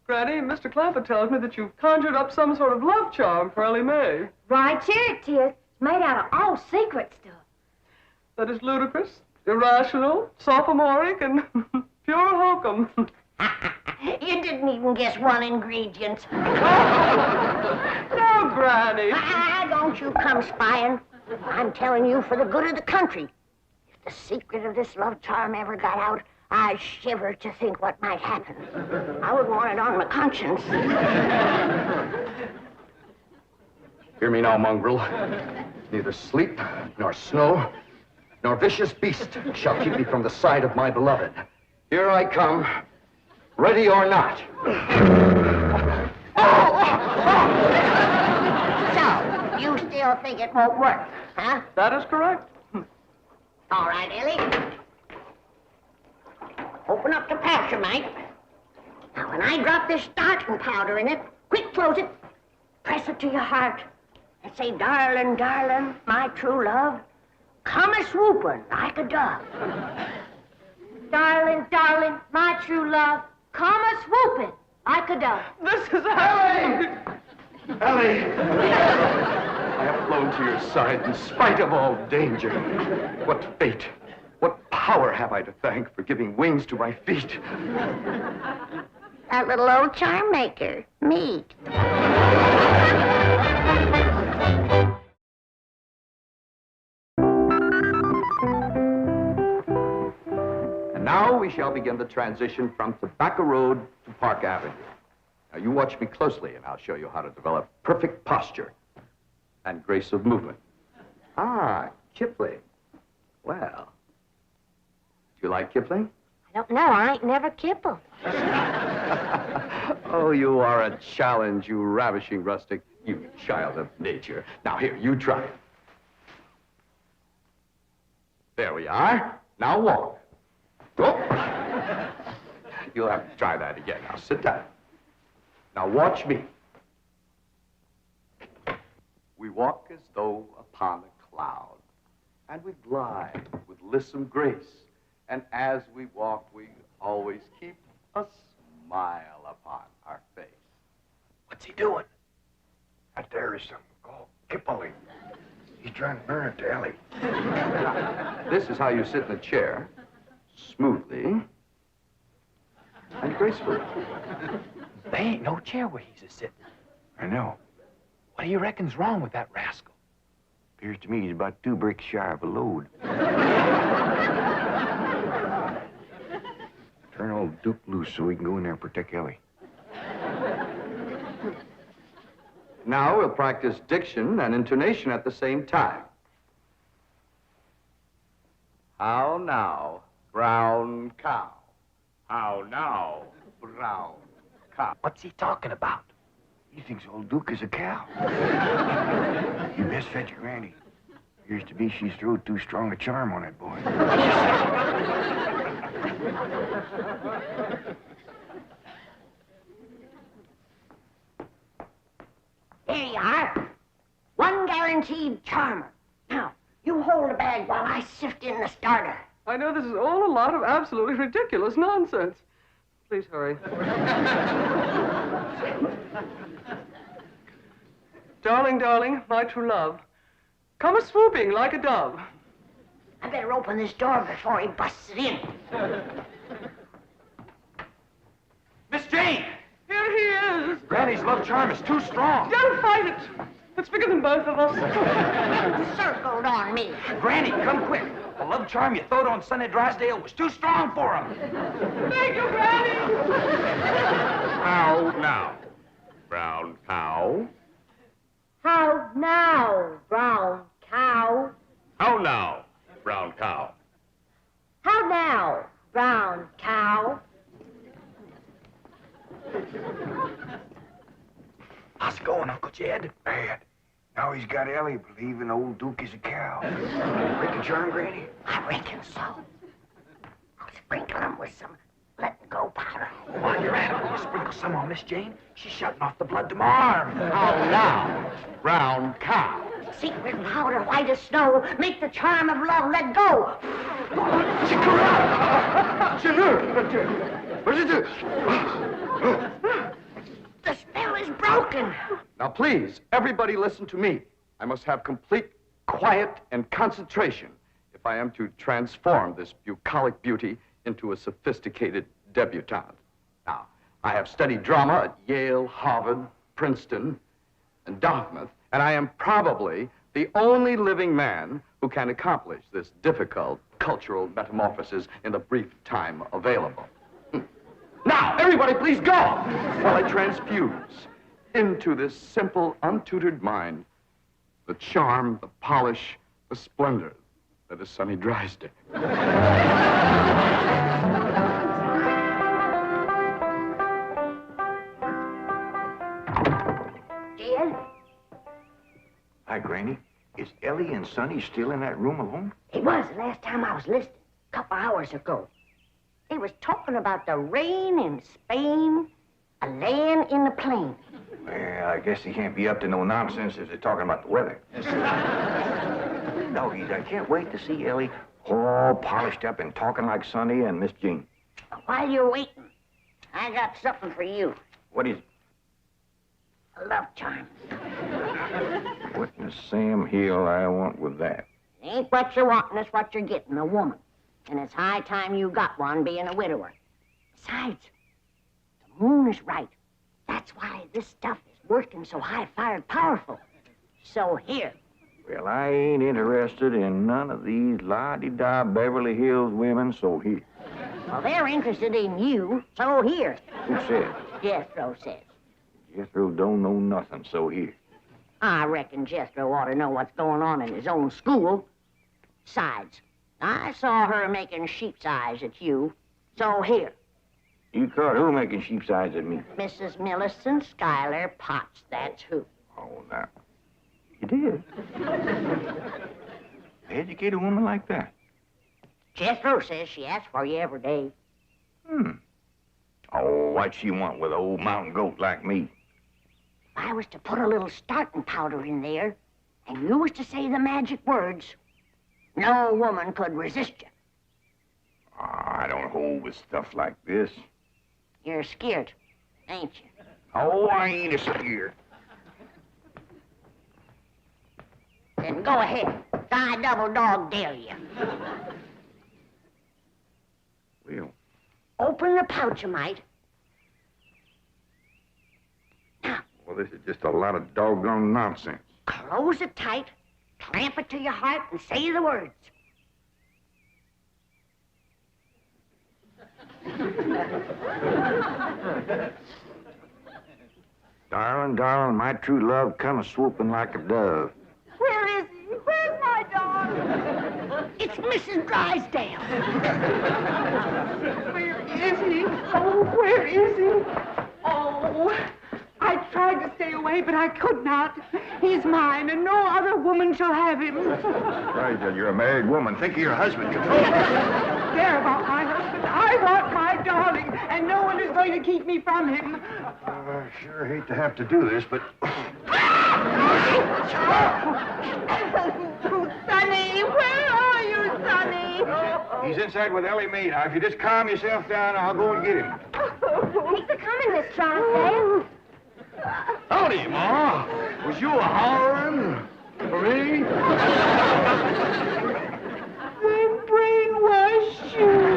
Granny, Mr. Clampett tells me that you've conjured up some sort of love charm for Ellie Mae. Right here it is. It's made out of all secret stuff. That is ludicrous, irrational, sophomoric, and pure hokum. You didn't even guess one ingredient. No, Granny. Don't you come spying. I'm telling you for the good of the country. If the secret of this love charm ever got out, I shiver to think what might happen. I wouldn't want it on my conscience. Hear me now, mongrel. Neither sleep, nor snow, nor vicious beast shall keep me from the side of my beloved. Here I come, ready or not. So, you still think it won't work, huh? That is correct. All right, Ellie. Open up the pouch, mate. Now, when I drop this starting powder in it, quick close it, press it to your heart, and say, darling, darling, my true love, come a-swooping like a dove. Darling, darling, my true love, come a-swooping like a dove. This is Ellie! Ellie! I have flown to your side in spite of all danger. What fate, what power have I to thank for giving wings to my feet? That little old charm maker, me. And now we shall begin the transition from Tobacco Road to Park Avenue. Now you watch me closely and I'll show you how to develop perfect posture and grace of movement. Ah, Kipling. Well, do you like Kipling? I don't know. I ain't never kippled. Oh, you are a challenge, you ravishing rustic, you child of nature. Now here, you try it. There we are. Now walk. Go. You'll have to try that again. Now, sit down. Now, watch me. We walk as though upon a cloud, and we glide with lissom grace. And as we walk, we always keep a smile upon our face. What's he doing? Out there is something called Kipperly. He's trying to burn it to Ellie. This is how you sit in a chair, smoothly and gracefully. There ain't no chair where he's a-sitting. I know. What do you reckon's wrong with that rascal? Appears to me he's about 2 bricks shy of a load. Turn old Duke loose so we can go in there and protect Ellie. Now we'll practice diction and intonation at the same time. How now, brown cow? How now, brown cow? What's he talking about? He thinks old Duke is a cow. You best fetch your granny. Appears to be she's throwed too strong a charm on that boy. Here you are. One guaranteed charmer. Now, you hold the bag while I sift in the starter. I know this is all a lot of absolutely ridiculous nonsense. Please hurry. Darling, darling, my true love, come a-swooping like a dove. I better open this door before he busts it in. Miss Jane! Here he is. Granny's love charm is too strong. Don't fight it. It's bigger than both of us. Circled on me. Granny, come quick. The love charm you throwed on Sonny Drysdale was too strong for him. Thank you, Granny. How now, brown cow? How now, brown cow? How now, brown cow? How now, brown cow? How's it going, Uncle Jed? Bad. Now he's got Ellie believing old Duke is a cow. Break the charm, Granny? I reckon so. I'll sprinkle him with some let-go powder. While you're at it, will you sprinkle some on Miss Jane? She's shutting off the blood to my arm. How now, brown cow? Secret powder, white as snow, make the charm of love let go. The spell is broken. Now, please, everybody listen to me. I must have complete quiet and concentration if I am to transform this bucolic beauty into a sophisticated debutante. Now, I have studied drama at Yale, Harvard, Princeton, and Dartmouth, and I am probably the only living man who can accomplish this difficult cultural metamorphosis in the brief time available. Now, everybody, please go while I transfuse into this simple, untutored mind the charm, the polish, the splendor that is Sonny Drysdale. Jed? Hi, Granny. Is Ellie and Sonny still in that room alone? It was the last time I was listening, a couple hours ago. They was talking about the rain in Spain, a land in the plain. Well, I guess they can't be up to no nonsense if they're talking about the weather. Doggies, I can't wait to see Ellie all polished up and talking like Sonny and Miss Jean. While you're waiting, I got something for you. What is it? A love charm. What in Sam Hill I want with that? It ain't what you're wanting, it's what you're getting, a woman. And it's high time you got one, being a widower. Besides, the moon is right. That's why this stuff is working so high-fired powerful. So here. Well, I ain't interested in none of these la-di-da Beverly Hills women, so here. Well, they're interested in you, so here. Who said? Jethro says. Jethro don't know nothing, so here. I reckon Jethro ought to know what's going on in his own school. Besides, I saw her making sheep's eyes at you, so here. You caught who making sheep's eyes at me? Mrs. Millicent Schuyler Potts, that's who. Oh, now. You did? Educate a woman like that? Jethro says she asks for you every day. Oh, what'd she want with an old mountain goat like me? If I was to put a little starting powder in there, and you was to say the magic words, no woman could resist you. I don't hold with stuff like this. You're scared, ain't you? Oh, I ain't scared. Then go ahead. I double dog dare you. Well, Open the pouch, you might. well, this is just a lot of doggone nonsense. Close it tight, clamp it to your heart, and say the words. Darling, darling, my true love come a-swooping like a dove. Where is he? Where's my dog? It's Mrs. Drysdale. Where is he? Oh, where is he? Oh, I tried to stay away, but I could not. He's mine, and no other woman shall have him. Drysdale, you're a married woman. Think of your husband. You Care about my husband. I want my darling, and no one is going to keep me from him. I sure hate to have to do this, but... Sonny, where are you, Sonny? He's inside with Ellie Mae. Now, if you just calm yourself down, I'll go and get him. He's a-coming, Miss Drysdale. Howdy, Ma. Was you a-hollering for me? They brainwashed you.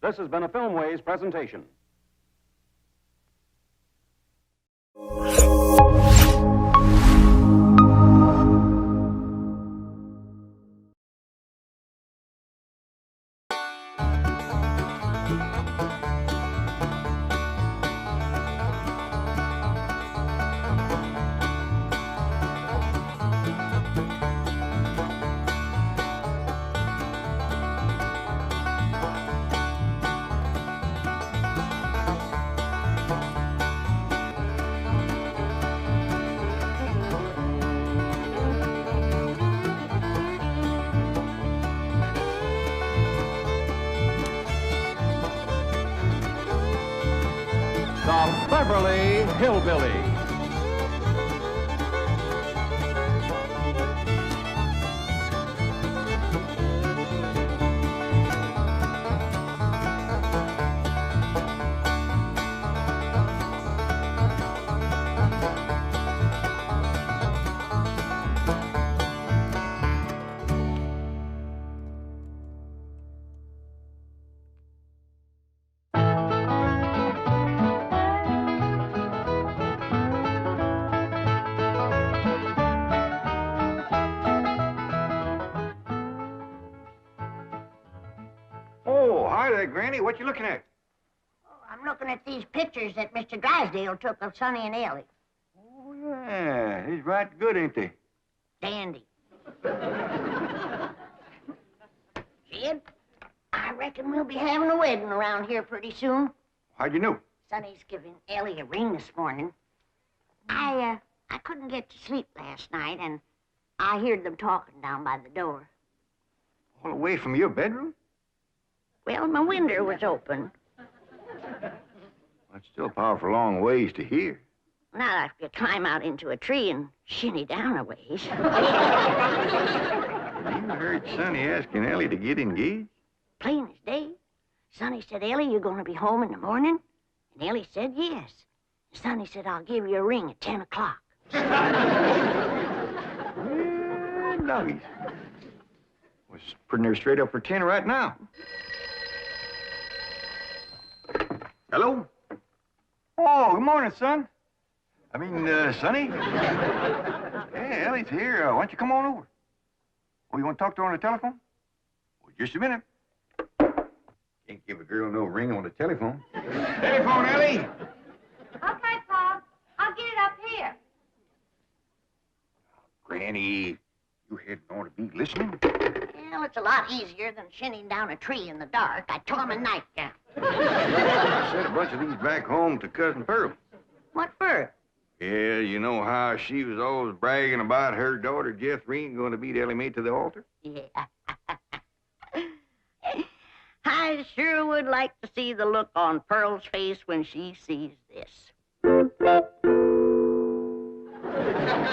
This has been a Filmways presentation. The Beverly Hillbillies. Oh, hi there, Granny. What you looking at? I'm looking at these pictures that Mr. Drysdale took of Sonny and Ellie. Oh, yeah. He's right good, ain't they? Dandy. Jed, I reckon we'll be having a wedding around here pretty soon. How'd you know? Sonny's giving Ellie a ring this morning. I couldn't get to sleep last night, and I heard them talking down by the door. All the way from your bedroom? Well, my window was open. That's still a powerful long ways to hear. Now I have to climb out into a tree and shinny down a ways. You heard Sonny asking Ellie to get engaged? Plain as day. Sonny said, Ellie, you're going to be home in the morning? And Ellie said, yes. Sonny said, I'll give you a ring at 10 o'clock. Yeah, doggies. Well, it's pretty near straight up for 10 right now. Hello? Oh, good morning, son. I mean, Sonny? Hey, Ellie's here. Why don't you come on over? Oh, you want to talk to her on the telephone? Well, just a minute. Can't give a girl no ring on the telephone. Telephone, Ellie! Okay, Pop. I'll get it up here. Granny, you hadn't ought to be listening. Well, it's a lot easier than shinning down a tree in the dark. I tore my nightgown. I sent a bunch of these back home to Cousin Pearl. What for? Yeah, you know how she was always bragging about her daughter, Jethrine, going to beat Ellie Mae to the altar? Yeah. I sure would like to see the look on Pearl's face when she sees this.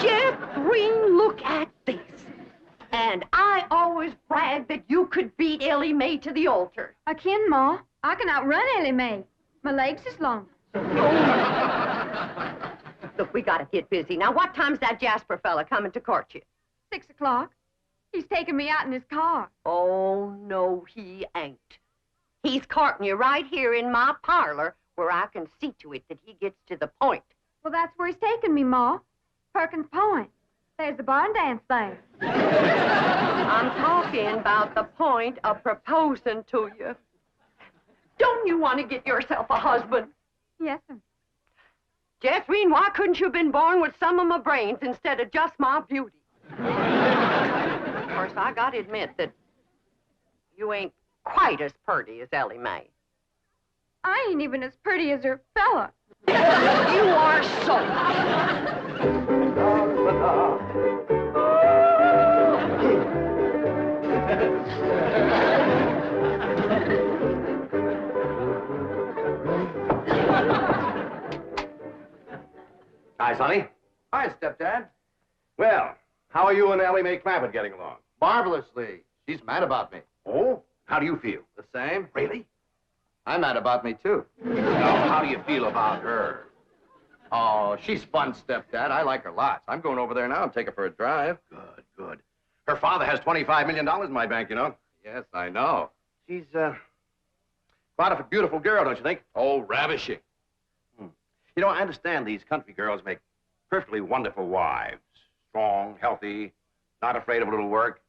Jethrine, look at this. And I always bragged that you could beat Ellie Mae to the altar. I can, Ma. I can outrun Ellie Mae. My legs is long. Look, we gotta get busy. Now, what time's that Jasper fella coming to court you? 6 o'clock. He's taking me out in his car. Oh, no, he ain't. He's courting you right here in my parlor where I can see to it that he gets to the point. Well, that's where he's taking me, Ma. Perkins Point. There's the barn dance there. I'm talking about the point of proposing to you. Don't you want to get yourself a husband? Yes, sir. Jethrine, why couldn't you have been born with some of my brains instead of just my beauty? Of course, I gotta admit that you ain't quite as pretty as Ellie Mae. I ain't even as pretty as her fella. You are so. Hi, Sonny. Hi, stepdad. Well, how are you and Ellie Mae Clampett getting along? Marvelously. She's mad about me. Oh? How do you feel? The same. Really? I'm mad about me, too. Now, how do you feel about her? Oh, she's fun, stepdad. I like her lots. I'm going over there now and take her for a drive. Good, good. Her father has $25 million in my bank, you know. Yes, I know. She's, quite a beautiful girl, don't you think? Oh, ravishing. You know, I understand these country girls make perfectly wonderful wives. Strong, healthy, not afraid of a little work.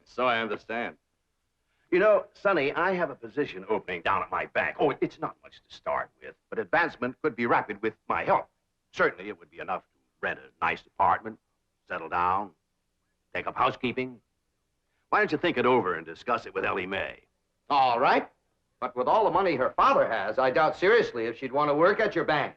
So I understand. You know, Sonny, I have a position opening down at my bank. Oh, it's not much to start with, but advancement could be rapid with my help. Certainly, it would be enough to rent a nice apartment, settle down, take up housekeeping. Why don't you think it over and discuss it with Ellie Mae? All right. But with all the money her father has, I doubt seriously if she'd want to work at your bank.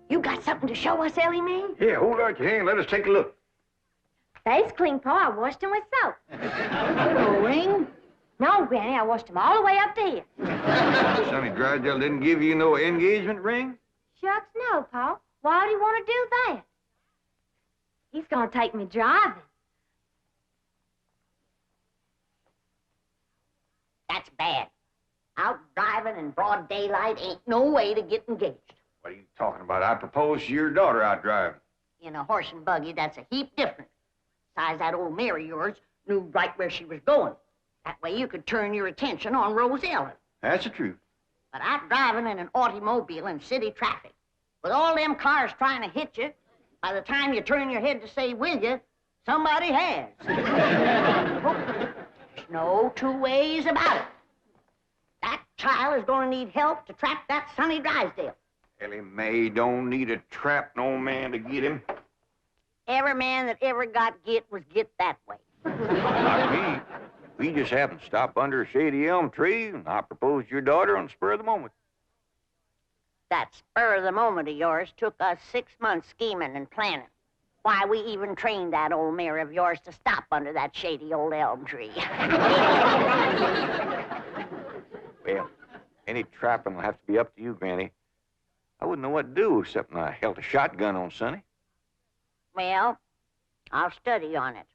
You got something to show us, Ellie Mae? Here, hold out your hand. Let us take a look. They's clean, Pa. I washed them with soap. No ring? No, Granny, I washed them all the way up to here. Sonny Drysdale didn't give you no engagement ring? Shucks, no, Pa. Why would he want to do that? He's gonna take me driving. That's bad. Out driving in broad daylight ain't no way to get engaged. What are you talking about? I proposed to your daughter out driving. In a horse and buggy, that's a heap different. Besides, that old mare of yours knew right where she was going. That way you could turn your attention on Rose Ellen. That's the truth. But out driving in an automobile in city traffic, with all them cars trying to hit you, by the time you turn your head to say, will you, somebody has. There's no two ways about it. That child is going to need help to trap that Sonny Drysdale. Ellie Mae don't need to trap no man to get him. Every man that ever got get was get that way. Not me. We just happened to stop under a shady elm tree, and I proposed to your daughter on the spur of the moment. That spur of the moment of yours took us 6 months scheming and planning. Why, we even trained that old mare of yours to stop under that shady old elm tree. Well, any trapping will have to be up to you, Granny. I wouldn't know what to do except when I held a shotgun on Sonny. Well, I'll study on it.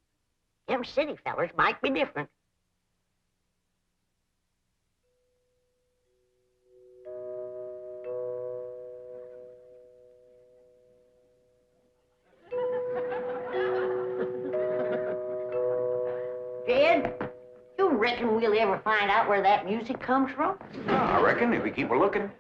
Them city fellers might be different. reckon we'll ever find out where that music comes from? I reckon if we keep a looking.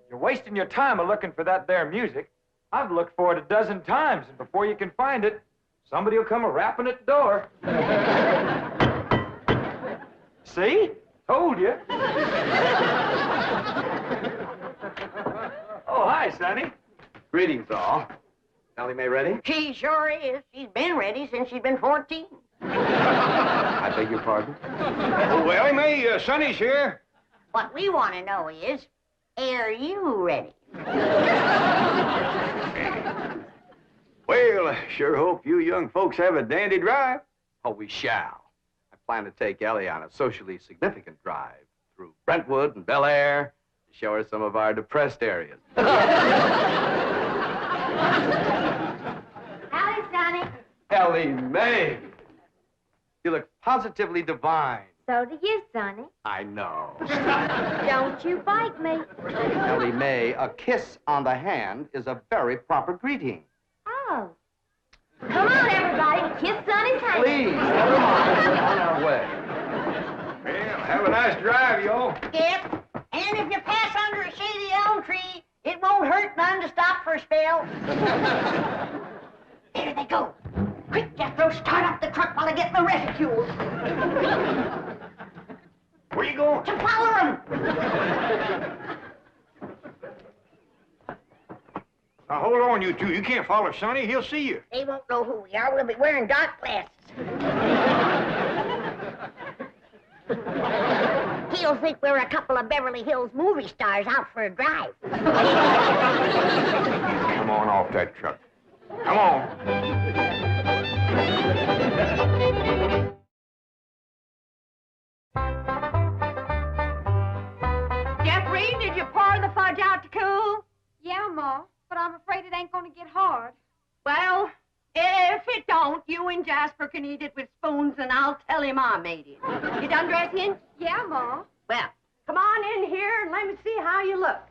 You're wasting your time looking for that there music. I've looked for it a dozen times, and before you can find it, somebody will come a-rapping at the door. See? Told you. Oh, hi, Sonny. Greetings, all. Ellie Mae ready? She sure is. She's been ready since she's been 14. I beg your pardon? Oh, Ellie Mae, Sonny's here. What we want to know is, are you ready? Well, I sure hope you young folks have a dandy drive. Oh, we shall. I plan to take Ellie on a socially significant drive through Brentwood and Bel Air to show her some of our depressed areas. Howdy, Sonny. Ellie Mae! You look positively divine. So do you, Sonny. I know. Don't you bite me. Ellie Mae, a kiss on the hand is a very proper greeting. Oh. Come on, everybody. Kiss Sonny's hand. Please, never mind. We're on our way. Well, have a nice drive, y'all. Yep. And if you pass under a shady elm tree, it won't hurt none to stop for a spell. There they go. Quick, Jethro, start up the truck while I get my reticule. Where you going? To follow them. Now, hold on, you two. You can't follow Sonny. He'll see you. They won't know who we are. We'll be wearing dark glasses. He'll think we're a couple of Beverly Hills movie stars out for a drive. Come on off that truck. Come on. Jeffrey, did you pour the fudge out to cool? Yeah, Ma, but I'm afraid it ain't gonna get hard. Well, if it don't, you and Jasper can eat it with spoons, and I'll tell him I made it. You done dressing? Yeah, Ma. Well, come on in here and let me see how you look.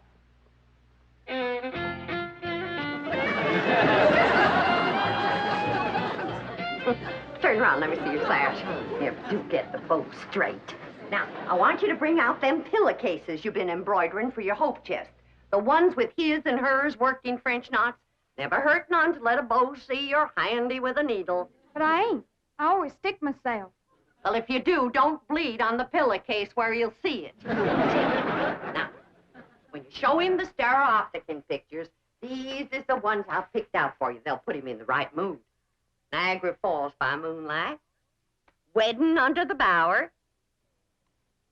Turn around, let me see your sash. Here, do get the bow straight. Now, I want you to bring out them pillowcases you've been embroidering for your hope chest. The ones with his and hers worked in French knots. Never hurt none to let a beau see you're handy with a needle. But I ain't. I always stick myself. Well, if you do, don't bleed on the pillowcase where you'll see it. Now, when you show him the stereopticon pictures, these is the ones I've picked out for you. They'll put him in the right mood. Niagara Falls by moonlight, Wedding under the Bower,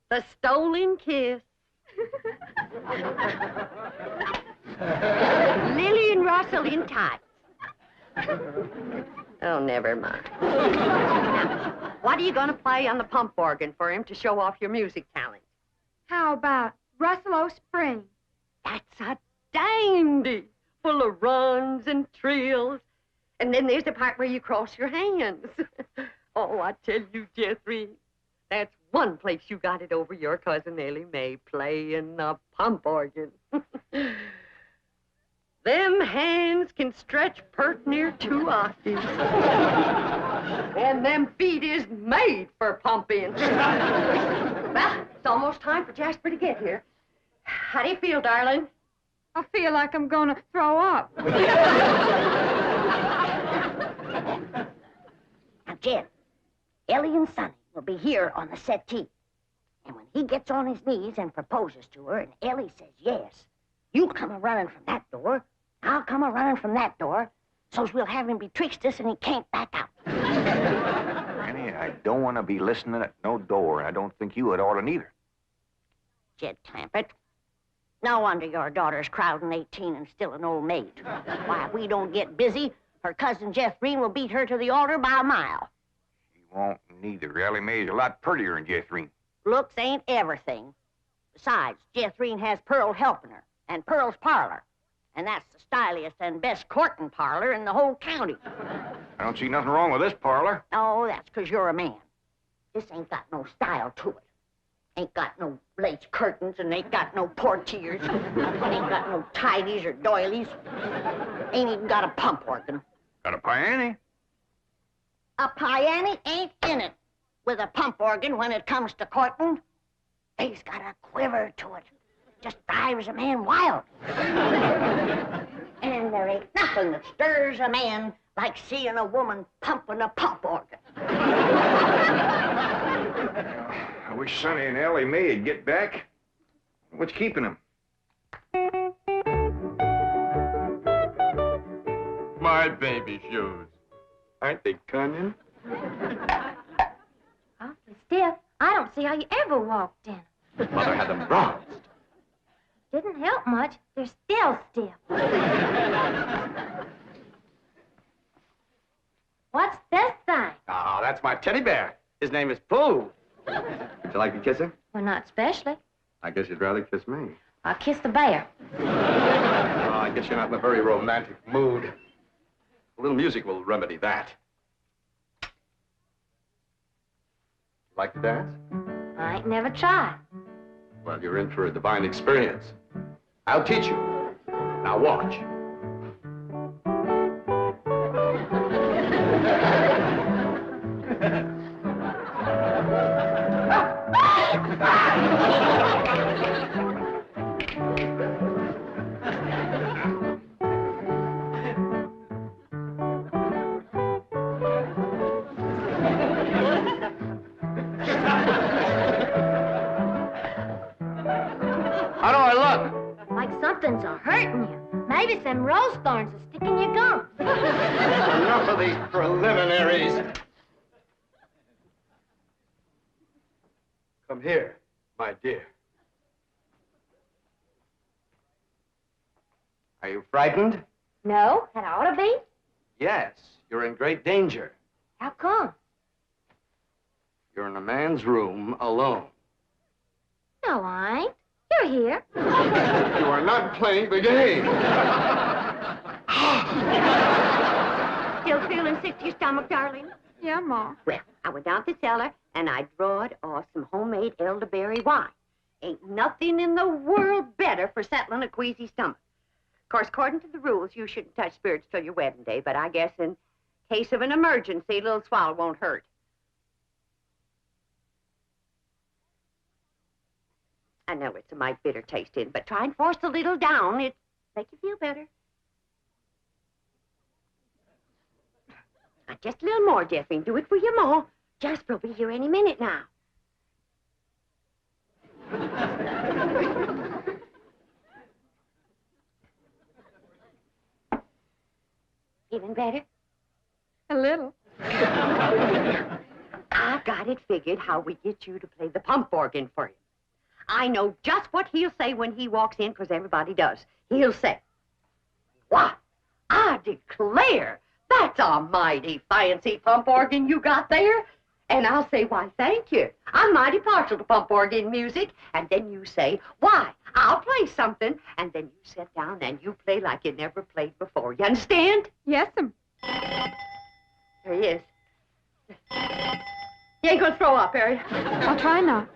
The Stolen Kiss, Lily and Russell in tights. Oh, never mind. Now, what are you going to play on the pump organ for him to show off your music talent? How about Russell O'Spring? That's a dandy, full of runs and trills. And then there's the part where you cross your hands. Oh, I tell you, Jeffrey, that's one place you got it over your cousin Ellie Mae, playing the pump organ. Them hands can stretch pert near 2 octaves. And them feet is made for pumping. Well, it's almost time for Jasper to get here. How do you feel, darling? I feel like I'm gonna throw up. Now, Jed, Ellie and Sonny will be here on the settee. And when he gets on his knees and proposes to her, and Ellie says yes, you come a-running from that door, I'll come a-running from that door, so's we'll have him betwixt us and he can't back out. Granny, I don't want to be listening at no door, and I don't think you would ought to neither. Jed Clampett, no wonder your daughter's crowding 18 and still an old maid. Why, if we don't get busy, her cousin Jeff Green will beat her to the altar by a mile. She won't neither. Ellie Mae's a lot prettier than Jethrine. Looks ain't everything. Besides, Jethrine has Pearl helping her, and Pearl's parlor. And that's the styliest and best courting parlor in the whole county. I don't see nothing wrong with this parlor. Oh, that's 'cause you're a man. This ain't got no style to it. Ain't got no lace curtains and ain't got no portieres. Ain't got no tidies or doilies. ain't even got a pump organ. Got a piano? A piano ain't in it with a pump organ when it comes to courting. They's got a quiver to it. Just drives a man wild. And there ain't nothing that stirs a man like seeing a woman pumping a pump organ. I wish Sonny and Ellie Mae would get back. What's keeping them? My baby shoes. Aren't they cunning? Awfully stiff. I don't see how you ever walked in. Mother had them bronzed. Didn't help much. They're still stiff. What's this thing? Oh, that's my teddy bear. His name is Pooh. Would you like to kiss him? Well, not especially. I guess you'd rather kiss me. I'll kiss the bear. Oh, I guess you're not in a very romantic mood. A little music will remedy that. Like to dance? I ain't never tried. Well, you're in for a divine experience. I'll teach you. Now watch. How do I look? Like something's a-hurting you. Maybe some rose thorns are sticking your gum. Enough of these preliminaries. Come here, my dear. Are you frightened? No, that ought to be. Yes, you're in great danger. How come? You're in a man's room alone. No, I ain't. You're here. You are not playing the game. Still feeling sick to your stomach, darling? Yeah, Ma. Well, I went down to the cellar and I drawed off some homemade elderberry wine. Ain't nothing in the world better for settling a queasy stomach. Of course, according to the rules, you shouldn't touch spirits till your wedding day, but I guess in case of an emergency, a little swallow won't hurt. I know it's a mite bitter tasting, but try and force a little down. It'll make you feel better. Now, just a little more, Jeffrey. Do it for your ma. Jasper will be here any minute now. Feeling better? A little. I got it figured how we get you to play the pump organ for him. I know just what he'll say when he walks in, because everybody does. He'll say, "Why, I declare, that's a mighty fancy pump organ you got there." And I'll say, "Why, thank you. I'm mighty partial to pump organ music." And then you say, "Why, I'll play something." And then you sit down and you play like you never played before. You understand? Yes'm. There he is. You ain't gonna throw up, are you? I'll try not.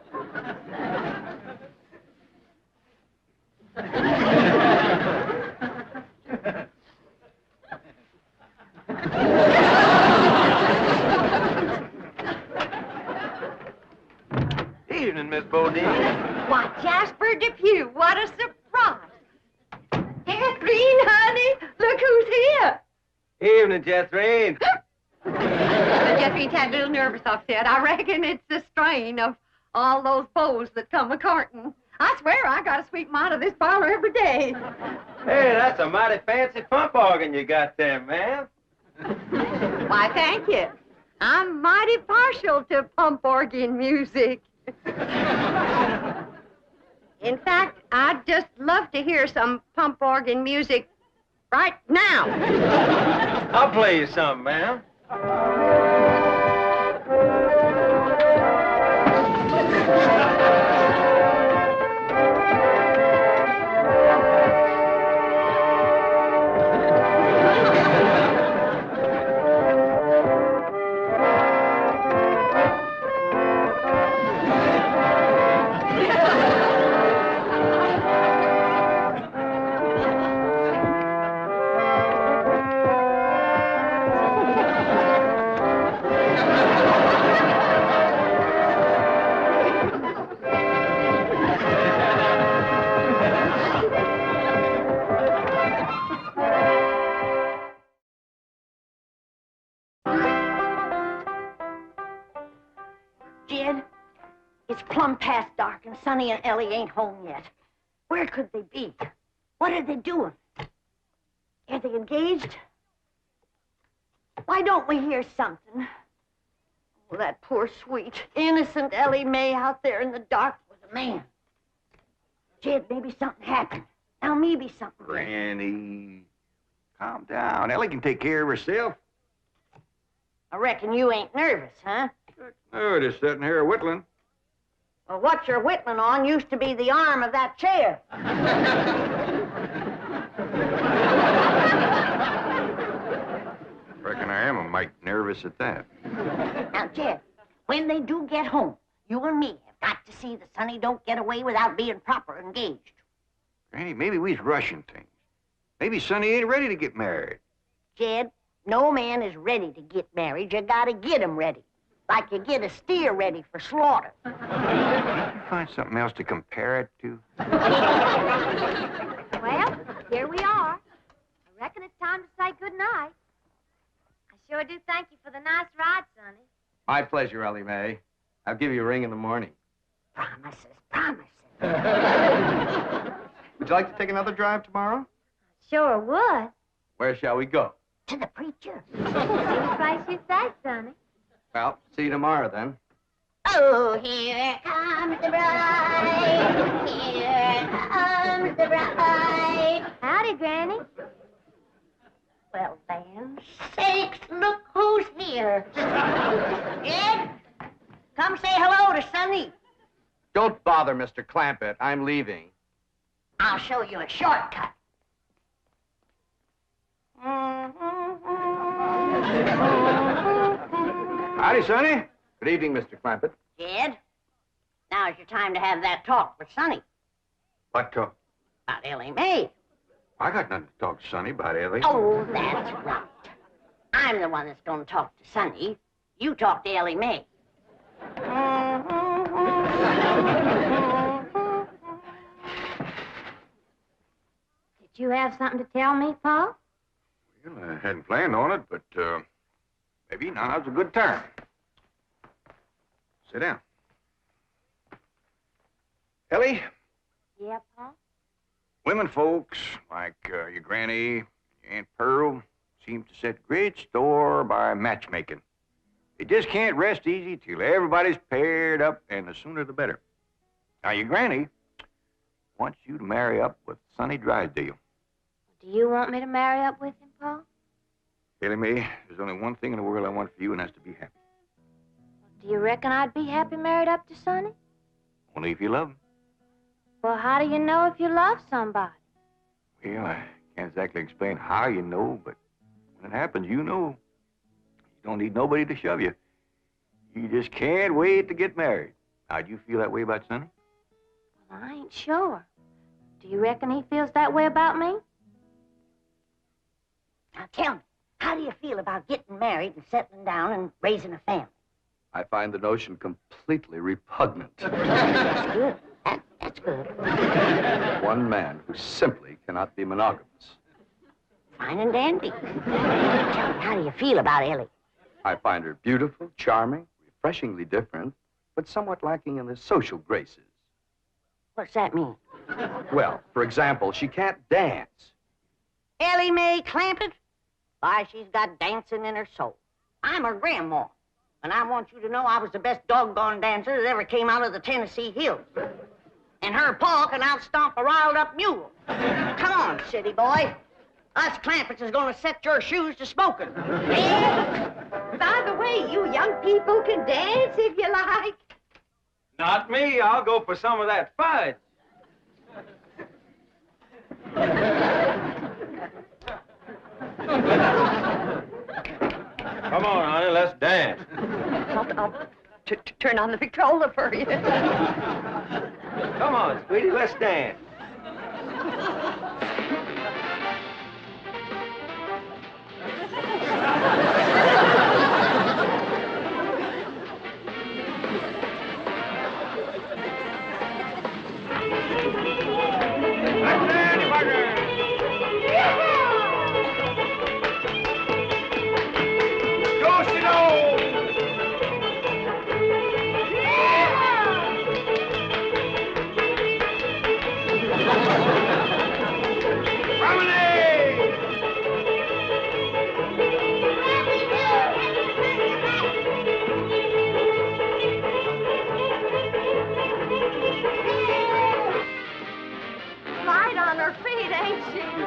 Evening, Miss Bodine. Why, Jasper Depew, what a surprise. Kathleen, honey, look who's here. Evening, Jethrine. Jeffrey's had a little nervous upset. I reckon it's the strain of all those beaux that come a-courting. I swear I got to sweep 'em out of this parlor every day. Hey, that's a mighty fancy pump organ you got there, ma'am. Why, thank you. I'm mighty partial to pump organ music. In fact, I'd just love to hear some pump organ music right now. I'll play you some, ma'am. Jed, it's plumb past dark, and Sonny and Ellie ain't home yet. Where could they be? What are they doing? Are they engaged? Why don't we hear something? Oh, that poor, sweet, innocent Ellie Mae out there in the dark with a man. Jed, maybe something happened. Now maybe something. Granny, calm down. Ellie can take care of herself. I reckon you ain't nervous, huh? No, just sitting here whittling. Well, what you're whittling on used to be the arm of that chair. Reckon I am a mite nervous at that. Now, Jed, when they do get home, you and me have got to see that Sonny don't get away without being proper engaged. Granny, maybe we's rushing things. Maybe Sonny ain't ready to get married. Jed, no man is ready to get married. You gotta get him ready. Like you get a steer ready for slaughter. Can't you find something else to compare it to? Well, here we are. I reckon it's time to say goodnight. I sure do thank you for the nice ride, Sonny. My pleasure, Ellie Mae. I'll give you a ring in the morning. Promises, promises. Would you like to take another drive tomorrow? Sure would. Where shall we go? To the preacher. Any place you say, Sonny. Well, see you tomorrow, then. Oh, here comes the bride. Here comes the bride. Howdy, Granny. Well, then, sakes, look who's here. Ed, come say hello to Sonny. Don't bother, Mr. Clampett. I'm leaving. I'll show you a shortcut. Howdy, Sonny. Good evening, Mr. Clampett. Jed, now's your time to have that talk with Sonny What talk? about Ellie Mae. I got nothing to talk to Sonny about, Ellie. Oh, that's right. I'm the one that's going to talk to Sonny. You talk to Ellie Mae. Did you have something to tell me, Paul? Well, I hadn't planned on it, but maybe now's a good time. Sit down. Ellie, Yeah, Paul? women folks like your granny, your Aunt Pearl, seem to set great store by matchmaking. They just can't rest easy till everybody's paired up, and the sooner the better. Now, your granny wants you to marry up with Sonny Drysdale. Do you want me to marry up with him, Paul? Ellie Mae, there's only one thing in the world I want for you, and that's to be happy. Do you reckon I'd be happy married up to Sonny? Only if you love him. Well, how do you know if you love somebody? Well, I can't exactly explain how you know, but when it happens, you know. You don't need nobody to shove you. You just can't wait to get married. Now, do you feel that way about Sonny? Well, I ain't sure. Do you reckon he feels that way about me? Now, tell me, how do you feel about getting married and settling down and raising a family? I find the notion completely repugnant. That's good. That's good. One man who simply cannot be monogamous. Fine and dandy. Tell me, how do you feel about Ellie? I find her beautiful, charming, refreshingly different, but somewhat lacking in the social graces. What's that mean? Well, for example, she can't dance. Ellie Mae Clampett? Why, she's got dancing in her soul. I'm her grandma, and I want you to know I was the best doggone dancer that ever came out of the Tennessee hills. And her pa can outstomp a riled-up mule. Come on, city boy. Us Clampetts is gonna set your shoes to smoking. Yeah? By the way, you young people can dance if you like. Not me. I'll go for some of that fudge. Come on, honey, let's dance. I'll turn on the Victrola for you. Come on, sweetie, let's dance.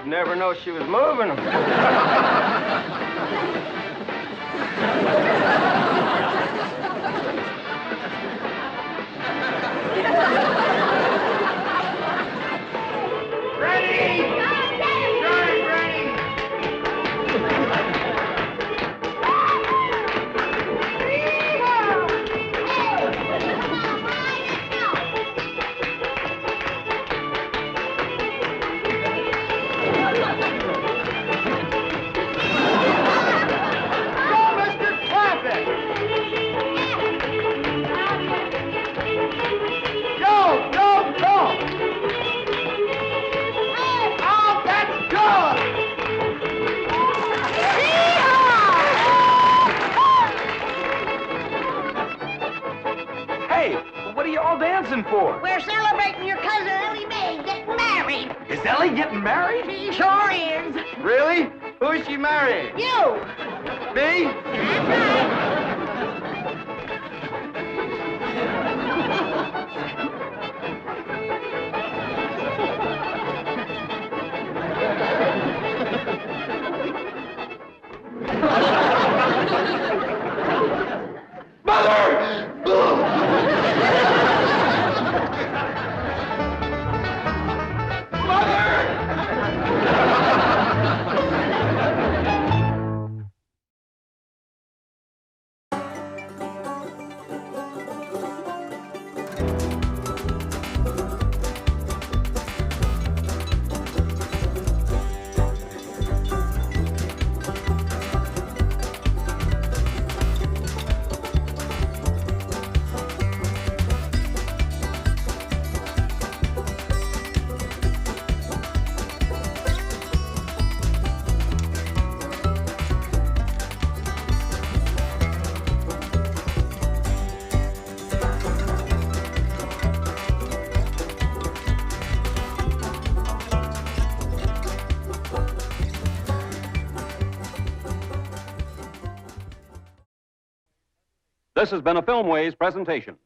never know she was moving 'em. Hey, what are you all dancing for? We're celebrating your cousin Ellie Mae getting married. Is Ellie getting married? She sure is. Really? Who is she marrying? You. Me? This has been a Filmways presentation.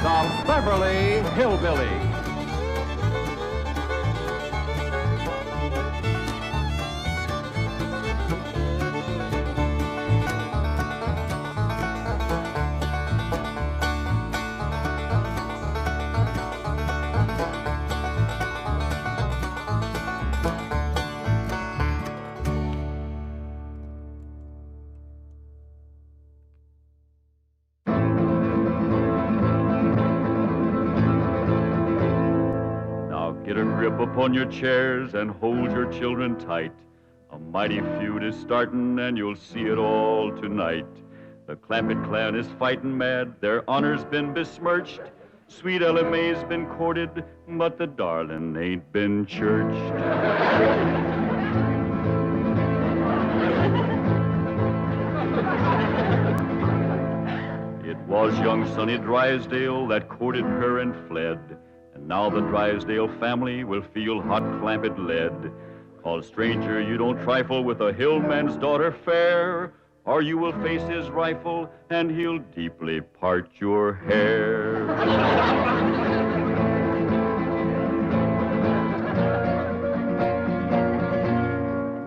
The Beverly Hillbillies. Get a grip upon your chairs and hold your children tight. A mighty feud is starting and you'll see it all tonight. The Clampett clan is fighting mad, their honor's been besmirched. Sweet Ellie Mae's been courted, but the darling ain't been churched. It was young Sonny Drysdale that courted her and fled. And now the Drysdale family will feel hot Clampett lead. 'Cause stranger, you don't trifle with a hillman's daughter fair, or you will face his rifle and he'll deeply part your hair.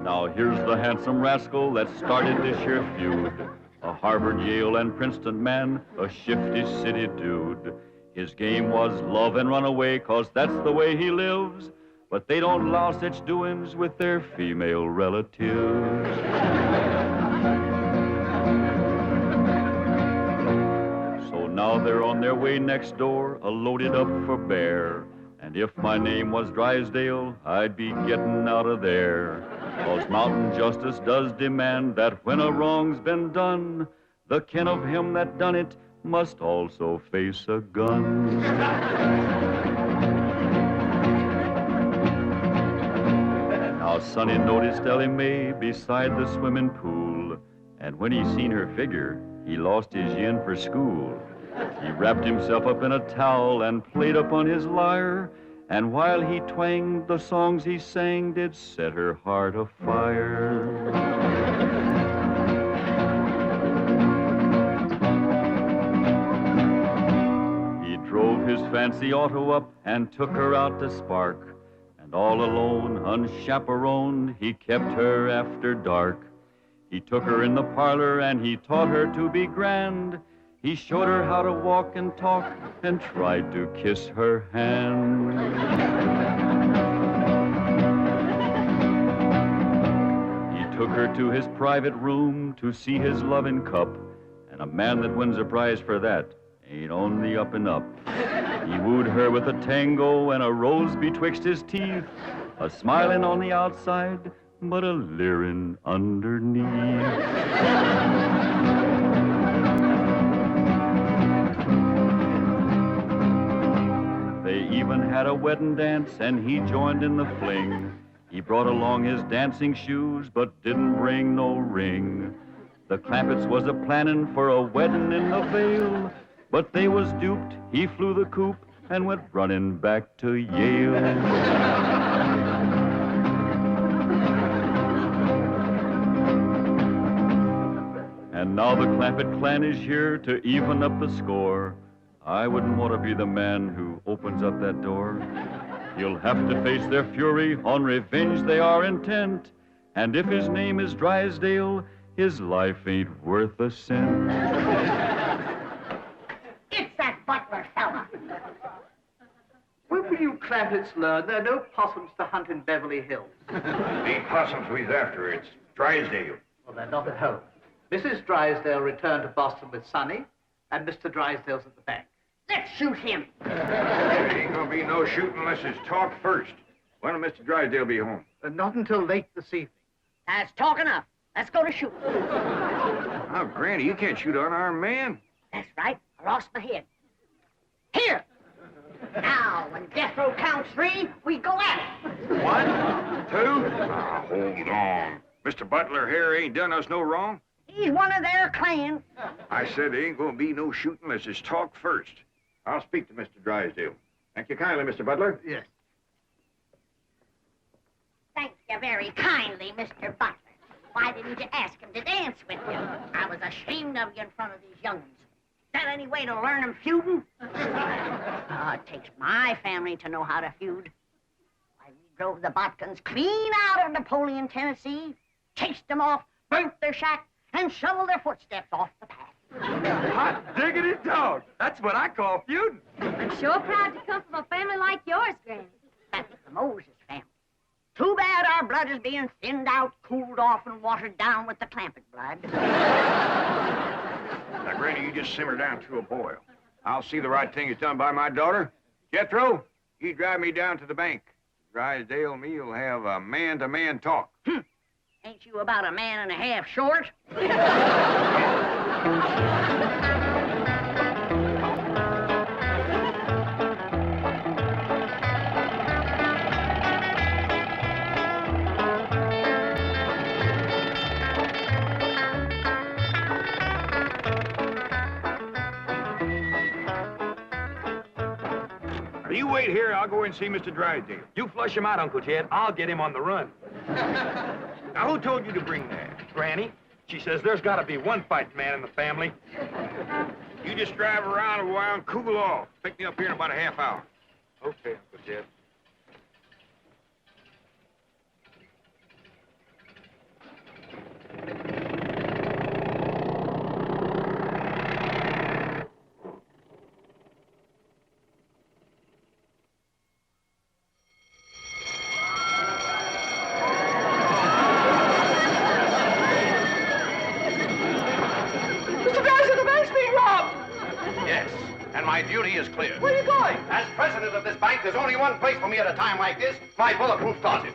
Now here's the handsome rascal that started this here feud. A Harvard, Yale, and Princeton man, a shifty city dude. His game was love and run away, 'cause that's the way he lives. But they don't allow such doings with their female relatives. So now they're on their way next door, a loaded up for bear. And if my name was Drysdale, I'd be getting out of there. 'Cause mountain justice does demand that when a wrong's been done, the kin of him that done it must also face a gun. Now Sonny noticed Ellie Mae beside the swimming pool, and when he seen her figure, he lost his yen for school. He wrapped himself up in a towel and played upon his lyre, and while he twanged, the songs he sang did set her heart afire. He drove his fancy auto up and took her out to Spark, and all alone, unchaperoned, he kept her after dark. He took her in the parlor and he taught her to be grand. He showed her how to walk and talk and tried to kiss her hand. He took her to his private room to see his loving cup, and a man that wins a prize for that ain't on the up and up. He wooed her with a tango and a rose betwixt his teeth, a smiling on the outside, but a leering underneath. They even had a wedding dance, and he joined in the fling. He brought along his dancing shoes, but didn't bring no ring. The Clampetts was a-planning for a wedding in the Vale, but they was duped. He flew the coop and went running back to Yale. And now the Clampett clan is here to even up the score. I wouldn't want to be the man who opens up that door. He'll have to face their fury, on revenge they are intent. And if his name is Drysdale, his life ain't worth a cent. It's that butler fella. When will you Clampetts learn there are no possums to hunt in Beverly Hills? Ain't possums we's after. It's Drysdale. Well, they're not at home. Mrs. Drysdale returned to Boston with Sonny, and Mr. Drysdale's at the bank. Let's shoot him. There ain't gonna be no shooting unless it's talk first. When will Mr. Drysdale be home? Not until late this evening. That's talk enough. Let's go to shoot. Oh, Granny, you can't shoot unarmed man. That's right. I lost my head. Here. Now, when death row counts 3, we go at it. 1, 2. Ah, hold on. Mr. Butler here ain't done us no wrong. He's one of their clan. I said there ain't gonna be no shooting unless it's talk first. I'll speak to Mr. Drysdale. Thank you kindly, Mr. Butler. Yes. Thank you very kindly, Mr. Butler. Why didn't you ask him to dance with you? I was ashamed of you in front of these young'uns. Is that any way to learn them feuding? It takes my family to know how to feud. Why, we drove the Botkins clean out of Napoleon, Tennessee, chased them off, burnt their shack, and shoveled their footsteps off the path. Hot diggity dog. That's what I call feuding. I'm sure proud to come from a family like yours, Granny. That's the Moses family. Too bad our blood is being thinned out, cooled off, and watered down with the Clampett blood. Now, Granny, you just simmer down to a boil. I'll see the right thing is done by my daughter. Jethro, you drive me down to the bank. Drysdale and me will have a man-to-man talk. Ain't you about a man and a half short? You wait here, I'll go and see Mr. Drysdale. You flush him out, Uncle Jed. I'll get him on the run. Now, who told you to bring that? Granny, she says there's got to be one fighting man in the family. You just drive around a while and cool off. Pick me up here in about a half hour. Okay, Uncle Jed. Mr. Drysdale, the bank's being robbed! Yes. and my duty is clear. Where are you going? As president of this bank, there's only one place for me at a time like this, my bulletproof closet.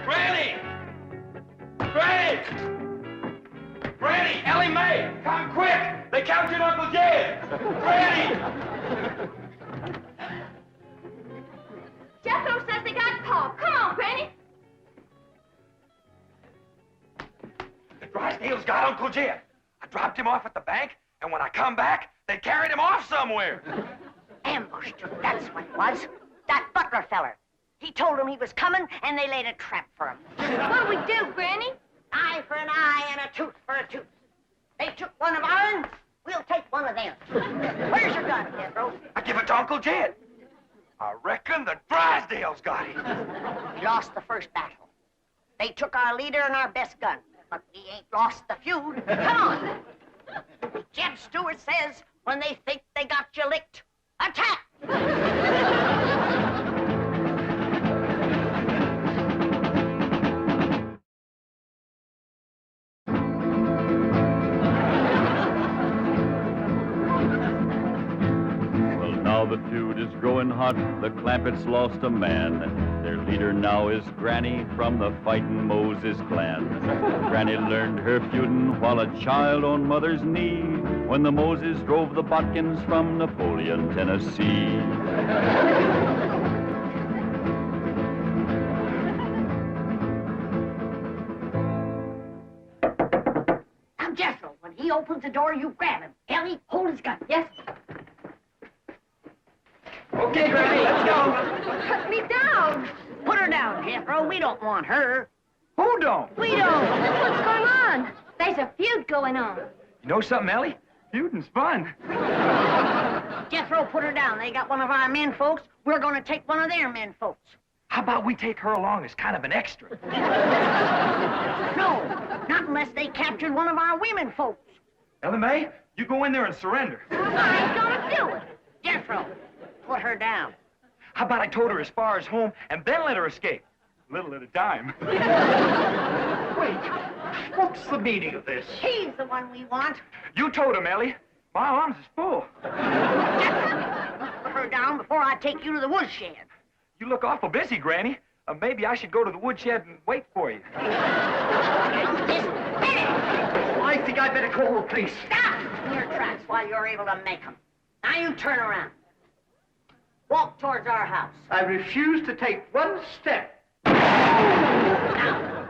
Granny! Granny! Granny! Ellie Mae! Come quick! They captured Uncle Jed! Granny! Jethro says they got Pa. Come on, Granny. The Drysdales got Uncle Jed. I dropped him off at the bank, and when I come back, they carried him off somewhere. Ambushed him, that's what it was. That butler feller. He told him he was coming, and they laid a trap for him. What'll we do, Granny? Eye for an eye and a tooth for a tooth. They took one of ours, we'll take one of them. Where's your gun, Jethro? I give it to Uncle Jed. I reckon the Drysdales got him. We lost the first battle. They took our leader and our best gun, but we ain't lost the feud. Come on. Jeb Stewart says, when they think they got you licked, attack! Now the feud is growing hot, the Clampetts lost a man. Their leader now is Granny from the fightin' Moses clan. Granny learned her feudin' while a child on mother's knee, when the Moses drove the Botkins from Napoleon, Tennessee. Now, Jethro, when he opens the door, you grab him. Ellie, hold his gun. Yes. Okay, Granny, let's go. Cut me down. Put her down, Jethro. We don't want her. Who don't? We don't. What's going on? There's a feud going on. You know something, Ellie? Feuding's fun. Jethro, put her down. They got one of our men folks. We're going to take one of their men folks. How about we take her along as kind of an extra? No, not unless they captured one of our women folks. Ellie Mae, you go in there and surrender. I ain't gonna do it. Jethro, put her down. How about I towed her as far as home and then let her escape? A little at a time. Wait, what's the meaning of this? He's the one we want. You towed him, Ellie. My arms is full. Put her down before I take you to the woodshed. You look awful busy, Granny. Maybe I should go to the woodshed and wait for you. I think I'd better call the police. Stop in your tracks while you're able to make them. Now you turn around. Walk towards our house. I refuse to take one step. Now,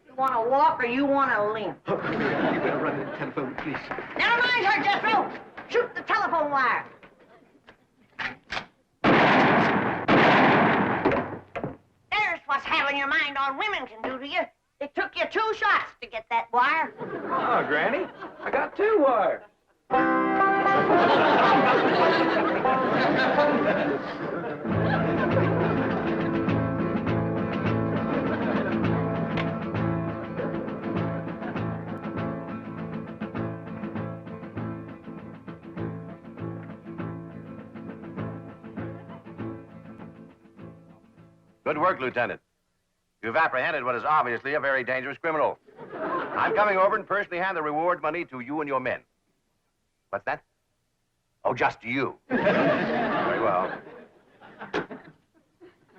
you want to walk or you want to limp? You better run to the telephone, please. Never mind her, Jethro. Shoot the telephone wire. There's what's having your mind on women can do to you. It took you 2 shots to get that wire. Oh, Granny, I got 2 wires. Good work, Lieutenant. You've apprehended what is obviously a very dangerous criminal. I'm coming over and personally hand the reward money to you and your men. What's that? Oh, just to you. Very well.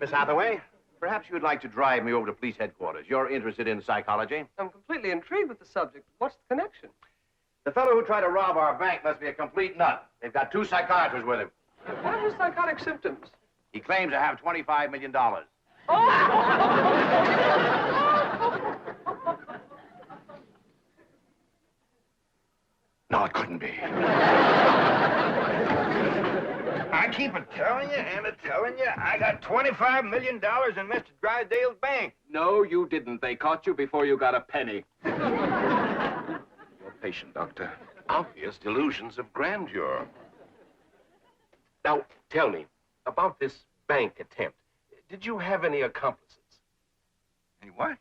Miss Hathaway, perhaps you'd like to drive me over to police headquarters. You're interested in psychology. I'm completely intrigued with the subject. What's the connection? The fellow who tried to rob our bank must be a complete nut. They've got 2 psychiatrists with him. What are his psychotic symptoms? He claims to have $25 million. No, it couldn't be. I keep telling you and telling you, I got $25 million in Mr. Drysdale's bank. No, you didn't. They caught you before you got a penny. You're patient, Doctor. Obvious delusions of grandeur. Now, tell me, about this bank attempt, did you have any accomplices? Any what?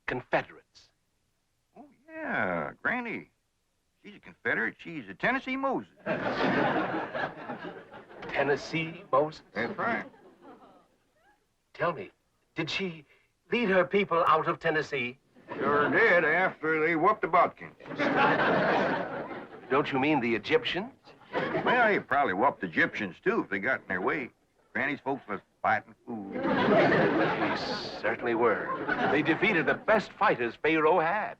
Confederates. Oh, yeah, Granny. She's a Confederate. She's a Tennessee Moses. Tennessee, Moses? That's right. Tell me, did she lead her people out of Tennessee? Sure did after they whooped the Butkins. Don't you mean the Egyptians? Well, they probably whooped the Egyptians, too, if they got in their way. Granny's folks was fighting fools. They certainly were. They defeated the best fighters Pharaoh had.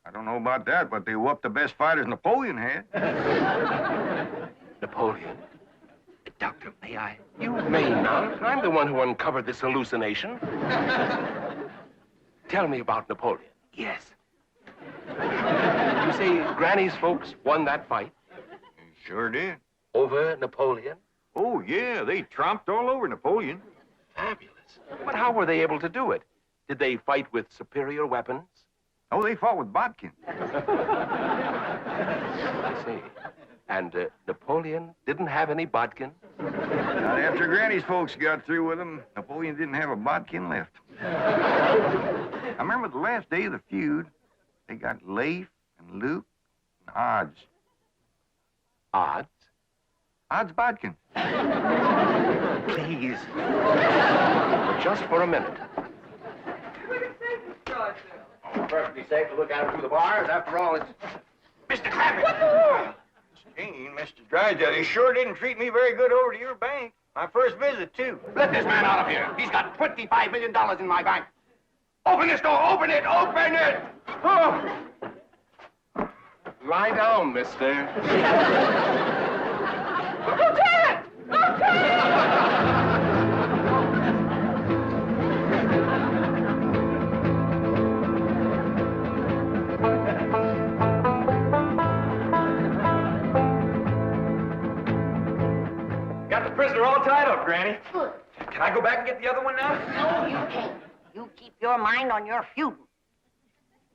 I don't know about that, but they whooped the best fighters Napoleon had. Napoleon? Doctor, may I? You may not. I'm the one who uncovered this hallucination. Tell me about Napoleon. Yes. You say Granny's folks won that fight? Sure did. Over Napoleon? Oh, yeah, they tromped all over Napoleon. Fabulous. But how were they able to do it? Did they fight with superior weapons? Oh, they fought with bodkins. I see. And Napoleon didn't have any bodkin? Not after Granny's folks got through with him, Napoleon didn't have a bodkin left. I remember the last day of the feud, they got Leif and Luke and Odds. Odds? Odds bodkin. Please. But just for a minute. Oh, perfectly safe to look at him through the bars. After all, it's Mr. Clappett. Gene, Mr. Drysdale, he sure didn't treat me very good over to your bank. My first visit, too. Let this man out of here. He's got $25 million in my bank. Open this door. Open it. Open it. Oh. Lie down, mister. Lieutenant! Got the prisoner all tied up, Granny. Good. Can I go back and get the other one now? No, you can't. You keep your mind on your feuding.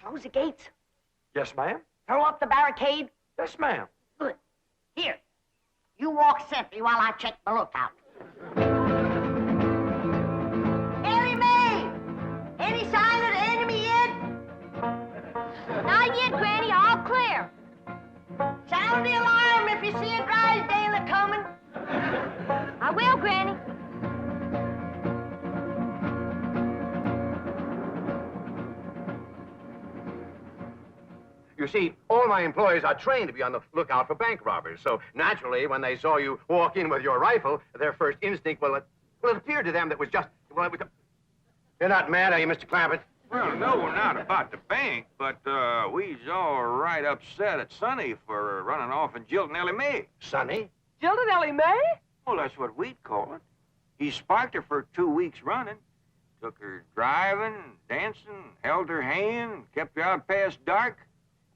Close the gates. Yes, ma'am. Throw up the barricade. Yes, ma'am. Good. Here. You walk sentry while I check the lookout. Ellie Mae! Any sign of the enemy yet? Not yet, Granny. All clear. Sound the alarm if you see a Drysdale a-coming. I will, Granny. You see, all my employees are trained to be on the lookout for bank robbers. So, naturally, when they saw you walk in with your rifle, their first instinct, it appeared to them that was just, well, it was... You're not mad, are you, Mr. Clampett? Well, no, not about the bank, but we's all right upset at Sonny for running off and jilting Ellie Mae. Sonny? Jilted Ellie Mae? Well, that's what we'd call it. He sparked her for 2 weeks running. Took her driving, dancing, held her hand, kept her out past dark.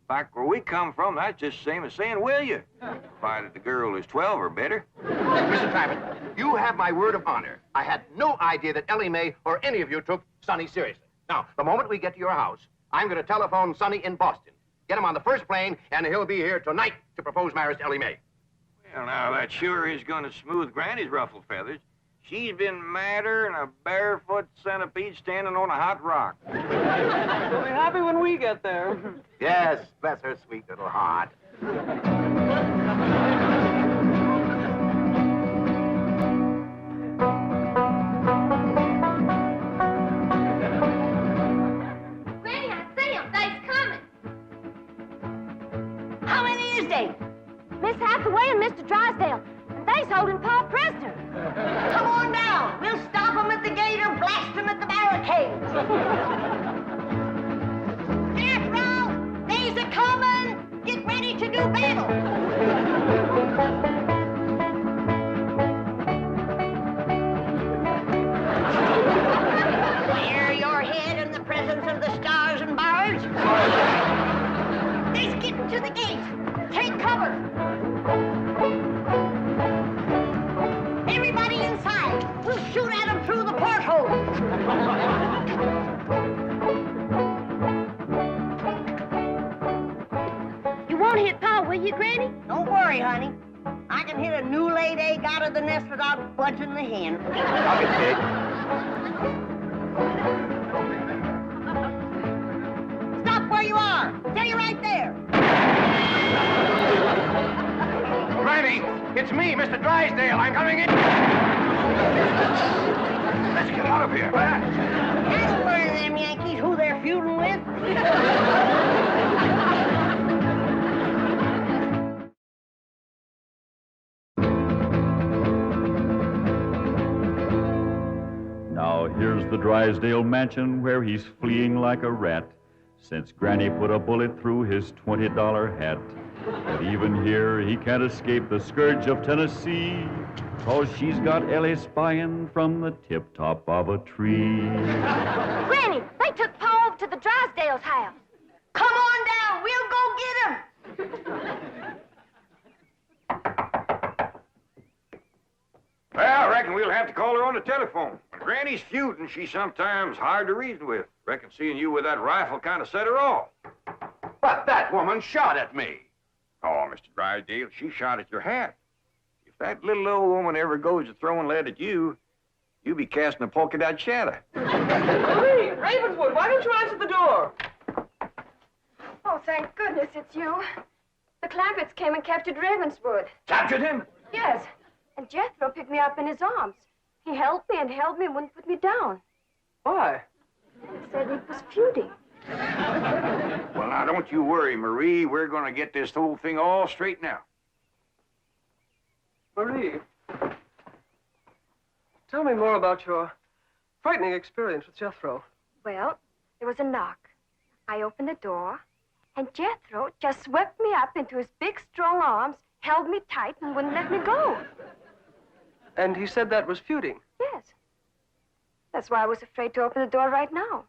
Back where we come from, that's just the same as saying, will you? Provided the girl is 12 or better. Mr. Clampett, you have my word of honor. I had no idea that Ellie Mae or any of you took Sonny seriously. Now, the moment we get to your house, I'm going to telephone Sonny in Boston. Get him on the first plane, and he'll be here tonight to propose marriage to Ellie Mae. Well, now, that sure is going to smooth Granny's ruffled feathers. She's been madder than a barefoot centipede standing on a hot rock. We'll be happy when we get there. Yes, bless her sweet little heart. Granny, I see him. They's coming. How many is they? Miss Hathaway and Mr. Drysdale. And they's holding Pa prisoner. Come on down. We'll stop them at the gate or blast them at the barricades. Jethro, they's a-coming. Get ready to do battle. Clear your head in the presence of the stars and bars. They's getting to the gate. Take cover. Everybody inside. We'll shoot at them through the porthole. You won't hit Pa, will you, Granny? Don't worry, honey. I can hit a new-laid egg out of the nest without budging the hen. I'll get big. Stop where you are. Stay right there. Granny! It's me, Mr. Drysdale. I'm coming in. Let's get out of here. That'll learn them Yankees who they're feuding with. Now here's the Drysdale mansion where he's fleeing like a rat, since Granny put a bullet through his $20 hat. But even here, he can't escape the scourge of Tennessee, 'cause she's got Ellie spying from the tip-top of a tree. Granny, they took Pa over to the Drysdale's house. Come on down. We'll go get him. Well, I reckon we'll have to call her on the telephone. When Granny's feuding, she's sometimes hard to reason with. Reckon seeing you with that rifle kind of set her off. But that woman shot at me. Oh, Mr. Drysdale, she shot at your hat. If that little old woman ever goes to throwing lead at you, you'll be casting a polka dot shadow. Marie, Ravenswood, why don't you answer the door? Oh, thank goodness it's you. The Clampetts came and captured Ravenswood. Captured him? Yes. And Jethro picked me up in his arms. He held me and wouldn't put me down. Why? He said he was feuding. Well, now, don't you worry, Marie. We're going to get this whole thing all straightened out. Marie, tell me more about your frightening experience with Jethro. Well, there was a knock. I opened the door, and Jethro just swept me up into his big, strong arms, held me tight, and wouldn't let me go. And he said that was feuding. Yes. That's why I was afraid to open the door right now.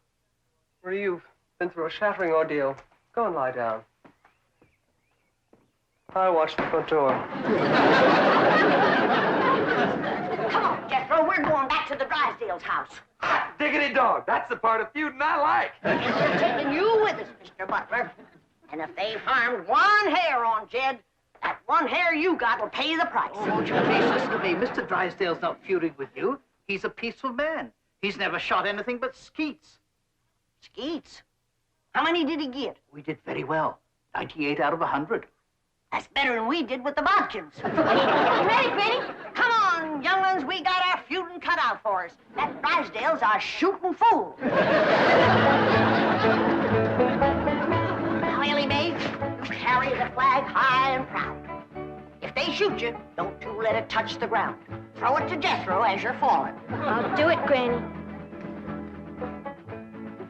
Marie, you've been through a shattering ordeal. Go and lie down. I'll watch the front door. Come on, Jethro. We're going back to the Drysdale's house. Diggity dog, that's the part of feuding I like. And we're taking you with us, Mr. Butler. And if they've harmed one hair on Jed, that one hair you got will pay the price. Oh, won't you please listen to me? Mr. Drysdale's not feuding with you. He's a peaceful man. He's never shot anything but skeets. Skeets? How many did he get? We did very well. 98 out of 100. That's better than we did with the Bodkins. Ready, Granny? Come on, younglings. We got our feuding cut out for us. That Drysdale's a shooting fool. Now, Ellie Mae, you carry the flag high and proud. If they shoot you, don't you let it touch the ground. Throw it to Jethro as you're falling. I'll do it, Granny.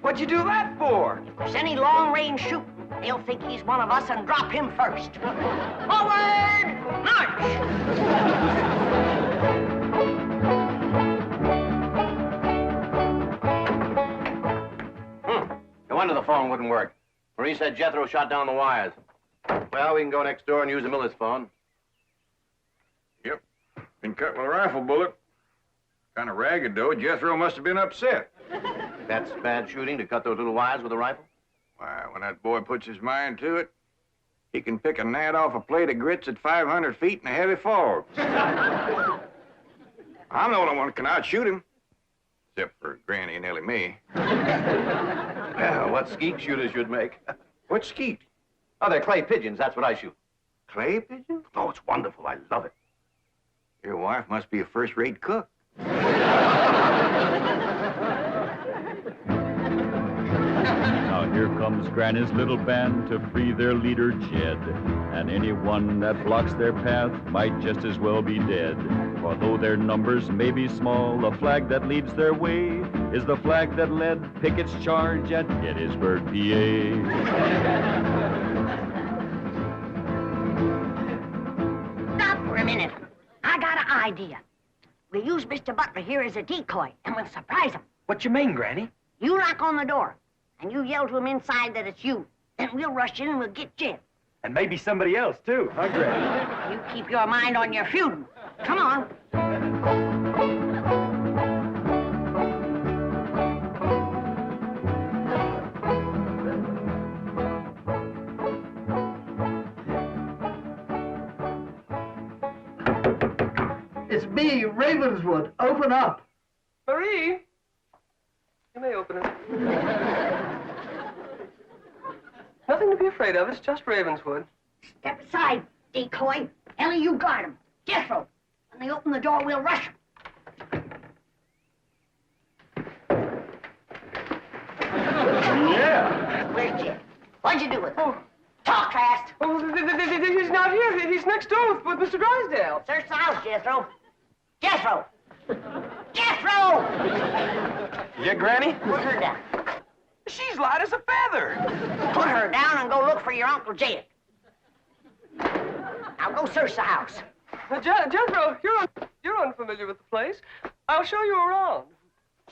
What'd you do that for? If there's any long-range shooting, they'll think he's one of us and drop him first. Forward, march! No wonder the phone wouldn't work. Marie said Jethro shot down the wires. Well, we can go next door and use the Miller's phone. Yep. Been cut with a rifle bullet. Kind of ragged, though. Jethro must have been upset. That's bad shooting, to cut those little wires with a rifle? Why, when that boy puts his mind to it, he can pick a gnat off a plate of grits at 500 feet in a heavy fog. I'm the only one who can outshoot him. Except for Granny and Ellie Mae. Well, what skeet shooters you'd make. What skeet? Oh, they're clay pigeons. That's what I shoot. Clay pigeons? Oh, it's wonderful. I love it. Your wife must be a first-rate cook. Now here comes Granny's little band to free their leader, Jed. And anyone that blocks their path might just as well be dead. For though their numbers may be small, the flag that leads their way is the flag that led Pickett's charge at Gettysburg, PA. Stop for a minute. I got an idea. We'll use Mr. Butler here as a decoy, and we'll surprise him. What you mean, Granny? You knock on the door, and you yell to him inside that it's you. Then we'll rush in and we'll get Jed. And maybe somebody else, too, huh, Granny? You keep your mind on your feuding. Come on. It's me, Ravenswood. Open up. Marie, you may open it. Nothing to be afraid of. It's just Ravenswood. Step aside, decoy. Ellie, you guard him. Jethro, when they open the door, we'll rush 'em. Yeah. Where's Jed? What'd you do with him? Talk fast. Oh, he's not here. He's next door with Mr. Drysdale. Search the house, Jethro. Jethro! Jethro! Yeah, Granny? Put her down. She's light as a feather. Put her down and go look for your Uncle Jed. Now go search the house. Jethro, you're unfamiliar with the place. I'll show you around.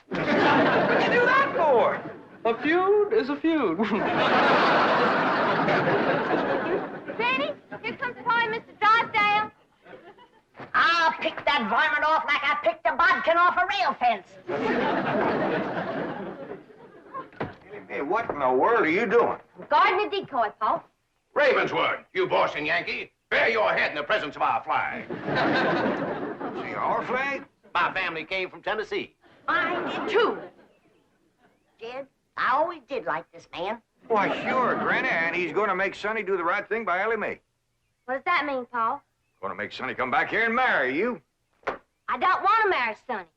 What'd you do that for? A feud is a feud. Granny, here comes Pa and Mr. Drysdale. I'll pick that varmint off like I picked a bodkin off a rail fence. Hey, what in the world are you doing? Guarding a decoy, Pa. Ravenswood, you Boston Yankee, bear your head in the presence of our flag. See, our flag? My family came from Tennessee. Mine did too. Jed, I always did like this man. Why, sure, Granny, and he's going to make Sonny do the right thing by Ellie Mae. What does that mean, Pa? Going to make Sonny come back here and marry you. I don't want to marry Sonny.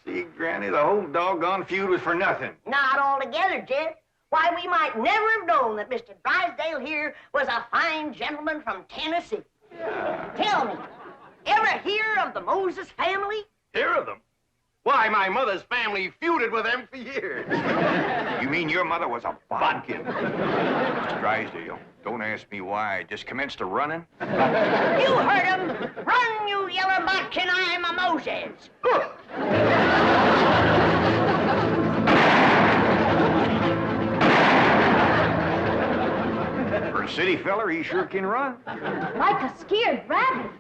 See, Granny, the whole doggone feud was for nothing. Not altogether, Jed. Why, we might never have known that Mr. Drysdale here was a fine gentleman from Tennessee. Yeah. Tell me, ever hear of the Moses family? Hear of them? Why, my mother's family feuded with them for years. You mean your mother was a bodkin? Mr. Drysdale, don't ask me why. I just commenced a running. You heard him. Run, you yellow bodkin, I'm a Moses. For a city feller, he sure can run. Like a scared rabbit.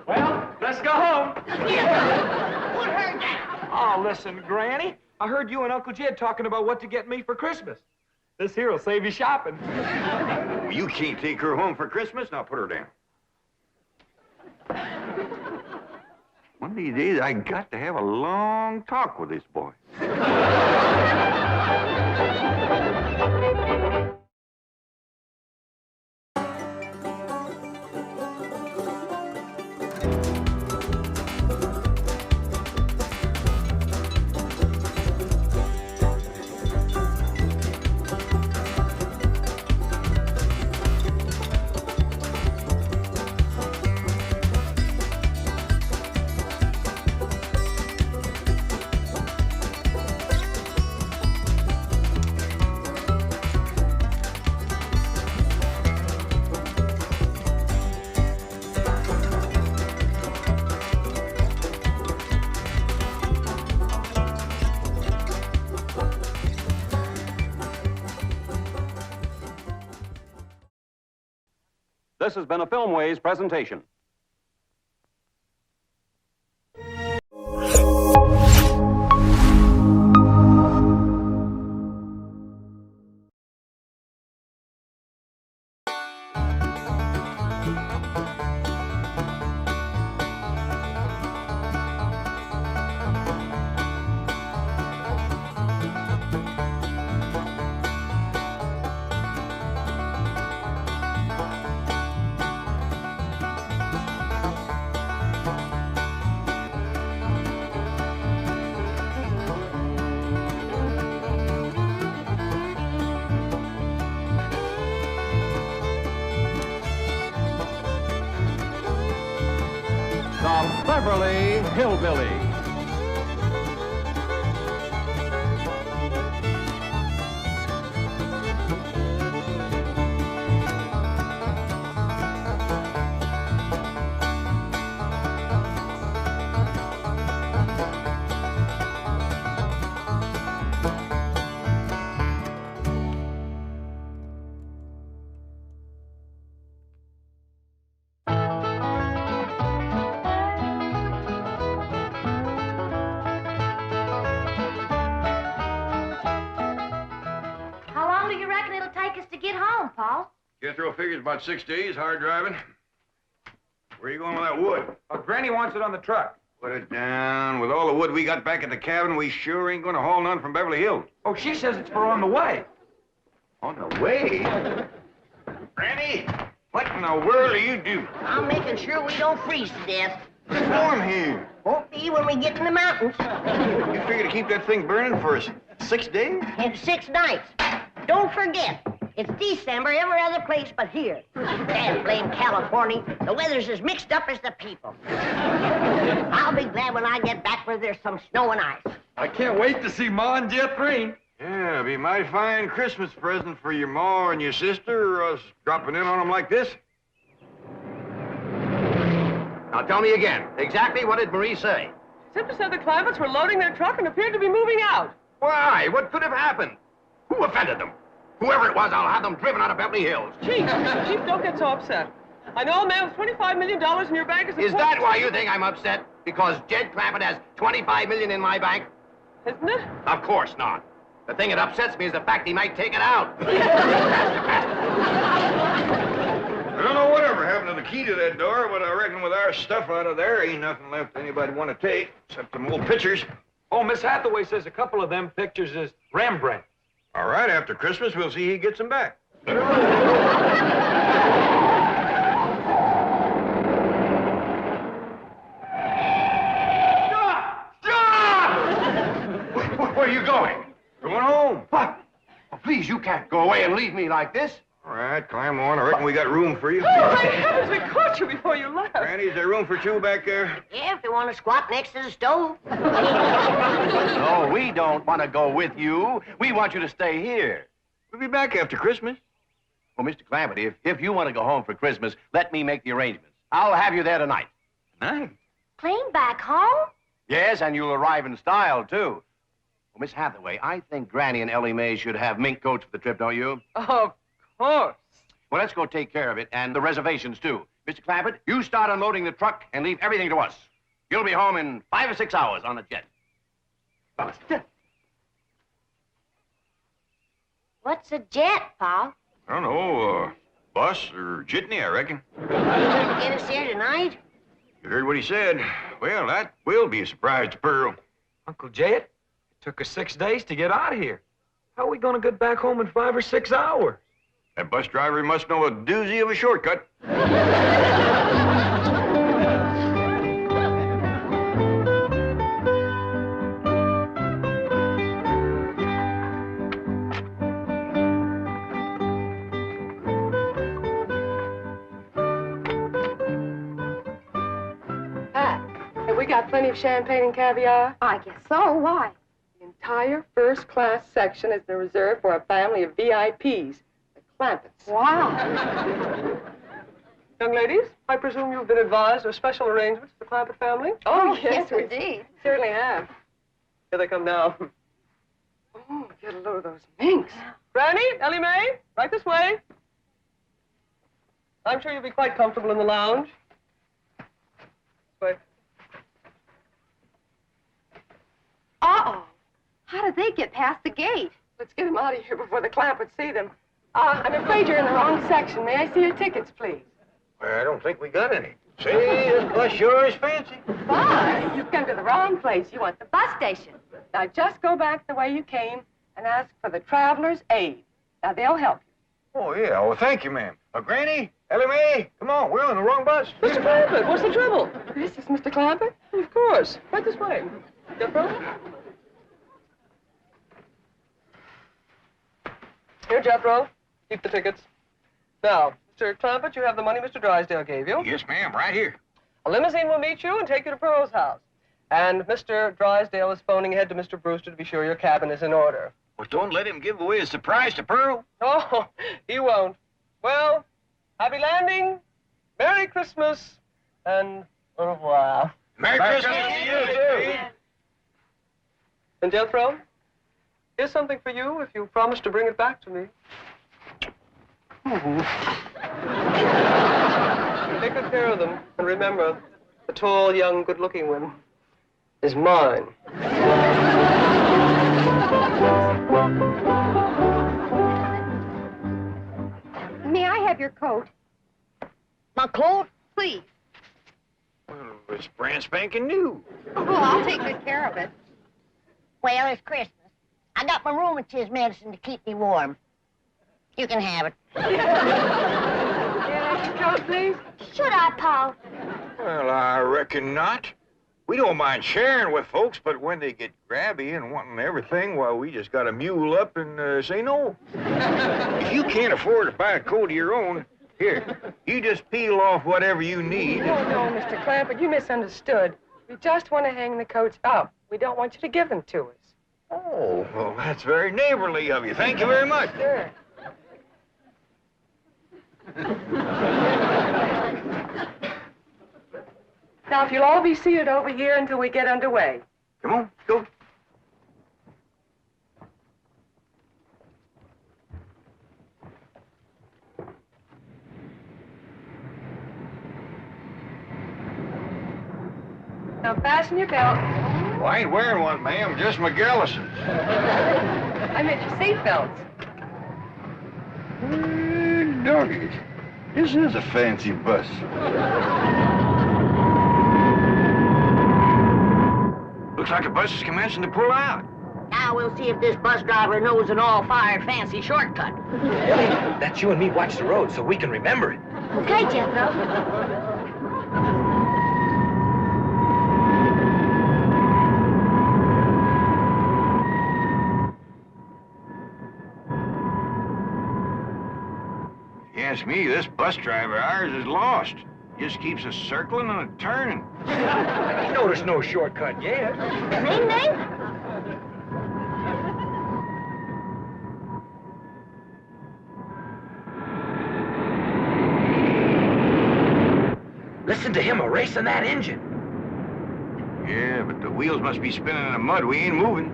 Well, let's go home. Put her down. Oh, listen, Granny. I heard you and Uncle Jed talking about what to get me for Christmas. This here'll save you shopping. Well, you can't take her home for Christmas. Now put her down. One of these days, I got to have a long talk with this boy. This has been a Filmways presentation. The Beverly Hillbillies. How long do you reckon it'll take us to get home, Pa? Jethro figures about 6 days, hard driving. Where are you going with that wood? Granny wants it on the truck. Put it down. With all the wood we got back at the cabin, we sure ain't going to haul none from Beverly Hills. Oh, she says it's for on the way. On the way? Granny, What in the world do you do? I'm making sure we don't freeze to death. It's warm here. Won't be when we get in the mountains. You figure to keep that thing burning for 6 days? In 6 nights. Don't forget, it's December every other place but here. Damn blame California. The weather's as mixed up as the people. I'll be glad when I get back where there's some snow and ice. I can't wait to see Ma and Jeff Green. Yeah, it'll be a mighty fine Christmas present for your ma and your sister, or us dropping in on them like this. Now tell me again, exactly what did Marie say? Simply said the Clampetts were loading their truck and appeared to be moving out. Why? What could have happened? Who offended them? Whoever it was, I'll have them driven out of Beverly Hills. Chief, don't get so upset. I know a man with $25 million in your bank Is that why you think I'm upset? Because Jed Clampett has $25 million in my bank? Isn't it? Of course not. The thing that upsets me is the fact he might take it out. I don't know whatever happened to the key to that door, but I reckon with our stuff out of there, ain't nothing left anybody want to take, except them old pictures. Oh, Miss Hathaway says a couple of them pictures is Rembrandt. All right, after Christmas, we'll see he gets them back. Where are you going? We're going home. What? Oh, please, you can't go away and leave me like this. All right, climb on. I reckon we got room for you. Oh, my heavens, we caught you before you left. Granny, is there room for 2 back there? Yeah, if you want to squat next to the stove. No, we don't want to go with you. We want you to stay here. We'll be back after Christmas. Well, Mr. Clampett, if you want to go home for Christmas, let me make the arrangements. I'll have you there tonight. Nice. Plane back home? Yes, and you'll arrive in style, too. Well, Miss Hathaway, I think Granny and Ellie Mae should have mink coats for the trip, don't you? Of course. Well, let's go take care of it, and the reservations, too. Mr. Clampett, you start unloading the truck and leave everything to us. You'll be home in 5 or 6 hours on the jet. What's a jet, Pa? I don't know, bus or jitney, I reckon. Get us there tonight? You heard what he said. Well, that will be a surprise to Pearl. Uncle Jed, it took us 6 days to get out of here. How are we going to get back home in 5 or 6 hours? That bus driver must know a doozy of a shortcut. Have we got plenty of champagne and caviar? I guess so. Why? The entire first-class section has been reserved for a family of VIPs, the Clampetts. Wow. Young ladies, I presume you've been advised of special arrangements for the Clampett family? Oh, yes, indeed. Certainly have. Here they come now. Oh, get a load of those minks. Granny, Ellie Mae, right this way. I'm sure you'll be quite comfortable in the lounge. This way. Uh-oh. How did they get past the gate? Let's get them out of here before the Clampetts see them. I'm afraid you're in the wrong section. May I see your tickets, please? Well, I don't think we got any. See, this bus sure is fancy. Bus? You've come to the wrong place. You want the bus station. Now, just go back the way you came and ask for the Traveler's Aid. Now, they'll help you. Oh, yeah. Well, thank you, ma'am. Granny, Ellie Mae, come on. We're on the wrong bus. Mr. Clampett, what's the trouble? This is Mr. Clampett? Of course. Right this way. Jethro? Here, Jethro. Keep the tickets. Now, Mr. Clampett, you have the money Mr. Drysdale gave you. Yes, ma'am. Right here. A limousine will meet you and take you to Pearl's house. And Mr. Drysdale is phoning ahead to Mr. Brewster to be sure your cabin is in order. Well, don't let him give away a surprise to Pearl. Oh, he won't. Well, happy landing, Merry Christmas, and au revoir. Merry Christmas to you, too. And Jethro, here's something for you if you promise to bring it back to me. Take good care of them, and remember, the tall, young, good-looking one is mine. May I have your coat? My coat? Please. Well, it's brand spanking new. Oh, I'll take good care of it. Well, it's Christmas. I got my rheumatism medicine to keep me warm. You can have it. Yeah, coat, please? Should I, Pa? Well, I reckon not. We don't mind sharing with folks, but when they get grabby and wanting everything, well, we just gotta mule up and say no. If you can't afford to buy a coat of your own, here, you just peel off whatever you need. Oh, no, Mr. Clampett, you misunderstood. We just want to hang the coats up. We don't want you to give them to us. Oh, well, that's very neighborly of you. Thank you very much. Sure. Now, if you'll all be seated over here until we get underway. Come on, go. Now, fasten your belt. Well, I ain't wearing one, ma'am, just my Gallisons. I meant your seat belts. Doggies, this is a fancy bus. Looks like the bus is commencing to pull out. Now we'll see if this bus driver knows an all-fired fancy shortcut. That's you and me watch the road so we can remember it. Okay, Jethro. If you ask me, this bus driver of ours is lost. Just keeps us circling and a turning. You notice no shortcut yet. Main name? Listen to him erasing that engine. Yeah, but the wheels must be spinning in the mud. We ain't moving.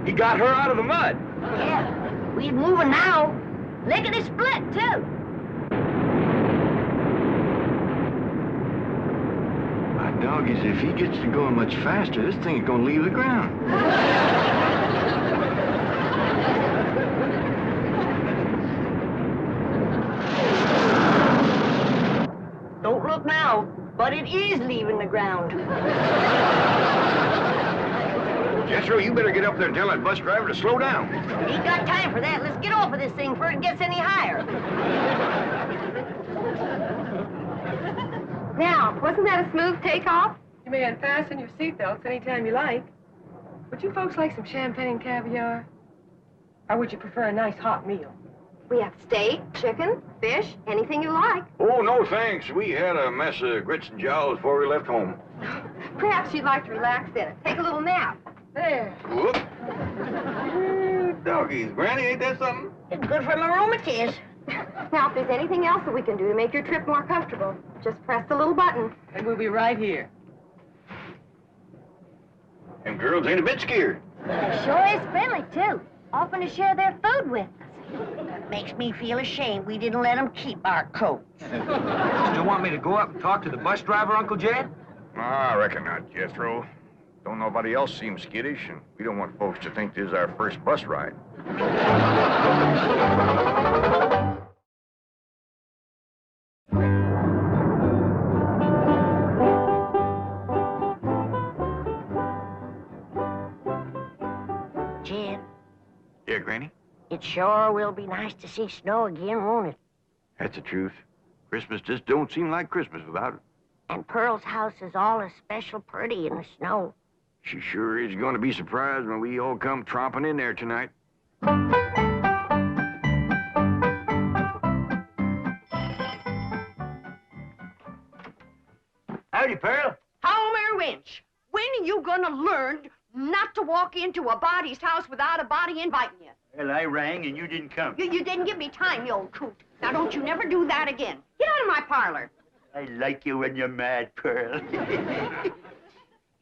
He got her out of the mud. Yeah, we're moving now. Lickety split, too. My doggies, if he gets to going much faster, this thing is gonna leave the ground. Don't look now, but it is leaving the ground. Jethro, you better get up there and tell that bus driver to slow down. Ain't got time for that. Let's get off of this thing before it gets any higher. Now, wasn't that a smooth takeoff? You may unfasten your seat belts anytime you like. Would you folks like some champagne caviar? Or would you prefer a nice hot meal? We have steak, chicken, fish, anything you like. Oh, no thanks. We had a mess of grits and jowls before we left home. Perhaps you'd like to relax in it. Take a little nap. There. Whoop. Doggies, Granny, ain't that something? It's good for the rheumatiz. Now, if there's anything else that we can do to make your trip more comfortable, just press the little button. And we'll be right here. Them girls ain't a bit scared. Sure is friendly, too. Offering to share their food with us. Makes me feel ashamed we didn't let them keep our coats. Still want me to go up and talk to the bus driver, Uncle Jed? I reckon not, Jethro. Don't nobody else seem skittish, and we don't want folks to think this is our first bus ride. Jed, Yeah, Granny? it sure will be nice to see snow again, won't it? That's the truth. Christmas just don't seem like Christmas without it. And Pearl's house is all especial pretty in the snow. She sure is going to be surprised when we all come tromping in there tonight. Howdy, Pearl. Homer Winch, when are you gonna learn not to walk into a body's house without a body inviting you? Well, I rang and you didn't come. You didn't give me time, you old coot. Now don't you never do that again. Get out of my parlor. I like you when you're mad, Pearl.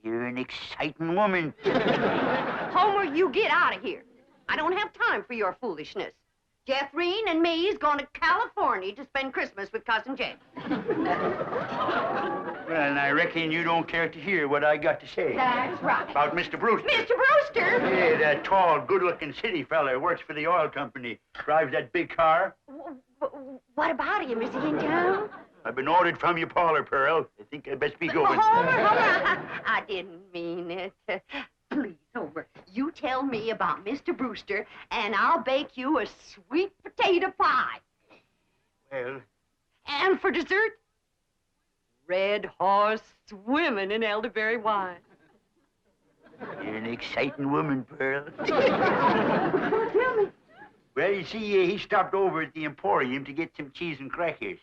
You're an exciting woman. Homer, you get out of here. I don't have time for your foolishness. Jethrine and me's going to California to spend Christmas with Cousin Jed. Well, and I reckon you don't care to hear what I got to say. That's right. About Mr. Brewster. Mr. Brewster? Yeah, that tall, good-looking city fella works for the oil company. Drives that big car. What about him? Is he in town? I've been ordered from your parlor, Pearl. I think I'd best be going. Homer, I didn't mean it. Please, Homer, you tell me about Mr. Brewster, and I'll bake you a sweet potato pie. Well, And for dessert, red horse swimming in elderberry wine. you're an exciting woman, Pearl. Tell me. Well, you see, he stopped over at the Emporium to get some cheese and crackers.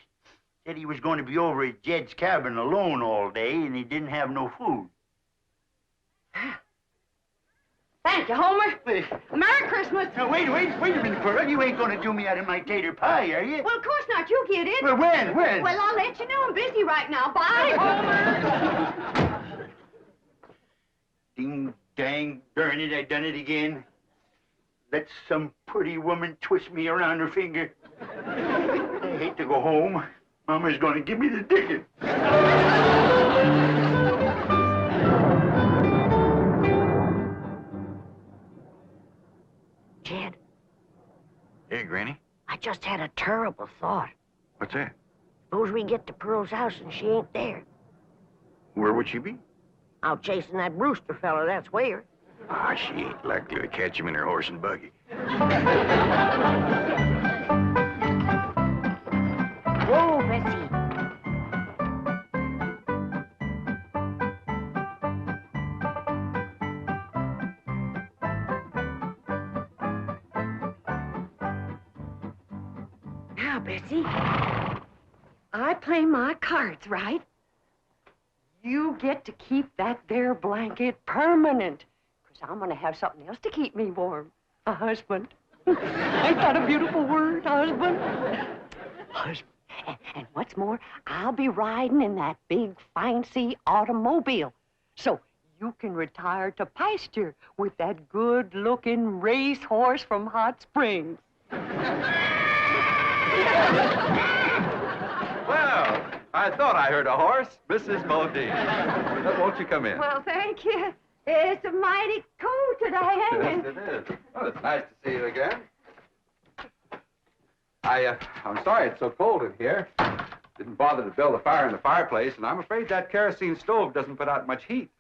Said he was going to be over at Jed's cabin alone all day, and he didn't have no food. Thank you, Homer. Merry Christmas. Now, wait a minute, Pearl. You ain't going to do me out of my tater pie, are you? Well, of course not. You'll get it. Well, when? Well, I'll let you know. I'm busy right now. Bye, Homer. Ding, dang, darn it, I done it again. Let some pretty woman twist me around her finger. I hate to go home. Mama's going to give me the ticket. Jed, Hey, Granny. I just had a terrible thought. What's that? Suppose we get to Pearl's house and she ain't there. Where would she be? Out chasing that Brewster fella, that's where. Ah, she ain't likely to catch him in her horse and buggy. Whoa, Bessie. Now, Bessie, I play my cards right. You get to keep that there blanket permanent, 'cause I'm going to have something else to keep me warm. A husband. Ain't that a beautiful word, husband? Husband. And what's more, I'll be riding in that big, fancy automobile. So you can retire to pasture with that good-looking racehorse from Hot Springs. Well, I thought I heard a horse. Mrs. Bodine. Won't you come in? Well, thank you. It's mighty cool today, ain't Yes, it? it is. Well, it's nice to see you again. I'm sorry it's so cold in here. Didn't bother to build a fire in the fireplace, and I'm afraid that kerosene stove doesn't put out much heat.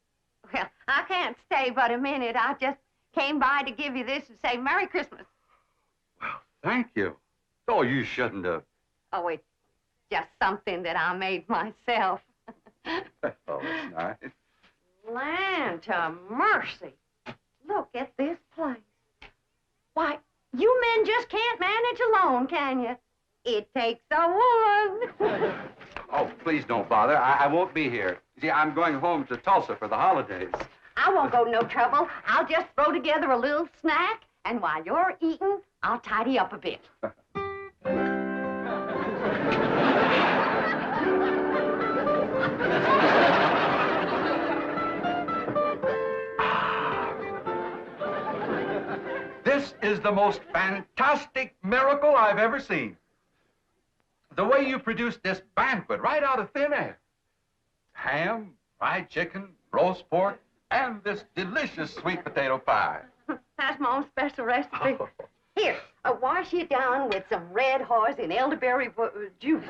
Well, I can't stay but a minute. I just came by to give you this and say Merry Christmas. Thank you. Oh, you shouldn't have. Oh, it's just something that I made myself. Oh, it's nice. Land to mercy. Look at this place. Why, you men just can't manage alone, can you? It takes a woman. Oh, please don't bother. I won't be here. See, I'm going home to Tulsa for the holidays. I won't go no trouble. I'll just throw together a little snack, and while you're eating, I'll tidy up a bit. This is the most fantastic miracle I've ever seen. The way you produced this banquet right out of thin air. Ham, fried chicken, roast pork, and this delicious sweet potato pie. That's my own special recipe. Here, wash it down with some red horse and elderberry juice.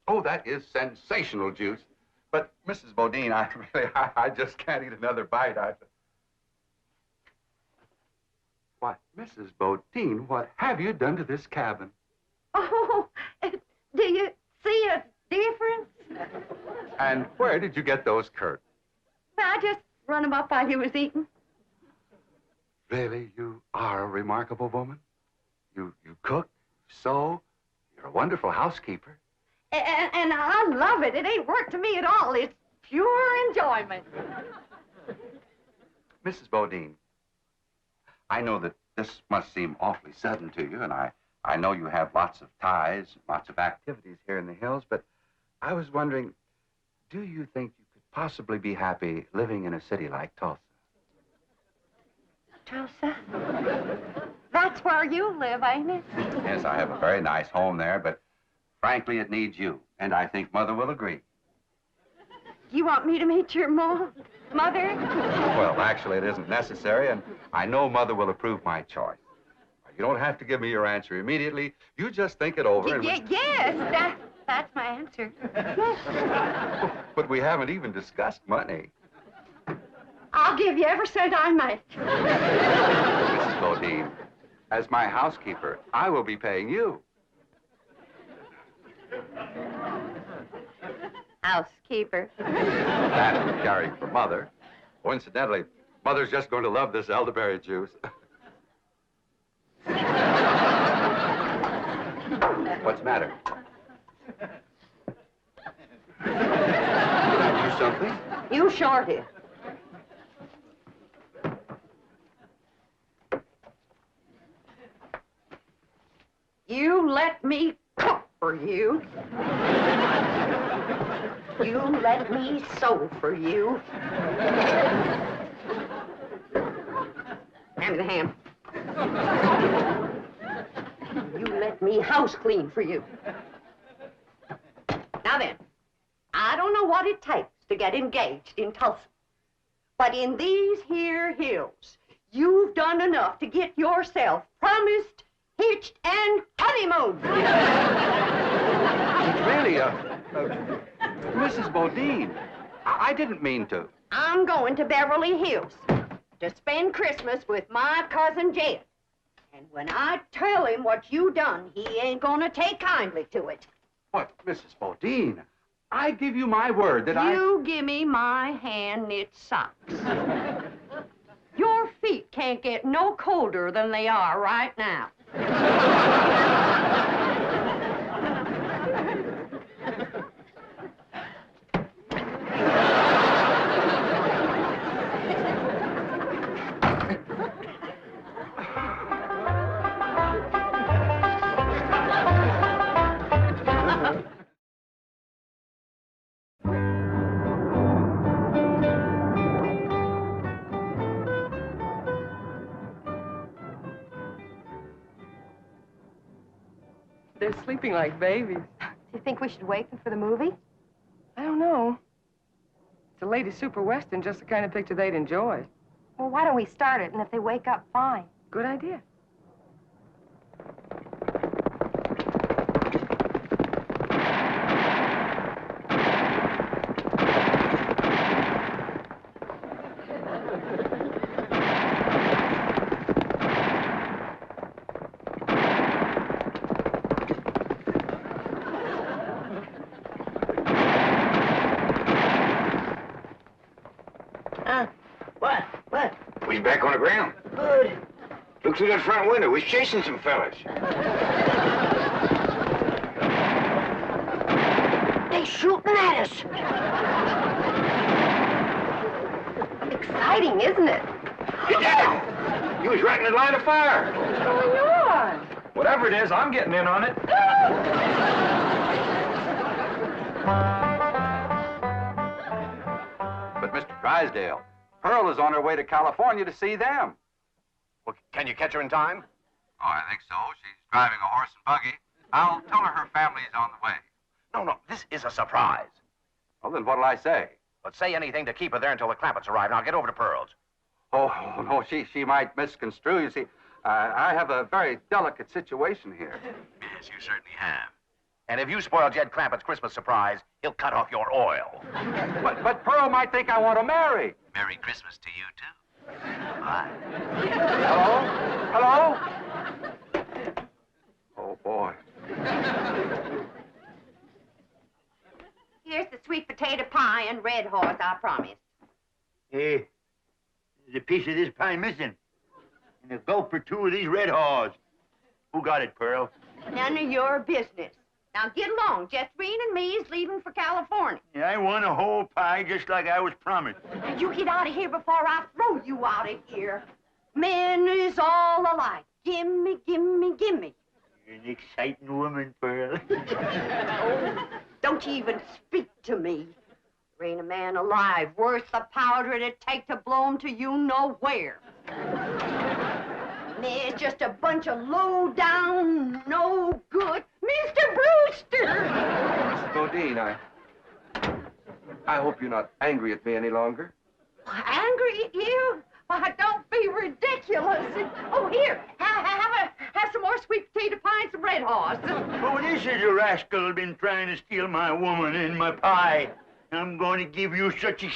Oh, that is sensational juice. But, Mrs. Bodine, I just can't eat another bite. Why, Mrs. Bodine, what have you done to this cabin? Oh, do you see a difference? And where did you get those curtains? I just run them up while he was eating. Really, you are a remarkable woman. You cook, sew, you're a wonderful housekeeper. And I love it. It ain't work to me at all. It's pure enjoyment. Mrs. Bodine, I know that this must seem awfully sudden to you, and I know you have lots of ties, lots of activities here in the hills, but I was wondering, do you think you could possibly be happy living in a city like Tulsa? Tulsa? That's where you live, ain't it? Yes, I have a very nice home there, but frankly, it needs you, and I think Mother will agree. You want me to meet your mother? Well, actually, it isn't necessary, and I know Mother will approve my choice. You don't have to give me your answer immediately. You just think it over and... Yes, That's my answer. But we haven't even discussed money. I'll give you every cent I make. Mrs. Bodine, as my housekeeper, I will be paying you. Housekeeper. That caring for Mother. Oh, incidentally, Mother's just going to love this elderberry juice. What's the matter? Did I do something? You sure did. You let me cook for you. You let me sew for you. Hand me the ham. You let me house clean for you. Now then, I don't know what it takes to get engaged in Tulsa, but in these here hills, you've done enough to get yourself promised, hitched, and honeymooned. It's really Mrs. Bodine, I didn't mean to. I'm going to Beverly Hills to spend Christmas with my cousin Jed. And when I tell him what you done, he ain't gonna take kindly to it. What, Mrs. Bodine? I give you my word that You give me my hand-knit socks. Your feet can't get no colder than they are right now. They're sleeping like babies. Do you think we should wake them for the movie? I don't know. It's a lady super western, just the kind of picture they'd enjoy. Well, why don't we start it, and if they wake up, fine. Good idea. What? We back on the ground. Good. Look through that front window. We're chasing some fellas. They shooting at us. Exciting, isn't it? Get down! You was right in the line of fire. What's going on? Whatever it is, I'm getting in on it. But Mr. Drysdale, Pearl is on her way to California to see them. Well, can you catch her in time? Oh, I think so. She's driving a horse and buggy. I'll tell her family's on the way. No, this is a surprise. Well, then what'll I say? But say anything to keep her there until the Clampetts arrive. Now get over to Pearl's. Oh, no, she might misconstrue. You see, I have a very delicate situation here. Yes, you certainly have. And if you spoil Jed Clampett's Christmas surprise, he'll cut off your oil. But Pearl might think I want to marry. Merry Christmas to you, too. Bye. Hello? Oh, boy. Here's the sweet potato pie and red horse I promised. Hey, there's a piece of this pie missing. And a gulp or two of these red haws. Who got it, Pearl? None of your business. Now get along. Jethrine and me is leaving for California. Yeah, I want a whole pie just like I was promised. Now you get out of here before I throw you out of here. Men is all alike. Gimme, gimme, gimme. You're an exciting woman, Pearl. Oh, don't you even speak to me. There ain't a man alive worth the powder it'd take to blow him to you nowhere. They're just a bunch of low-down, no-good Mr. Brewster! Mrs. Bodine, I hope you're not angry at me any longer. Angry at you? Why, don't be ridiculous. Oh, here, have some more sweet potato pie and some red red horse. Oh, this is a rascal been trying to steal my woman and my pie. I'm going to give you such a...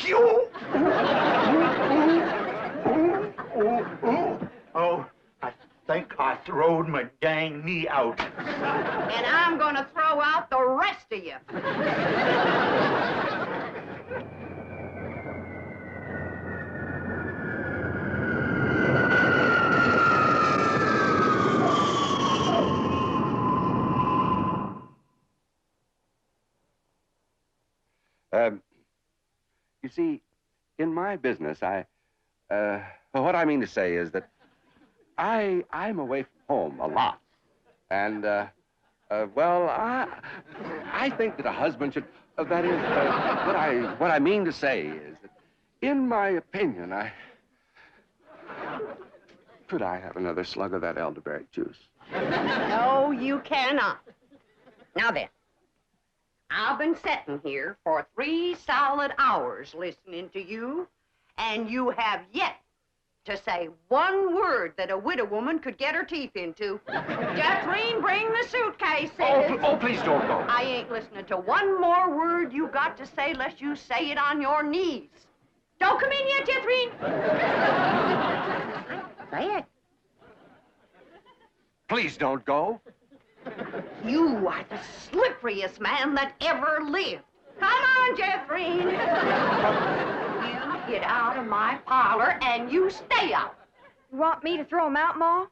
Oh, I think I throwed my dang knee out. And I'm going to throw out the rest of you. You see, in my business, what I mean to say is that I'm away from home a lot. And, well, I think that a husband should, that is, what I mean to say is that, in my opinion, could I have another slug of that elderberry juice? No, you cannot. Now then, I've been sitting here for 3 solid hours listening to you, and you have yet to say one word that a widow woman could get her teeth into. Jethrine, bring the suitcases. Oh, please don't go. I ain't listening to one more word you got to say lest you say it on your knees. Don't come in yet, Jethrine. Say it. Please don't go. You are the slipperiest man that ever lived. Come on, Jethrine. You get out of my parlor and you stay out. You want me to throw him out, Ma?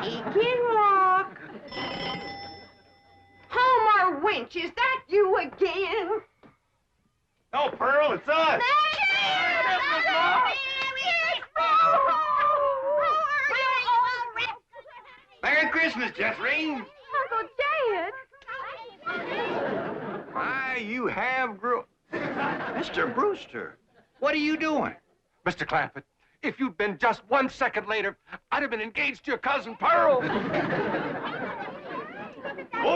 He can walk. Homer Winch, is that you again? Oh, Pearl, it's us. Merry Christmas, Jethrine. Uncle Dad. Why, you have grew... Mr. Brewster, what are you doing? Mr. Clampett, if you'd been just 1 second later, I'd have been engaged to your cousin Pearl. Go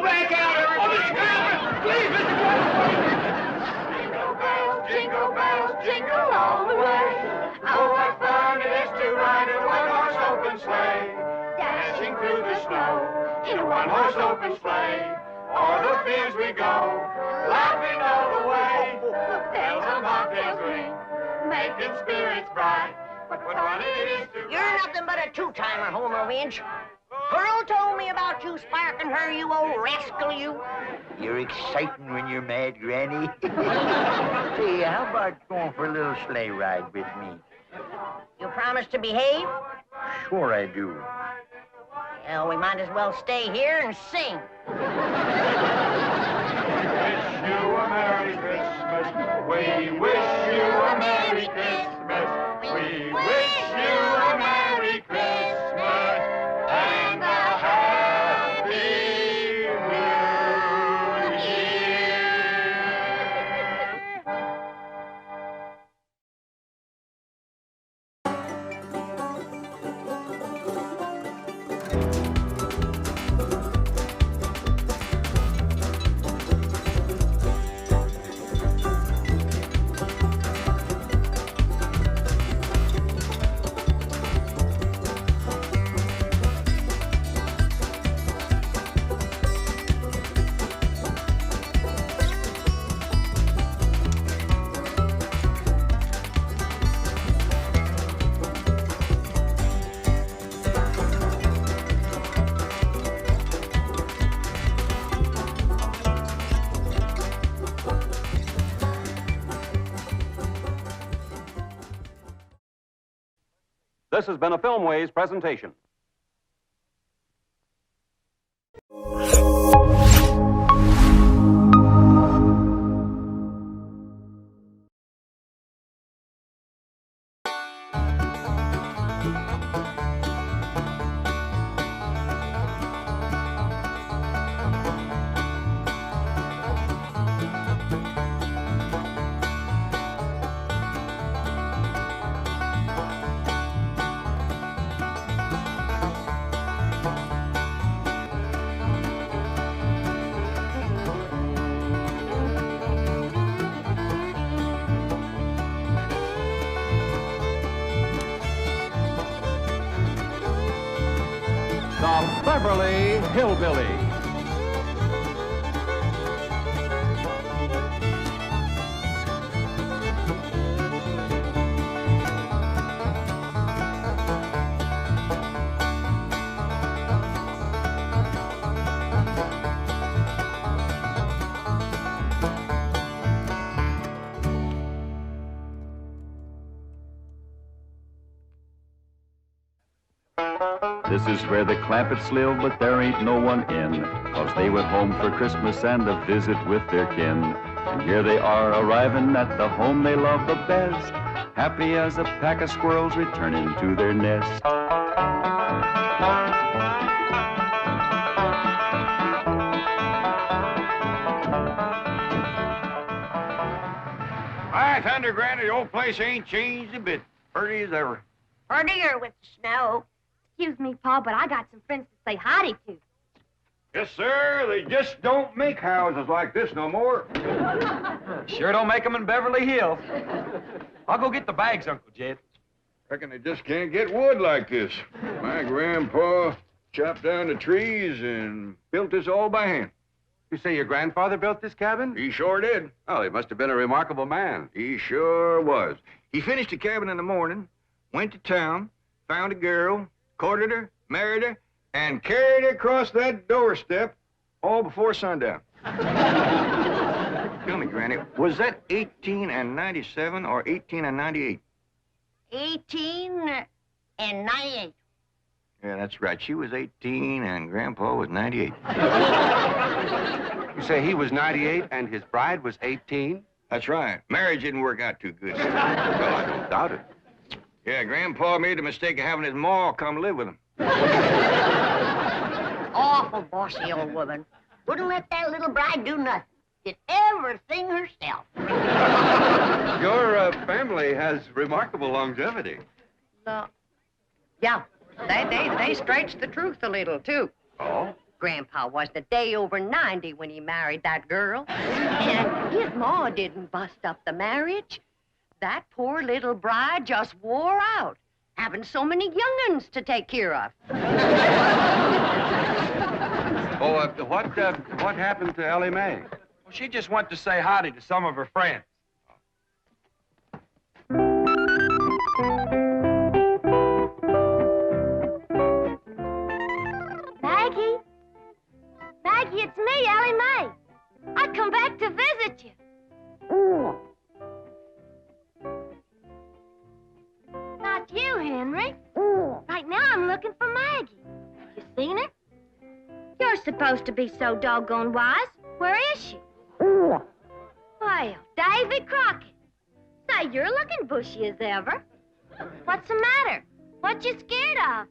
back out, everybody! Please, Mr. Clampett! Jingle bells, jingle all the way. Oh, what fun it is to ride in a one-horse open sleigh. Dashing through the snow in a one-horse open sleigh. O'er the fields we go, laughing all the way. Bells on bobtails ring, making spirits bright. What fun it is to You're nothing but a two-timer, Homer Winch. Pearl told me about you sparking her, you old rascal, you. You're exciting when you're mad, Granny. Say, how about going for a little sleigh ride with me? You promise to behave? Sure I do. Well, we might as well stay here and sing. wish you a Merry Christmas. We wish you a Merry Christmas. We wish you a Merry Christmas and a Happy New Year. This has been a Filmways presentation. the Beverly Hillbillies. This is where the Clampetts live, but there ain't no one in, 'cause they went home for Christmas and a visit with their kin. And here they are arriving at the home they love the best, happy as a pack of squirrels returning to their nest. Hi, Thunder Granny, the old place ain't changed a bit. Pretty as ever. Prettier with the snow. Excuse me, Pa, but I got some friends to say howdy to. Yes, sir. They just don't make houses like this no more. Sure don't make them in Beverly Hills. I'll go get the bags, Uncle Jed. Reckon they just can't get wood like this. My grandpa chopped down the trees and built this all by hand. You say your grandfather built this cabin? He sure did. Oh, he must have been a remarkable man. He sure was. He finished the cabin in the morning, went to town, found a girl, courted her, married her, and carried her across that doorstep all before sundown. Tell me, Granny, was that 1897 or 1898? 1898. Yeah, that's right. She was 18 and Grandpa was 98. You say he was 98 and his bride was 18? That's right. Marriage didn't work out too good. Well, I don't doubt it. Yeah, Grandpa made the mistake of having his ma come live with him. Awful bossy old woman. Wouldn't let that little bride do nothing. Did everything herself. Your family has remarkable longevity. No. Yeah, they stretched the truth a little, too. Oh? Grandpa was a day over 90 when he married that girl. And his ma didn't bust up the marriage. That poor little bride just wore out, having so many young'uns to take care of. Oh, what happened to Ellie Mae? Well, she just went to say howdy to some of her friends. Maggie? Maggie, it's me, Ellie Mae. I come back to visit you. Not you, Henry. Right now I'm looking for Maggie. You seen her? You're supposed to be so doggone wise. Where is she? Well, Davy Crockett. Say, you're looking bushy as ever. What's the matter? What you scared of?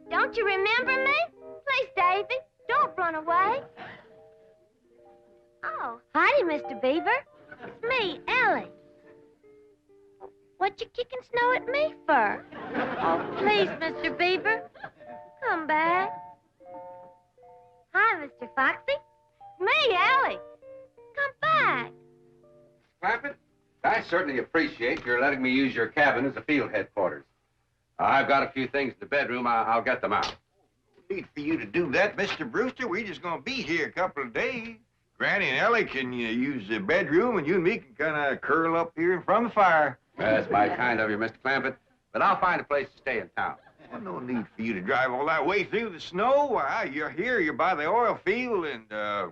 Don't you remember me? Please, Davy, don't run away. Oh, howdy, Mr. Beaver. It's me, Ellie. What you kicking snow at me for? Oh, please, Mr. Beaver, come back. Hi, Mr. Foxy. Me, Ellie. Come back. Clampett, I certainly appreciate your letting me use your cabin as a field headquarters. I've got a few things in the bedroom. I'll get them out. No need for you to do that, Mr. Brewster. We're just going to be here a couple of days. Granny and Ellie can use the bedroom, and you and me can kind of curl up here in front of the fire. That's mighty kind of you, Mr. Clampett. But I'll find a place to stay in town. Well, no need for you to drive all that way through the snow. Why, you're here, you're by the oil field, and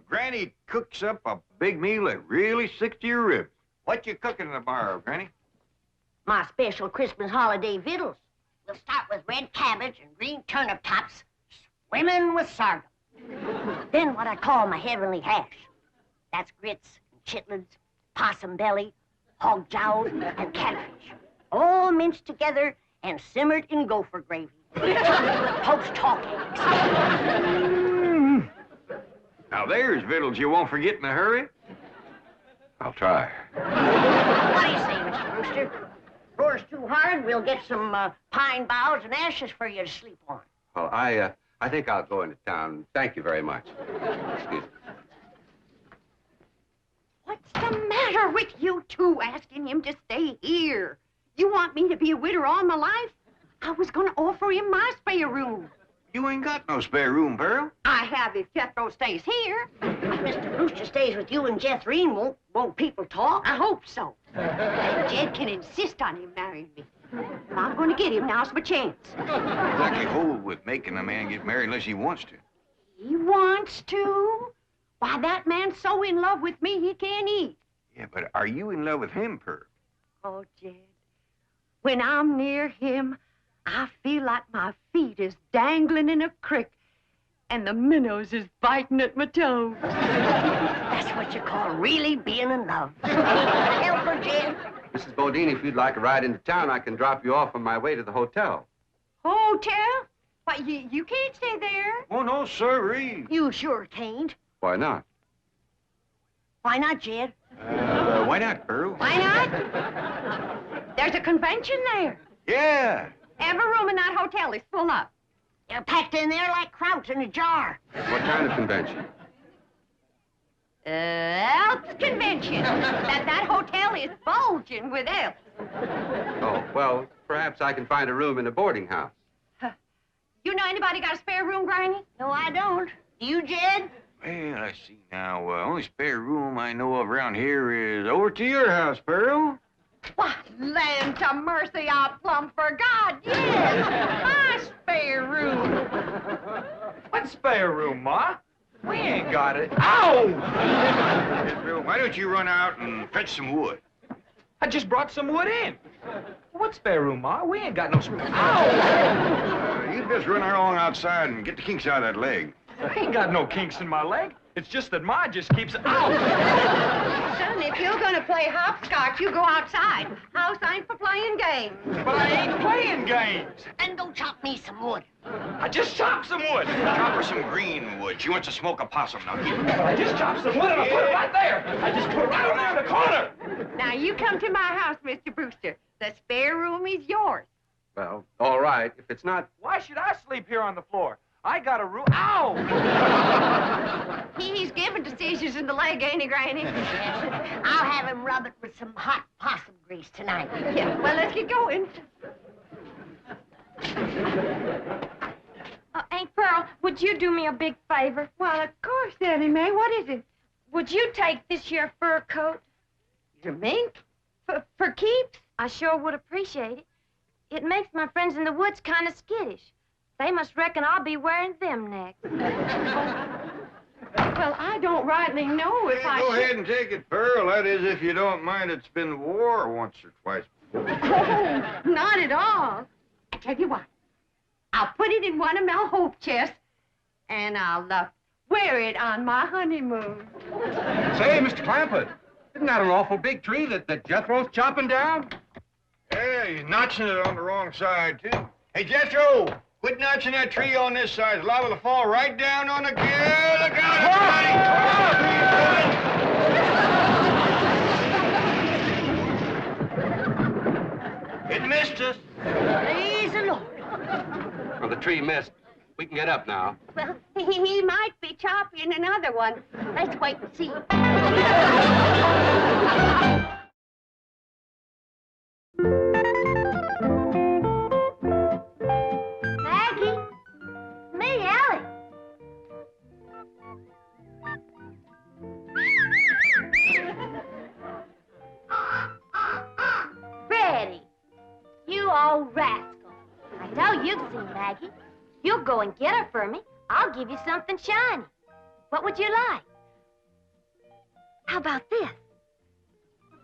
Granny cooks up a big meal that really sticks to your ribs. What you cooking tomorrow, Granny? My special Christmas holiday victuals. We'll start with red cabbage and green turnip tops, swimming with sorghum. Then what I call my heavenly hash. That's grits and chitlins, possum belly, hog jowls, and catfish. All minced together and simmered in gopher gravy. With poached hawk eggs. Now there's victuals you won't forget in a hurry. I'll try. What do you say, Mr. Brewster? Roars too hard, we'll get some pine boughs and ashes for you to sleep on. Well, I think I'll go into town. Thank you very much. Excuse me. What's the matter with you two asking him to stay here? You want me to be a widow all my life? I was going to offer him my spare room. You ain't got no spare room, Pearl. I have if Jethro stays here. Mr. Brewster stays with you and Jethrine. Won't people talk? I hope so. And Jed can insist on him marrying me. And I'm going to get him. Now's my chance. Exactly hold with making a man get married unless he wants to. He wants to? Why, that man's so in love with me he can't eat. Yeah, but are you in love with him, Pearl? Oh, Jed, when I'm near him, I feel like my feet is dangling in a creek and the minnows is biting at my toes. That's what you call really being in love. Help her, Jed. Mrs. Bodine, if you'd like a ride into town, I can drop you off on my way to the hotel. Hotel? Why, you can't stay there. Oh, no, sirree. You sure can't. Why not? Why not, Jed? Why not, Pearl? Why not? There's a convention there. Yeah. Every room in that hotel is full up. They're packed in there like kraut in a jar. What kind of convention? Elks convention. That hotel is bulging with elks. Oh, well, perhaps I can find a room in a boarding house. You know anybody got a spare room, Granny? No, I don't. Do you, Jed? Well, I see now. Only spare room I know of around here is over to your house, Pearl. Why, land to mercy, I'll plumb for God, yes! My spare room. What spare room, Ma? We ain't got it. Ow! Pearl, why don't you run out and fetch some wood? I just brought some wood in. What spare room, Ma? We ain't got no spare. Ow! You just run along outside and get the kinks out of that leg. I ain't got no kinks in my leg. It's just that Ma just keeps... Ow! Son, if you're gonna play hopscotch, you go outside. House ain't for playing games. But I ain't playing games. Then go chop me some wood. I just chopped some wood. Chop her some green wood. She wants to smoke a possum. Now keep it. I just chopped some wood and I put it right there. I just put it right over there in the corner. Now, you come to my house, Mr. Brewster. The spare room is yours. Well, all right. If it's not... Why should I sleep here on the floor? I got a room. Ow! He's given to seizures in the leg, ain't he, Granny? I'll have him rub it with some hot possum grease tonight. Yeah, well, let's get going. Aunt Pearl, would you do me a big favor? Well, of course, Annie Mae. What is it? Would you take this here fur coat? Your mink? For keeps? I sure would appreciate it. It makes my friends in the woods kind of skittish. They must reckon I'll be wearing them next. Well, I don't rightly know if I Go should... ahead and take it, Pearl. That is, if you don't mind it's been war once or twice before. Oh, not at all. I tell you what. I'll put it in one of my hope chests, and I'll wear it on my honeymoon. Say, Mr. Clampett, isn't that an awful big tree that Jethro's chopping down? Yeah, he's notching it on the wrong side, too. Hey, Jethro, quit notching that tree on this side. It's liable to fall right down on the gear. Look out, everybody! It missed us. Praise the Lord. Well, the tree missed. We can get up now. Well, he might be chopping another one. Let's wait and see. Maggie? Me, Ellie. Freddie, you old rascal. I know you've seen Maggie. You'll go and get her for me. I'll give you something shiny. What would you like? How about this?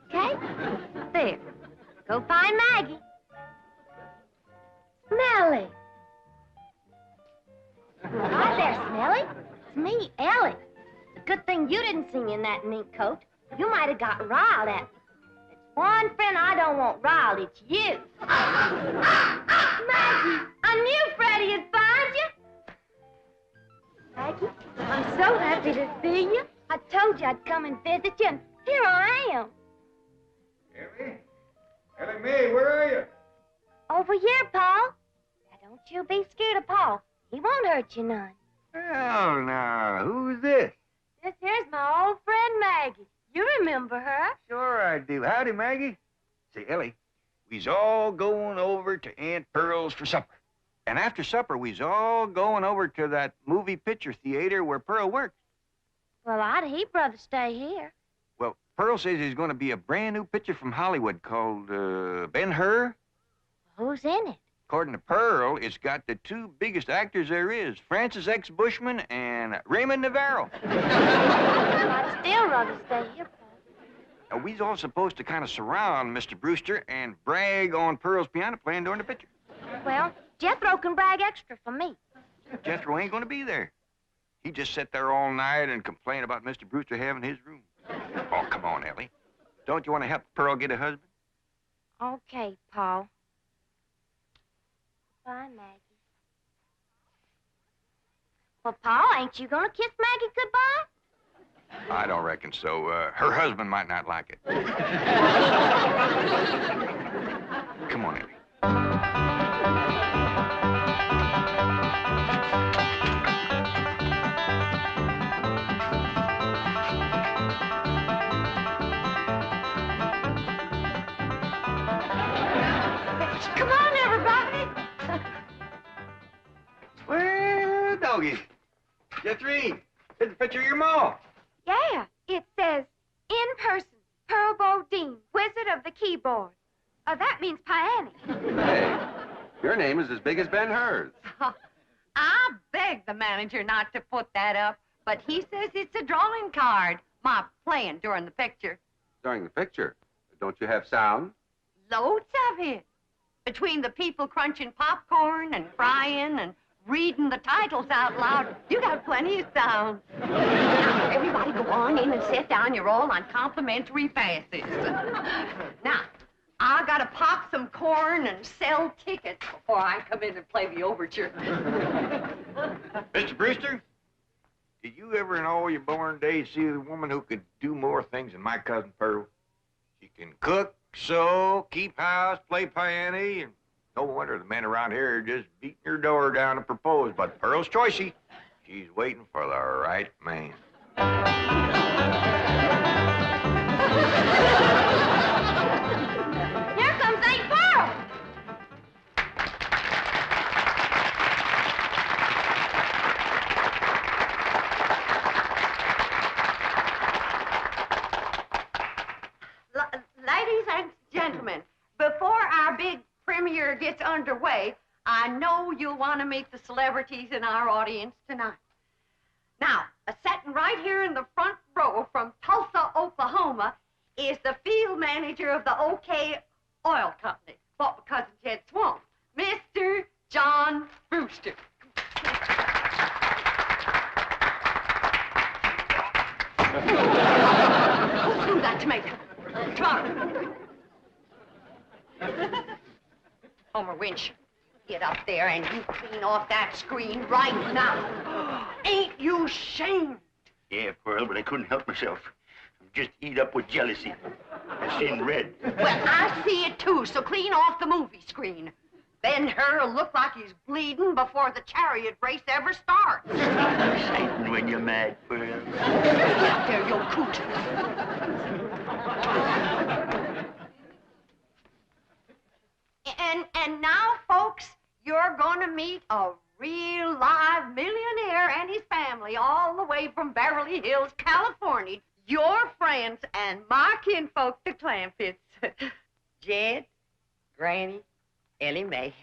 Okay? There. Go find Maggie. Smelly. Hi there, Smelly. It's me, Ellie. It's a good thing you didn't see me in that mink coat. You might have got riled at me. It's one friend I don't want riled, it's you. Maggie, I knew Freddie would find you. Maggie, I'm so happy to see you. I told you I'd come and visit you, and here I am. Ellie Mae, where are you? Over here, Paul. Now, don't you be scared of Paul. He won't hurt you none. Oh, now, who's this? This here's my old friend Maggie. You remember her? Sure I do. Howdy, Maggie. Say, Ellie, we's all going over to Aunt Pearl's for supper. And after supper, we's all going over to that movie picture theater where Pearl works. Well, I'd he'd rather stay here. Well, Pearl says there's going to be a brand new picture from Hollywood called Ben-Hur. Who's in it? According to Pearl, it's got the two biggest actors there is, Francis X. Bushman and Raymond Navarro. I'd still rather stay here, Pa. Now, we's all supposed to kind of surround Mr. Brewster and brag on Pearl's piano playing during the picture. Well, Jethro can brag extra for me. Jethro ain't going to be there. He just sat there all night and complained about Mr. Brewster having his room. Oh, come on, Ellie. Don't you want to help Pearl get a husband? Okay, Pa. Bye, Maggie. Well, Pa, ain't you gonna kiss Maggie goodbye? I don't reckon so. Her husband might not like it. Come on, Ellie. Come on, everybody. Well, doggy. Jethry, here's a picture of your ma. Yeah, it says, in person, Pearl Bodine, Wizard of the Keyboard. That means Piany. Hey, your name is as big as Ben-Hur's. I begged the manager not to put that up, but he says it's a drawing card. My playing during the picture. During the picture, don't you have sound? Loads of it. Between the people crunching popcorn and crying and reading the titles out loud, you got plenty of sound. Now, everybody go on in and sit down. You're all on complimentary passes. Now, I gotta pop some corn and sell tickets before I come in and play the overture. Mr. Brewster, did you ever in all your born days see a woman who could do more things than my cousin Pearl? She can cook, sew, keep house, play piano, and no wonder the men around here are just beating her door down to propose. But Pearl's choicey. She's waiting for the right man. Here comes Aunt Pearl. Ladies and gentlemen, before our big premiere gets underway, I know you'll want to meet the celebrities in our audience tonight. Now, sitting right here in the front row from Tulsa, Oklahoma, is the field manager of the OK Oil Company, bought my cousin Ted Swamp, Mr. John Brewster. Who threw that tomato? Come on. Homer Winch, get up there and you clean off that screen right now. Ain't you ashamed? Yeah, Pearl, but I couldn't help myself. I'm just eat up with jealousy. I seen red. Well, I see it too, so clean off the movie screen. Ben-Hur'll look like he's bleeding before the chariot race ever starts. Exciting when you're mad, Pearl. Get up there, you coot. And now, folks, you're gonna meet a real live millionaire and his family all the way from Beverly Hills, California. Your friends and my kinfolk, the Clampets. Jed, Granny, Ellie Mae.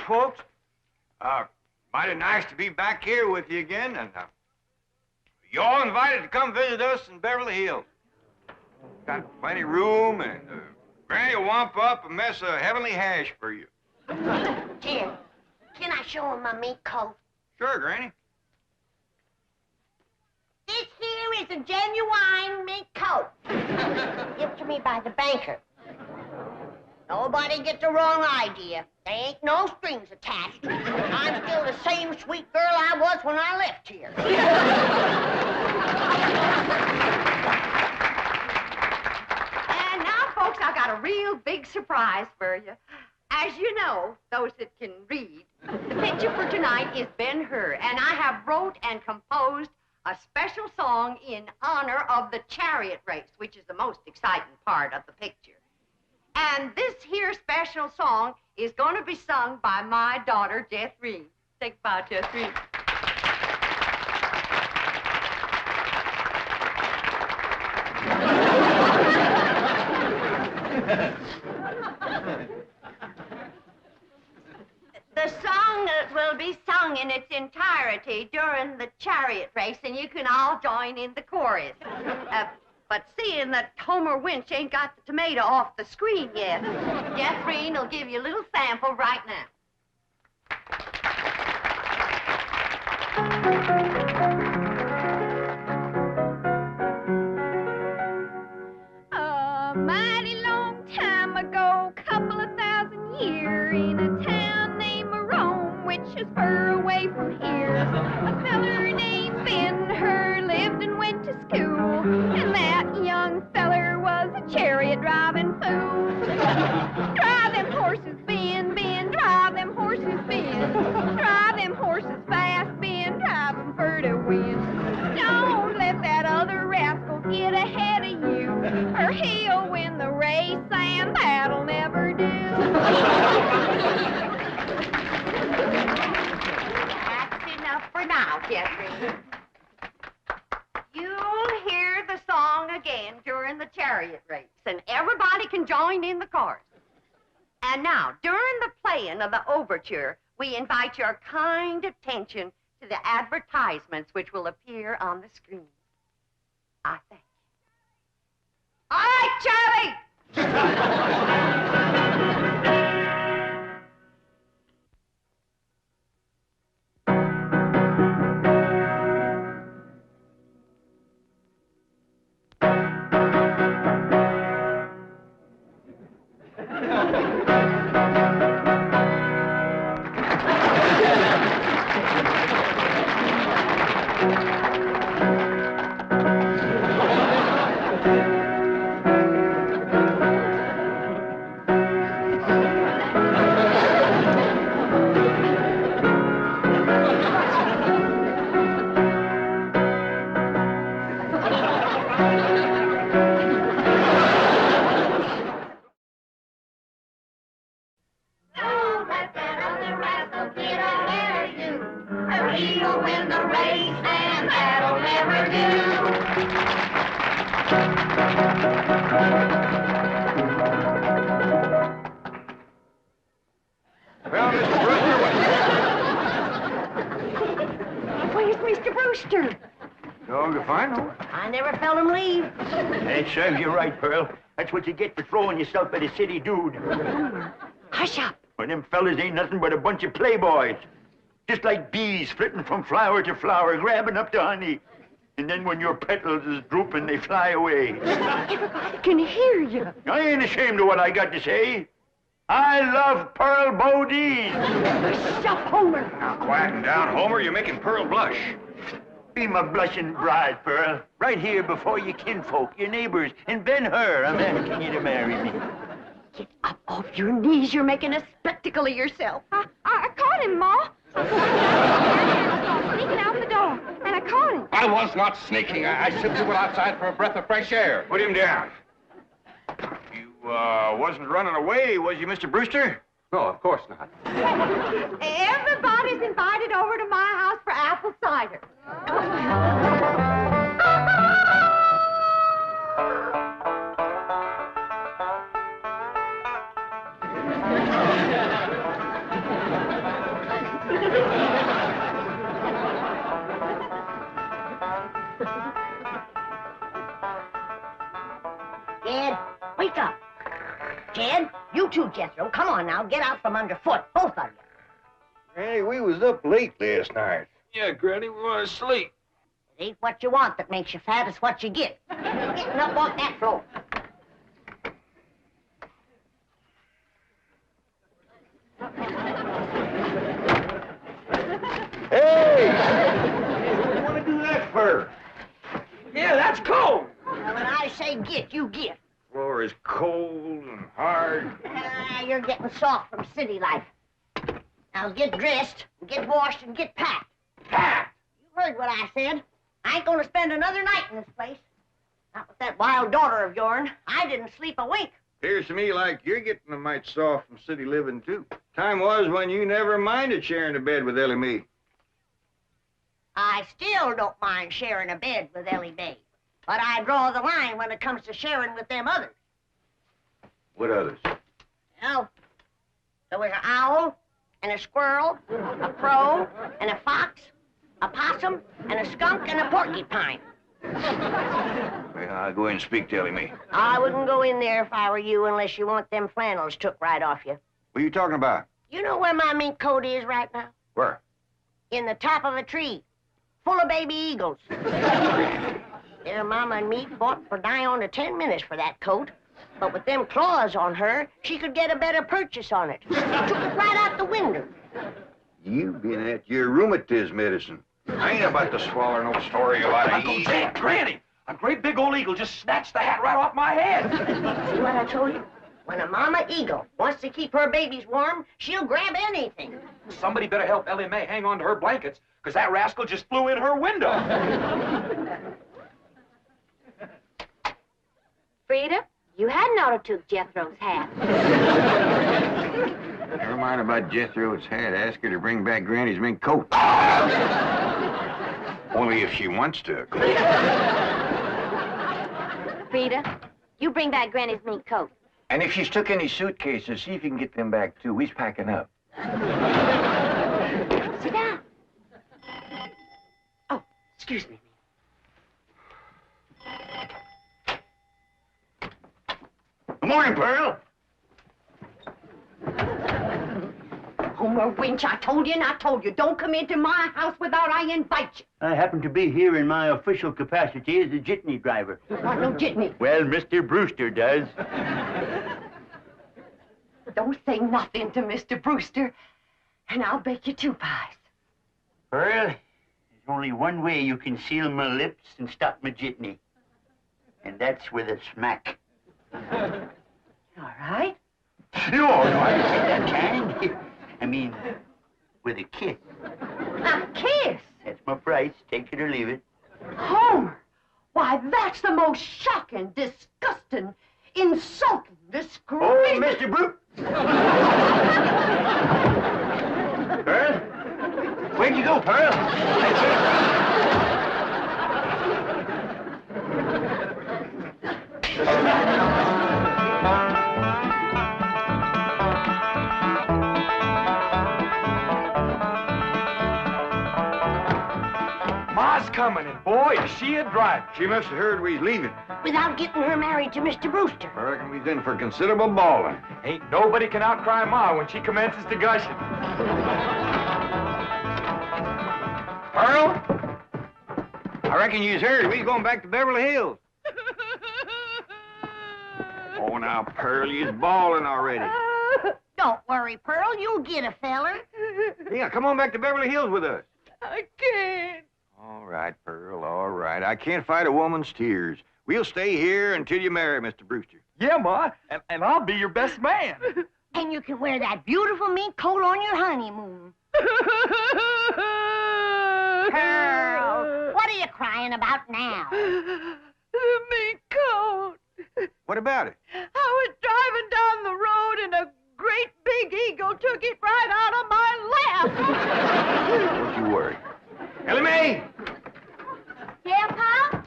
Folks, mighty nice to be back here with you again, and you're all invited to come visit us in Beverly Hills. Got plenty of room, and Granny will wamp up a mess of heavenly hash for you. Jim, can I show him my mink coat? Sure, Granny. This here is a genuine mink coat. Given to me by the banker. Nobody get the wrong idea. There ain't no strings attached. I'm still the same sweet girl I was when I left here. And now, folks, I got a real big surprise for you. As you know, those that can read, the picture for tonight is Ben-Hur, and I have wrote and composed a special song in honor of the chariot race, which is the most exciting part of the picture. And this here special song is going to be sung by my daughter, Jethry. Think about Jethry. The song will be sung in its entirety during the chariot race, and you can all join in the chorus. But seeing that Homer Winch ain't got the tomato off the screen yet, Jethry will give you a little sample right now. A mighty long time ago, couple of thousand years, in a town named Rome, which is far away from here, a feller named Ben-Hur lived and went to school, and that young feller was a chariot driving fool. Drive them horses, Ben, Ben, drive them horses, Ben. Drive them horses fast, Ben, drive them for to win. Don't let that other rascal get ahead of you, or he'll win the race, and that'll never do. That's enough for now, Jethry. You'll hear the song again during the chariot race, and everybody can join in the chorus. And now, during the playing of the overture, we invite your kind attention to the advertisements which will appear on the screen. I thank you. All right, Charlie! He'll win the race, and that'll never do. Well, Mr. Brewster, Where's Mr. Brewster? Dog to find him. I never felt him leave. That serves you right, Pearl. That's what you get for throwing yourself at a city dude. Hush up. Well, them fellas ain't nothing but a bunch of playboys. Just like bees flitting from flower to flower, grabbing up the honey. And then when your petals is drooping, they fly away. Everybody can hear you. I ain't ashamed of what I got to say. I love Pearl Bodine. Shut up, Homer. Now, quieten down, Homer. You're making Pearl blush. Be my blushing bride, Pearl. Right here before your kinfolk, your neighbors, and Ben-Hur, I'm asking you to marry me. Get up off your knees. You're making a spectacle of yourself. I caught him, Ma. I was sneaking out the door, and I caught him. I was not sneaking. I simply went outside for a breath of fresh air. Put him down. You, wasn't running away, was you, Mr. Brewster? No, of course not. Everybody's invited over to my house for apple cider. Jed, wake up. Jed, you too, Jethro. Come on now, get out from underfoot, both of you. Hey, we was up late last night. Yeah, Granny, we want to sleep. It ain't what you want that makes you fat, it's what you get. Getting up off that floor. Hey! What do you want to do that for? Yeah, that's cold. Now, when I say get, you get. Floor is cold and hard. You're getting soft from city life. Now get dressed, and get washed, and get packed. Packed? You heard what I said. I ain't gonna spend another night in this place. Not with that wild daughter of yourn. I didn't sleep a wink. Appears to me like you're getting a mite soft from city living, too. Time was when you never minded sharing a bed with Ellie Mae. I still don't mind sharing a bed with Ellie Mae. But I draw the line when it comes to sharing with them others. What others? Well, there was an owl, and a squirrel, a crow, and a fox, a possum, and a skunk, and a porcupine. Well, I'll go in and speak to Ellie Mae. I wouldn't go in there if I were you unless you want them flannels took right off you. What are you talking about? You know where my mink coat is right now? Where? In the top of a tree, full of baby eagles. Their mama and me fought for nigh on to 10 minutes for that coat. But with them claws on her, she could get a better purchase on it. Took it right out the window. You've been at your rheumatism medicine. I ain't about to swallow no story about Uncle a Jack, Granny, a great big old eagle just snatched the hat right off my head. See what I told you? When a mama eagle wants to keep her babies warm, she'll grab anything. Somebody better help Ellie Mae hang on to her blankets, because that rascal just flew in her window. Frida, you hadn't ought to took Jethro's hat. Never mind about Jethro's hat. Ask her to bring back Granny's mink coat. Only if she wants to. Frida, you bring back Granny's mink coat. And if she's took any suitcases, see if you can get them back, too. We's packing up. Sit down. Oh, excuse me. Good morning, Pearl. Homer Winch, I told you and I told you, don't come into my house without I invite you. I happen to be here in my official capacity as a jitney driver. You want no jitney? Well, Mr. Brewster does. Don't say nothing to Mr. Brewster, and I'll bake you 2 pies. Pearl, there's only one way you can seal my lips and stop my jitney. And that's with a smack. All right. No, I didn't say that kind. I mean, with a kiss. A kiss? That's my price. Take it or leave it. Homer, why, that's the most shocking, disgusting, insulting, disgraceful... Oh, Mr. Brute! Pearl? Where'd you go, Pearl? Ma's coming, and boy, is she a driver. She must have heard we was leaving. Without getting her married to Mr. Brewster. I reckon we's in for considerable bawling. Ain't nobody can outcry Ma when she commences to gushing. Pearl? I reckon you's heard. We's going back to Beverly Hills. Oh, now, Pearl, you's bawling already. Don't worry, Pearl. You'll get a feller. Yeah, come on back to Beverly Hills with us. I can't. All right, Pearl, all right. I can't fight a woman's tears. We'll stay here until you marry Mr. Brewster. Yeah, Ma, and I'll be your best man. And you can wear that beautiful mink coat on your honeymoon. Pearl, what are you crying about now? The mink coat. What about it? I was driving down the road and a great big eagle took it right out of my lap. Don't you worry. Ellie Mae! Yeah, Pa?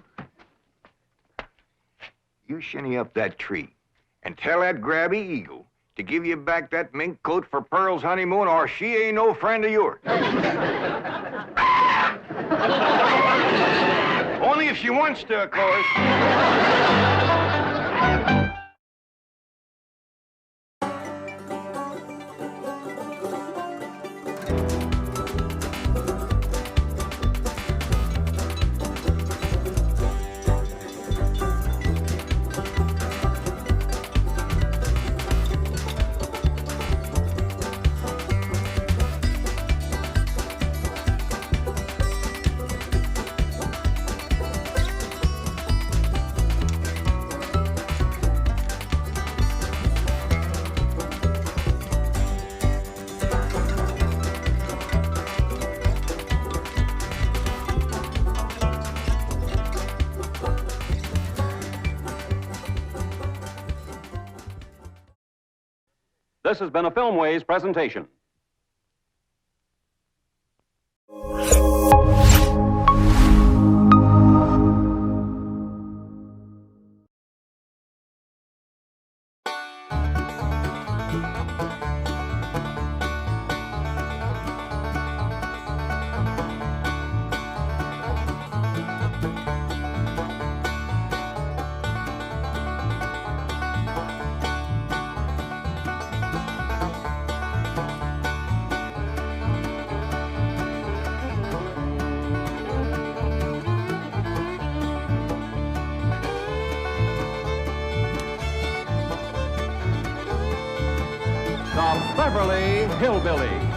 You shinny up that tree and tell that grabby eagle to give you back that mink coat for Pearl's honeymoon, or she ain't no friend of yours. Only if she wants to, of course. This has been a Filmways presentation. The Beverly Hillbillies.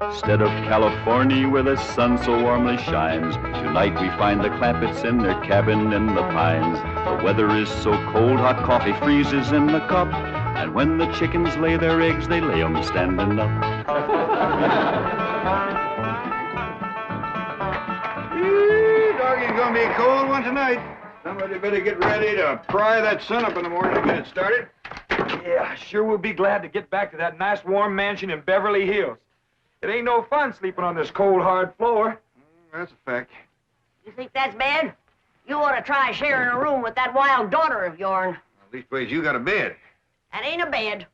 Instead of California where the sun so warmly shines, tonight we find the Clampetts in their cabin in the pines. The weather is so cold, hot coffee freezes in the cup, and when the chickens lay their eggs, they lay 'em standing up. Doggy's gonna be a cold one tonight. Somebody better get ready to pry that sun up in the morning to get it started. Yeah, sure we'll be glad to get back to that nice warm mansion in Beverly Hills. It ain't no fun sleeping on this cold, hard floor. That's a fact. You think that's bad? You ought to try sharing a room with that wild daughter of yourn. Leastways, you got a bed. That ain't a bed.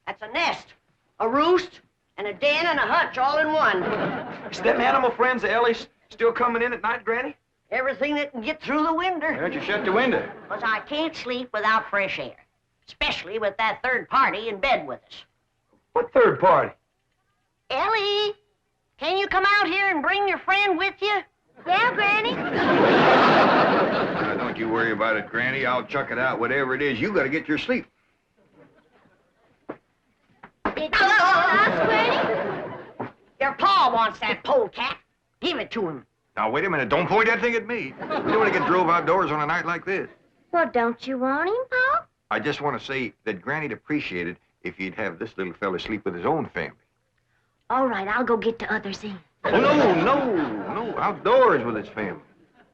That's a nest, a roost, and a den and a hutch all in one. Is them animal friends of Ellie's still coming in at night, Granny? Everything that can get through the window. Why don't you shut the window? Because I can't sleep without fresh air, especially with that third party in bed with us. What third party? Ellie, can you come out here and bring your friend with you? Yeah, Granny? Now, don't you worry about it, Granny. I'll chuck it out. Whatever it is, you got to get your sleep. It's us, Granny. Your pa wants that polecat. Give it to him. Now, wait a minute. Don't point that thing at me. We don't want to get drove outdoors on a night like this. Well, don't you want him, Pa? I just want to say that Granny'd appreciate it if you'd have this little fella sleep with his own family. All right, I'll go get the others in. Oh, no, outdoors with his family.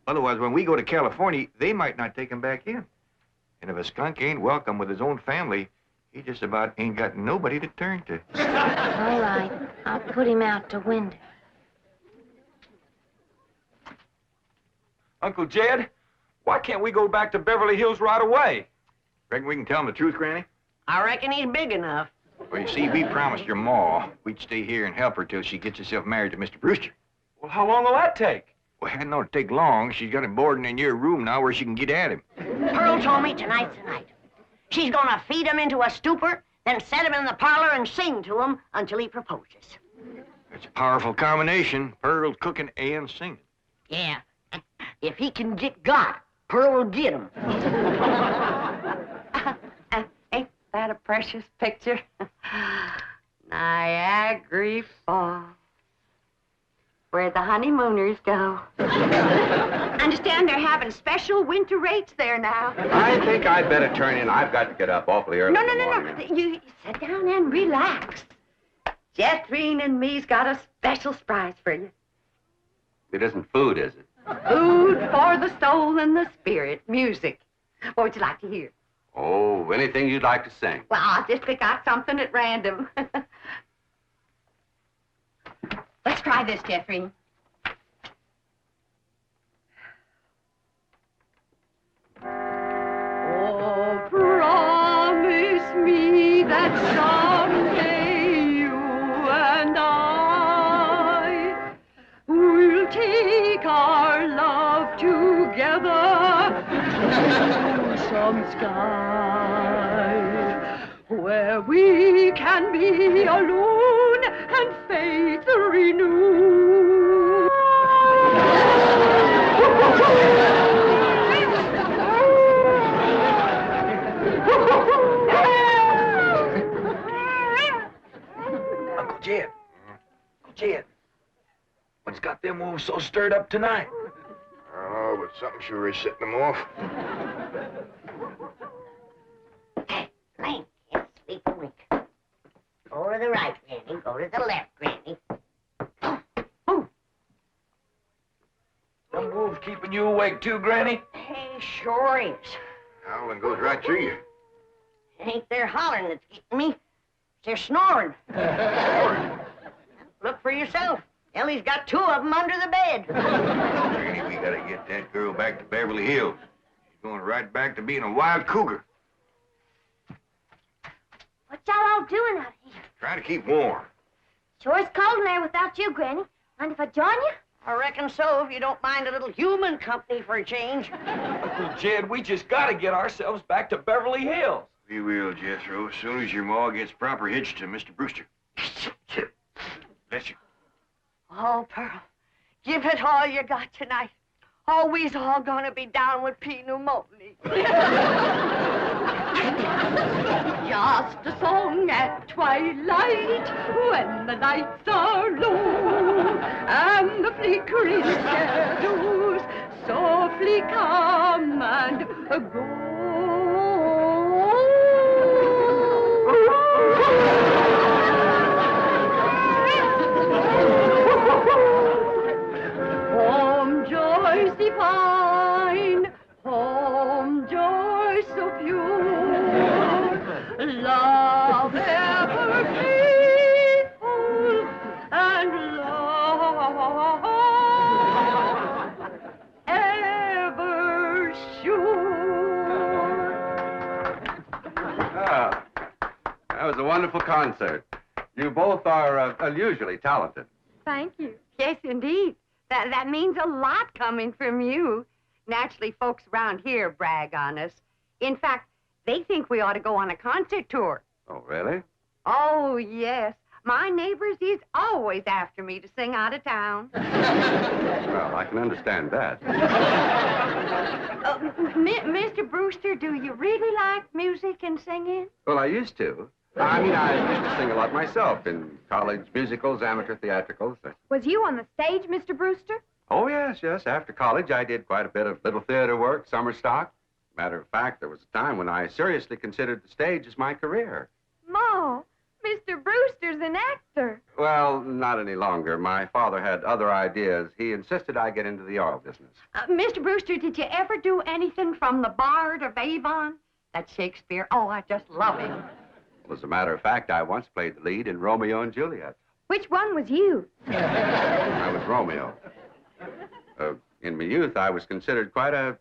Otherwise, when we go to California, they might not take him back in. And if a skunk ain't welcome with his own family, he just about ain't got nobody to turn to. All right, I'll put him out the window. Uncle Jed, why can't we go back to Beverly Hills right away? Reckon we can tell him the truth, Granny? I reckon he's big enough. Well, you see, we promised your ma we'd stay here and help her till she gets herself married to Mr. Brewster. Well, how long will that take? Well, it hadn't ought to take long. She's got him boarding in your room now where she can get at him. Pearl told me tonight's the night. She's gonna feed him into a stupor, then set him in the parlor and sing to him until he proposes. It's a powerful combination, Pearl cooking and singing. Yeah. If he can get got, Pearl will get him. Ain't that a precious picture? Niagara Falls, where the honeymooners go. Understand they're having special winter rates there now. I think I'd better turn in. I've got to get up awfully early in the morning. No. You sit down and relax. Jethrine and me's got a special surprise for you. It isn't food, is it? Food for the soul and the spirit. Music. What would you like to hear? Oh, anything you'd like to sing. Well, I'll just pick out something at random. Let's try this, Jethrine. Oh, promise me that someday you and I will take our love together to some sky where we can be alone and faith renew. Uncle Jed. Uncle Jed. What's got them wolves so stirred up tonight? Oh, but something sure is setting them off. Frank, can't sleep a wink. Go to the right, Granny. Go to the left, Granny. Them wolves keeping you awake too, Granny? Hey, sure is. Howling goes right through you. It ain't their hollering that's getting me. They're snoring. Look for yourself. Ellie's got 2 of them under the bed. Granny, we gotta get that girl back to Beverly Hills. She's going right back to being a wild cougar. What y'all all doing out here? Trying to keep warm. Sure is cold in there without you, Granny. Mind if I join you? I reckon so, if you don't mind a little human company for a change. Uncle Jed, we just gotta get ourselves back to Beverly Hills. We will, Jethro, as soon as your ma gets proper hitched to Mr. Brewster. Bless you. Oh, Pearl, give it all you got tonight. Oh, we's all gonna be down with pneumonia. Just a song at twilight when the nights are low and the flickering shadows softly come and go. Home joys divine, home joys so pure, love ever faithful, and love ever sure. Ah, that was a wonderful concert. You both are unusually talented. Thank you. Yes, indeed. That means a lot coming from you. Naturally, folks around here brag on us. In fact, they think we ought to go on a concert tour. Oh, really? Oh, yes. My neighbors is always after me to sing out of town. Well, I can understand that. Mr. Brewster, do you really like music and singing? Well, I used to. I mean, I used to sing a lot myself in college musicals, amateur theatricals. Was you on the stage, Mr. Brewster? Oh, yes, yes. After college, I did quite a bit of little theater work, summer stock. Matter of fact, there was a time when I seriously considered the stage as my career. Ma, Mr. Brewster's an actor. Well, not any longer. My father had other ideas. He insisted I get into the oil business. Mr. Brewster, did you ever do anything from the Bard of Avon? That's Shakespeare. Oh, I just love him. Well, as a matter of fact, I once played the lead in Romeo and Juliet. Which one was you? I was Romeo. In my youth, I was considered quite a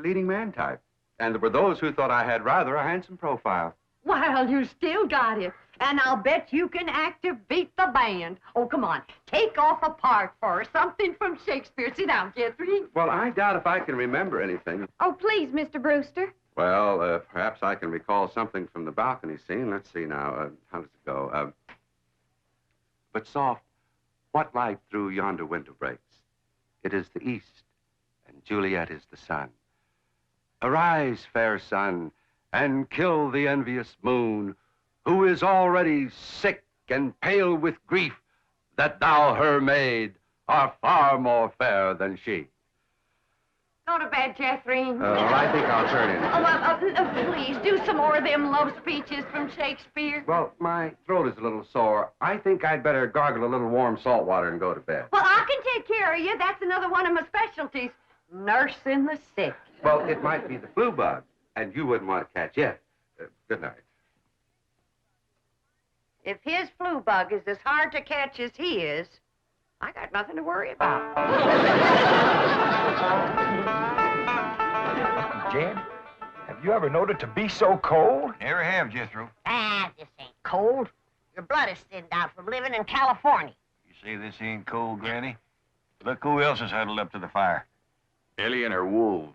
leading man type. And there were those who thought I had rather a handsome profile. Well, you still got it. And I'll bet you can act to beat the band. Oh, come on. Take off a part for us. Something from Shakespeare. Sit down, Jeffrey. Well, I doubt if I can remember anything. Oh, please, Mr. Brewster. Well, perhaps I can recall something from the balcony scene. Let's see now. How does it go? But soft, what light through yonder window breaks? It is the east, and Juliet is the sun. Arise, fair sun, and kill the envious moon, who is already sick and pale with grief that thou, her maid, art far more fair than she. Go to bed, Jeffrey. I think I'll turn in. Please, do some more of them love speeches from Shakespeare. Well, my throat is a little sore. I think I'd better gargle a little warm salt water and go to bed. Well, I can take care of you. That's another one of my specialties. Nursing the sick. Well, it might be the flu bug, and you wouldn't want to catch it. Good night. If his flu bug is as hard to catch as he is, I got nothing to worry about. Jed, have you ever known it to be so cold? Never have, Jethro. This ain't cold. Your blood is thinned out from living in California. You say this ain't cold, Granny? Look who else is huddled up to the fire. Ellie and her wolves.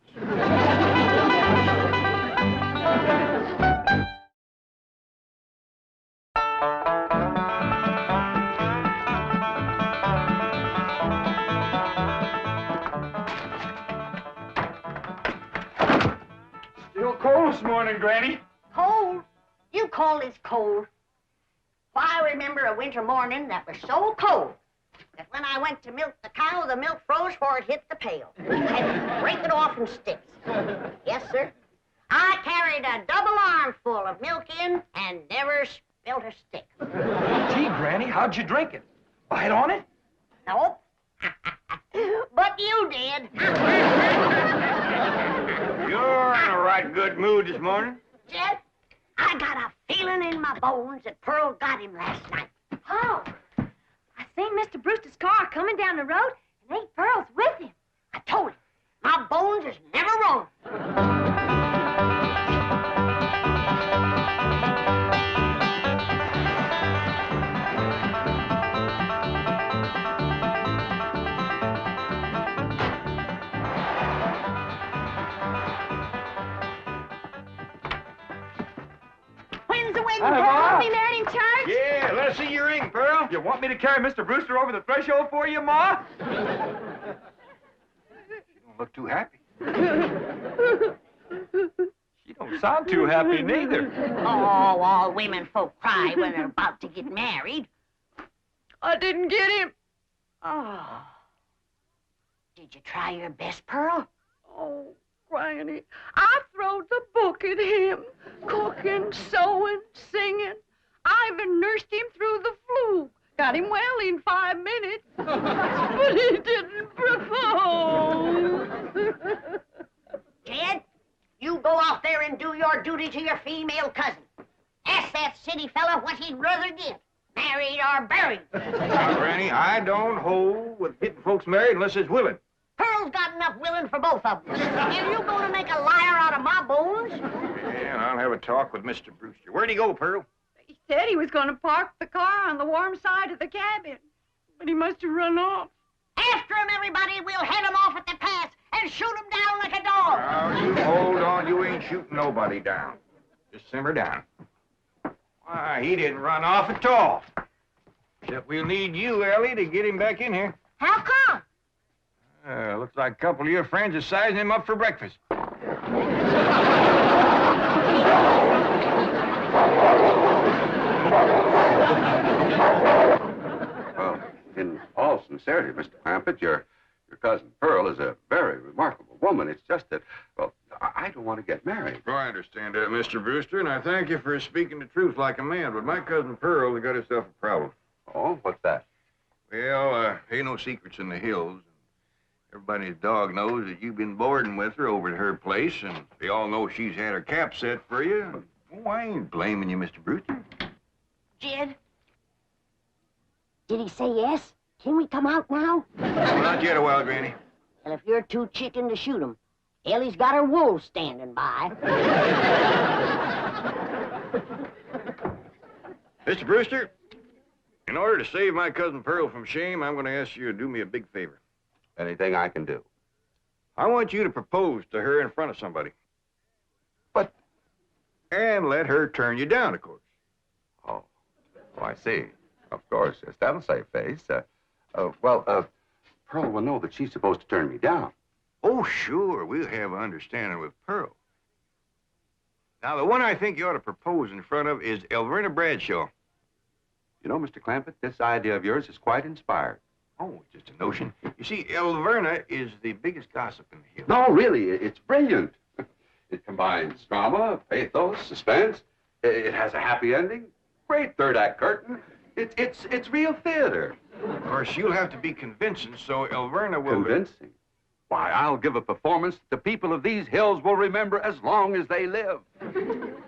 Still cold this morning, Granny. Cold? You call this cold? Why, I remember a winter morning that was so cold that when I went to milk the cow, the milk froze before it hit the pail. And break it off in sticks. Yes, sir. I carried a double armful of milk in and never spilled a stick. Gee, Granny, how'd you drink it? Bite on it? Nope. But you did. You're in a right good mood this morning. Jed, I got a feeling in my bones that Pearl got him last night. Oh, I seen Mr. Brewster's car coming down the road, and Aunt Pearl's with him. I told him, my bones is never wrong. When's the wedding, Hi, Pearl? Ma. Are we married in church? Yeah, let us see your ring, Pearl. You want me to carry Mr. Brewster over the threshold for you, Ma? You don't look too happy. You don't sound too happy, neither. Oh, all women folk cry when they're about to get married. I didn't get him. Oh. Did you try your best, Pearl? Oh, Granny, I throwed the book at him. Cooking, sewing, singing. I even nursed him through the flu. Got him well in 5 minutes. But he didn't propose. Jed, you go out there and do your duty to your female cousin. Ask that city fella what he'd rather get, married or buried. Now, Granny, I don't hold with getting folks married unless it's willing. Pearl's got enough willing for both of them. And you going to make a liar out of my bones? Yeah, and I'll have a talk with Mr. Brewster. Where'd he go, Pearl? He said he was going to park the car on the warm side of the cabin. But he must have run off. After him, everybody. We'll head him off at the pass and shoot him down like a dog. Now, you hold on. You ain't shooting nobody down. Just simmer down. Why, he didn't run off at all. Except we'll need you, Ellie, to get him back in here. How come? Looks like a couple of your friends are sizing him up for breakfast. Well, in all sincerity, Mr. Clampett, your cousin Pearl is a very remarkable woman. It's just that, well, I don't want to get married. Oh, I understand that, Mr. Brewster, and I thank you for speaking the truth like a man. But my cousin Pearl has got herself a problem. Oh, what's that? Well, ain't no secrets in the hills. Everybody's dog knows that you've been boarding with her over at her place, and they all know she's had her cap set for you. Oh, I ain't blaming you, Mr. Brewster. Jed? Did he say yes? Can we come out now? Well, not yet a while, Granny. Well, if you're too chicken to shoot him, Ellie's got her wolves standing by. Mr. Brewster, in order to save my cousin Pearl from shame, I'm going to ask you to do me a big favor. Anything I can do. I want you to propose to her in front of somebody. But... And let her turn you down, of course. Oh, I see. Of course, yes, that'll save face. Pearl will know that she's supposed to turn me down. Oh, sure, we'll have an understanding with Pearl. Now, the one I think you ought to propose in front of is Elverna Bradshaw. You know, Mr. Clampett, this idea of yours is quite inspired. Oh, just a notion. You see, Elverna is the biggest gossip in the hills. No, really, it's brilliant. It combines drama, pathos, suspense. It has a happy ending. Great third-act curtain. It's real theater. Of course, you'll have to be convincing, so Elverna will... Convincing? Why, I'll give a performance that the people of these hills will remember as long as they live.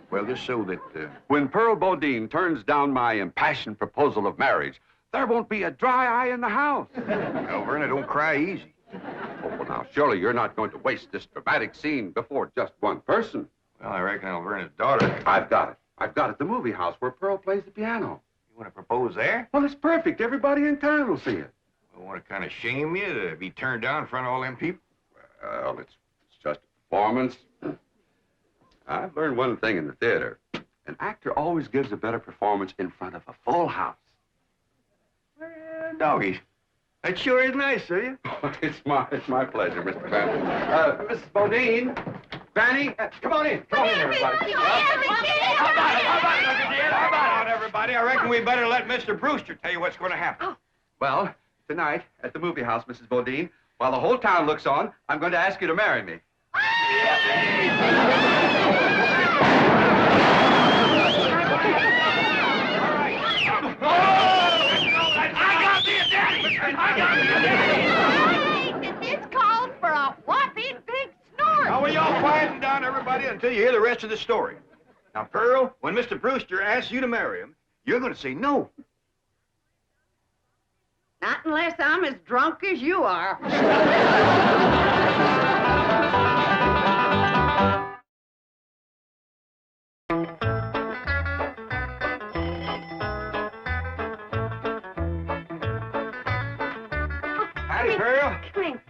Well, just so that... When Pearl Bodine turns down my impassioned proposal of marriage, there won't be a dry eye in the house. Elverna, don't cry easy. Oh, well, now, surely you're not going to waste this dramatic scene before just one person. Well, I reckon Elverna's daughter... I've got it. I've got it at the movie house where Pearl plays the piano. You want to propose there? Well, it's perfect. Everybody in town will see it. I want to kind of shame you to be turned down in front of all them people? Well, it's just a performance. I've learned one thing in the theater. An actor always gives a better performance in front of a full house. Doggies. That sure is nice of you. It's my pleasure, Mr. Clampett. Mrs. Bodine, Granny, come on in. Come on in, everybody. How about it, everybody? I reckon we better let Mr. Brewster tell you what's going to happen. Well, Tonight, at the movie house, Mrs. Bodine, while the whole town looks on, I'm going to ask you to marry me. It's called for a whopping big snort. Now, will y'all quieten down, everybody, until you hear the rest of the story? Now, Pearl, when Mr. Brewster asks you to marry him, you're going to say no. Not unless I'm as drunk as you are. Howdy, Pearl.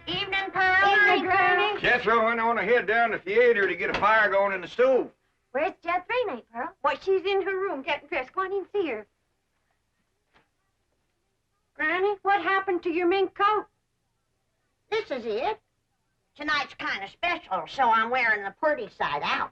Evening, Pearl. Evening, Granny. Jethro went on ahead down to the theater to get a fire going in the stove. Where's Jethrine, Aunt Pearl? Well, she's in her room getting dressed. Go on in and see her. Granny, what happened to your mink coat? This is it. Tonight's kind of special, so I'm wearing the pretty side out.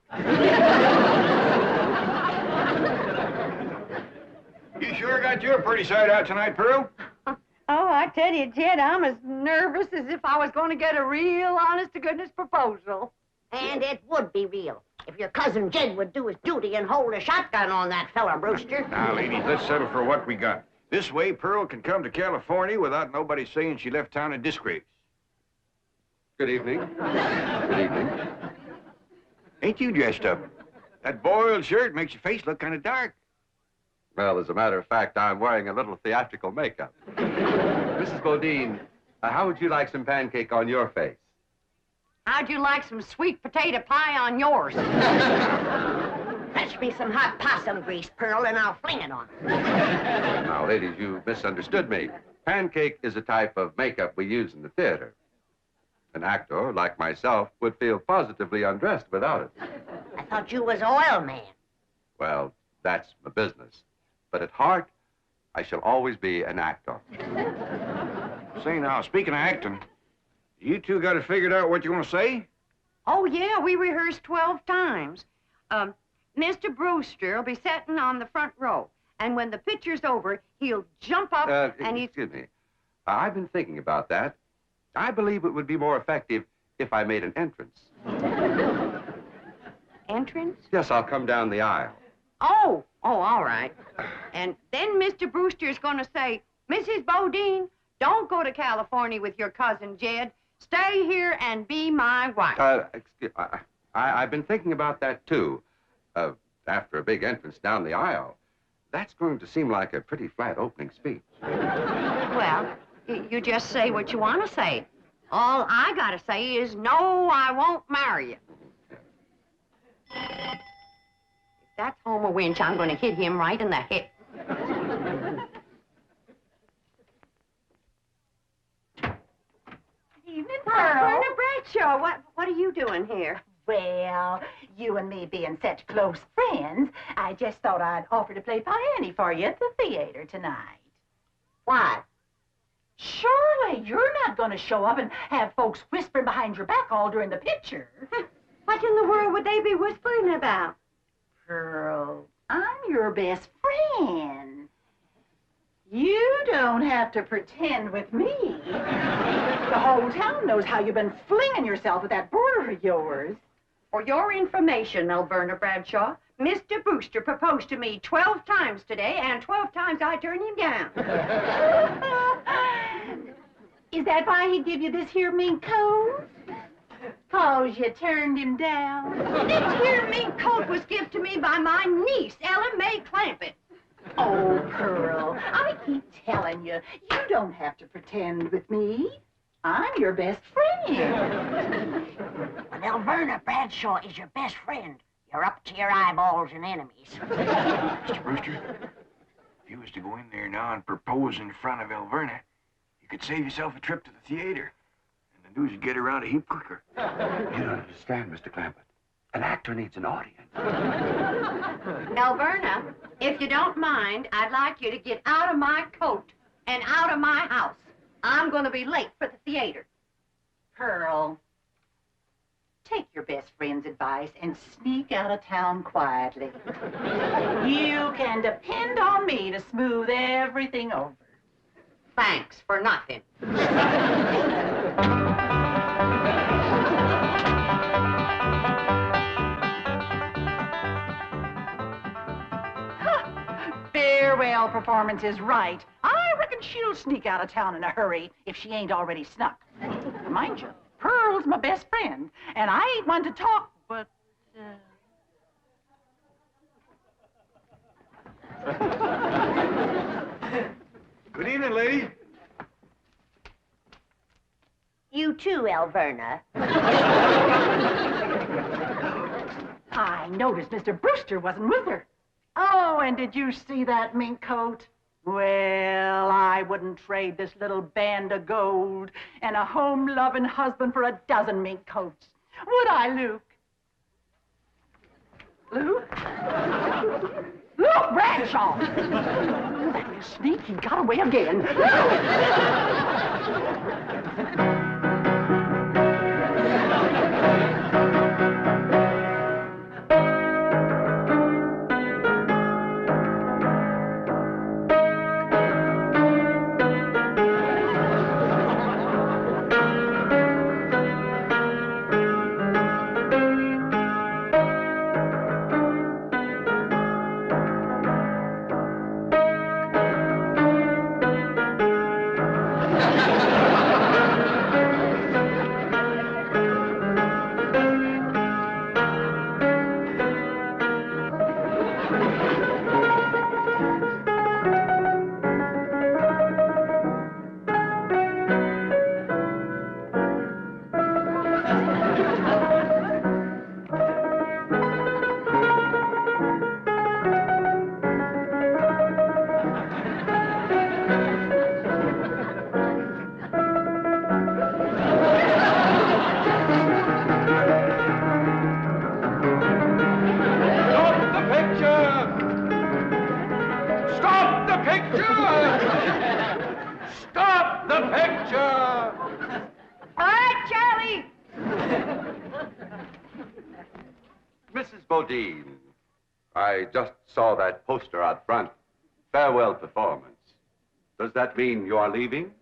You sure got your pretty side out tonight, Pearl? Oh, I tell you, Jed, I'm as nervous as if I was going to get a real honest-to-goodness proposal. And it would be real if your cousin Jed would do his duty and hold a shotgun on that fella, Brewster. Now, ladies, let's settle for what we got. This way, Pearl can come to California without nobody saying she left town in disgrace. Good evening. Good evening. Ain't you dressed up? That boiled shirt makes your face look kind of dark. Well, as a matter of fact, I'm wearing a little theatrical makeup. Mrs. Bodine, how would you like some pancake on your face? How'd you like some sweet potato pie on yours? Fetch me some hot possum grease, Pearl, and I'll fling it on. Now, ladies, you misunderstood me. Pancake is a type of makeup we use in the theater. An actor, like myself, would feel positively undressed without it. I thought you was oil man. Well, that's my business. But at heart, I shall always be an actor. Say now, speaking of acting, you two got it figured out what you want to say? Oh, yeah, we rehearsed 12 times. Mr. Brewster will be sitting on the front row, and when the picture's over, he'll jump up and he... Excuse me. I've been thinking about that. I believe it would be more effective if I made an entrance. Entrance? Yes, I'll come down the aisle. Oh, all right. And then Mr. Brewster's going to say, Mrs. Bodine, don't go to California with your cousin Jed. Stay here and be my wife. I've been thinking about that, too. After a big entrance down the aisle, that's going to seem like a pretty flat opening speech. Well, you just say what you want to say. All I got to say is, no, I won't marry you. If that's Homer Winch, I'm going to hit him right in the head. Evening, Pearl. Berna Bradshaw, what are you doing here? Well, you and me being such close friends, I just thought I'd offer to play Piany for you at the theater tonight. Why? Surely you're not going to show up and have folks whispering behind your back all during the picture. What in the world would they be whispering about? Pearl, I'm your best friend. You don't have to pretend with me. The whole town knows how you've been flinging yourself with that boarder of yours. For your information, Alberta Bradshaw, Mr. Brewster proposed to me 12 times today, and 12 times I turned him down. Is that why he give you this here mink coat? 'Cause you turned him down? This here mink coat was given to me by my niece, Ellen May Clampett. Oh, Pearl, I keep telling you, you don't have to pretend with me. I'm your best friend. When Alverna Bradshaw is your best friend, you're up to your eyeballs in enemies. Mr. Brewster, if you was to go in there now and propose in front of Alverna, you could save yourself a trip to the theater. And the news would get around a heap quicker. You don't understand, Mr. Clampett. An actor needs an audience. Alverna, if you don't mind, I'd like you to get out of my coat and out of my house. I'm going to be late for the theater. Pearl, take your best friend's advice and sneak out of town quietly. You can depend on me to smooth everything over. Thanks for nothing. Farewell performance is right. I reckon she'll sneak out of town in a hurry if she ain't already snuck. Mind you, Pearl's my best friend, and I ain't one to talk, but... Good evening, lady. You too, Alverna. I noticed Mr. Brewster wasn't with her. Oh, and did you see that mink coat? Well, I wouldn't trade this little band of gold and a home-loving husband for a dozen mink coats. Would I, Luke? Luke? Luke Bradshaw! That little sneak, he got away again. I just saw that poster out front. Farewell performance. Does that mean you are leaving?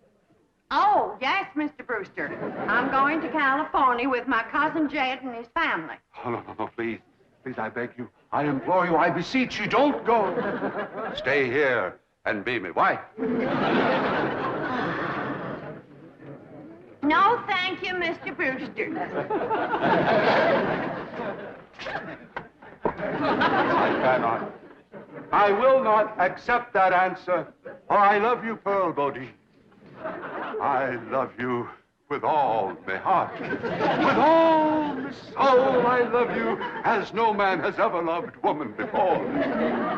Oh, yes, Mr. Brewster. I'm going to California with my cousin Jed and his family. Oh, no, please. Please, I beg you. I implore you. I beseech you. Don't go. Stay here and be my wife. No, thank you, Mr. Brewster. I cannot. I will not accept that answer, for I love you, Pearl Bodine. I love you with all my heart. With all my soul, I love you as no man has ever loved woman before.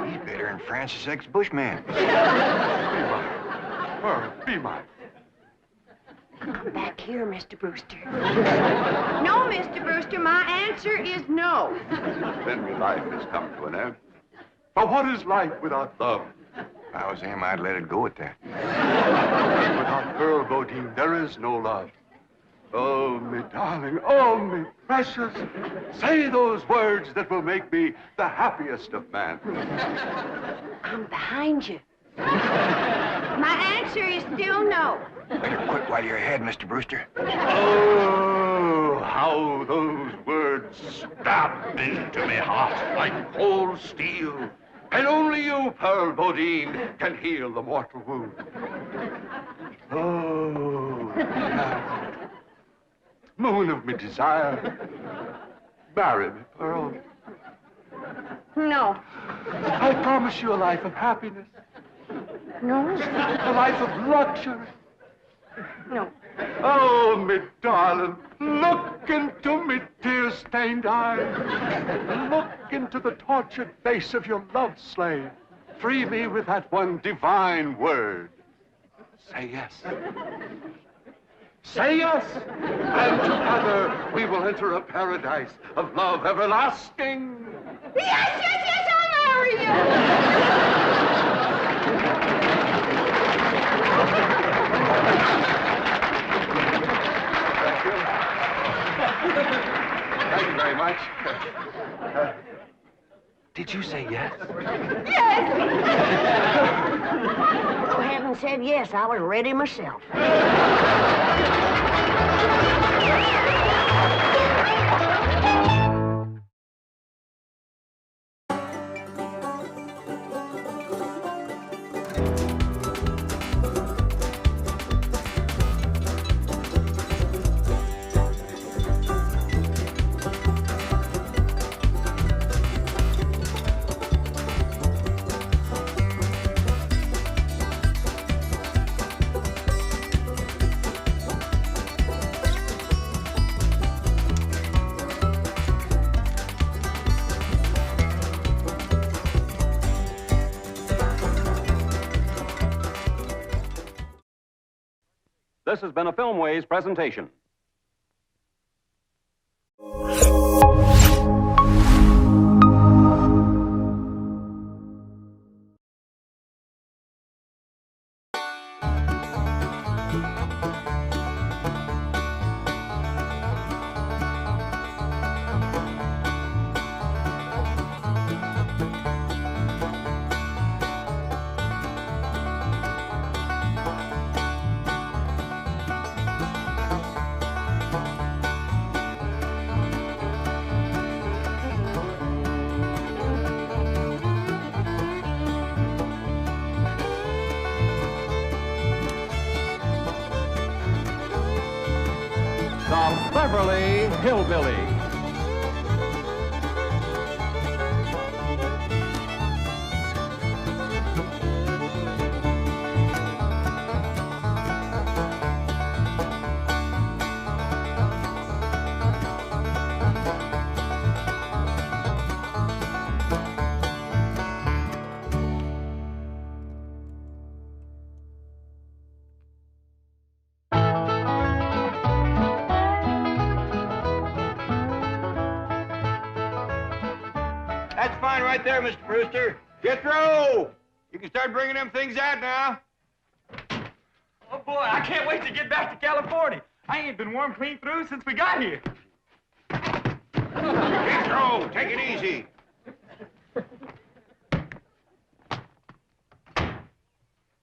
He's better than Francis X. Bushman. Be mine. Pearl, be mine. Come back here, Mr. Brewster. No, Mr. Brewster, my answer is no. Then my life has come to an end. For what is life without love? If I was him, I'd let it go at that. Without Pearl Bodine, there is no love. Oh, me darling, oh, me precious, say those words that will make me the happiest of men. I'm behind you. My answer is still no. Better quit while you're ahead, Mr. Brewster. Oh, how those words stabbed into me heart like cold steel. And only you, Pearl Bodine, can heal the mortal wound. Oh, moon of me desire, marry me, Pearl. No. I promise you a life of happiness. No. A life of luxury. No. Oh, me darling, look into me tear-stained eyes. Look into the tortured face of your love slave. Free me with that one divine word. Say yes. Say yes, and together we will enter a paradise of love everlasting. Yes, yes, yes, I'll marry you. Thank you very much. Did you say yes? You hadn't said yes. I was ready myself. This has been a Filmways presentation. The Beverly Hillbillies. That's fine right there, Mr. Brewster. Jethro! You can start bringing them things out now. Oh, boy, I can't wait to get back to California. I ain't been warm clean through since we got here. Jethro, take it easy.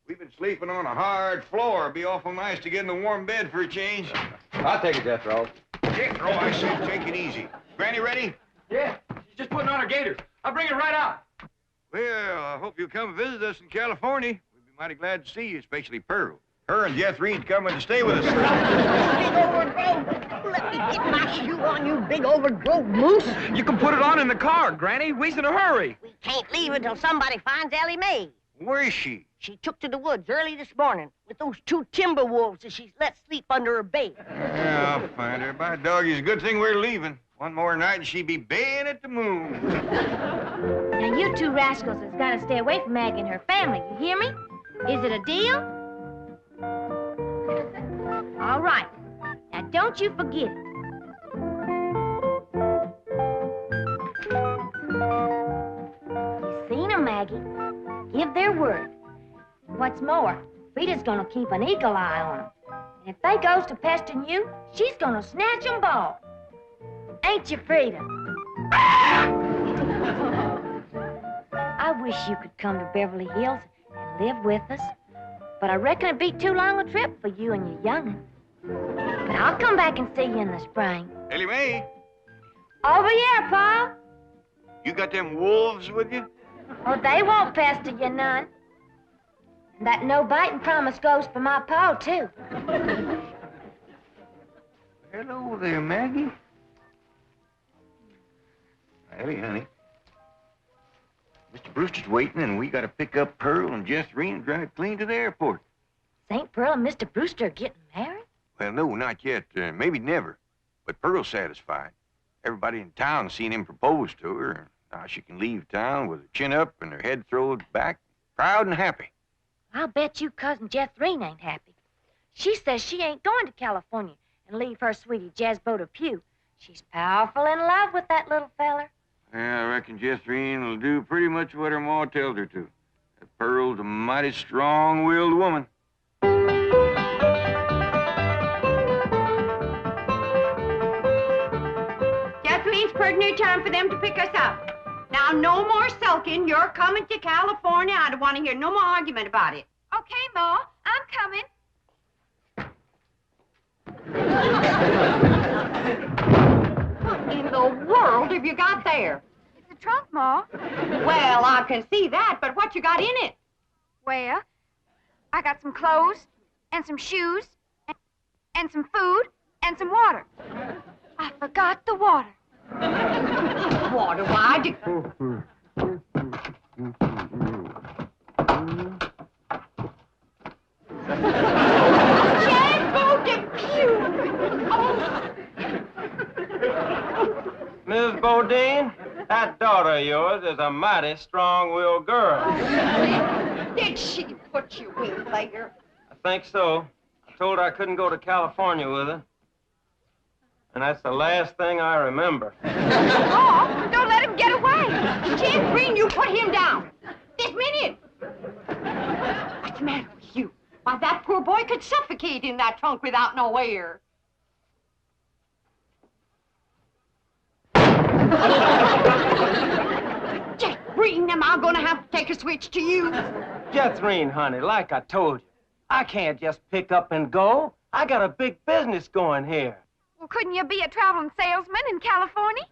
We've been sleeping on a hard floor. It'd be awful nice to get in a warm bed for a change. I'll take it, Jethro. Jethro, I said take it easy. Granny ready? Yeah, she's just putting on her gaiters. I'll bring it right out. Well, I hope you'll come visit us in California. We'd be mighty glad to see you, especially Pearl. Her and Jeff Reed's coming to stay with us. Big overgrown. Let me get my shoe on, you big overgrown moose. You can put it on in the car, Granny. We's in a hurry. We can't leave until somebody finds Ellie Mae. Where is she? She took to the woods early this morning with those 2 timber wolves that she's let sleep under her bed. Yeah, I'll find her. By doggy, it's a good thing we're leaving. One more night and she'd be baying at the moon. Now, you 2 rascals has got to stay away from Maggie and her family. You hear me? Is it a deal? All right. Now, don't you forget it. You seen 'em, Maggie. Give their word. What's more, Frida's gonna keep an eagle eye on 'em. And if they goes to pestering you, she's gonna snatch 'em bald. Ain't you, Frida? I wish you could come to Beverly Hills and live with us. But I reckon it'd be too long a trip for you and your young'un. But I'll come back and see you in the spring. Ellie Mae, Over here, Pa. you got them wolves with you? Oh, they won't pester you none. And that no-biting promise goes for my Pa, too. Hello there, Maggie. Ellie, honey. Mr. Brewster's waiting, and we got to pick up Pearl and Jess Reen and drive clean to the airport. St. Pearl and Mr. Brewster are getting married? Well, no, not yet. Maybe never. But Pearl's satisfied. Everybody in town seen him propose to her. And now she can leave town with her chin up and her head thrown back, proud and happy. I'll bet you Cousin Jethrine ain't happy. She says she ain't going to California and leave her sweetie Jezbo to Pew. She's powerful in love with that little feller. Yeah, I reckon Jethrine will do pretty much what her ma tells her to. That Pearl's a mighty strong-willed woman. Jethrine's pretty near time for them to pick us up. Now, no more sulking. You're coming to California. I don't want to hear no more argument about it. Okay, Ma, I'm coming. What in the world have you got there? It's a trunk, Ma. Well, I can see that, but what you got in it? Well, I got some clothes, and some shoes, and some food, and some water. I forgot the water. Water, why? Miss Bodine, that daughter of yours is a mighty strong-willed girl. Did she put you in there? I think so. I told her I couldn't go to California with her. And that's the last thing I remember. Oh, don't let him get away. Jed Green, you put him down. This minute. What's the matter with you? Why, that poor boy could suffocate in that trunk without no air. Jed Green, am I gonna have to take a switch to you? Jethrine, honey, like I told you, I can't just pick up and go. I got a big business going here. Well, couldn't you be a traveling salesman in California?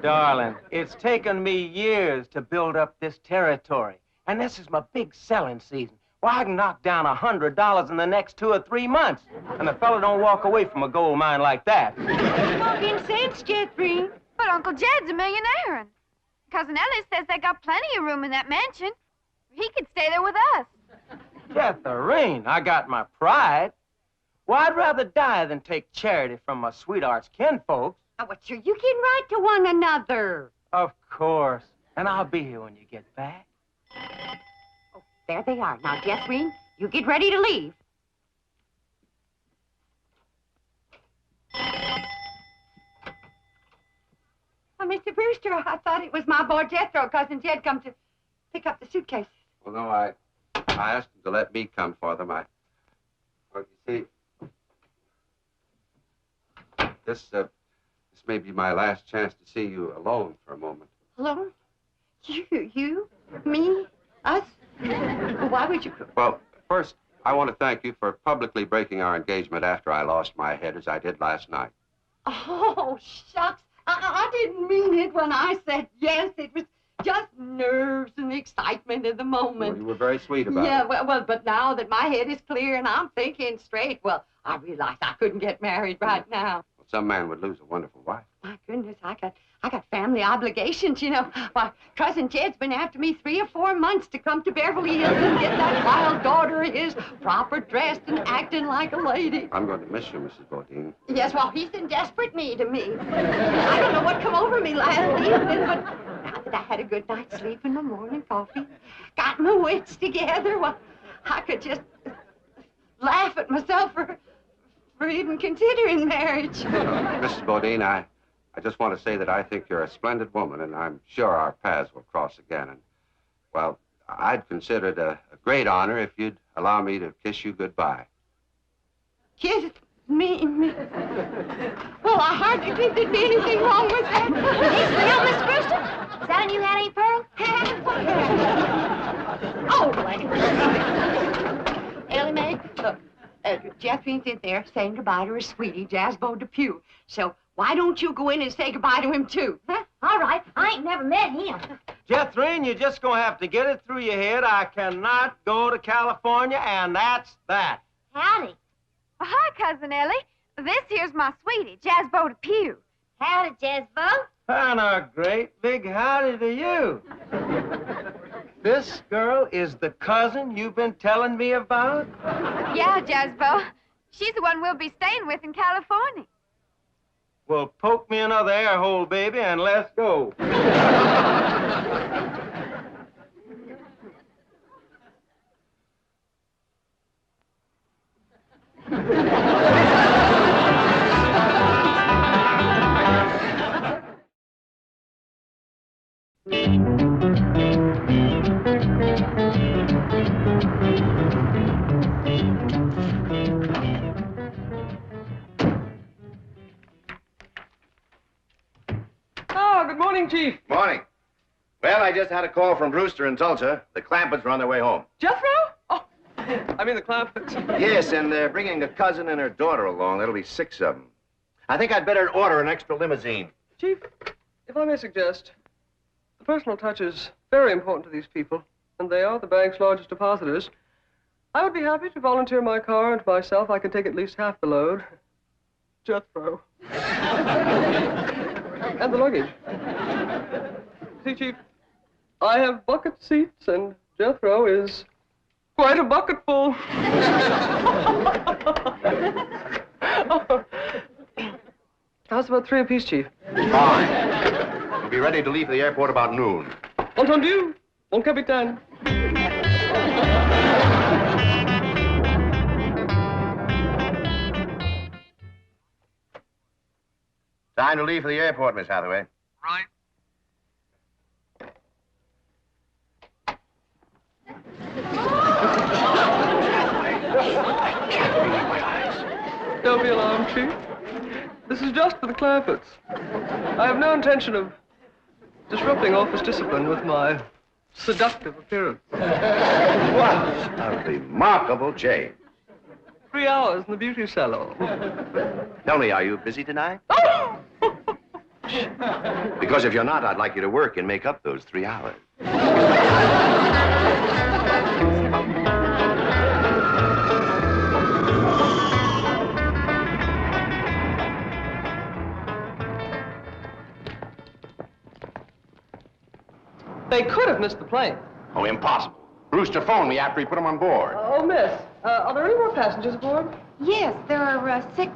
Darling, it's taken me years to build up this territory, and this is my big selling season. Well, I can knock down $100 in the next 2 or 3 months, and a fella don't walk away from a gold mine like that. Talking sense, Jethrine. But Uncle Jed's a millionaire, and Cousin Ellie says they got plenty of room in that mansion. He could stay there with us. Jethrine, I got my pride. Well, I'd rather die than take charity from my sweetheart's kinfolks. Now, what, sure, you can write to one another. Of course. And I'll be here when you get back. Oh, there they are. Now, Jethrine, you get ready to leave. Oh, Mr. Brewster, I thought it was my boy Jethro. Cousin Jed come to pick up the suitcase. Well, no, I asked him to let me come for them. Well, you see, this may be my last chance to see you alone for a moment. Alone? You? Me? Us? Why would you... Well, first, I want to thank you for publicly breaking our engagement after I lost my head, as I did last night. Oh, shucks. I didn't mean it when I said yes. It was just nerves and the excitement of the moment. Well, you were very sweet about it. Yeah, well, but now that my head is clear and I'm thinking straight, well, I realized I couldn't get married right now. Well, some man would lose a wonderful wife. My goodness, I got family obligations, you know. Why, Cousin Jed's been after me 3 or 4 months to come to Beverly Hills and get that wild daughter of his proper dressed and acting like a lady. I'm going to miss you, Mrs. Bodine. Yes, well, he's in desperate need of me. I don't know what come over me last evening, but now that I had a good night's sleep and my morning coffee, got my wits together, well, I could just laugh at myself for even considering marriage. Mrs. Bodine, I just want to say that I think you're a splendid woman, and I'm sure our paths will cross again. And, well, I'd consider it a great honor if you'd allow me to kiss you goodbye. Kiss me? Well, I hardly think there'd be anything wrong with that. Now, Miss Brewster, is that a new hat, ain't Pearl? Oh, Ellie Mae, look, Jeffrine's in there saying goodbye to her sweetie, Jasbo Depew. So why don't you go in and say goodbye to him, too? Huh? All right. I ain't never met him. Jethrine, you're just going to have to get it through your head. I cannot go to California, and that's that. Howdy. Well, hi, Cousin Ellie. This here's my sweetie, Jasbo Depew. Howdy, Jasbo. And a great big howdy to you. This girl is the cousin you've been telling me about? Yeah, Jasbo. She's the one we'll be staying with in California. Well, poke me another air hole, baby, and let's go. Oh, good morning, Chief. Morning. Well, I just had a call from Brewster in Tulsa. The Clampetts are on their way home. Jethro? Oh, I mean the Clampetts. Yes, and they're bringing a cousin and her daughter along. That'll be 6 of them. I think I'd better order an extra limousine. Chief, if I may suggest, the personal touch is very important to these people, and they are the bank's largest depositors. I would be happy to volunteer my car and myself. I can take at least half the load. Jethro. And the luggage. See, Chief, I have bucket seats, and Jethro is quite a bucketful. How's about 3 apiece, Chief? Fine. We'll be ready to leave for the airport about noon. Entendu, mon capitaine. Time to leave for the airport, Miss Hathaway. Right. Don't be alarmed, Chief. This is just for the Clampetts. I have no intention of disrupting office discipline with my seductive appearance. What a remarkable change. 3 hours in the beauty salon. Tell me, are you busy tonight? Because if you're not, I'd like you to work and make up those 3 hours. They could have missed the plane. Oh, impossible. Brewster phoned me after he put them on board. Oh, miss, are there any more passengers aboard? Yes, there are 6.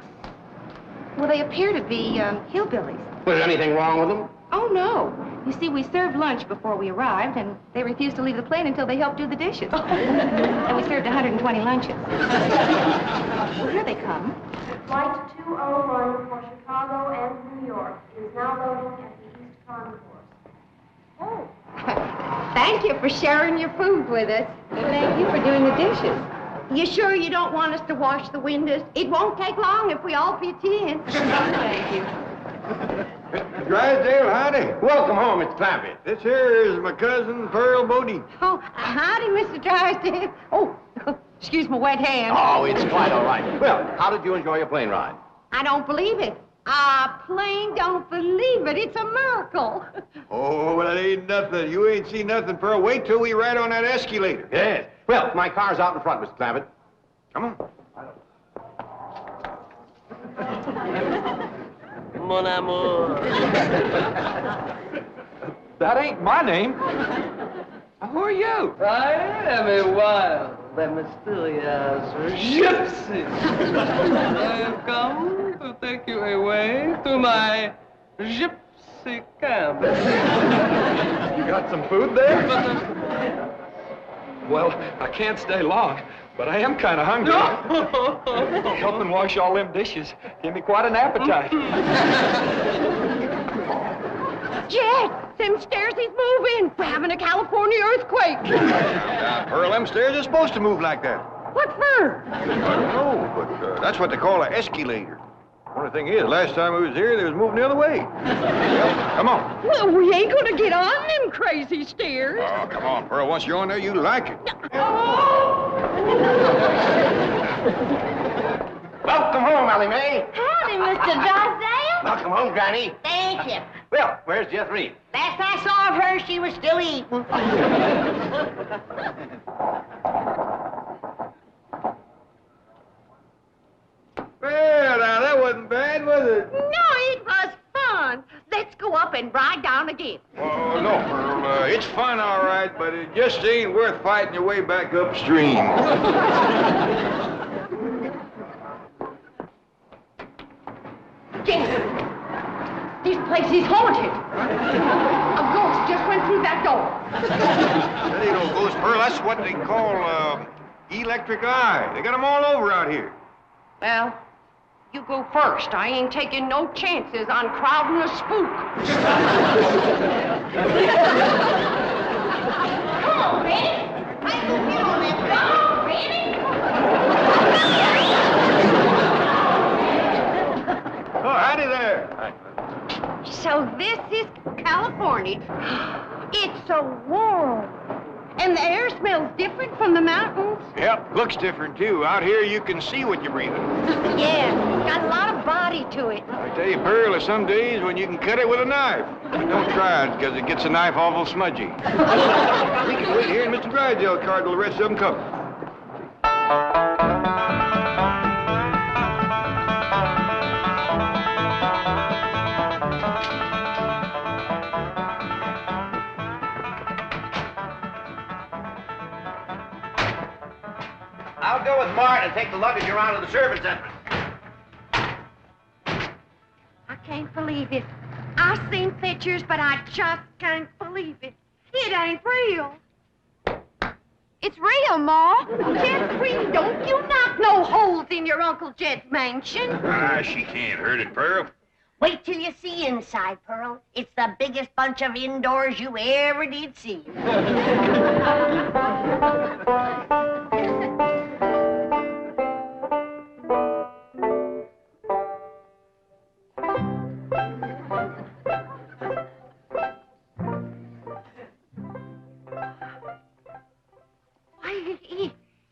Well, they appear to be hillbillies. Was there anything wrong with them? Oh, no. You see, we served lunch before we arrived, and they refused to leave the plane until they helped do the dishes. And we served 120 lunches. Well, here they come. Flight 201 for Chicago and New York is now loading at the East Concourse. Oh. Thank you for sharing your food with us. Thank you for doing the dishes. You sure you don't want us to wash the windows? It won't take long if we all pitch in. Thank you. Drysdale, howdy. Welcome home, Mr. Clampett. This here is my cousin, Pearl Bodie. Oh, howdy, Mr. Drysdale. Oh, excuse my wet hand. Oh, it's quite all right. Well, how did you enjoy your plane ride? I don't believe it. I plain don't believe it. It's a miracle. Oh, well, it ain't nothing. You ain't seen nothing, Pearl. Wait till we ride on that escalator. Yes. Well, my car's out in front, Mr. Clampett. Come on. Mon amour. That ain't my name. Who are you? I am a wild and mysterious gypsy. I have come to take you away to my gypsy camp. You got some food there? Well, I can't stay long, but I am kind of hungry. Helping wash all them dishes give me quite an appetite. Jed, them stairs is moving. We're having a California earthquake. Now, Pearl, them stairs are supposed to move like that. What for? I don't know, but that's what they call an escalator. Only thing is, last time we was here, they was moving the other way. Well, come on. Well, we ain't gonna get on them crazy stairs. Oh, come on, Pearl. Once you're on there, you like it. Welcome home, Allie Mae. Howdy, Mr. Drysdale. Welcome home, Granny. Thank you. Well, where's Jethro? Last I saw of her, she was still eating. Well, now, that wasn't bad, was it? No, it was fun. Let's go up and ride down again. Oh, no, Pearl. It's fun, all right, but it just ain't worth fighting your way back upstream. Jed, this place is haunted. A ghost just went through that door. That ain't no ghost, Pearl. That's what they call, electric eye. They got 'em all over out here. Well, you go first. I ain't taking no chances on crowding a spook. Come on, Benny. I can get on that. Come on, Benny. Oh, howdy there. So this is California. It's so warm. And the air smells different from the mountains. Yep, looks different, too. Out here, you can see what you're breathing. Yeah, it's got a lot of body to it. I tell you, Pearl, there's some days when you can cut it with a knife. Don't try it, because it gets the knife awful smudgy. We can wait here in Mr. Drysdale's car till the rest of them come. I'll go with Martin and take the luggage around to the servants' entrance. I can't believe it. I've seen pictures, but I just can't believe it. It ain't real. It's real, Ma. Jeffrey, don't you knock no holes in your Uncle Jed's mansion. Ah, she can't hurt it, Pearl. Wait till you see inside, Pearl. It's the biggest bunch of indoors you ever did see.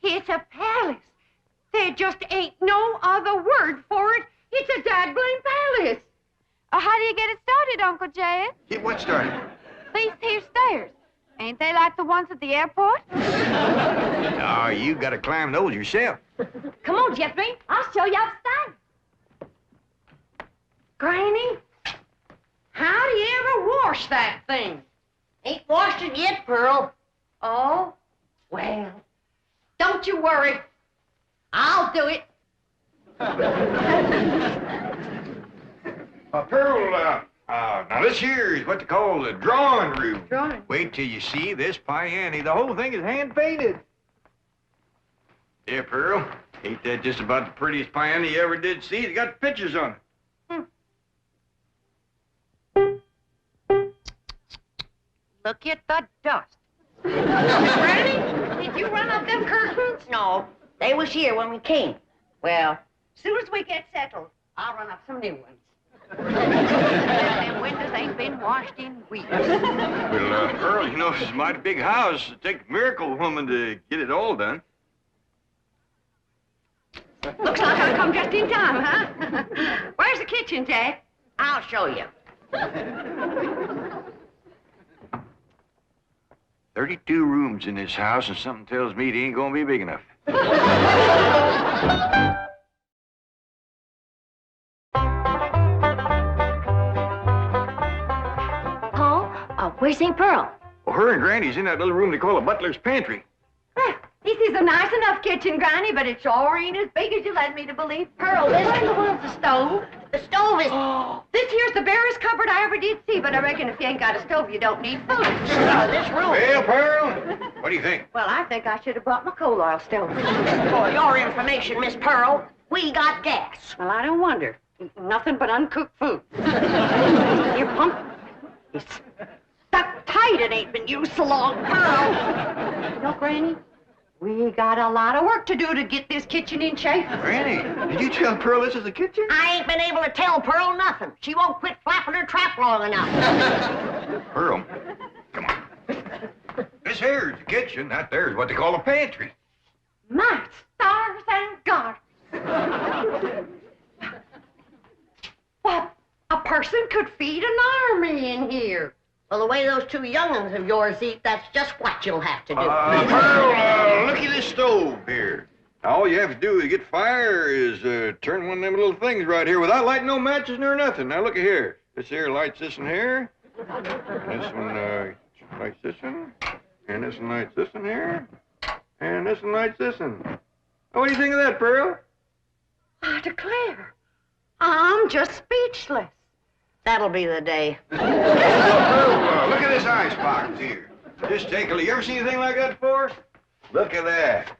It's a palace. There just ain't no other word for it. It's a daggone palace. How do you get it started, Uncle Jed? Get what started? These here stairs. Ain't they like the ones at the airport? Oh, you gotta climb those yourself. Come on, Jeffrey. I'll show you upstairs. Granny, how do you ever wash that thing? Ain't washed it yet, Pearl. Oh, well, don't you worry. I'll do it. Pearl, now this here is what they call the drawing room. Drawing? Wait till you see this piano. The whole thing is hand-painted. Yeah, Pearl, ain't that just about the prettiest piano you ever did see? It's got pictures on it. Look at the dust. Granny, did you run up them curtains? No, they was here when we came. Well, as soon as we get settled, I'll run up some new ones. Them windows ain't been washed in weeks. Well, Pearl, you know, it's a mighty big house. It'd take a miracle woman to get it all done. Looks like I've come just in time, huh? Where's the kitchen, Dad? I'll show you. 32 rooms in this house, and something tells me it ain't gonna be big enough. Paul, where's St. Pearl? Well, her and Granny's in that little room they call a butler's pantry. This is a nice enough kitchen, Granny, but it sure ain't as big as you led me to believe. Pearl, this is the one with the stove. The stove is... This here's the barest cupboard I ever did see, but I reckon if you ain't got a stove, you don't need food. This room... Well, Pearl, what do you think? Well, I think I should have brought my coal oil stove. For your information, Miss Pearl, we got gas. Well, I don't wonder. Nothing but uncooked food. Your pump is stuck tight. It ain't been used so long. Pearl. You know, Granny, we got a lot of work to do to get this kitchen in shape. Granny, did you tell Pearl this is the kitchen? I ain't been able to tell Pearl nothing. She won't quit flapping her trap long enough. Pearl, come on. This here's the kitchen. That there's what they call a pantry. My stars and God. Well, a person could feed an army in here. Well, the way those two young'uns of yours eat, that's just what you'll have to do. Pearl, look at this stove here. Now, all you have to do to get fire is turn one of them little things right here without lighting no matches nor nothing. Now, look at here. This here lights this in here. And this one lights this one. And this one lights this in here. And this one lights this in. Oh, what do you think of that, Pearl? I declare, I'm just speechless. That'll be the day. Look at this ice box here. Just take a look. You ever seen anything like that before? Look at that.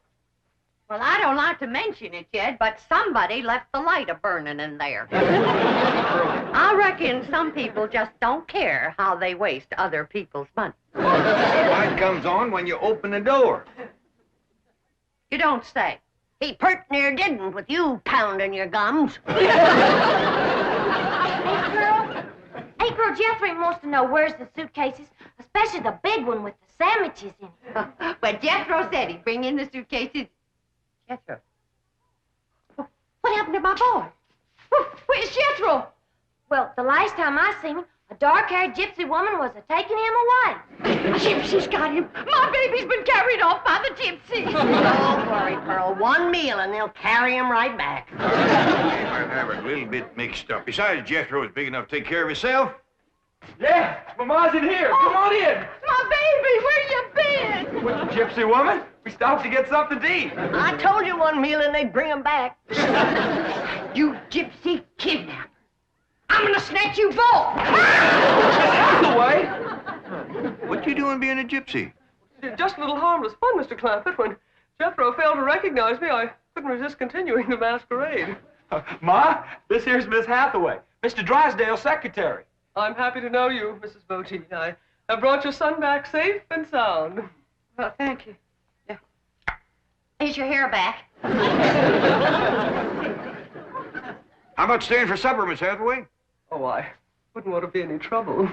Well, I don't like to mention it yet, but somebody left the light a-burning in there. I reckon some people just don't care how they waste other people's money. That light comes on when you open the door. You don't say. He pert near didn't with you pounding your gums. Hey, Pearl, Jeffrey wants to know where's the suitcases, especially the big one with the sandwiches in it. But Jethro said he'd bring in the suitcases. Jethro. What happened to my boy? Where's Jethro? Well, the last time I seen him, a dark-haired gypsy woman was taking him away. Gypsy's got him. My baby's been carried off by the gypsy. Don't worry, Pearl. One meal and they'll carry him right back. He might have it a little bit mixed up. Besides, Jethro is big enough to take care of himself. Yeah, Mama's in here. Come on in. My baby, where you been? With the gypsy woman, we stopped to get something to eat. I told you one meal and they'd bring him back. You gypsy kidnapper. I'm gonna snatch you both. Hathaway! What you doing being a gypsy? Just a little harmless fun, Mr. Clampett. When Jethro failed to recognize me, I couldn't resist continuing the masquerade. Ma, this here's Miss Hathaway, Mr. Drysdale's secretary. I'm happy to know you, Mrs. Botine. I have brought your son back safe and sound. Well, thank you. Yeah. Is your hair back? How about staying for supper, Miss Hathaway? Oh, I wouldn't want to be any trouble.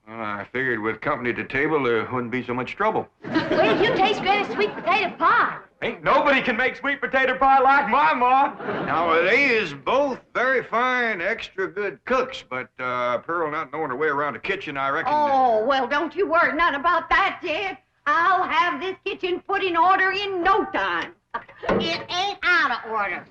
Well, I figured with company at the table, there wouldn't be so much trouble. Wait till you taste Granny's sweet potato pie. Ain't nobody can make sweet potato pie like my ma. Now, they is both very fine, extra good cooks, but Pearl not knowing her way around the kitchen, I reckon. Oh, well, don't you worry none about that, Jed. I'll have this kitchen put in order in no time. It ain't out of order.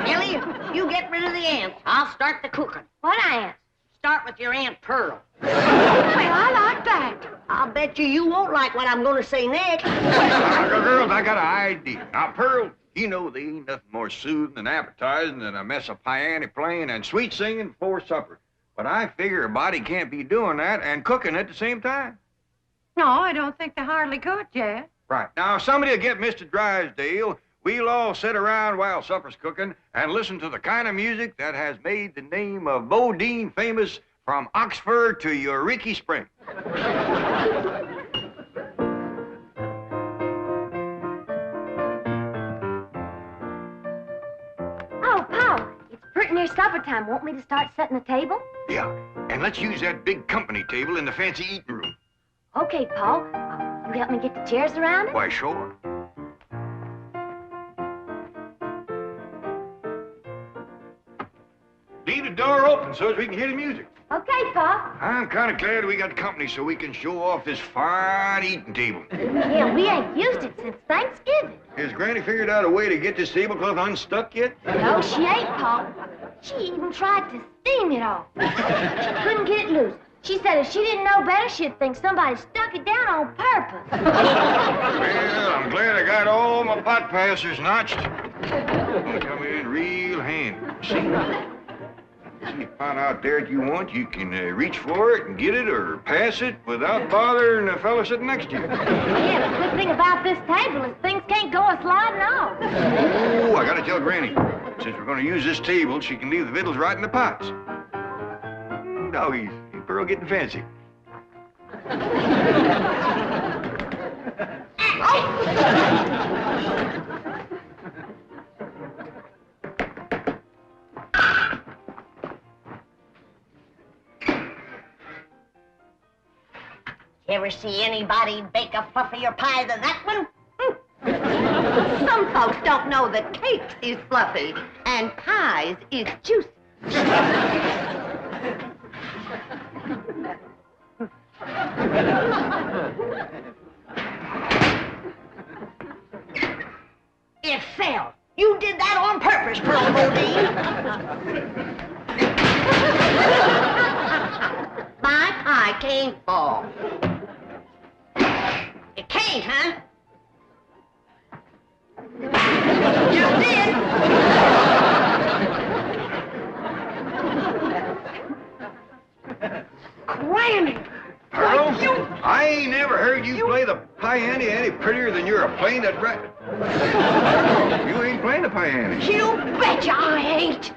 Ellie, you get rid of the ants. I'll start the cooking. What ants? Start with your Aunt Pearl. Well, I like that. I'll bet you won't like what I'm going to say next. Girls, I got an idea. Now, Pearl, you know there ain't nothing more soothing and appetizing than a mess of piano playing and sweet singing before supper. But I figure a body can't be doing that and cooking at the same time. No, I don't think they hardly could, Jed. Right. Now, somebody will get Mr. Drysdale. We'll all sit around while supper's cooking and listen to the kind of music that has made the name of Bodine famous from Oxford to Eureka Spring. Oh, Pa, it's pretty near supper time. Want me to start setting the table? Yeah, and let's use that big company table in the fancy eating room. Okay, Pa. You help me get the chairs around it? Why, sure. Leave the door open so as we can hear the music. Okay, Pa. I'm kind of glad we got company so we can show off this fine eating table. Yeah, we ain't used it since Thanksgiving. Has Granny figured out a way to get this tablecloth unstuck yet? No, she ain't, Pa. She even tried to steam it off. She couldn't get it loose. She said if she didn't know better, she'd think somebody stuck it down on purpose. Well, I'm glad I got all my pot passers notched. They come in real handy. See? If you find out there what you want, you can reach for it and get it or pass it without bothering the fella sitting next to you. Yeah, the good thing about this table is things can't go a-sliding off. Oh, I gotta tell Granny. Since we're gonna use this table, she can leave the victuals right in the pots. Doggies, ain't Pearl getting fancy. Ever see anybody bake a fluffier pie than that one? Some folks don't know that cakes is fluffy and pies is juicy. It fell. You did that on purpose, Pearl Bodine. My pie can't fall. It can't, huh? Just did. Granny! Pearl, I ain't never heard you play the piano any prettier than you're a playing that right. You ain't playing the piano. You betcha I ain't!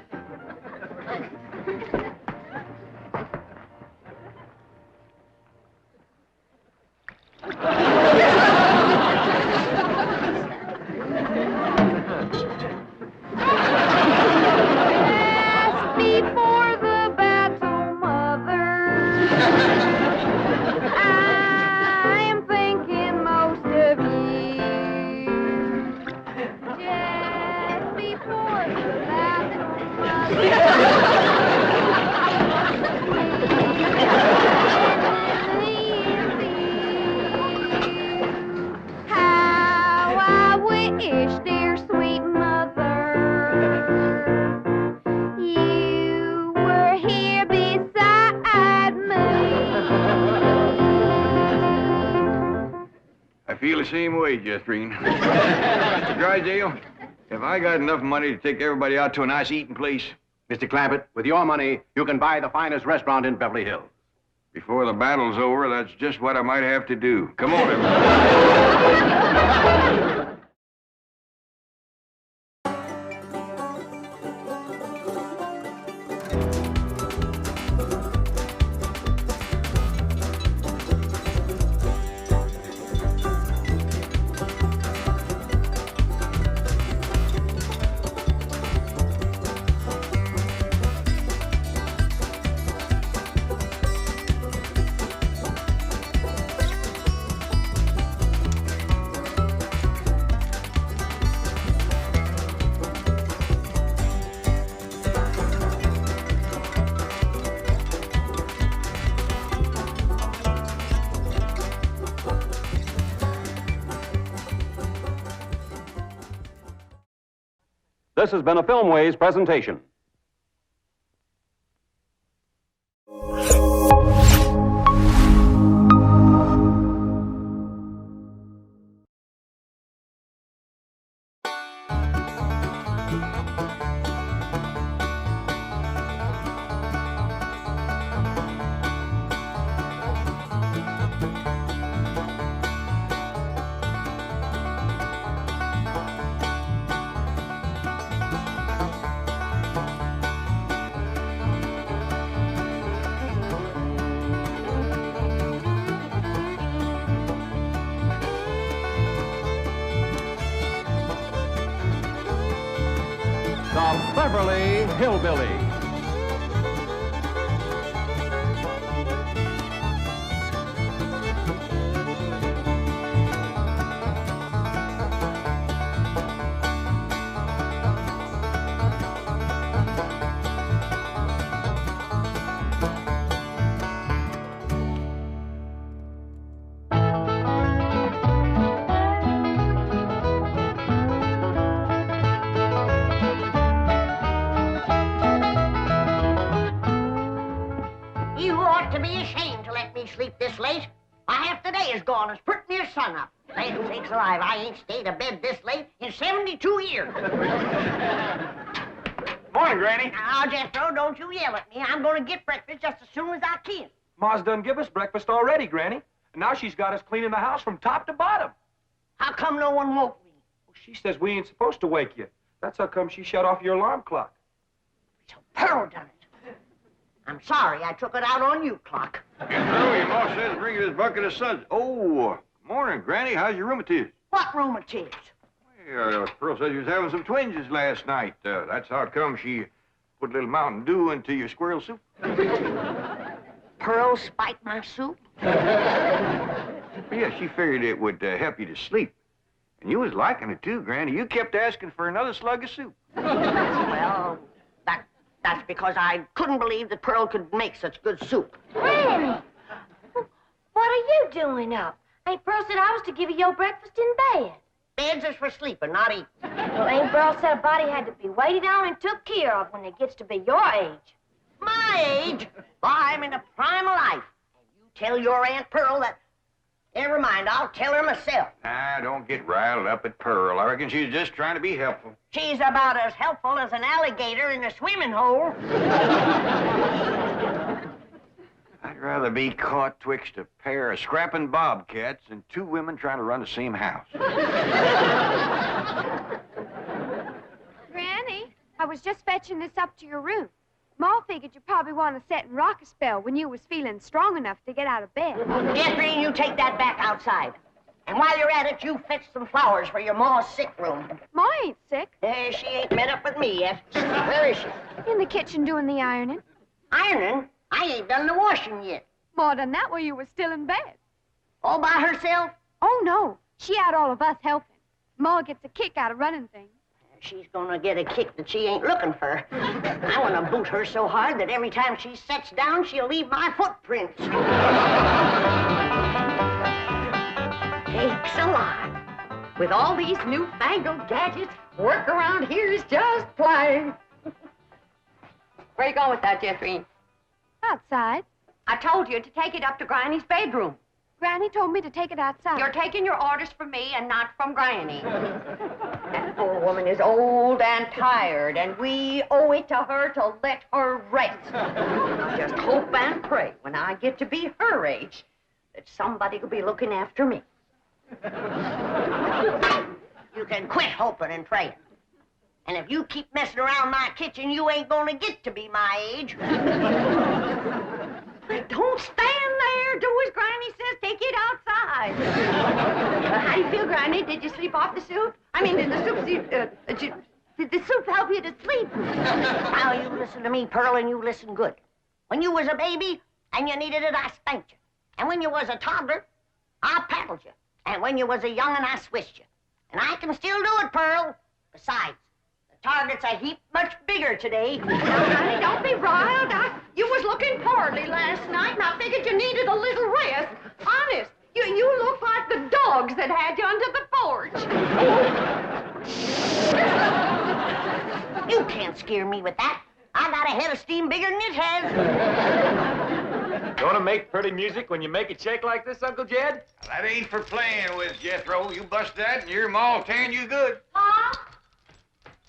Before the battle, mother. feel the same way, Jethrin. Mr. Drysdale, have I got enough money to take everybody out to a nice eating place? Mr. Clampett, with your money, you can buy the finest restaurant in Beverly Hills. Before the battle's over, that's just what I might have to do. Come on, everybody. This has been a Filmways presentation. The Beverly Hillbillies. You ought to be ashamed to let me sleep this late. My half the day is gone. It's pretty near sunup. Land sakes alive, I ain't stayed abed this late in 72 years. Morning, Granny. Now, Jethro, don't you yell at me. I'm going to get breakfast just as soon as I can. Ma's done give us breakfast already, Granny. And now she's got us cleaning the house from top to bottom. How come no one woke me? She says we ain't supposed to wake you. That's how come she shut off your alarm clock. Pearl done it. I'm sorry I took it out on you, Clock. Jethro, your ma says bring you this bucket of suds. Oh, morning, Granny. How's your rheumatiz? What rheumatiz? Pearl says you was having some twinges last night. That's how come she put a little Mountain Dew into your squirrel soup. Pearl spiked my soup? Yeah, she figured it would help you to sleep. And you was liking it too, Granny. You kept asking for another slug of soup. Well, that's because I couldn't believe that Pearl could make such good soup. Granny, what are you doing up? Ain't Pearl said I was to give you your breakfast in bed? Beds is for sleeping, not eating. Well, ain't Pearl said a body had to be waited on and took care of when it gets to be your age? My age? Well, I'm in the prime of life. And you tell your Aunt Pearl that... Never mind, I'll tell her myself. Nah, don't get riled up at Pearl. I reckon she's just trying to be helpful. She's about as helpful as an alligator in a swimming hole. I'd rather be caught twixt a pair of scrapping bobcats than two women trying to run the same house. Granny, I was just fetching this up to your room. Ma figured you probably want to sit and rock a spell when you was feeling strong enough to get out of bed. Jeffrey, you take that back outside. And while you're at it, you fetch some flowers for your ma's sick room. Ma ain't sick. She ain't met up with me yet. Where is she? In the kitchen doing the ironing. Ironing? I ain't done the washing yet. Ma done that while you was still in bed. All by herself? Oh, no. She had all of us helping. Ma gets a kick out of running things. She's gonna get a kick that she ain't looking for. I want to boot her so hard that every time she sits down, she'll leave my footprints. Sakes alive. With all these newfangled gadgets, work around here is just plain. Where you going with that, Jeffrey? Outside. I told you to take it up to Granny's bedroom. Granny told me to take it outside. You're taking your orders from me and not from Granny. That poor woman is old and tired, and we owe it to her to let her rest. I just hope and pray when I get to be her age that somebody will be looking after me. You can quit hoping and praying. And if you keep messing around my kitchen, you ain't gonna get to be my age. Don't stand there. Do as Granny says. Take it outside. How do you feel, Granny? Did you sleep off the soup? I mean, did the soup help you to sleep? Now, you listen to me, Pearl, and you listen good. When you was a baby and you needed it, I spanked you. And when you was a toddler, I paddled you. And when you was a young'un, I swished you. And I can still do it, Pearl. Besides, the target's a heap much bigger today. Granny, don't be riled. You was looking poorly last night, and I figured you needed a little rest. Honest, you look like the dogs that had you under the porch. You can't scare me with that. I got a head of steam bigger than it has. Gonna make pretty music when you make it shake like this, Uncle Jed? That ain't for playing with, Jethro. You bust that and your ma'll tan you good. Pa,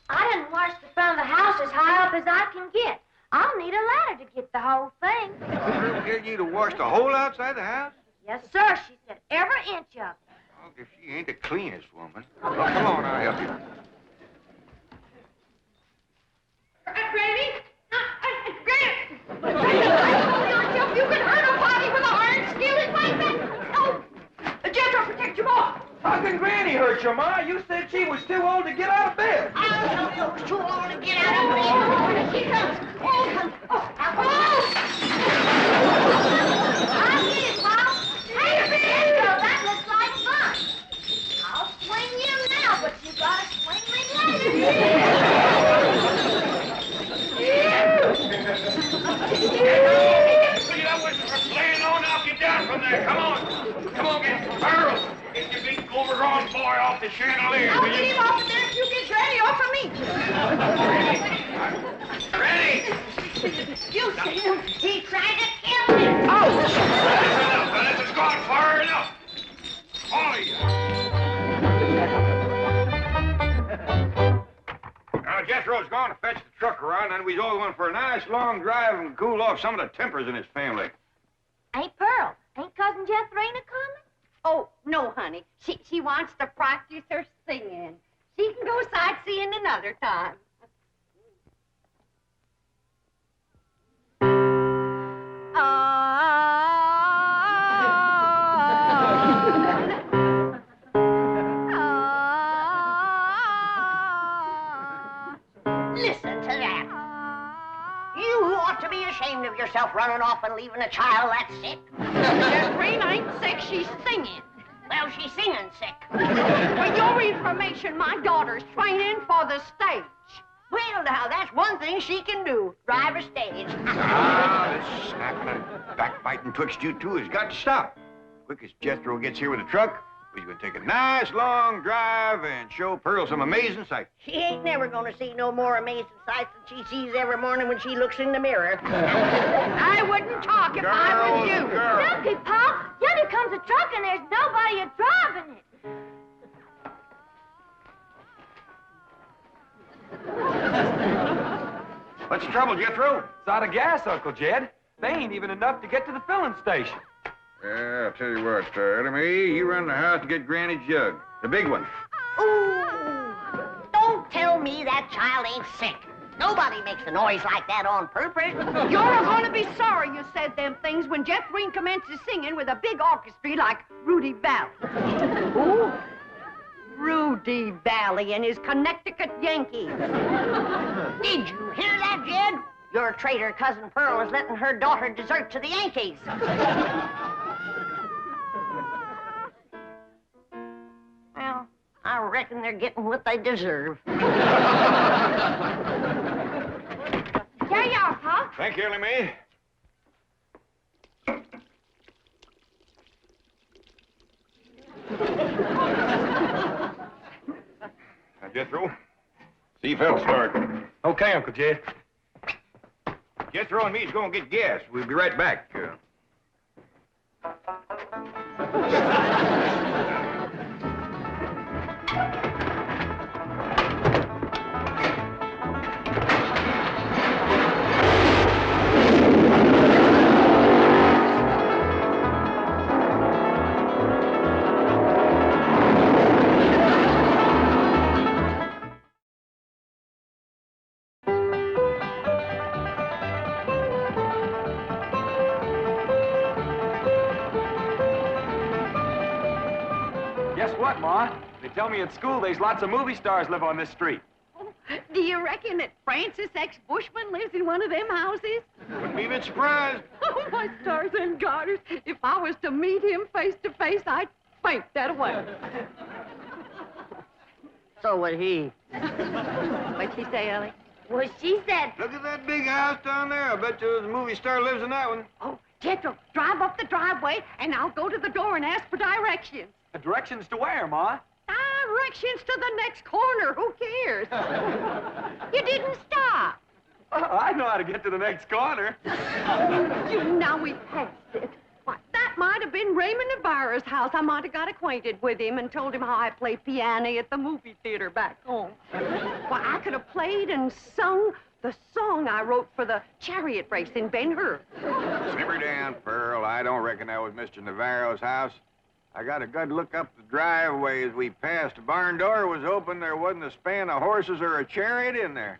I didn't wash the front of the house as high up as I can get. I'll need a ladder to get the whole thing. She'll get you to wash the whole outside the house? Yes, sir, she said. Every inch of it. Oh, if she ain't the cleanest woman. Well, come on, I'll help you. Granny? Granny! You can hurt a body with an iron skillet like that? Oh, Jethro, protect your boy. How can Granny hurt you, Ma? You said she was too old to get out of bed. I know you was too old to get out of bed. Here she comes. I get it, Pop. Hey, Jethro, that looks like fun. I'll swing you now, but you gotta swing me later. That was for playing on. I'll get down from there. Come on. Come on, get Pearl. Get your big overgrown boy off the chandelier. I'll get him off of there if you get Granny off of me. Ready? You see him? He tried to kill me. Oh! That's enough. This has gone far enough. All of you. Now, Jethro's gone to fetch the truck around, and we's all going for a nice long drive and cool off some of the tempers in his family. Ain't Pearl? Ain't Cousin Jethrina coming? Oh, no, honey. She wants to practice her singing. She can go sightseeing another time. Listen to that. You ought to be ashamed of yourself running off and leaving a child that sick. Jethrina ain't sick, she's singing. Well, she's singing sick. For your information, my daughter's training for the stage. Well, now, that's one thing she can do, drive a stage. This snapping and backbiting twixt you two has got to stop. Quick as Jethro gets here with the truck, we're going to take a nice long drive and show Pearl some amazing sights. She ain't never gonna see no more amazing sights than she sees every morning when she looks in the mirror. I wouldn't talk if I was you. Looky, Pop. Yonder comes a truck and there's nobody driving it. What's the trouble, Jethro? It's out of gas, Uncle Jed. They ain't even enough to get to the filling station. Yeah, I'll tell you what, Ellie, you run the house and get Granny's jug. The big one. Ooh, don't tell me that child ain't sick. Nobody makes a noise like that on purpose. You're going to be sorry you said them things when Jethrina commences singing with a big orchestra like Rudy Valley. Who? Rudy Valley and his Connecticut Yankees. Did you hear that, Jed? Your traitor cousin Pearl is letting her daughter desert to the Yankees. Well, I reckon they're getting what they deserve. There you are, Pop. Thank you, Ellie. Now, Jethro, see if that'll start. Okay, Uncle Jed. Jethro and me's going to get gas. We'll be right back. Guess what, Ma? They tell me at school there's lots of movie stars live on this street. Do you reckon that Francis X. Bushman lives in one of them houses? Wouldn't be a bit surprised. Oh, my stars and garters. If I was to meet him face to face, I'd faint that away. So would he. What'd she say, Ellie? Well, she said... Look at that big house down there. I bet you the movie star lives in that one. Oh, Jethro, drive up the driveway, and I'll go to the door and ask for directions. Directions to where, Ma? Directions to the next corner. Who cares? You didn't stop. I know how to get to the next corner. Now we passed it. Why, that might have been Raymond Ibarra's house. I might have got acquainted with him and told him how I play piano at the movie theater back home. Why, I could have played and sung the song I wrote for the chariot race in Ben-Hur. Simmer down, Pearl. I don't reckon that was Mr. Navarro's house. I got a good look up the driveway as we passed. The barn door was open. There wasn't a span of horses or a chariot in there.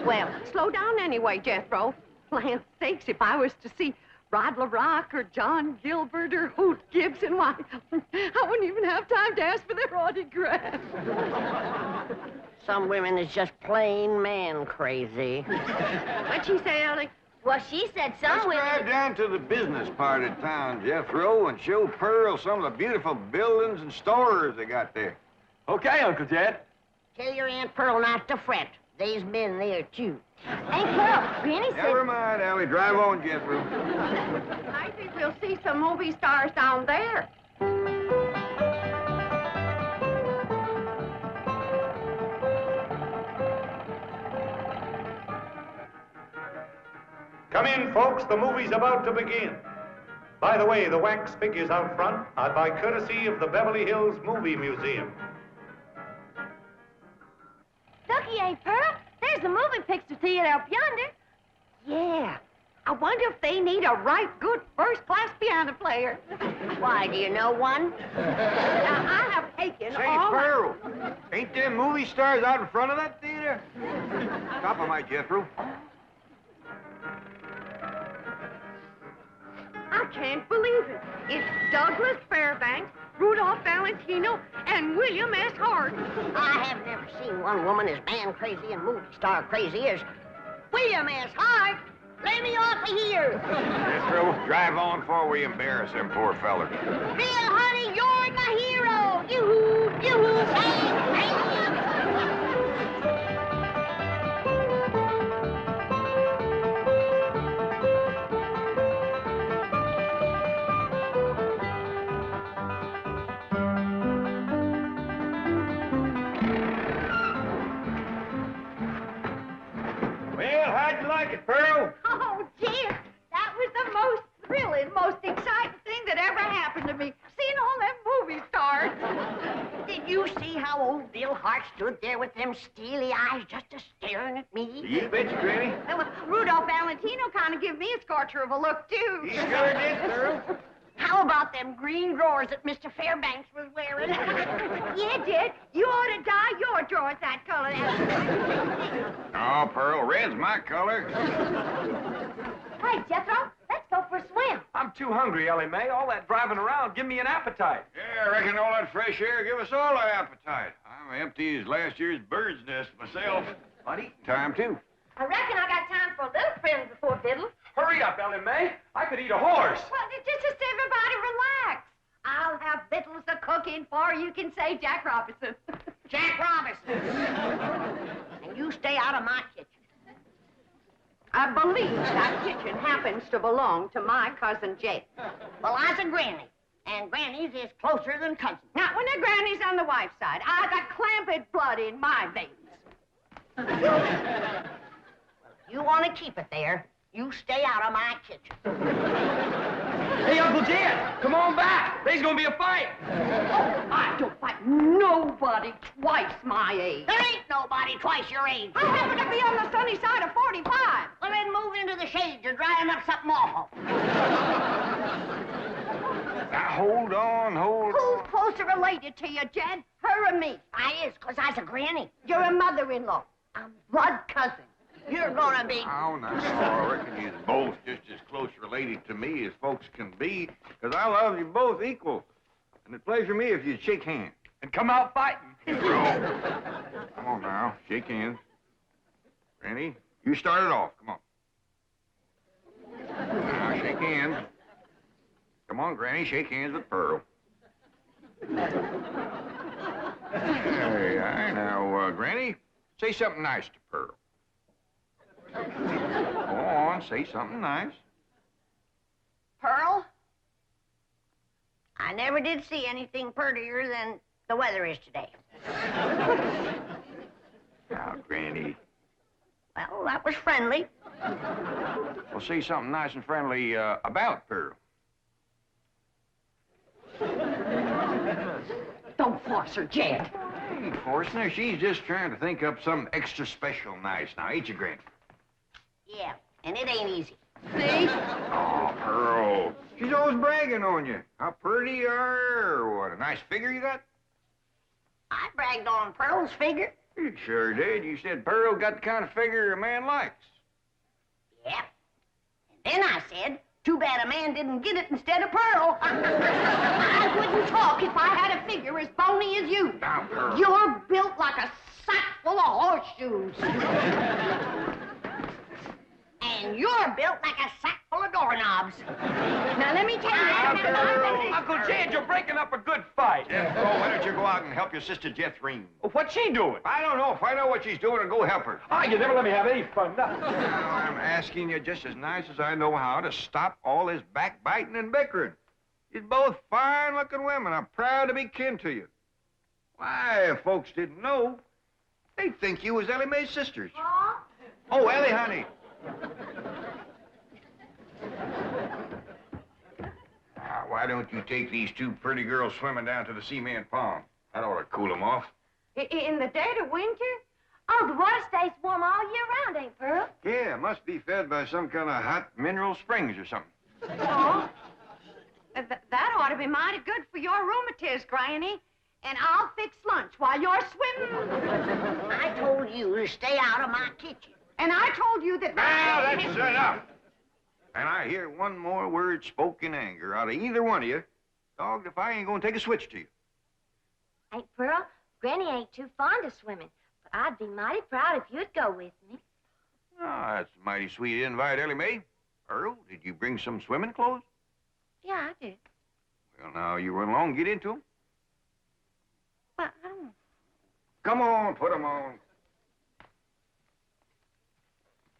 Well, slow down anyway, Jethro. Land sakes, if I was to see Rod LaRock or John Gilbert or Hoot Gibson, why, I wouldn't even have time to ask for their autograph. Some women is just plain man crazy. What'd she say, Ellie? Well, she said some women... Let's drive down to the business part of town, Jethro, and show Pearl some of the beautiful buildings and stores they got there. Okay, Uncle Jed. Tell your Aunt Pearl not to fret. There's men there, too. Aunt Pearl, Granny said... Never mind, Allie. Drive on, Jethro. I think we'll see some movie stars down there. Come in, folks. The movie's about to begin. By the way, the wax figures out front are by courtesy of the Beverly Hills Movie Museum. Looky, Aunt Pearl, there's a moving picture theater up yonder. Yeah. I wonder if they need a right good first-class piano player. Why, do you know one? Now, I have taken Say, all... Pearl, ain't there movie stars out in front of that theater? Stop 'em, Jethro. I can't believe it. It's Douglas Fairbanks, Rudolph Valentino, and William S. Hart. I have never seen one woman as man crazy and movie star crazy as William S. Hart. Lay me off of here. Jethro, drive on before we embarrass them poor fellers. Bill, honey, you're my hero. Yoo-hoo, yoo-hoo, bang, bang. Well, how'd you like it, Pearl? Oh, dear. That was the most thrilling, most exciting thing that ever happened to me. Seeing all them movie stars. Did you see how old Bill Hart stood there with them steely eyes just a-staring at me? You bet you, Granny. Well, Rudolph Valentino kind of gave me a scorcher of a look, too. He sure did, Pearl. How about them green drawers that Mr. Fairbanks was wearing? Yeah, Dick. You ought to dye your drawers that color. Oh, Pearl, red's my color. Hey, Jethro, let's go for a swim. I'm too hungry, Ellie Mae. All that driving around give me an appetite. Yeah, I reckon all that fresh air give us all an appetite. I'm empty as last year's bird's nest myself. But eating time, too. I reckon I got time for a little friend before Biddle. Hurry up, Ellie Mae. I could eat a horse. Well, just everybody relax. I'll have victuals to cook in for you can say Jack Robinson. Jack Robinson. And you stay out of my kitchen. I believe that kitchen happens to belong to my cousin Jake. Well, I's a granny, and grannies is closer than cousins. Now, when the granny's on the wife's side, I got clamped blood in my veins. You want to keep it there, you stay out of my kitchen. Hey, Uncle Jed, come on back. There's gonna be a fight. I don't fight nobody twice my age. There ain't nobody twice your age. I happen to be on the sunny side of 45. Well, then move into the shade. You're drying up something awful. Now, hold on. Who's closer related to you, Jed? Her or me? I is, 'cause I's a granny. You're a mother-in-law. I'm blood cousin. You're gonna be... Oh, no, I reckon you're both just as close related to me as folks can be, 'cause I love you both equal. And it'd pleasure me if you'd shake hands. And come out fighting. Come on now, shake hands. Granny, you start it off. Come on. Now, shake hands. Come on, Granny, shake hands with Pearl. There you are. Now, Granny, say something nice to Pearl. Go on, say something nice. Pearl? I never did see anything prettier than the weather is today. Now, Granny. Well, that was friendly. Well, say something nice and friendly about Pearl. Don't force her, Jed. I ain't forcing her. She's just trying to think up something extra special nice. Now, ain't you, Granny? Yeah, and it ain't easy. See? Oh, Pearl. She's always bragging on you. How pretty you are, or what, a nice figure you got? I bragged on Pearl's figure. You sure did. You said Pearl got the kind of figure a man likes. Yeah. And then I said, too bad a man didn't get it instead of Pearl. I wouldn't talk if I had a figure as bony as you. Now, Pearl. You're built like a sack full of horseshoes. And you're built like a sack full of doorknobs. Now, let me tell you, Uncle Jed, you're breaking up a good fight. Jethro, why don't you go out and help your sister Jethrine? What's she doing? I don't know. Find out what she's doing and go help her. Ah, you never let me have any fun. Now, I'm asking you just as nice as I know how to stop all this backbiting and bickering. You're both fine-looking women. I'm proud to be kin to you. Why, if folks didn't know, they'd think you was Ellie Mae's sisters. Huh? Oh, Ellie, honey. Now, why don't you take these two pretty girls swimming down to the cement pond? That ought to cool them off. In the dead of winter? Oh, the water stays warm all year round, ain't Pearl? Yeah, it must be fed by some kind of hot mineral springs or something. Oh, that ought to be mighty good for your rheumatiz, Granny. And I'll fix lunch while you're swimming. I told you to stay out of my kitchen. And I told you that... Now, that's enough. And I hear one more word spoken in anger out of either one of you, dogged if I ain't gonna take a switch to you. Ain't Pearl? Granny ain't too fond of swimming, but I'd be mighty proud if you'd go with me. Oh, that's a mighty sweet invite, Ellie Mae. Earl, did you bring some swimming clothes? Yeah, I did. Well, now, you run along and get into them. Well, I don't... Come on, put them on.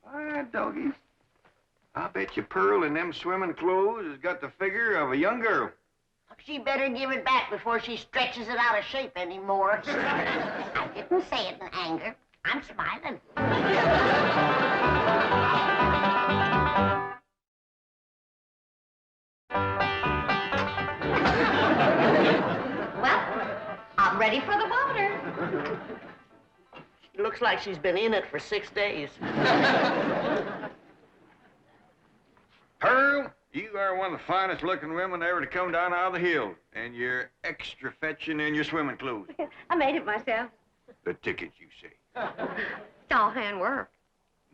All right, doggies. I bet you Pearl in them swimming clothes has got the figure of a young girl. She better give it back before she stretches it out of shape anymore. I didn't say it in anger. I'm smiling. Well, I'm ready for the water. It looks like she's been in it for 6 days. Pearl, you are one of the finest looking women ever to come down out of the hill. And you're extra fetching in your swimming clothes. I made it myself. The tickets, you say. It's all handwork.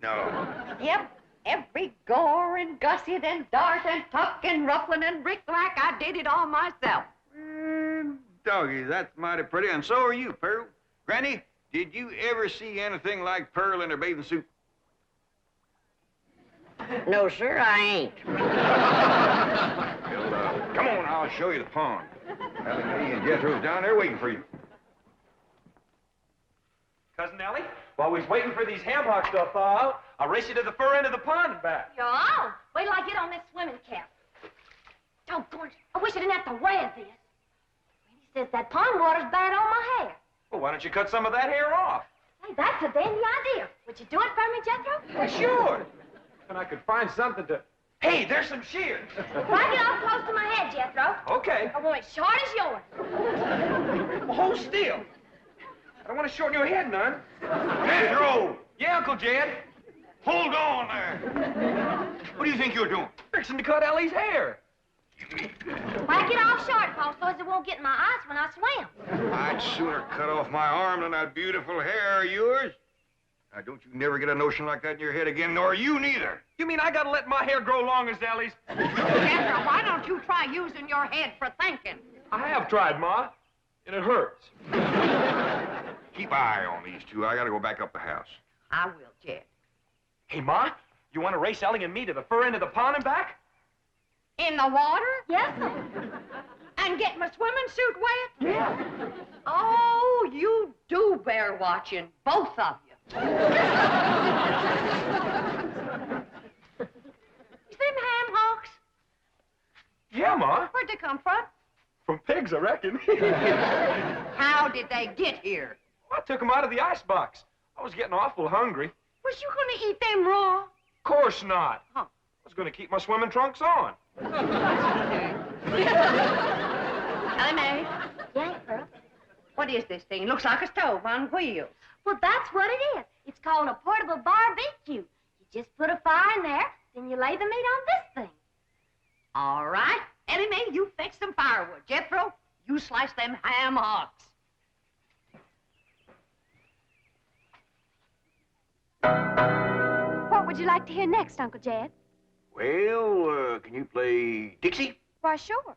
No. Yep. Every gore and gusset and dart and tuck and ruffling and brick-rack, I did it all myself. Doggy, that's mighty pretty, and so are you, Pearl. Granny, did you ever see anything like Pearl in her bathing suit? No, sir, I ain't. Well, come on, I'll show you the pond. Ellie Mae and Jethro's down there waiting for you. Cousin Ellie, while we was waiting for these ham hocks to thaw out, I'll race you to the fur end of the pond and back. You're on. Wait till I get on this swimming cap. Doggone it. I wish I didn't have to wear this. He says that pond water's bad on my hair. Well, why don't you cut some of that hair off? Hey, that's a dandy idea. Would you do it for me, Jethro? Well, sure. And I could find something to... Hey, there's some shears. Why get off close to my head, Jethro? Okay. I want it short as yours. Well, hold still. I don't want to shorten your head none. Jethro! Yeah, Uncle Jed. Hold on there. What do you think you're doing? Fixing to cut Ellie's hair. Whack it off short, Paul, so as it won't get in my eyes when I swim. I'd sooner cut off my arm than that beautiful hair of yours. Now, don't you never get a notion like that in your head again, nor you neither. You mean I gotta let my hair grow long as Ellie's? Jethro, why don't you try using your head for thinking? I have tried, Ma, and it hurts. Keep an eye on these two. I gotta go back up the house. I will, Jed. Hey, Ma, you want to race Ellie and me to the fur end of the pond and back? In the water? Yes, sir. And get my swimming suit wet? Yeah. Oh, you do bear watching, both of you. You them ham hocks? Yeah, Ma. Where'd they come from? From pigs, I reckon. How did they get here? I took them out of the icebox. I was getting awful hungry. Was you gonna eat them raw? Of course not. Huh. I was going to keep my swimming trunks on. Ellie Mae, Yes, Pearl. what is this thing? Looks like a stove on wheels. Well, that's what it is. It's called a portable barbecue. You just put a fire in there, then you lay the meat on this thing. All right. Ellie Mae, you fetch some firewood. Jethro, you slice them ham hocks. What would you like to hear next, Uncle Jed? Well, can you play Dixie? Why, sure.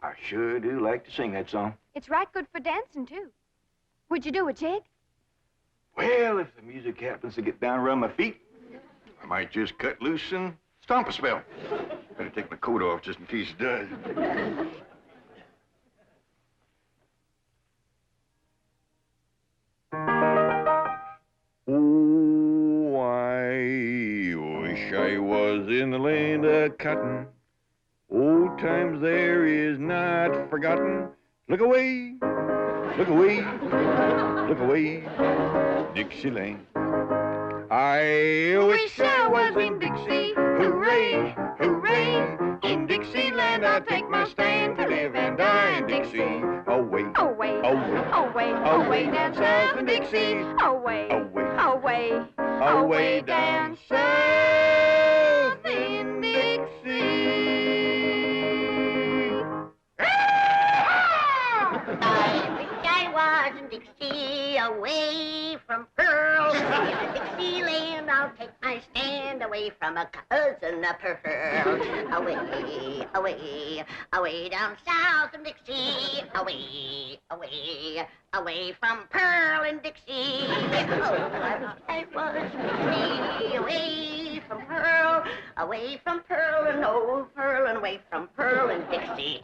I sure do like to sing that song. It's right good for dancing, too. Would you do a jig? Well, if the music happens to get down around my feet, I might just cut loose and stomp a spell. Better take my coat off just in case it does. Oh, I wish I was in the land of cotton. Old times there is not forgotten. Look away, look away, look away, Dixieland. I wish I was in Dixie. Hooray, hooray. In Dixieland I'll take my stand to live and die in Dixie. Away, Away, away, away, away down south in Dixie. Away, away, away, away down south in Dixie. I wish I was in Dixie, away from Pearl. In Dixieland, I'll take my stand away from a cousin of Pearl. Away, away, away down south in Dixie. Away, away, away from Pearl and Dixie. Oh, I wish I was in Dixie, away from Pearl and old Pearl, and away from Pearl and Dixie.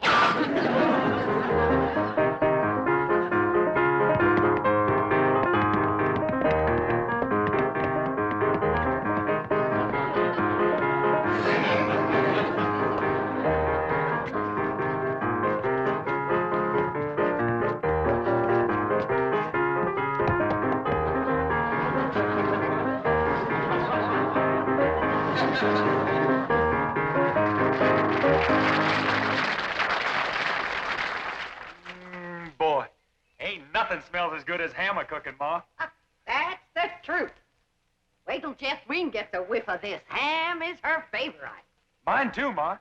Boy, ain't nothing smells as good as hammer cooking, Ma. That's the truth. Wait till Jethreen gets a whiff of this. Ham is her favorite. Mine too, Ma.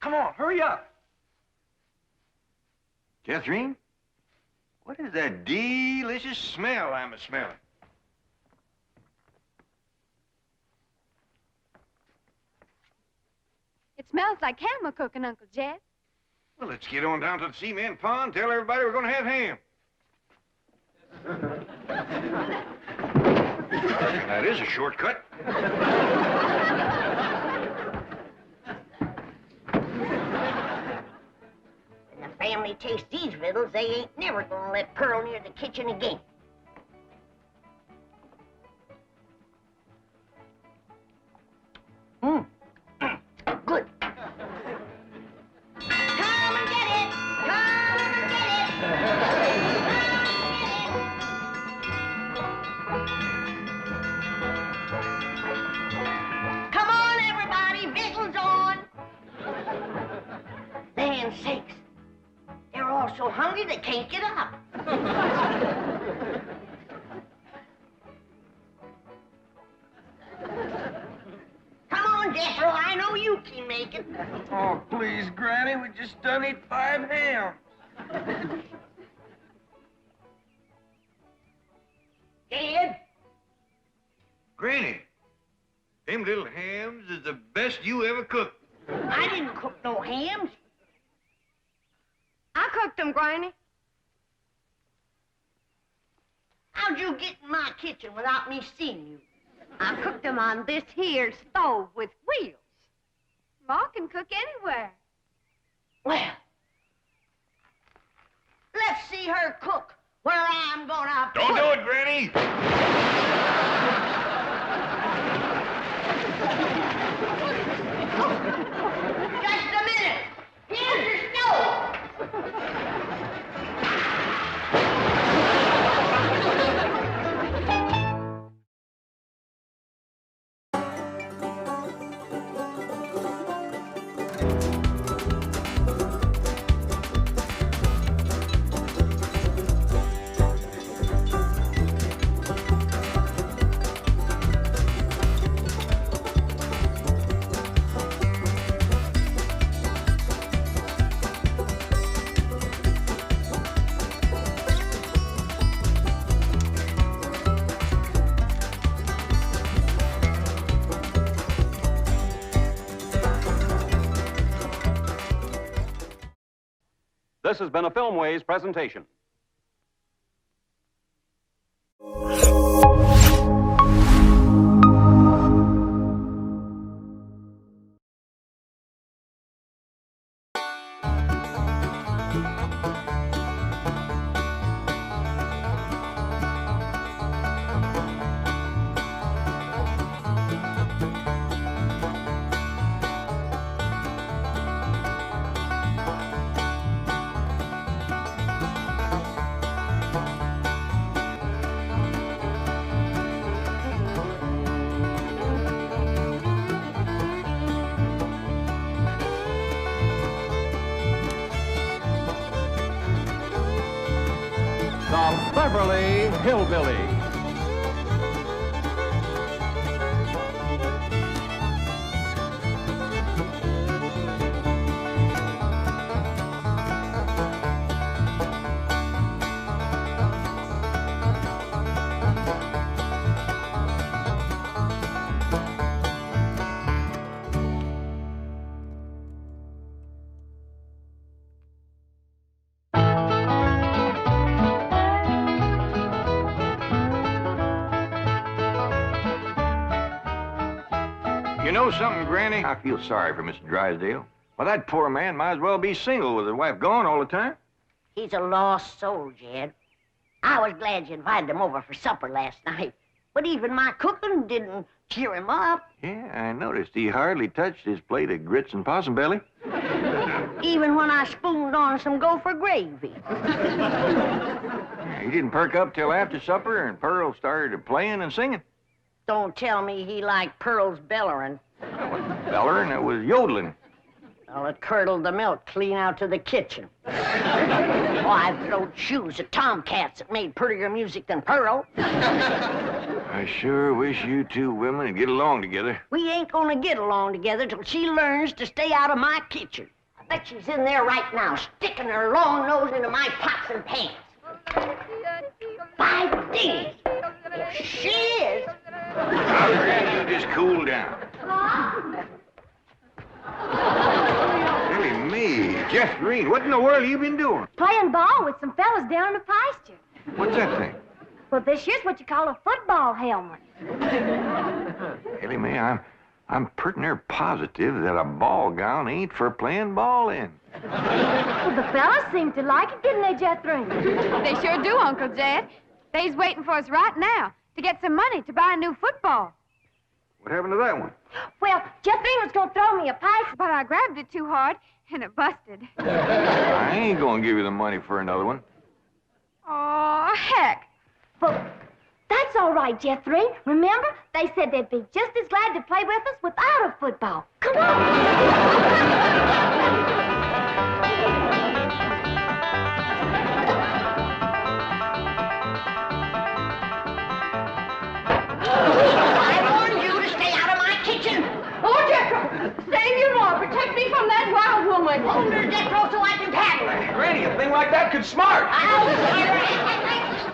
Come on, hurry up. Jethreen, what is that delicious smell I'm a-smelling? It smells like ham a cooking, Uncle Jed. Well, let's get on down to the cement pond, tell everybody we're gonna have ham. That is a shortcut. When the family tastes these riddles, they ain't never gonna let Pearl near the kitchen again. Good. Come and get it! Come and get it! Come on, everybody, victuals on! Land sakes, they're all so hungry they can't get up. Come on, Jethro, I know you can make it. Oh, please, Granny, we just done eat 5 hams. Dad? Granny, them little hams is the best you ever cooked. I didn't cook no hams. I cooked them, Granny. How'd you get in my kitchen without me seeing you? I cooked them on this here stove with wheels. Ma can cook anywhere. Well, let's see her cook where I'm gonna Don't do it, Granny! Just a minute. Here's your stove. This has been a Filmways presentation. The Beverly Hillbillies. You know something, Granny? I feel sorry for Mr. Drysdale. Well, that poor man might as well be single with his wife gone all the time. He's a lost soul, Jed. I was glad you invited him over for supper last night. But even my cooking didn't cheer him up. Yeah, I noticed he hardly touched his plate of grits and possum belly. Even when I spooned on some gopher gravy. He didn't perk up till after supper, and Pearl started playing and singing. Don't tell me he liked Pearl's bellerin'. Bellerin', it was yodeling. Well, it curdled the milk clean out to the kitchen. Oh, I've thrown shoes at tomcats that made prettier music than Pearl. I sure wish you two women would get along together. We ain't gonna get along together till she learns to stay out of my kitchen. I bet she's in there right now, sticking her long nose into my pots and pans. By dingy, if she is... Now, Granny, you just cool down. Really, me, Jeff Green, what in the world have you been doing? Playing ball with some fellas down in the pasture. What's that thing? Well, this here's what you call a football helmet. Ellie Mae, I'm pretty near positive that a ball gown ain't for playing ball in. Well, the fellas seem to like it, didn't they, Jethro? They sure do, Uncle Jed. They's waiting for us right now to get some money to buy a new football. What happened to that one? Well, Jethro was going to throw me a pass, But I grabbed it too hard, and it busted. I ain't gonna give you the money for another one. Oh, heck. Well, that's all right, Jethro. Remember, they said they'd be just as glad to play with us without a football. Come on. Protect me from that wild woman. Hold her, Jethro, so I can paddle her. Granny, a thing like that could smart.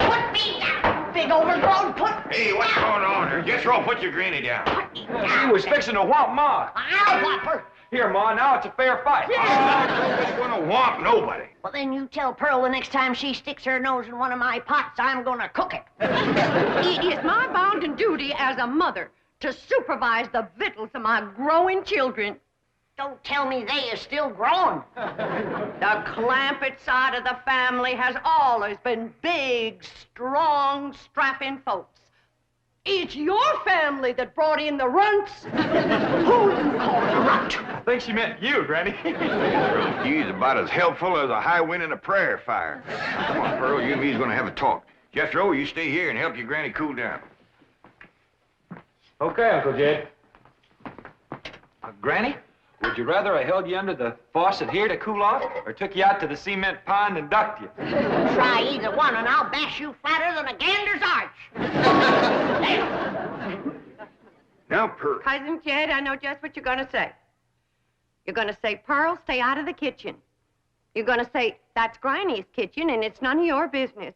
Put me down, big overgrown put. Hey, what's going on here? Jethro, put your granny down. He was fixing to whop Ma. I'll whop her. Here, Ma, now it's a fair fight. I'm not gonna whomp nobody. Well, then you tell Pearl the next time she sticks her nose in one of my pots, I'm gonna cook it. It is my bounden duty as a mother to supervise the victuals of my growing children. Don't tell me they is still growing. The Clampett side of the family has always been big, strong, strapping folks. It's your family that brought in the runts. Who you call a runt? I think she meant you, Granny. He's about as helpful as a high wind in a prairie fire. Come on, Pearl, you and me's gonna have a talk. Jethro, you stay here and help your granny cool down. Okay, Uncle Jed. Granny, would you rather I held you under the faucet here to cool off, or took you out to the cement pond and ducked you? Try either one, and I'll bash you flatter than a gander's arch. Now, Pearl. Cousin Jed, I know just what you're going to say. You're going to say, Pearl, stay out of the kitchen. You're going to say, that's Granny's kitchen, and it's none of your business.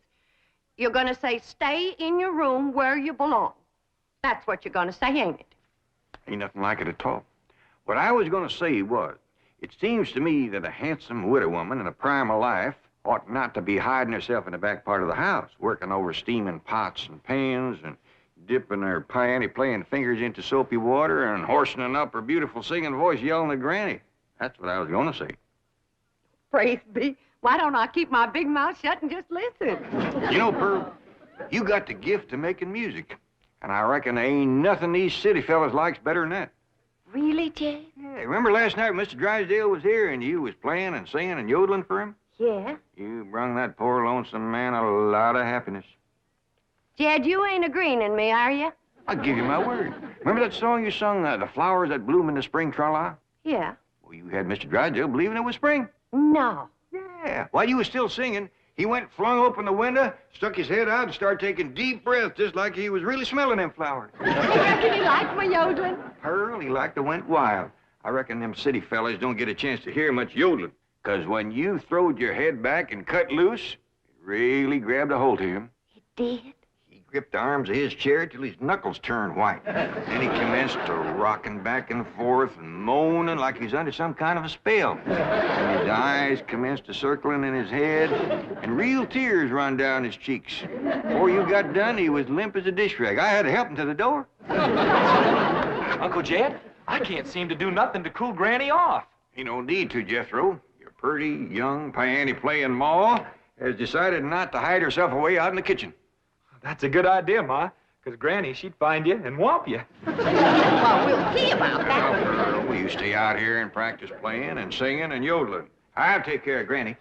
You're going to say, stay in your room where you belong. That's what you're going to say, ain't it? Ain't nothing like it at all. What I was going to say was, it seems to me that a handsome widow woman in the prime of life ought not to be hiding herself in the back part of the house, working over steaming pots and pans and dipping her playing fingers into soapy water and hoarsening up her beautiful singing voice yelling at Granny. That's what I was going to say. Praise be. Why don't I keep my big mouth shut and just listen? You know, Pearl, you got the gift of making music. And I reckon there ain't nothing these city fellas likes better than that. Really, Jed? Yeah, remember last night Mr. Drysdale was here and you was playing and singing and yodeling for him? Yeah. You brung that poor lonesome man a lot of happiness. Jed, you ain't agreeing in me, are you? I'll give you my word. Remember that song you sung, The Flowers That Bloom in the Spring, Tra-la? Yeah. Well, you had Mr. Drysdale believing it was spring. No. Yeah. While you was still singing, he went, flung open the window, stuck his head out, and started taking deep breaths, just like he was really smelling them flowers. I reckon he liked my yodeling. Pearl, he like to went wild. I reckon them city fellas don't get a chance to hear much yodeling. 'Cause when you throwed your head back and cut loose, it really grabbed a hold of him. It did? He gripped the arms of his chair till his knuckles turned white. Then he commenced to rocking back and forth and moaning like he's under some kind of a spell. And his eyes commenced to circling in his head, and real tears run down his cheeks. Before you got done, he was limp as a dish rag. I had to help him to the door. Uncle Jed, I can't seem to do nothing to cool Granny off. Ain't no need to, Jethro. Your pretty, young, piano-playing Ma has decided not to hide herself away out in the kitchen. That's a good idea, Ma, because Granny, she'd find you and whomp you. Well, we'll see about that. Well, you stay out here and practice playing and singing and yodeling. I'll take care of Granny.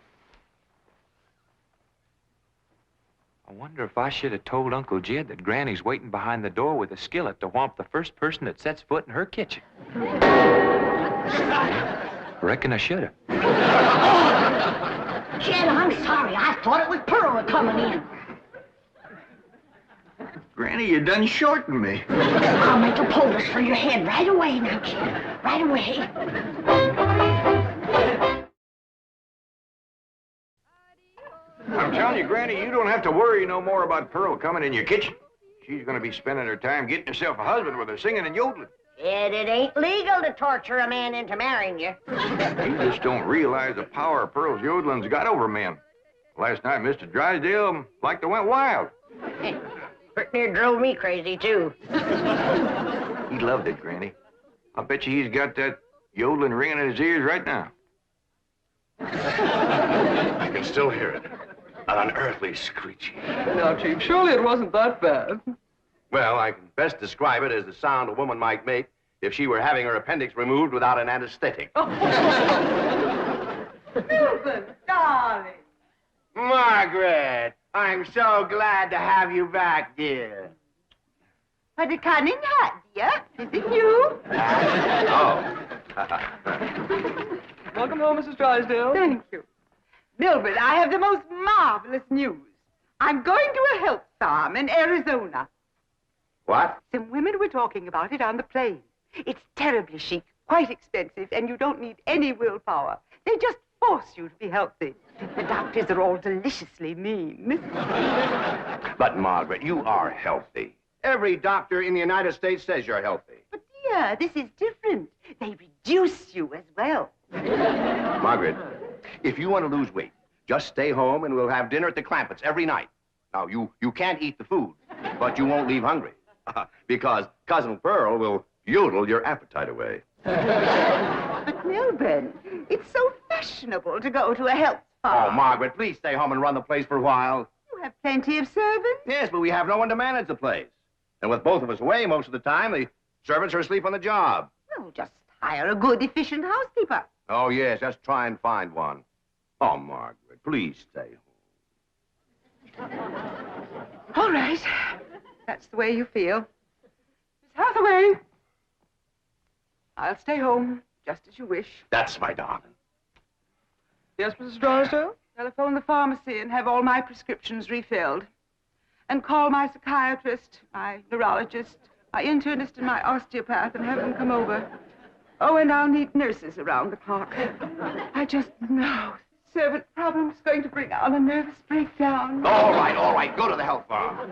I wonder if I should have told Uncle Jed that Granny's waiting behind the door with a skillet to whomp the first person that sets foot in her kitchen. Reckon I should have. Jed, I'm sorry. I thought it was Pearl coming in. Granny, you done shortened me. I'll make a poultice for your head right away now, Jed. Right away. I'm telling you, Granny, you don't have to worry no more about Pearl coming in your kitchen. She's going to be spending her time getting herself a husband with her singing and yodeling. Jed, it ain't legal to torture a man into marrying you. You just don't realize the power Pearl's yodeling's got over men. Last night, Mr. Drysdale like to went wild. Pretty near drove me crazy, too. He loved it, Granny. I bet you he's got that yodeling ringing in his ears right now. I can still hear it. An unearthly screeching. Now, Chief, surely it wasn't that bad. Well, I can best describe it as the sound a woman might make if she were having her appendix removed without an anesthetic. Milton, darling. Margaret, I'm so glad to have you back, dear. What a cunning hat, dear. Is it you? Welcome home, Mrs. Drysdale. Thank you. Milford, I have the most marvelous news. I'm going to a health farm in Arizona. What? Some women were talking about it on the plane. It's terribly chic, quite expensive, and you don't need any willpower. They just force you to be healthy. The doctors are all deliciously mean. But, Margaret, you are healthy. Every doctor in the United States says you're healthy. But, here. This is different. They reduce you as well. Margaret, if you want to lose weight, just stay home and we'll have dinner at the Clampetts every night. Now, you can't eat the food, but you won't leave hungry. Because Cousin Pearl will yodel your appetite away. But Milburn, it's so fashionable to go to a health farm. Oh, Margaret, please stay home and run the place for a while. You have plenty of servants. Yes, but we have no one to manage the place. And with both of us away most of the time, the servants are asleep on the job. Well, just hire a good, efficient housekeeper. Oh, yes, just try and find one. Oh, Margaret, please stay home. All right. That's the way you feel. Miss Hathaway, I'll stay home, just as you wish. That's my darling. Yes, Mrs. Drysdale? Telephone the pharmacy and have all my prescriptions refilled. And call my psychiatrist, my neurologist, my internist, and my osteopath and have them come over. Oh, and I'll need nurses around the clock. I just know servant problem's going to bring on a nervous breakdown. All right, go to the health farm.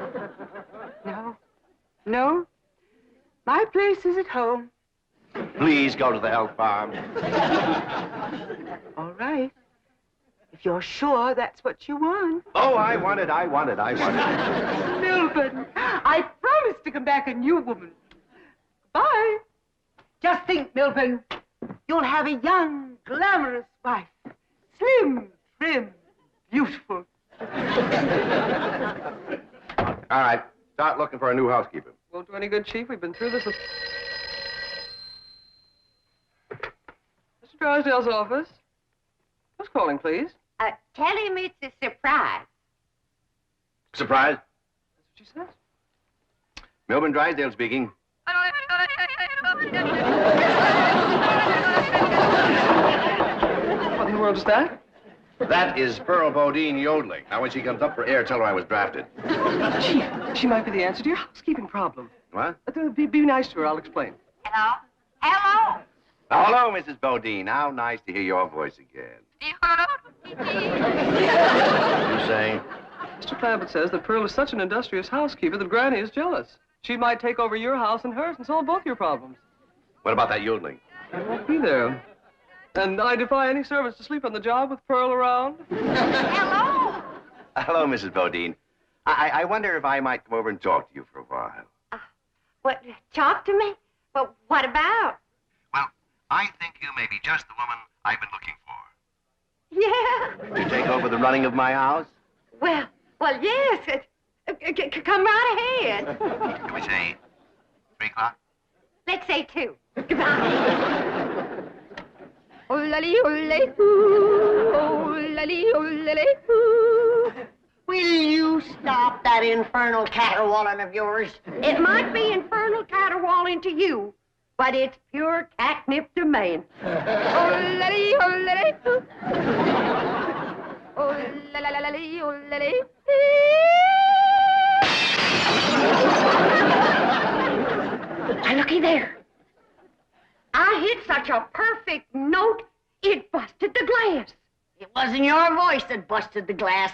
No. My place is at home. Please go to the health farm. All right. If you're sure that's what you want. Oh, I want it. Milburn, I promise to come back a new woman. Bye. Just think, Milburn, you'll have a young, glamorous wife. Slim, trim, beautiful. All right, start looking for a new housekeeper. Won't do any good, Chief. We've been through this with... Mr. Drysdale's office. Who's calling, please? Tell him it's a surprise. Surprise? That's what she says. Milburn Drysdale speaking. What in the world is that? That is Pearl Bodine yodeling. Now, when she comes up for air, tell her I was drafted. Chief, she might be the answer to your housekeeping problem. What? Be nice to her. I'll explain. Hello? Hello? Hello, Mrs. Bodine. How nice to hear your voice again. You saying? Mr. Clampett says that Pearl is such an industrious housekeeper that Granny is jealous. She might take over your house and hers and solve both your problems. What about that yodeling? I won't be there. And I defy any servants to sleep on the job with Pearl around. Hello? Hello, Mrs. Bodine. I wonder if I might come over and talk to you for a while. What, talk to me? Well, what about? Well, I think you may be just the woman I've been looking for. Yeah. To take over the running of my house? Well, yes. Come right ahead. Can we say 3 o'clock? Let's say 2. Will you stop that infernal caterwauling of yours? It might be infernal caterwauling to you, but it's pure catnip to me. Now, looky there. I hit such a perfect note, it busted the glass. It wasn't your voice that busted the glass.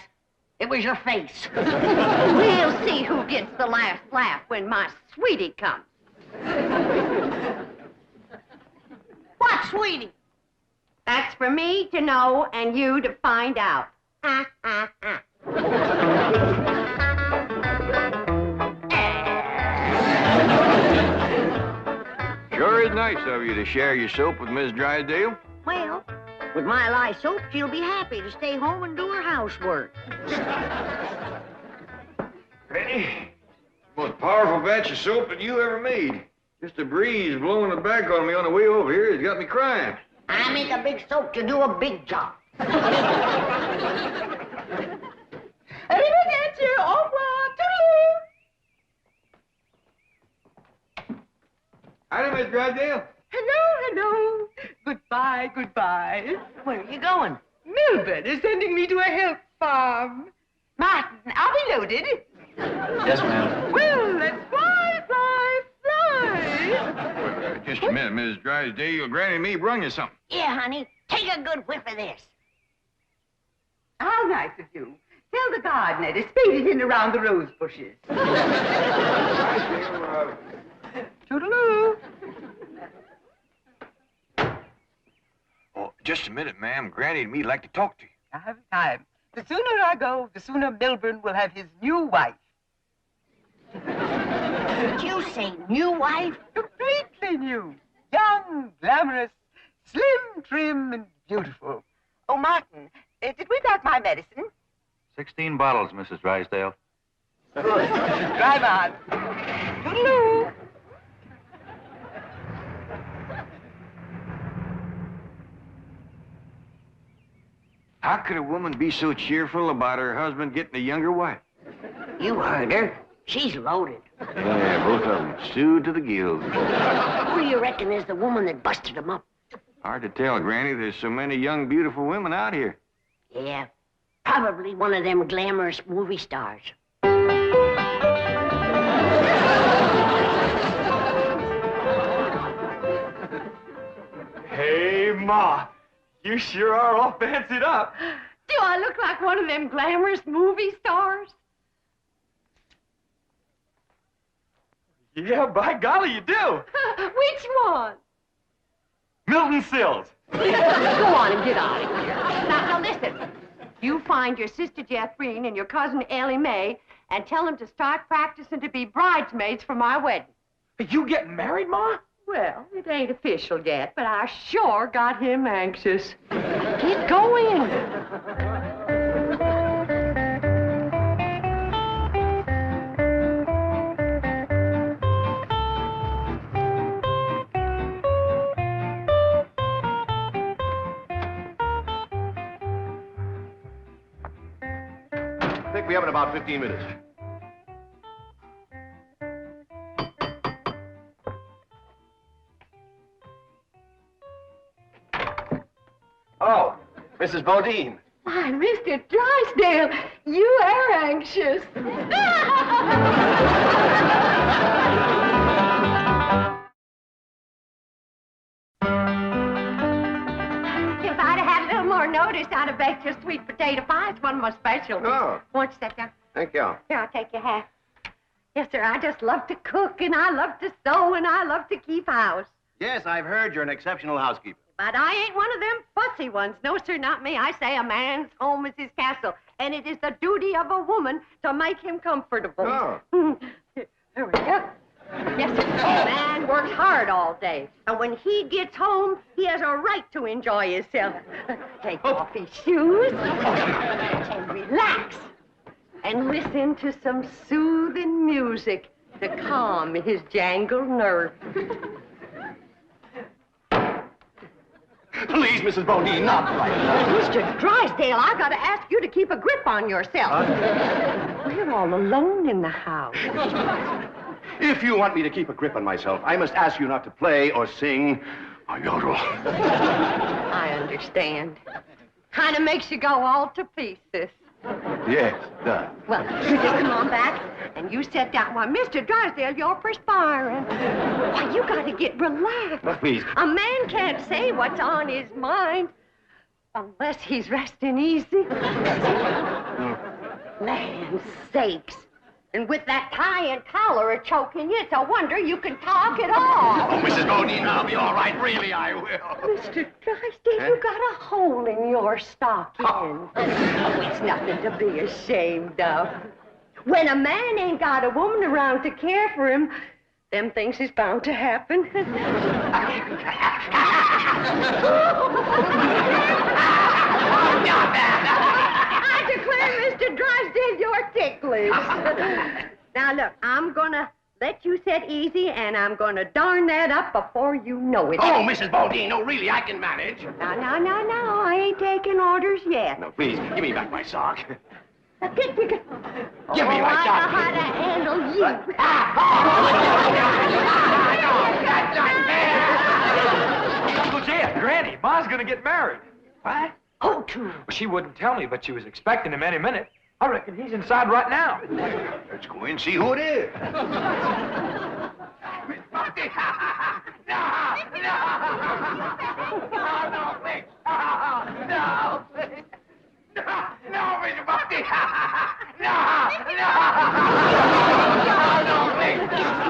It was your face. We'll see who gets the last laugh when my sweetie comes. What, sweetie? That's for me to know and you to find out. Sure is nice of you to share your soap with Miss Drysdale. Well, with my lye soap, she'll be happy to stay home and do her housework. Penny, most powerful batch of soap that you ever made. Just a breeze blowing it back on me on the way over here has got me crying. I make a big soap to do a big job. Arrivederci, au revoir, toodaloo. Howdy, Miss Drysdale. Hello. Goodbye. Where are you going? Milburn is sending me to a health farm. Martin, are we loaded? Yes, ma'am. Well, let's fly. Just a minute, Miss Drysdale. Granny and me brung you something. Yeah, honey. Take a good whiff of this. How nice of you. Tell the gardener to spade it in around the rose bushes. Toodaloo. Oh, just a minute, ma'am. Granny and me'd like to talk to you. I haven't time. The sooner I go, the sooner Milburn will have his new wife. Did you say new wife? Completely new. Young, glamorous, slim, trim, and beautiful. Oh, Martin, did we pack my medicine? 16 bottles, Mrs. Drysdale. Good. Drive on. Toodaloo. How could a woman be so cheerful about her husband getting a younger wife? You heard her. She's loaded. Yeah, both of them. Sued to the gills. Who do you reckon is the woman that busted him up? Hard to tell, Granny. There's so many young, beautiful women out here. Yeah, probably one of them glamorous movie stars. Hey, Ma. You sure are all fancied up. Do I look like one of them glamorous movie stars? Yeah, by golly, you do. Which one? Milton Sills. Go on and get out of here. Now, listen. You find your sister Jethrine and your cousin Ellie Mae and tell them to start practicing to be bridesmaids for my wedding. Are you getting married, Ma? Well, it ain't official yet, but I sure got him anxious. Get going. I think we have in about 15 minutes. Oh, Mrs. Bodine. Why, Mr. Drysdale, you are anxious. If I'd have had a little more notice, I'd have baked your sweet potato pie. It's one of my specialties. Oh. Won't you sit down? Thank you. Here, I'll take your hat. Yes, sir, I just love to cook, and I love to sew, and I love to keep house. Yes, I've heard you're an exceptional housekeeper. But I ain't one of them fussy ones. No, sir, not me. I say a man's home is his castle, and it is the duty of a woman to make him comfortable. Oh. There we go. Yes, sir. A man works hard all day, and when he gets home, he has a right to enjoy himself. Take off his shoes and relax, and listen to some soothing music to calm his jangled nerves. Please, Mrs. Bodine, not right now. Mr. Drysdale, I gotta ask you to keep a grip on yourself. We're all alone in the house. If you want me to keep a grip on myself, I must ask you not to play or sing or yodel. I understand. Kind of makes you go all to pieces. Yes, it does. Well, you just come on back, and you sit down. Why, Mr. Drysdale, you're perspiring. Why, you gotta get relaxed. Oh, please. A man can't say what's on his mind unless he's resting easy. Land's sakes. And with that tie and collar choking you, it's a wonder you can talk at all. Oh, Mrs. Bodine, I'll be all right. Really, I will. Mr. Drysdale, you got a hole in your stocking. Oh, it's nothing to be ashamed of. When a man ain't got a woman around to care for him, them things is bound to happen. I declare, Mr. Drysdale, you're ticklish. Now, look, I'm gonna let you sit easy, and I'm gonna darn that up before you know it. Oh, Mrs. Bodine, no, really, I can manage. No, I ain't taking orders yet. No, please, give me back my sock. Give me my I sock. know how to handle you. Uncle Jed, Granny, Ma's gonna get married. What? Who to? She wouldn't tell me, but she was expecting him any minute. I reckon he's inside right now. Let's go in and see who it is.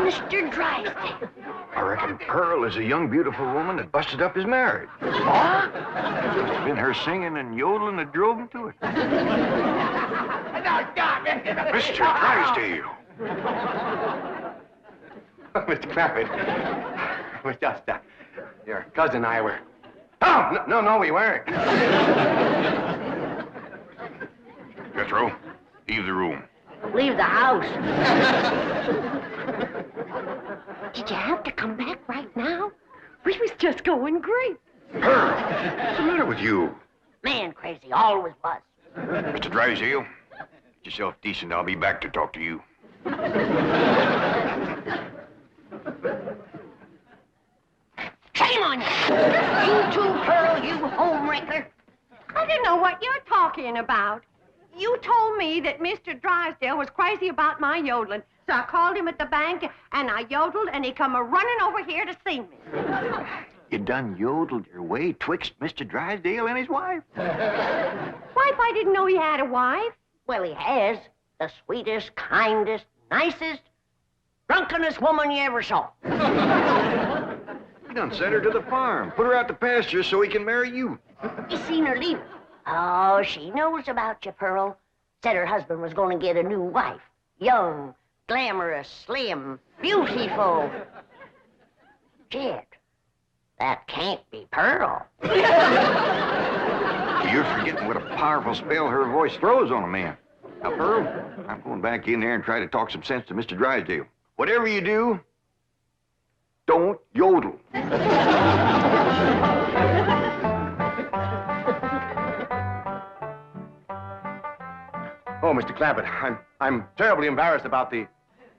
Mr. Drysdale. I reckon Pearl is a young, beautiful woman that busted up his marriage. What? It's been her singing and yodeling that drove him to it. Mr. Drysdale. Mr. Clappett, it was just, your cousin and I were... Oh, no, we weren't. Jethro, leave the room. Leave the house. Did you have to come back right now? We was just going great. Pearl, what's the matter with you? Man crazy, always was. Mr. Drysdale, get yourself decent. I'll be back to talk to you. Shame on you! You too, Pearl, you homewrecker. I don't know what you're talking about. You told me that Mr. Drysdale was crazy about my yodeling, so I called him at the bank, and I yodeled, and he come a-running over here to see me. You done yodeled your way twixt Mr. Drysdale and his wife. Wife, I didn't know he had a wife. Well, he has. The sweetest, kindest, nicest, drunkenest woman you ever saw. You done sent her to the farm. Put her out to pasture so he can marry you. You seen her leave? Oh, she knows about you, Pearl. Said her husband was going to get a new wife. Young, glamorous, slim, beautiful. Jed, that can't be Pearl. You're forgetting what a powerful spell her voice throws on a man. Now, Pearl, I'm going back in there and try to talk some sense to Mr. Drysdale. Whatever you do, don't yodel. Oh, Mr. Clappett, I'm terribly embarrassed about the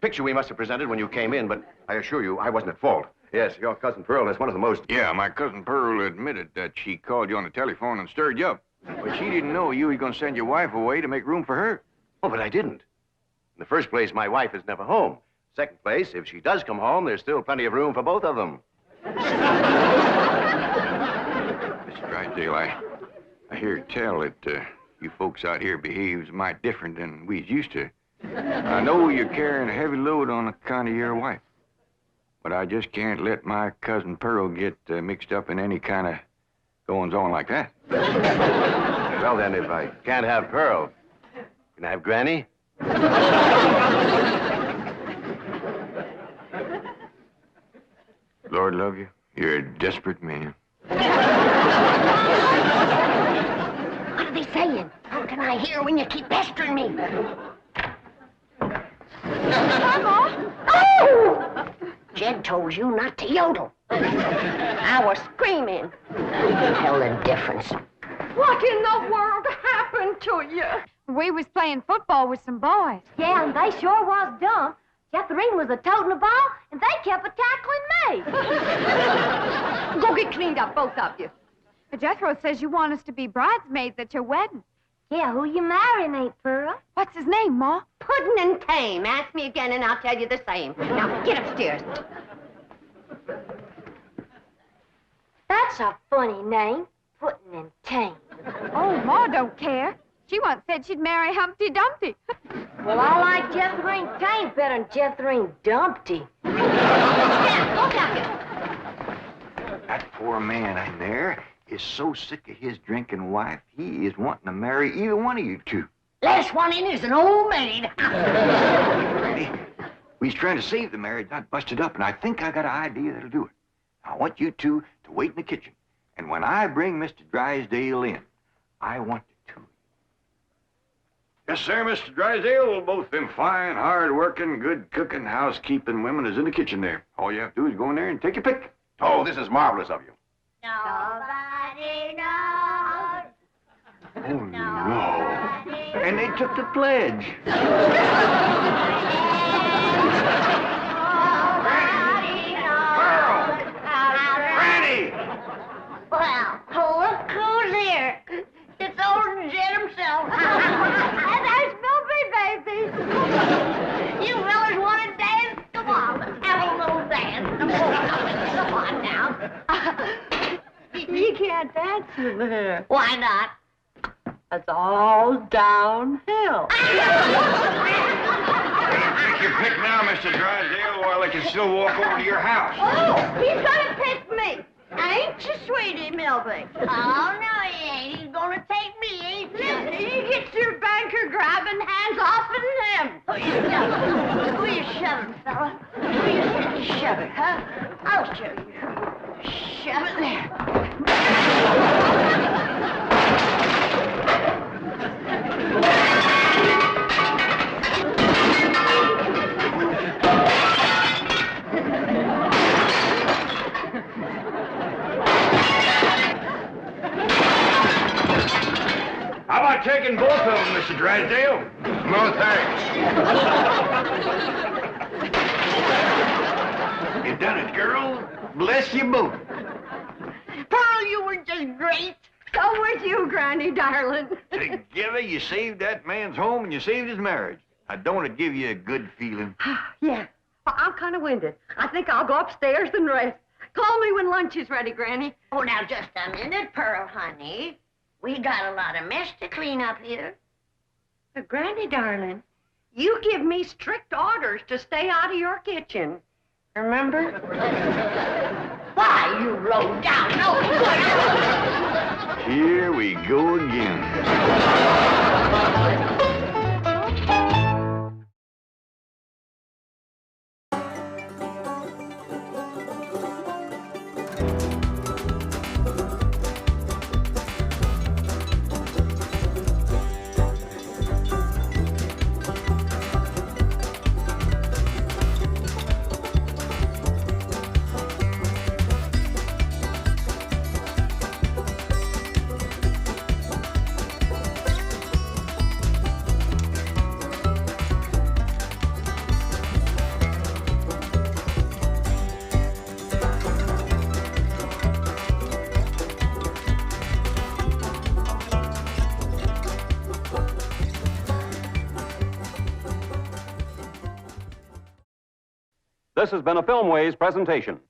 picture we must have presented when you came in, but I assure you I wasn't at fault. Yes, your cousin Pearl is one of the most... Yeah, my cousin Pearl admitted that she called you on the telephone and stirred you up. But she didn't know you were going to send your wife away to make room for her. Oh, but I didn't. In the first place, my wife is never home. Second place, if she does come home, there's still plenty of room for both of them. Mr. Drysdale, I hear tell that you folks out here behaves mighty different than we's used to. I know you're carrying a heavy load on account of your wife. But I just can't let my cousin Pearl get mixed up in any kind of goings-on like that. Well, then, if I can't have Pearl, can I have Granny? Lord love you, you're a desperate man. What are they saying? How can I hear when you keep pestering me? Mama! Oh! Jed told you not to yodel. I was screaming. Hell the difference. What in the world happened to you? We was playing football with some boys. Yeah, and they sure was dumb. Catherine was a-toting the ball, and they kept a-tackling me. Go get cleaned up, both of you. Jethro says you want us to be bridesmaids at your wedding. Yeah, who you marrying, Aunt Pearl? What's his name, Ma? Puddin' and tame. Ask me again, and I'll tell you the same. Now, get upstairs. That's a funny name, Puddin' and Tame. Oh, Ma don't care. She once said she'd marry Humpty Dumpty. Well, I like Jethrine Tame better than Jethrine Dumpty. That poor man in there is so sick of his drinking wife, he is wanting to marry either one of you two. Last one in is an old maid. Ready? We's trying to save the marriage, not bust it up, and I think I got an idea that'll do it. I want you two to wait in the kitchen, and when I bring Mr. Drysdale in, I want the two of you. Yes, sir, Mr. Drysdale. Both them fine, hard-working, good-cooking, housekeeping women is in the kitchen there. All you have to do is go in there and take your pick. Oh, this is marvelous of you. Nobody knows. Oh, no. And they took the pledge. Well, look who's here. It's old Jed himself. And there's Milby, baby. You fellas want to dance? Come on, let's have a little dance. Come on now. You can't dance with her. Why not? It's all downhill. your pick now, Mr. Drysdale, while they can still walk over to your house. Oh, he's gonna pick me. Ain't you, sweetie, Milby? Oh, no, he ain't. He's gonna take me, ain't he? Listen, you get your banker grabbing hands off of him. Who you shoving? Who you shoving, fella? Who you shoving, huh? I'll show you. Shove it there. How about taking both of them, Mr. Drysdale? No, thanks. You done it, girl. Bless you both. Pearl, you were just great. So was you, Granny, darling. Together, you saved that man's home and you saved his marriage. Now, don't it give you a good feeling? Yeah. Well, I'm kind of winded. I think I'll go upstairs and rest. Call me when lunch is ready, Granny. Oh, now, just a minute, Pearl, honey. We got a lot of mess to clean up here. But, Granny, darling, you give me strict orders to stay out of your kitchen. Remember? Why, you low down, no good. Here we go again. This has been a Filmways presentation.